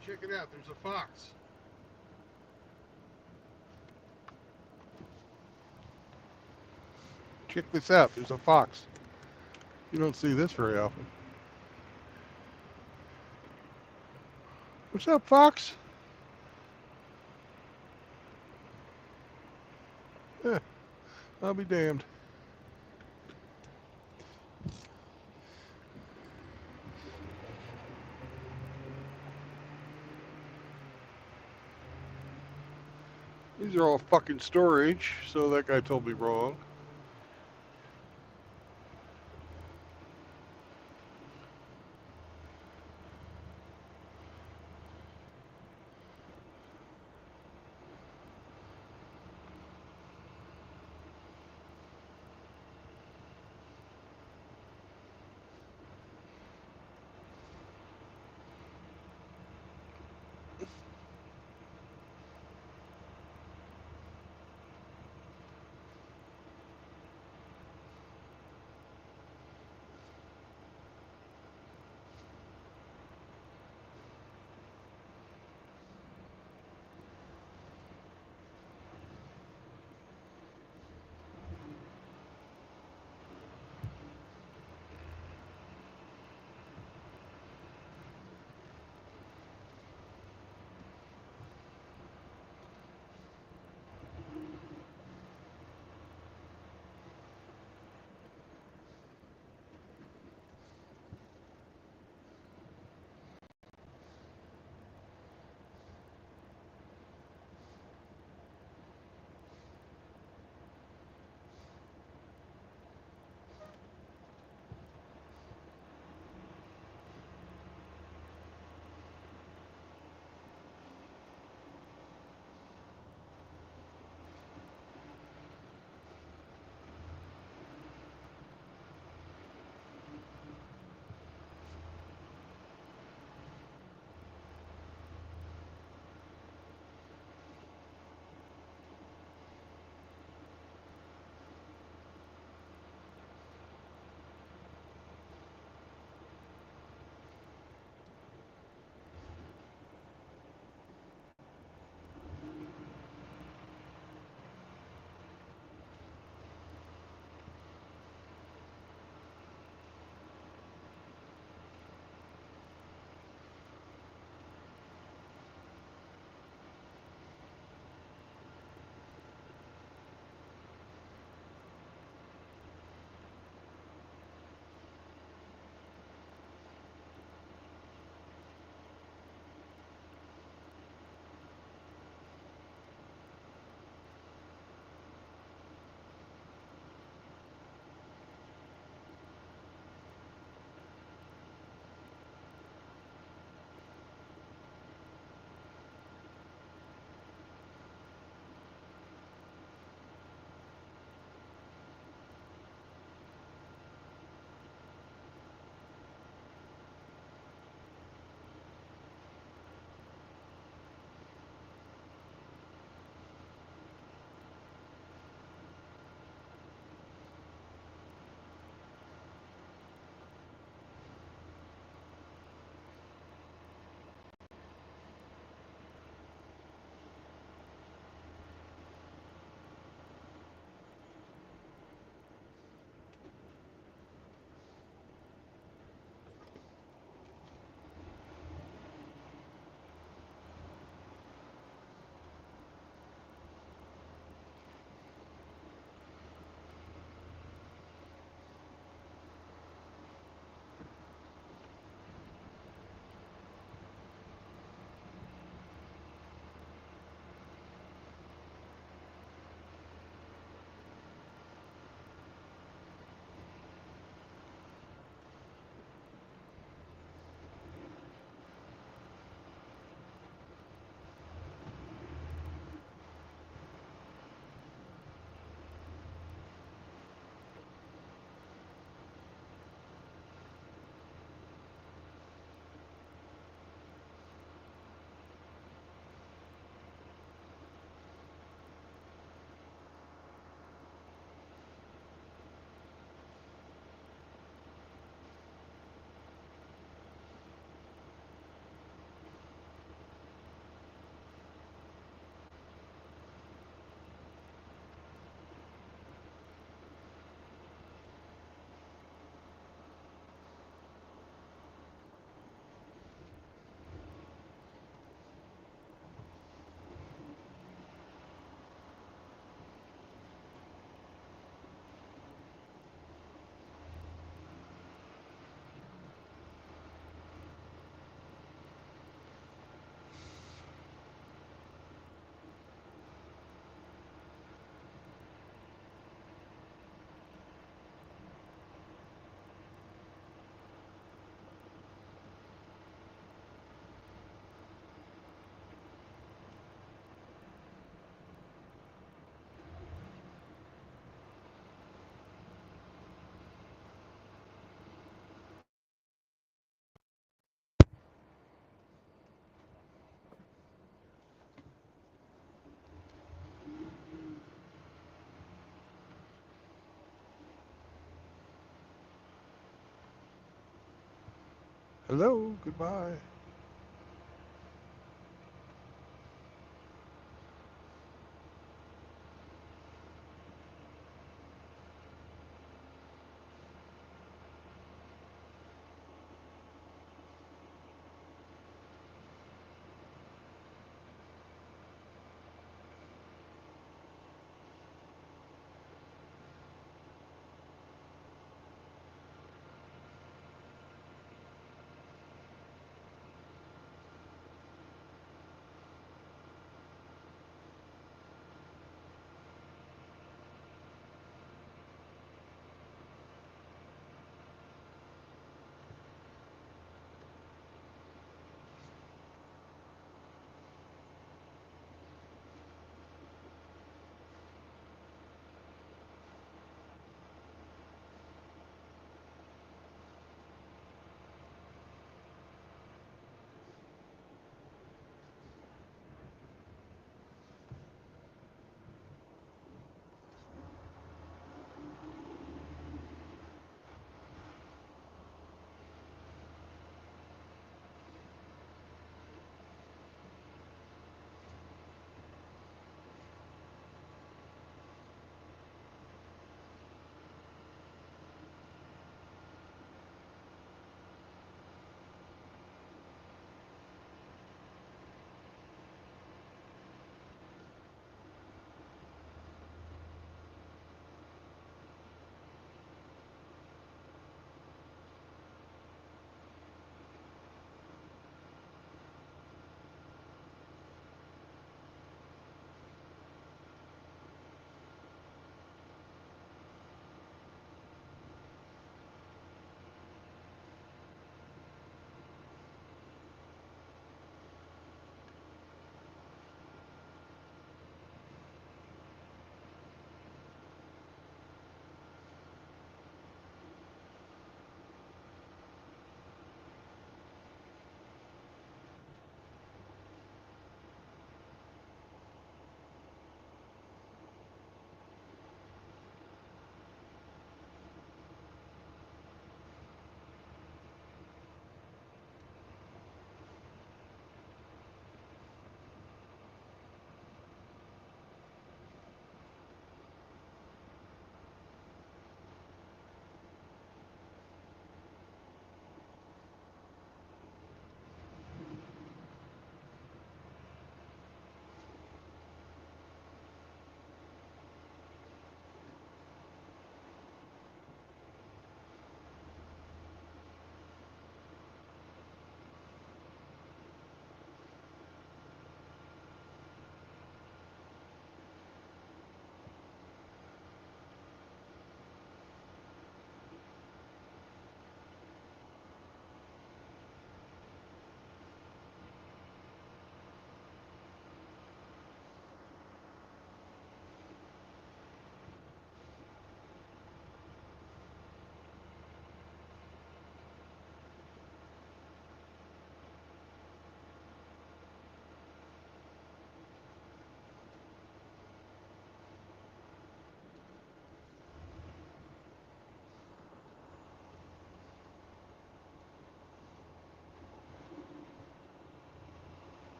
Hey, check it out. There's a fox. Check this out. There's a fox. You don't see this very often. What's up, fox? Eh, I'll be damned. These are all fucking storage, so that guy told me wrong. Hello, goodbye.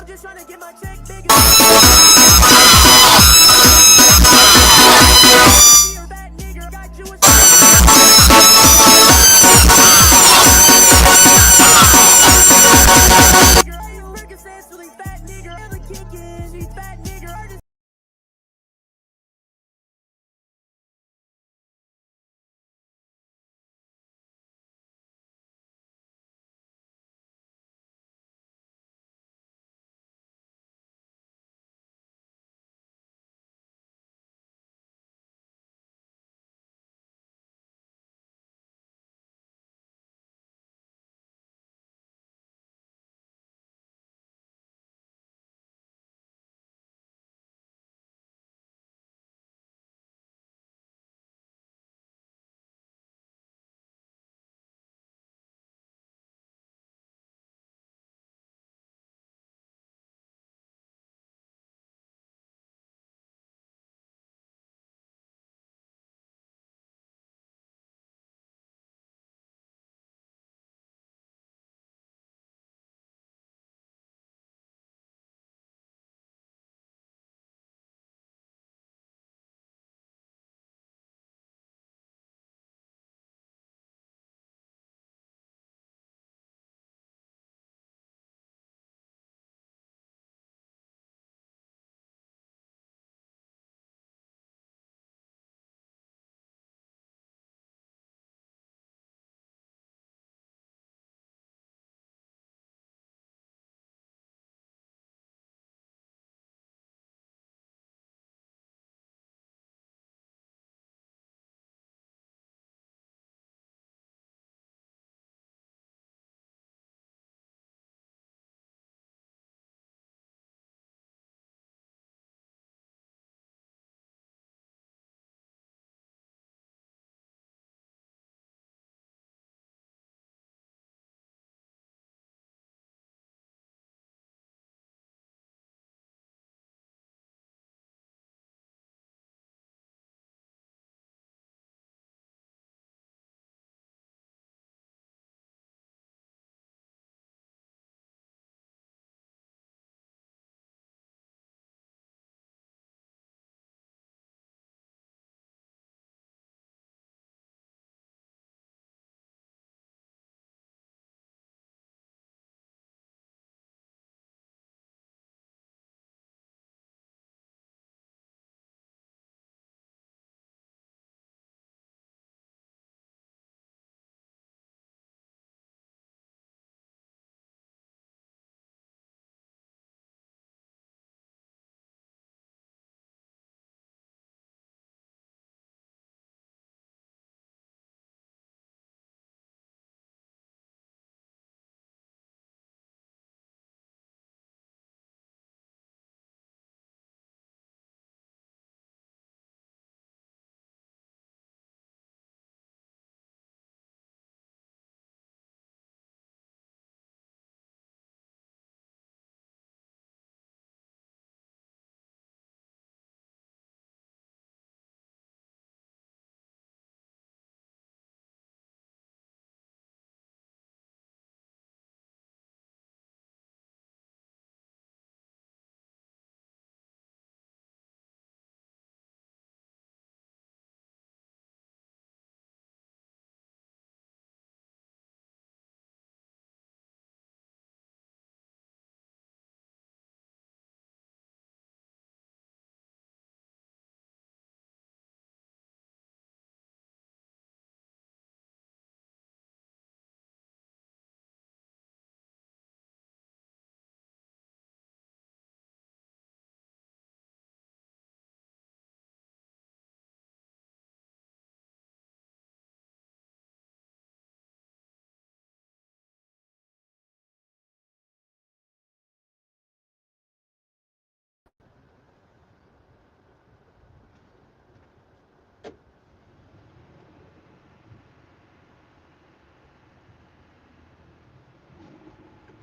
just trying to get my check bigger. Fat nigga, got you a fat nigga, the kick is, you fat nigga.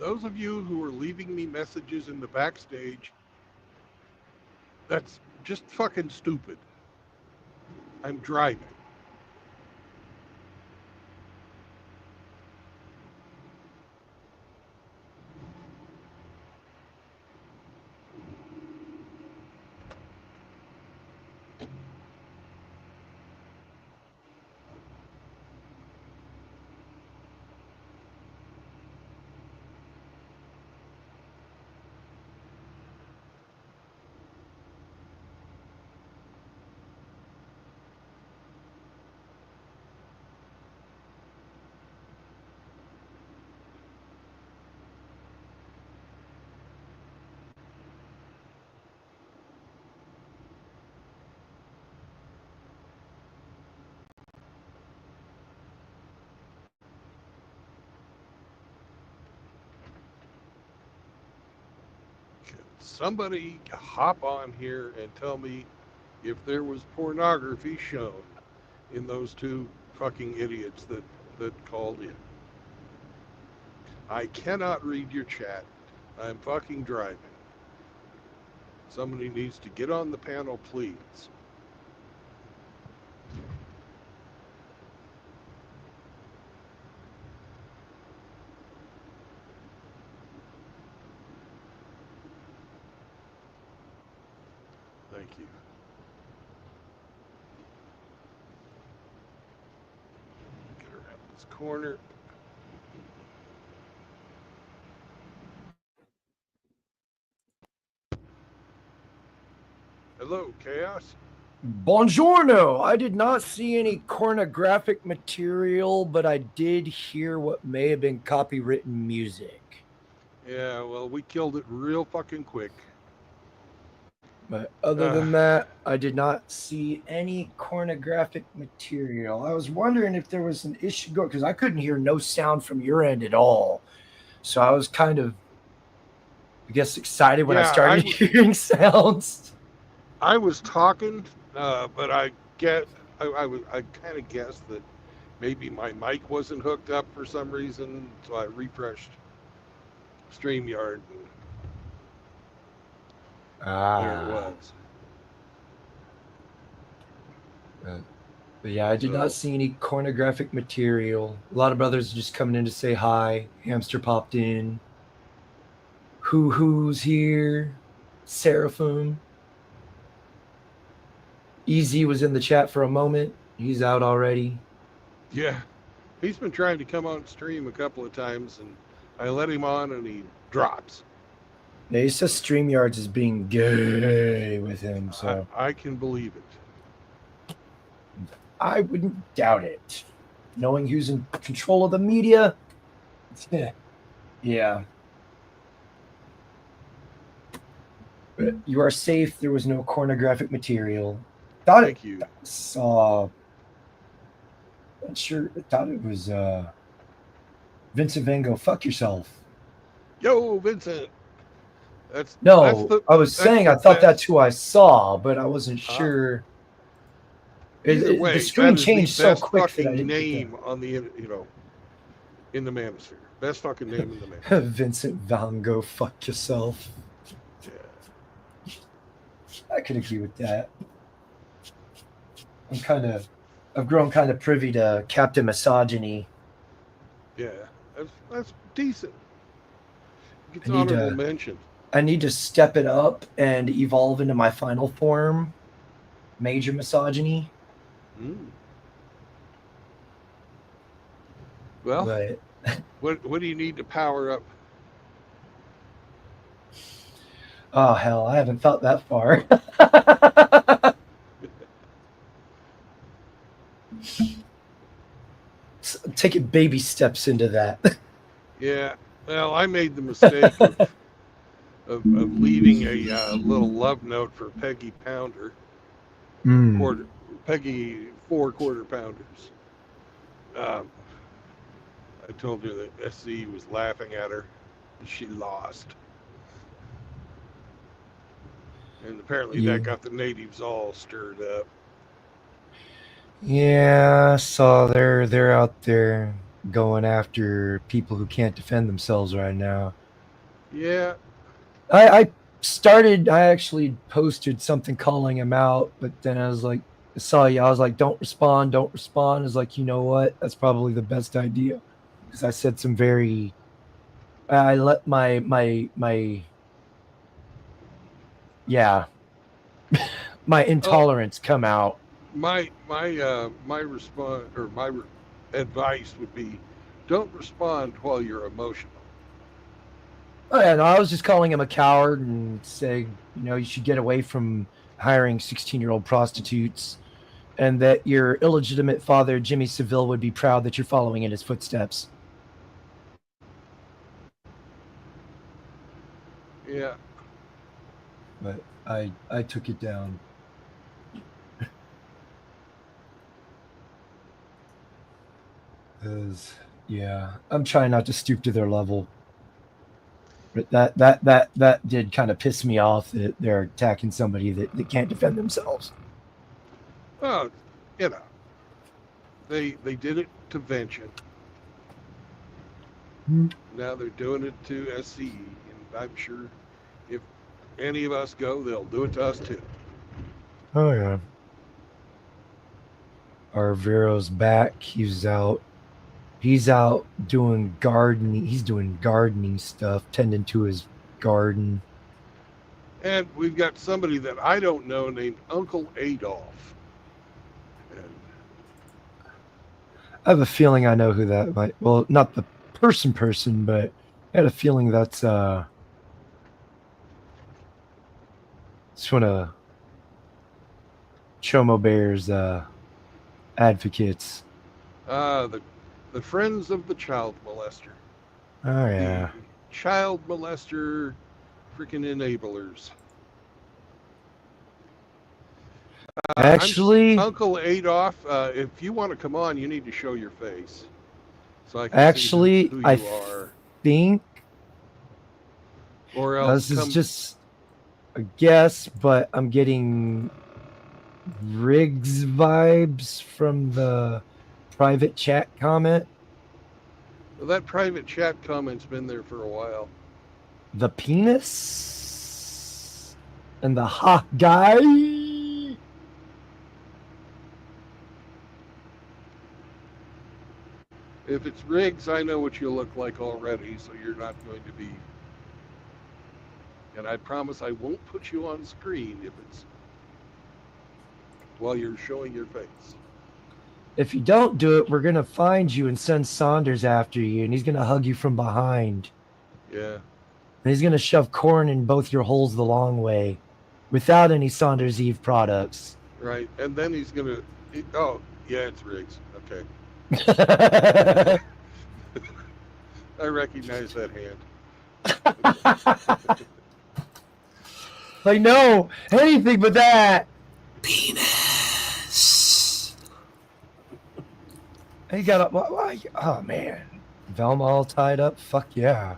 Those of you who are leaving me messages in the backstage, that's just fucking stupid. I'm driving. somebody hop on here and tell me if there was pornography shown in those two fucking idiots that called in. I cannot read your chat. I'm fucking driving. Somebody needs to get on the panel, please. Thank you. Get around this corner. Hello, Chaos. Buongiorno. I did not see any pornographic material, but I did hear what may have been copywritten music. Yeah, well, we killed it real fucking quick. But other than that, I did not see any pornographic material. I was wondering if there was an issue going because I couldn't hear no sound from your end at all. So I was kind of, I guess, excited when I started hearing sounds. I was talking, but I kind of guessed that maybe my mic wasn't hooked up for some reason, so I refreshed StreamYard. There it was. But yeah, I did not see any pornographic material. A lot of brothers just coming in to say hi. Hamster popped in. Who's here? Seraphim. Easy was in the chat for a moment. He's out already. Yeah, he's been trying to come on stream a couple of times, and I let him on, and he drops. Yeah, he says StreamYards is being gay with him, so I can believe it. I wouldn't doubt it. Knowing who's in control of the media, yeah. But you are safe. There was no pornographic material. Thank you. Saw. Not sure. I thought it was Vincent Van Gogh. Fuck yourself. Yo, Vincent. That's I was saying I thought that's who I saw, but I wasn't sure. Either way, the screen changed so quick that I didn't name on the in the manosphere. Best fucking name in the manosphere. Vincent Van Gogh. Fuck yourself. Yeah. I could agree with that. I've grown kind of privy to Captain Misogyny. Yeah, that's decent. It's honorable mention. I need to step it up and evolve into my final form, Major Misogyny. Well, what do you need to power up? Oh hell, I haven't thought that far. Taking baby steps into that. Yeah, well, I made the mistake of leaving a little love note for Peggy Pounder. Peggy 4 quarter pounders. I told her that SC was laughing at her. She lost. And apparently that got the natives all stirred up. Yeah, so they're out there going after people who can't defend themselves right now. Yeah. I actually posted something calling him out, but then I was like, I saw you. I was like, don't respond. I was like, you know what? That's probably the best idea. Because I said some I let my my intolerance come out. My response or my advice would be, don't respond while you're emotional. Oh yeah, no, I was just calling him a coward and saying, you should get away from hiring 16-year-old prostitutes, and that your illegitimate father, Jimmy Seville, would be proud that you're following in his footsteps. Yeah. But I took it down. Because, yeah, I'm trying not to stoop to their level. But that did kind of piss me off that they're attacking somebody that can't defend themselves. Well, you know, they did it to Vengeance. Now they're doing it to SCE, and I'm sure if any of us go, they'll do it to us too. Oh yeah. Our Vero's back. He's out doing gardening. He's doing gardening stuff, tending to his garden. And we've got somebody that I don't know named Uncle Adolf. And I have a feeling I know who that might. Well, not the person, but I had a feeling that's it's one of Chomo Bear's advocates. the Friends of the Child Molester. Oh yeah. The child molester freaking enablers. Actually, Uncle Adolf, if you want to come on, you need to show your face. So I can actually, see who I you are. think Or else this is just a guess, but I'm getting Riggs vibes from the private chat comment. Well, that private chat comment's been there for a while. The penis and the hot guy. If it's Riggs, I know what you look like already, so you're not going to be. And I promise I won't put you on screen if it's while you're showing your face. If you don't do it, we're going to find you and send Saunders after you, and he's going to hug you from behind. Yeah. And he's going to shove corn in both your holes the long way without any Saunders Eve products. Right. And then he's going to. Oh, yeah, it's Riggs. Okay. I recognize that hand. I know anything but that. Penis. He got a. Oh man, Velma all tied up. Fuck yeah.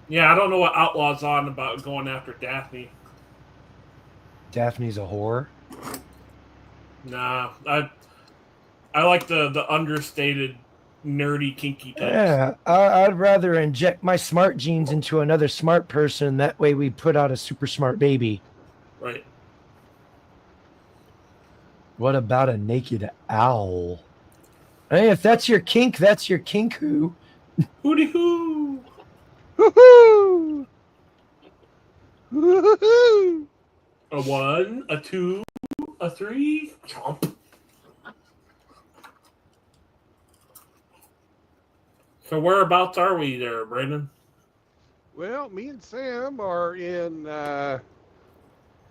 Yeah, I don't know what Outlaw's on about going after Daphne. Daphne's a whore. Nah, I like the understated, nerdy, kinky types. Yeah, I'd rather inject my smart genes into another smart person. That way we put out a super smart baby. Right. What about a naked owl? Hey, if that's your kink, that's your kink who. Hooty hoo! Woohoo! Woohoo! A 1, a 2, a 3, chomp. So whereabouts are we there, Brandon? Well, me and Sam are in.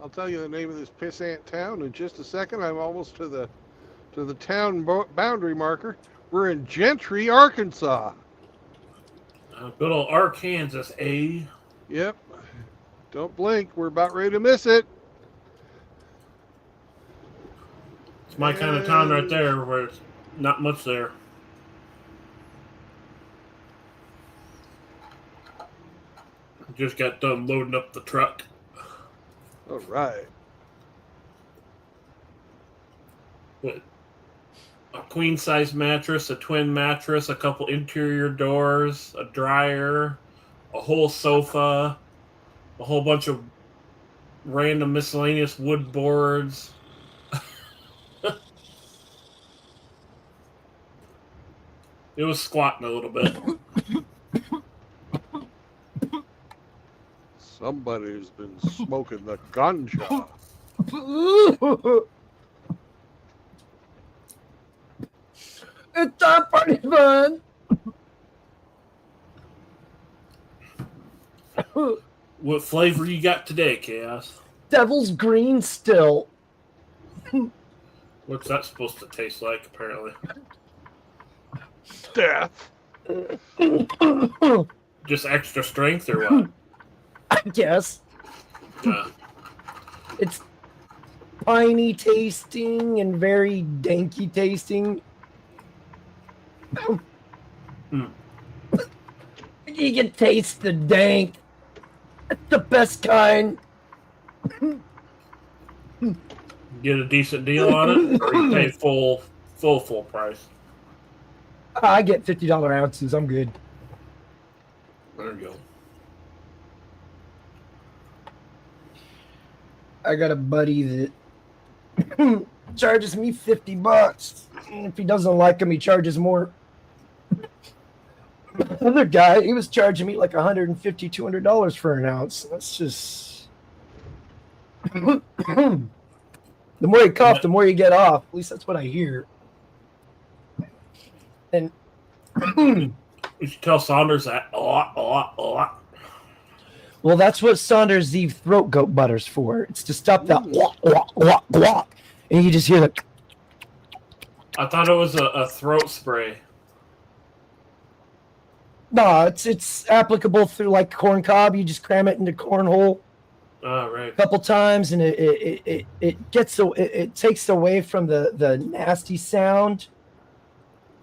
I'll tell you the name of this pissant town in just a second. I'm almost to the town boundary marker. We're in Gentry, Arkansas. Good old Arkansas, eh? Yep. Don't blink. We're about ready to miss it. It's my kind of town right there where it's not much there. Just got done loading up the truck. All right. What? A queen size mattress, a twin mattress, a couple interior doors, a dryer, a whole sofa, a whole bunch of random miscellaneous wood boards. It was squatting a little bit. Somebody's been smoking the ganja. It's not pretty fun. What flavor you got today, Chaos? Devil's green still. What's that supposed to taste like, apparently? Death. Just extra strength or what? I guess. It's piney tasting and very danky tasting. You can taste the dank. It's the best kind. Get a decent deal on it, or you pay full price. I get $50 ounces. I'm good. There you go. I got a buddy that charges me $50. And if he doesn't like him, he charges more. Other guy, he was charging me like $150, $200 for an ounce. That's just the more you cough, the more you get off. At least that's what I hear. And you should tell Saunders that a lot. Well, that's what Saunders Eve throat goat butter's for. It's to stop that walk, and you just hear the. I thought it was a throat spray. No, it's applicable through like corn cob. You just cram it into corn hole. Oh, right. A couple times, and it takes away from the nasty sound.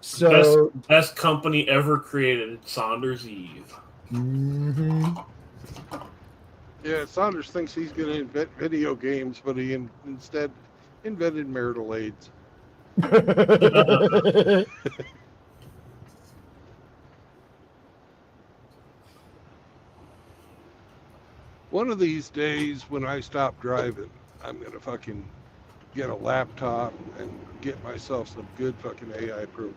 So best company ever created, Saunders Eve. Mm-hmm. Yeah, Saunders thinks he's going to invent video games, but he instead invented marital aids. One of these days when I stop driving, I'm going to fucking get a laptop and get myself some good fucking AI programming.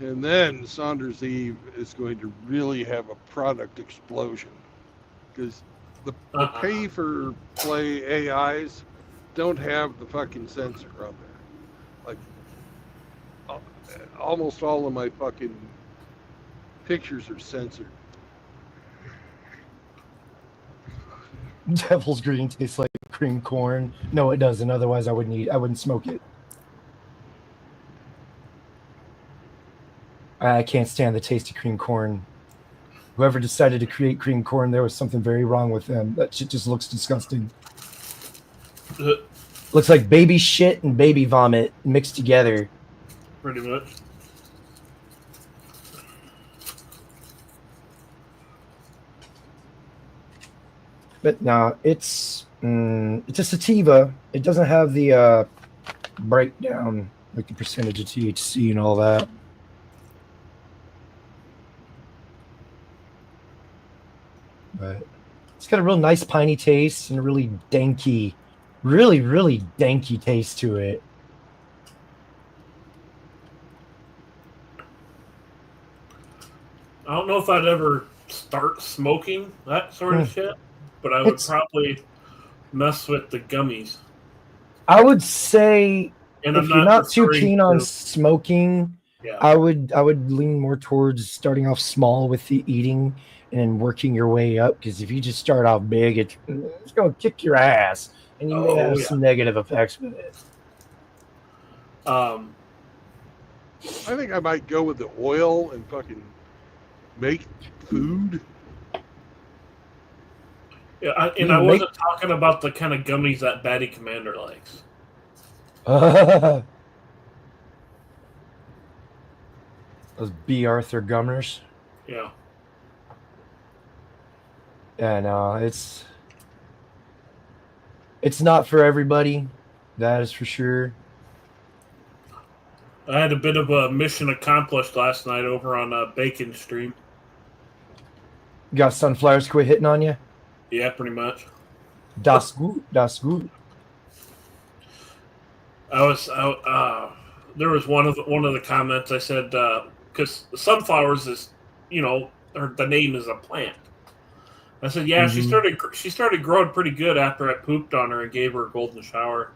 And then Saunders Eve is going to really have a product explosion. Because the pay for play AIs don't have the fucking sensor on there. Like, almost all of my fucking pictures are censored. Devil's green tastes like cream corn. No, it doesn't. Otherwise, I wouldn't smoke it. I can't stand the taste of cream corn. Whoever decided to create cream corn, there was something very wrong with them. That shit just looks disgusting. Looks like baby shit and baby vomit mixed together. Pretty much. But no, it's a sativa. It doesn't have the breakdown, like the percentage of THC and all that. But it's got a real nice piney taste and a really danky, really danky taste to it. I don't know if I'd ever start smoking that sort of shit, but I would probably mess with the gummies. I would say And if I'm you're not not too referring keen on to- smoking, Yeah. I would lean more towards starting off small with the eating and then working your way up. Because if you just start off big, it's going to kick your ass, and you may have some negative effects with it. I think I might go with the oil and fucking make food. Yeah, I wasn't talking about the kind of gummies that Batty Commander likes. Those B. Arthur Gummers. Yeah. Yeah, no, it's not for everybody. That is for sure. I had a bit of a mission accomplished last night over on Bacon Stream. You got sunflowers quit hitting on you? Yeah, pretty much. Das gut, das gut. There was one of the comments I said, because sunflowers is, the name is a plant. I said, yeah, she started growing pretty good after I pooped on her and gave her a golden shower.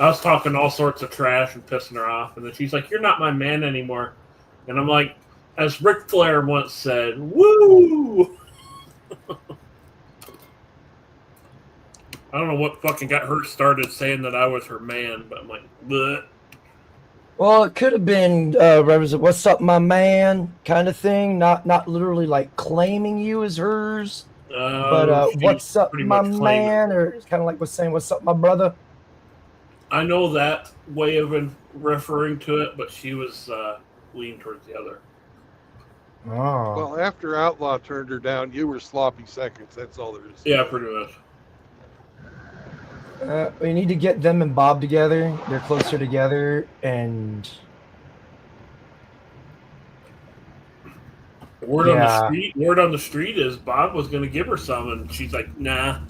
I was talking all sorts of trash and pissing her off, and then she's like, "You're not my man anymore," and I'm like, as Ric Flair once said, "Woo!" I don't know what fucking got her started saying that I was her man, but I'm like, bleh. Well, it could have been "What's up, my man?" kind of thing. Not literally like claiming you as hers, but "What's up, my man?" Or it's kind of like was saying, "What's up, my brother?" I know that way of referring to it, but she was leaning towards the other. Oh. Well, after Outlaw turned her down, you were sloppy seconds. That's all there is. Yeah, pretty much. We need to get them and Bob together. They're closer together, and Word on the street is Bob was going to give her some, and she's like, "Nah."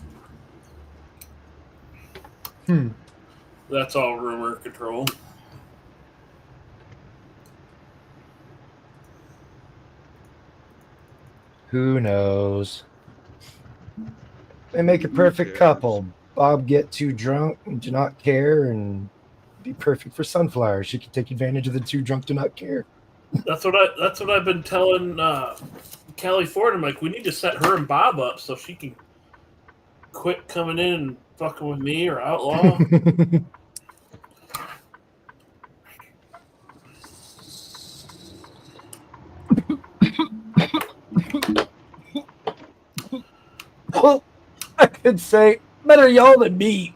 That's all rumor control. Who knows? They make a perfect couple. Bob get too drunk and do not care, and be perfect for Sunflower. She can take advantage of the too drunk do not care. That's what I've been telling Callie Ford. I'm like, we need to set her and Bob up so she can quit coming in and fucking with me or Outlaw. Well, I could say better y'all than me.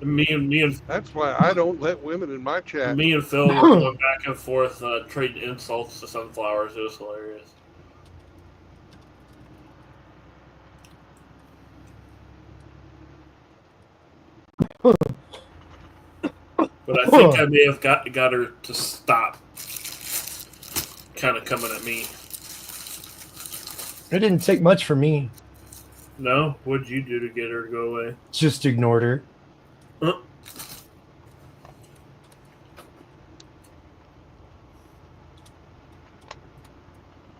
Me and That's why I don't let women in my chat. Me and Phil were going back and forth trading insults to Sunflowers. It was hilarious. But I think I may have got her to stop kind of coming at me. It didn't take much for me. No? What'd you do to get her to go away? Just ignored her.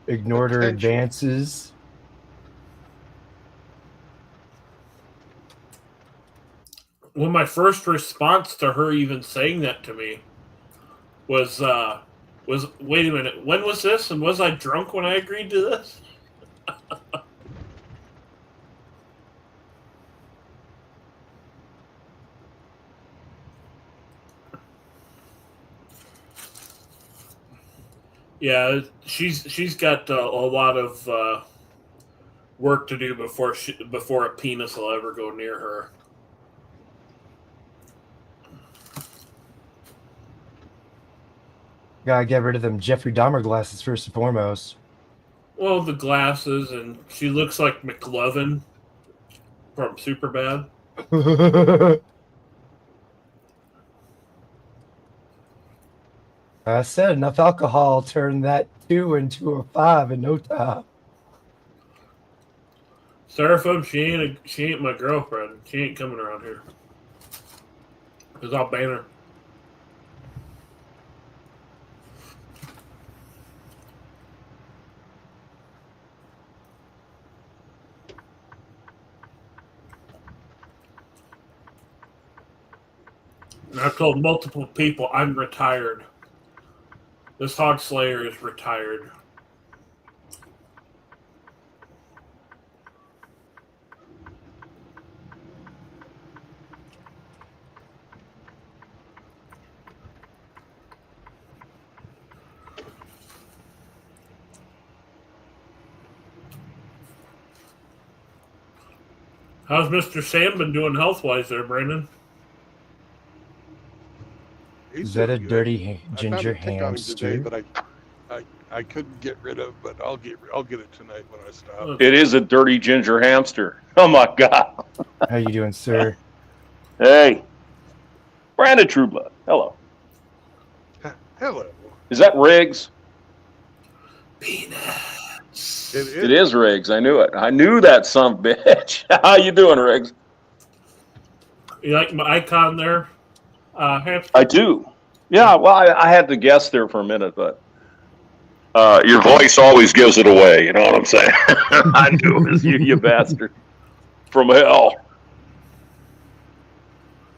Ignored her advances. Well, my first response to her even saying that to me was wait a minute, when was this? And was I drunk when I agreed to this? Yeah, she's got a lot of work to do before a penis will ever go near her. Gotta get rid of them Jeffrey Dahmer glasses first and foremost. Well, the glasses, and she looks like McLovin from Superbad. I said enough alcohol turned that 2 into a 5 in no time. Seraphim, she ain't my girlfriend. She ain't coming around here. Because I'll ban her. And I've told multiple people I'm retired. This Hog Slayer is retired. How's Mr. Sam been doing health-wise there, Brandon? Is that a dirty ginger I found a tick on him today, hamster? but I couldn't get rid of, but I'll get it tonight when I stop. It is a dirty ginger hamster. Oh my God. How you doing, sir? Hey, Brandon Trueblood. Hello. Hello. Is that Riggs? Peanuts. It is Riggs. I knew it. I knew that son of a bitch. How you doing, Riggs? You like my icon there? Hamster? I do. Yeah, well, I had to guess there for a minute, but your voice always gives it away. You know what I'm saying? I knew it was you bastard. From hell.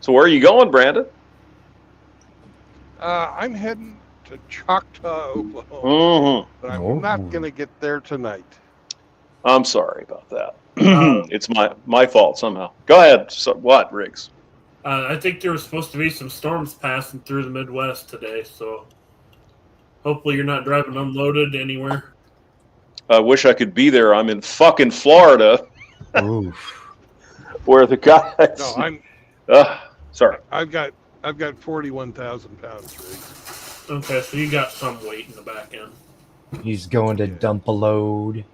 So where are you going, Brandon? I'm heading to Choctaw, Oklahoma, Mm-hmm. but I'm not going to get there tonight. I'm sorry about that. It's my fault somehow. Go ahead. So, what, Riggs? I think there was supposed to be some storms passing through the Midwest today, so hopefully you're not driving unloaded anywhere. I wish I could be there. I'm in fucking Florida. Oof. where the guy. No, I'm. Sorry. I've got 41,000 pounds, Riggs. Okay, so you got some weight in the back end. He's going to dump a load.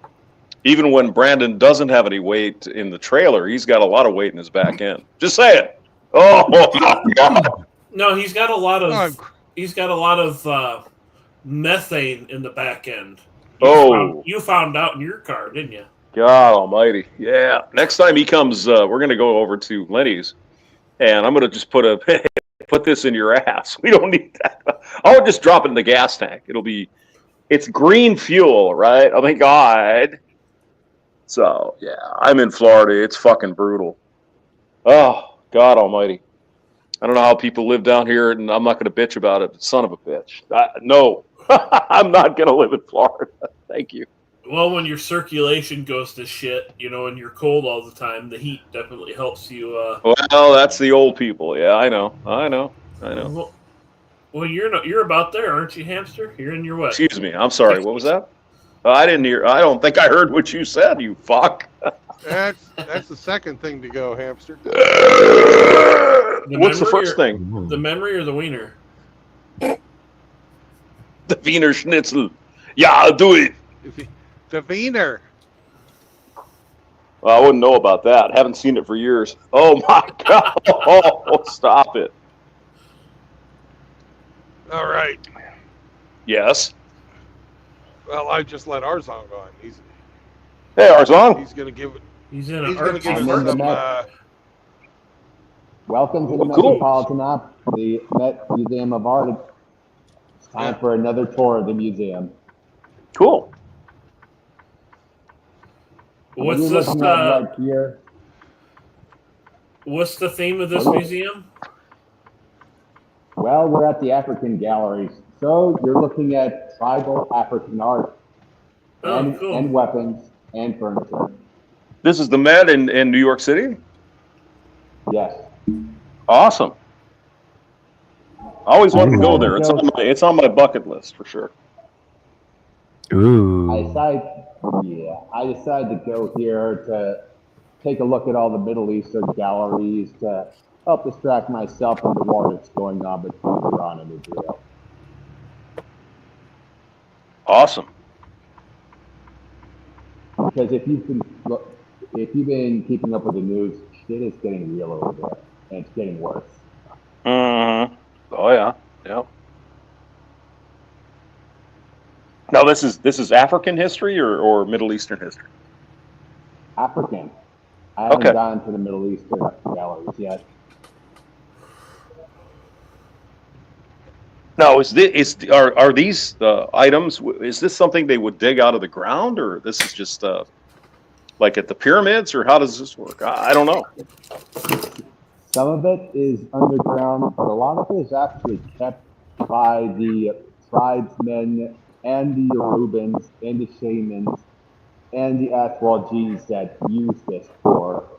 Even when Brandon doesn't have any weight in the trailer, he's got a lot of weight in his back end. Just saying. Oh my God. No, he's got a lot of methane in the back end. You found out in your car, didn't you? God almighty. Yeah. Next time he comes, we're going to go over to Lenny's, and I'm going to just put this in your ass. We don't need that. I'll just drop it in the gas tank. It's green fuel, right? Oh my God. So, yeah, I'm in Florida. It's fucking brutal. Oh, God almighty. I don't know how people live down here, and I'm not going to bitch about it, but son of a bitch. No, I'm not going to live in Florida. Thank you. Well, when your circulation goes to shit, and you're cold all the time, the heat definitely helps you. Well, that's the old people. Yeah, I know. Well, you're about there, aren't you, Hamster? You're in your what? Excuse me. I'm sorry. What was that? I didn't hear. I don't think I heard what you said, you fuck. That's the second thing to go, Hamster. What's the first thing? The memory or the wiener? The Wiener Schnitzel. Yeah, I'll do it. The Wiener. Well, I wouldn't know about that. Haven't seen it for years. Oh my God. Oh, stop it. All right. Yes. Well, I just let Arzon on. Hey, Arzon. He's going to give it. He's in He's going to give us some. Welcome to the Metropolitan Op, the Met Museum of Art. It's time for another tour of the museum. Cool. What's this? Right here? What's the theme of this museum? Well, we're at the African Galleries, so you're looking at tribal African art and weapons and furniture. This is the Met in New York City? Yes. Awesome. I always wanted to go there. It's on my bucket list for sure. Ooh. I decided to go here to take a look at all the Middle Eastern galleries to help distract myself from the war that's going on between Iran and Israel. Awesome. Because if you've been keeping up with the news, shit is getting real over there, and it's getting worse. Mm-hmm. Oh yeah. Yep. Now this is African history or Middle Eastern history? African. I haven't gone to the Middle Eastern galleries yet. Now, are these items? Is this something they would dig out of the ground, or this is just like at the pyramids, or how does this work? I don't know. Some of it is underground, but a lot of it is actually kept by the tribesmen and the Yorubans and the shamans and the Aswaljees that use this for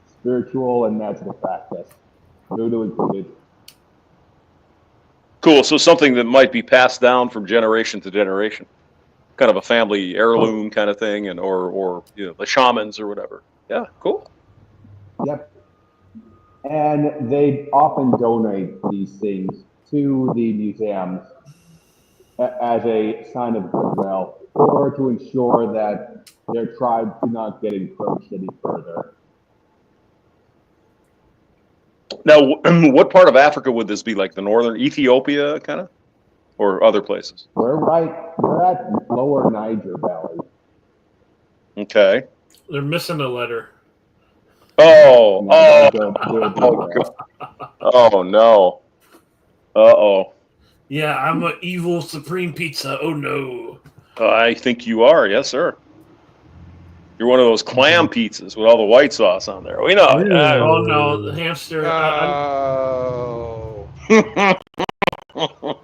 spiritual and magical practice, voodoo included. Cool. So something that might be passed down from generation to generation, kind of a family heirloom kind of thing, and or the shamans or whatever. Yeah, cool. Yep. And they often donate these things to the museums as a sign of goodwill, or to ensure that their tribes do not get encroached any further. Now, what part of Africa would this be? Like the northern Ethiopia, kind of, or other places? We're at Lower Niger Valley. Okay. They're missing a letter. Oh no. Uh-oh. Yeah, I'm an evil supreme pizza. Oh no. I think you are, yes, sir. You're one of those clam pizzas with all the white sauce on there. We know. Oh no, the hamster.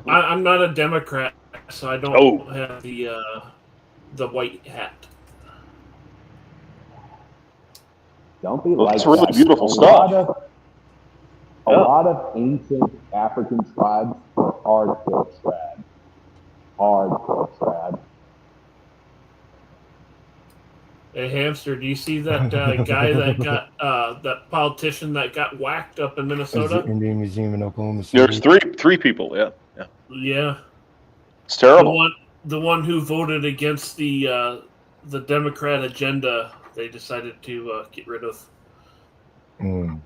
I'm not a Democrat, so I don't have the white hat. Don't be like that's really that. Beautiful stuff. A lot of ancient African tribes were hardcore trad. Hey, Hamster, do you see that guy that got that politician that got whacked up in Is the Minnesota? Indian Museum in Oklahoma There's City? three people. Yeah, yeah. Yeah, It's terrible. the one who voted against the Democrat agenda. They decided to get rid of. Mm.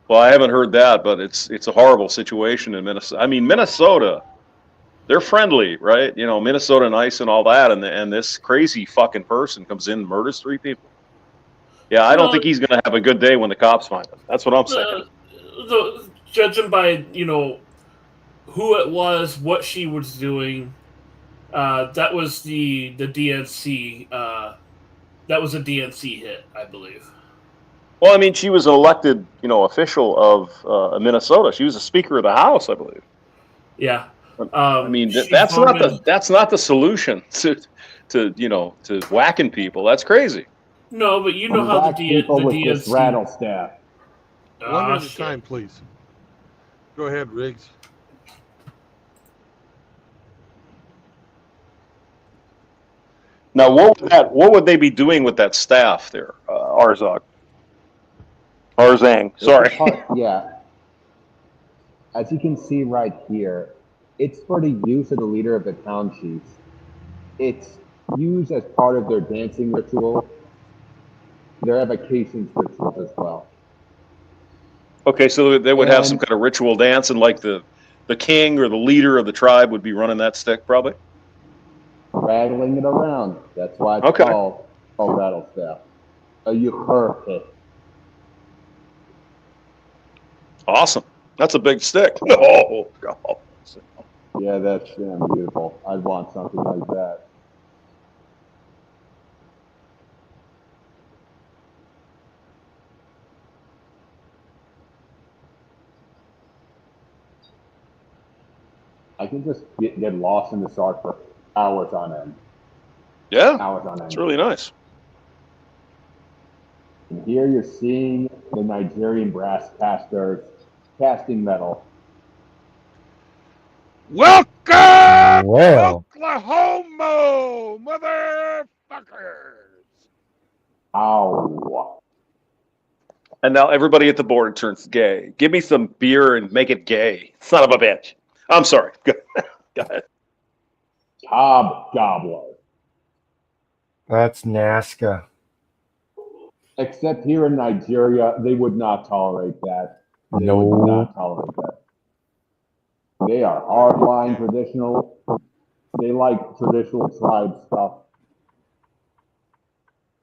Well, I haven't heard that, but it's a horrible situation in Minnesota. I mean, Minnesota, they're friendly, right? You know, Minnesota nice and all that, and this crazy fucking person comes in and murders 3 people. Yeah, I don't Well, think he's going to have a good day when the cops find him. That's what I'm saying. Judging by who it was, what she was doing, that was the DNC. That was a DNC hit, I believe. Well, I mean, she was an elected, official of Minnesota. She was a Speaker of the House, I believe. Yeah. I mean, she that's voted- not the solution to whacking people. That's crazy. No, but you know how Whack the people with DNC. this rattle staff. One at a shit. time, please. Go ahead, Riggs. Now, what would they be doing with that staff there, Arzang? Sorry. Yeah. As you can see right here, it's for the use of the leader of the town chiefs. It's used as part of their dancing ritual, their evocations rituals as well. Okay, so they would have some And- kind of ritual dance, and like the king or the leader of the tribe would be running that stick, probably. Rattling it around. That's why it's Okay. called a rattle staff. A ukurpe. Awesome. That's a big stick. Oh, God. Yeah, that's damn beautiful. I'd want something like that. I can just get lost in this art for hours on end. Yeah, Hours on end. it's really nice. And here you're seeing the Nigerian brass casters casting metal. Welcome, Well. Oklahoma, motherfuckers. Ow. And now everybody at the board turns gay. Give me some beer and make it gay. Son of a bitch. I'm sorry. Go ahead. Cob Gobbler. That's Nazca. Except here in Nigeria, they would not tolerate that. They No. would not tolerate that. They are hardline traditional. They like traditional tribe stuff.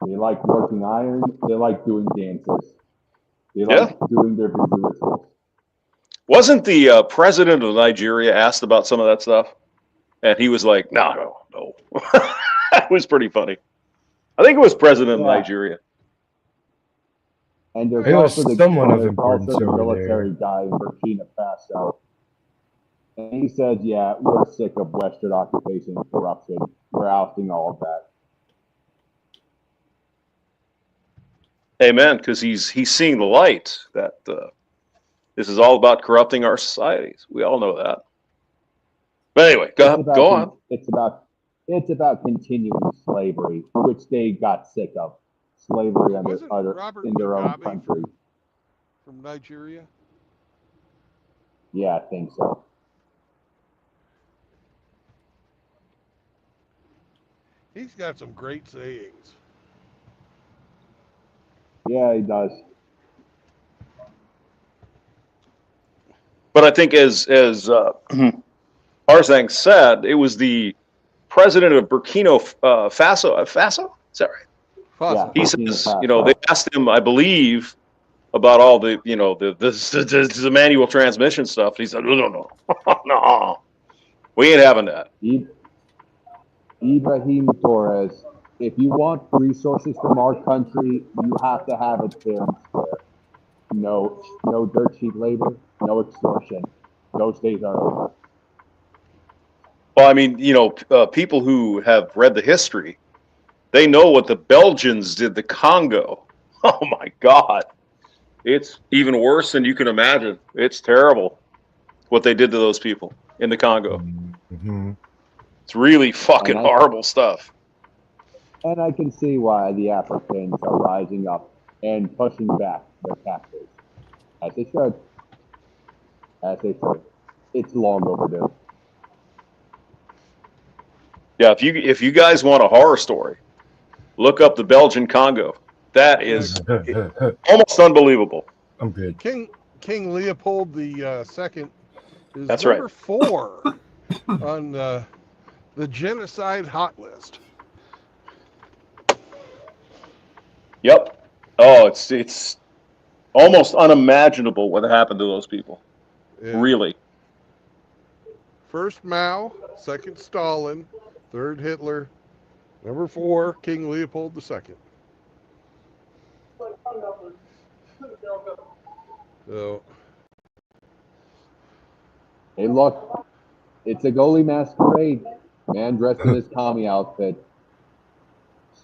They like working iron. They like doing dances. They like doing their voodoo rituals. Wasn't the president of Nigeria asked about some of that stuff? And he was like, no. That was pretty funny. I think it was president of Nigeria. And there's It was also someone of there's importance also the over military guy in Burkina Faso. And he said, yeah, we're sick of Western occupation and corruption. We're ousting all of that. Amen, because he's seeing the light that this is all about corrupting our societies. We all know that. But anyway, go on. It's about continuing slavery, which they got sick of. Slavery in their own country. From Nigeria? Yeah, I think so. He's got some great sayings. Yeah, he does. But I think as Arzang said, it was the president of Burkina Faso. Faso? Is that right? Faso. He says, they asked him, I believe, about all the, the manual transmission stuff. He said, no, we ain't having that. Ibrahim Torres, if you want resources from our country, you have to have it fair and square. No dirt cheap labor, no extortion. Those days are over. Well, I mean, people who have read the history, they know what the Belgians did to Congo. Oh my God. It's even worse than you can imagine. It's terrible what they did to those people in the Congo. Mm-hmm. It's really fucking horrible stuff. And I can see why the Africans are rising up and pushing back their captors. As they should. As they should. It's long overdue. Yeah, if you guys want a horror story, look up the Belgian Congo. That is almost unbelievable. I'm good. King Leopold the second is That's right. number 4 on the genocide hot list. Yep. Oh, it's almost unimaginable what happened to those people. Yeah. Really. First Mao, second Stalin, third Hitler, number 4 King Leopold II. So, Hey, look, it's a goalie masquerade. Man dressed in his commie outfit,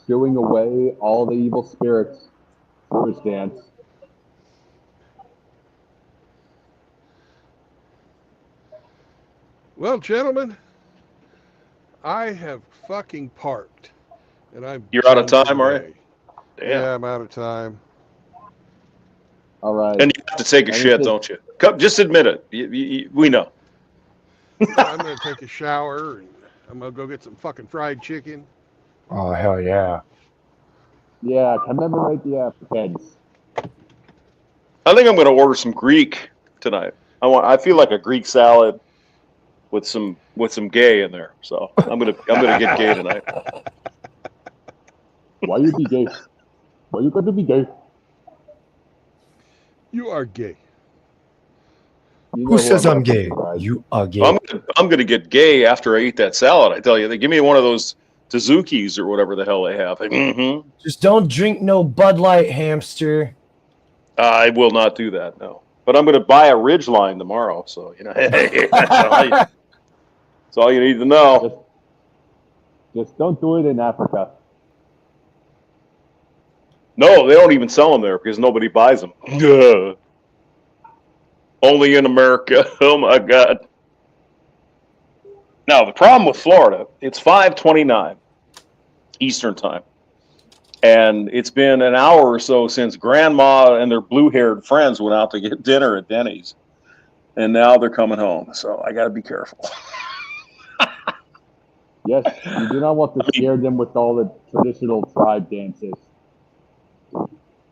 shooing away all the evil spirits through his dance. well, gentlemen, I have fucking parked, and I'm You're out of done time, are you? today. Damn. Yeah, I'm out of time. All right. And you have to take a shit, don't you? Come, just admit it. We know. I'm gonna take a shower and I'm gonna go get some fucking fried chicken. Oh, hell yeah. Yeah, commemorate the Africans. I think I'm going to order some Greek tonight. I feel like a Greek salad with some gay in there. So I'm gonna get gay tonight. Why you be gay? Why you got to be gay? You are gay. You know Who says I'm I'm gay? guys. You are gay. I'm gonna get gay after I eat that salad. I tell you, they give me one of those Tazukis or whatever the hell they have. Mm-hmm. Just don't drink no Bud Light, hamster. I will not do that. No, but I'm gonna buy a Ridgeline tomorrow. So that's all you need to know. Just don't do it in Africa. No, they don't even sell them there because nobody buys them. Only in America. Oh my God. Now the problem with Florida, it's 5:29 Eastern time, and it's been an hour or so since Grandma and their blue-haired friends went out to get dinner at Denny's, and now they're coming home. So I got to be careful. Yes, you do not want to scare them with all the traditional tribe dances.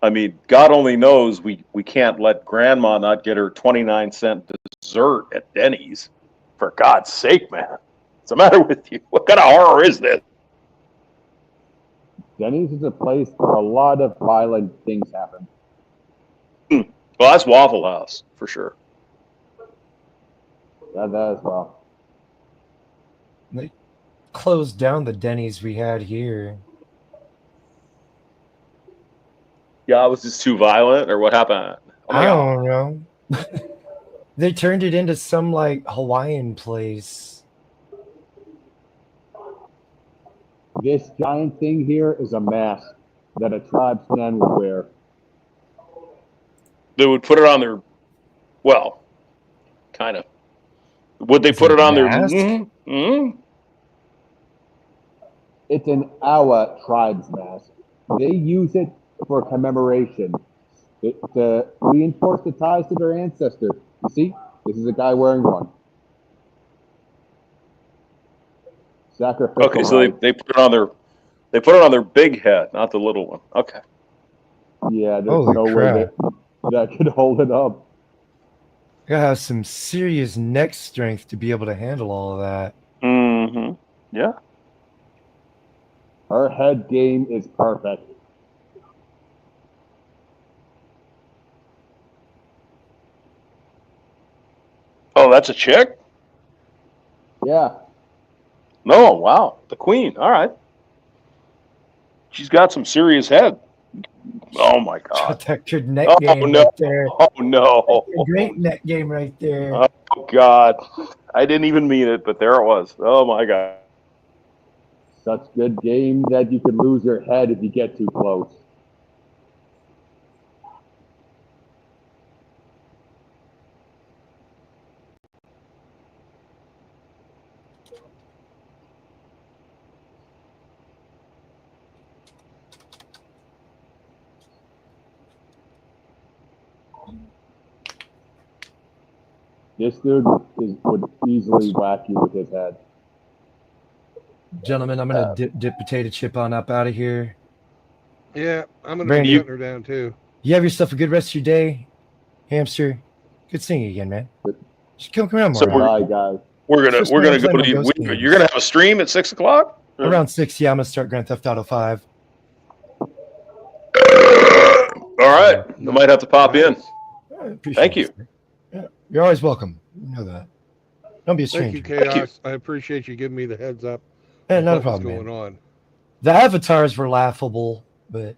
I mean, God only knows we can't let Grandma not get her 29-cent dessert at Denny's. For God's sake, man. What's the matter with you? What kind of horror is this? Denny's is a place where a lot of violent things happen. Well, that's Waffle House for sure. Yeah, that as well. They closed down the Denny's we had here. Yeah, was this too violent, or what happened? Oh my I God. don't know. They turned it into some like Hawaiian place. This giant thing here is a mask that a tribesman would wear. They would put it on their, well, kind of. Would they put it on their? It's an Awa tribes mask. They use it for commemoration to reinforce the ties to their ancestors. You see, this is a guy wearing one. Sacrificial. Okay, so they put it on their big head, not the little one. Okay. Yeah, there's Holy no way that could hold it up. You gotta have some serious neck strength to be able to handle all of that. Mm-hmm. Yeah. Her head game is perfect. Oh, that's a chick? Yeah. No, wow. The queen. All right. She's got some serious head. Oh my God. Got that good neck Oh game no. right there. Oh no. A great neck game right there. Oh God. I didn't even mean it, but there it was. Oh my God. Such good game that you could lose your head if you get too close. This dude would easily whack you with his head. Gentlemen, I'm gonna dip potato chip on up out of here. Yeah, I'm gonna Brandon, be shutting her down too. You have yourself a good rest of your day, hamster. Good seeing you again, man. Just come around more. So Right? Bye, guys. We're gonna go to. Games. You're gonna have a stream at 6 o'clock. Around 6, yeah. I'm gonna start Grand Theft Auto 5. All right, I might have to pop in. Thank you. Yeah, you're always welcome. You know that. Don't be a Thank stranger. you, Chaos. I appreciate you giving me the heads up. Yeah, of not a what was problem, going man. on. The avatars were laughable, but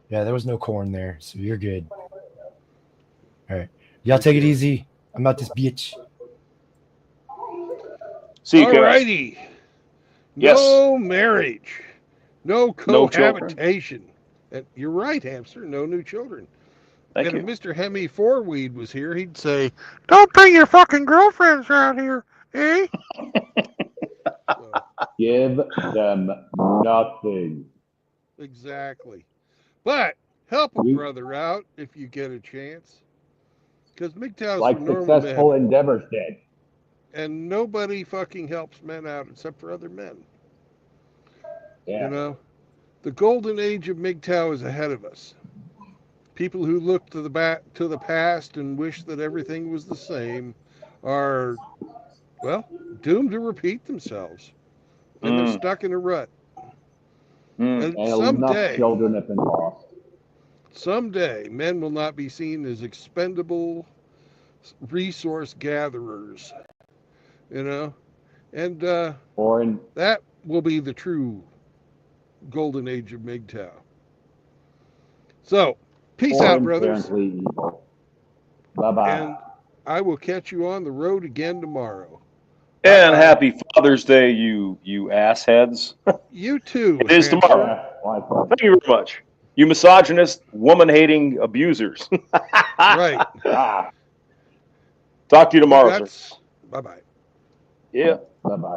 yeah, there was no corn there, so you're good. All right, y'all take it easy. I'm out this bitch. See you, All righty. Yes. No marriage. No No children. cohabitation. And you're right, hamster. No new children. Thank and you. if Mr. Hemi Fourweed was here, he'd say, "Don't bring your fucking girlfriends around here, eh?" Give them nothing. Exactly. But help a brother out if you get a chance. Because MGTOW's Like for normal successful men. endeavors did. And nobody fucking helps men out except for other men. Yeah. You know? The golden age of MGTOW is ahead of us. People who look to the past and wish that everything was the same are, well, doomed to repeat themselves. And they're stuck in a rut. And enough children have been lost. Someday, men will not be seen as expendable resource gatherers, you know? And that will be the true golden age of MGTOW. So, peace out, brothers. Bye-bye. And I will catch you on the road again tomorrow. And happy Father's Day, you assheads. You too. It is tomorrow. Thank you very much. You misogynist, woman-hating abusers. Right. Talk to you tomorrow, sir. Bye-bye. Yeah. Bye-bye.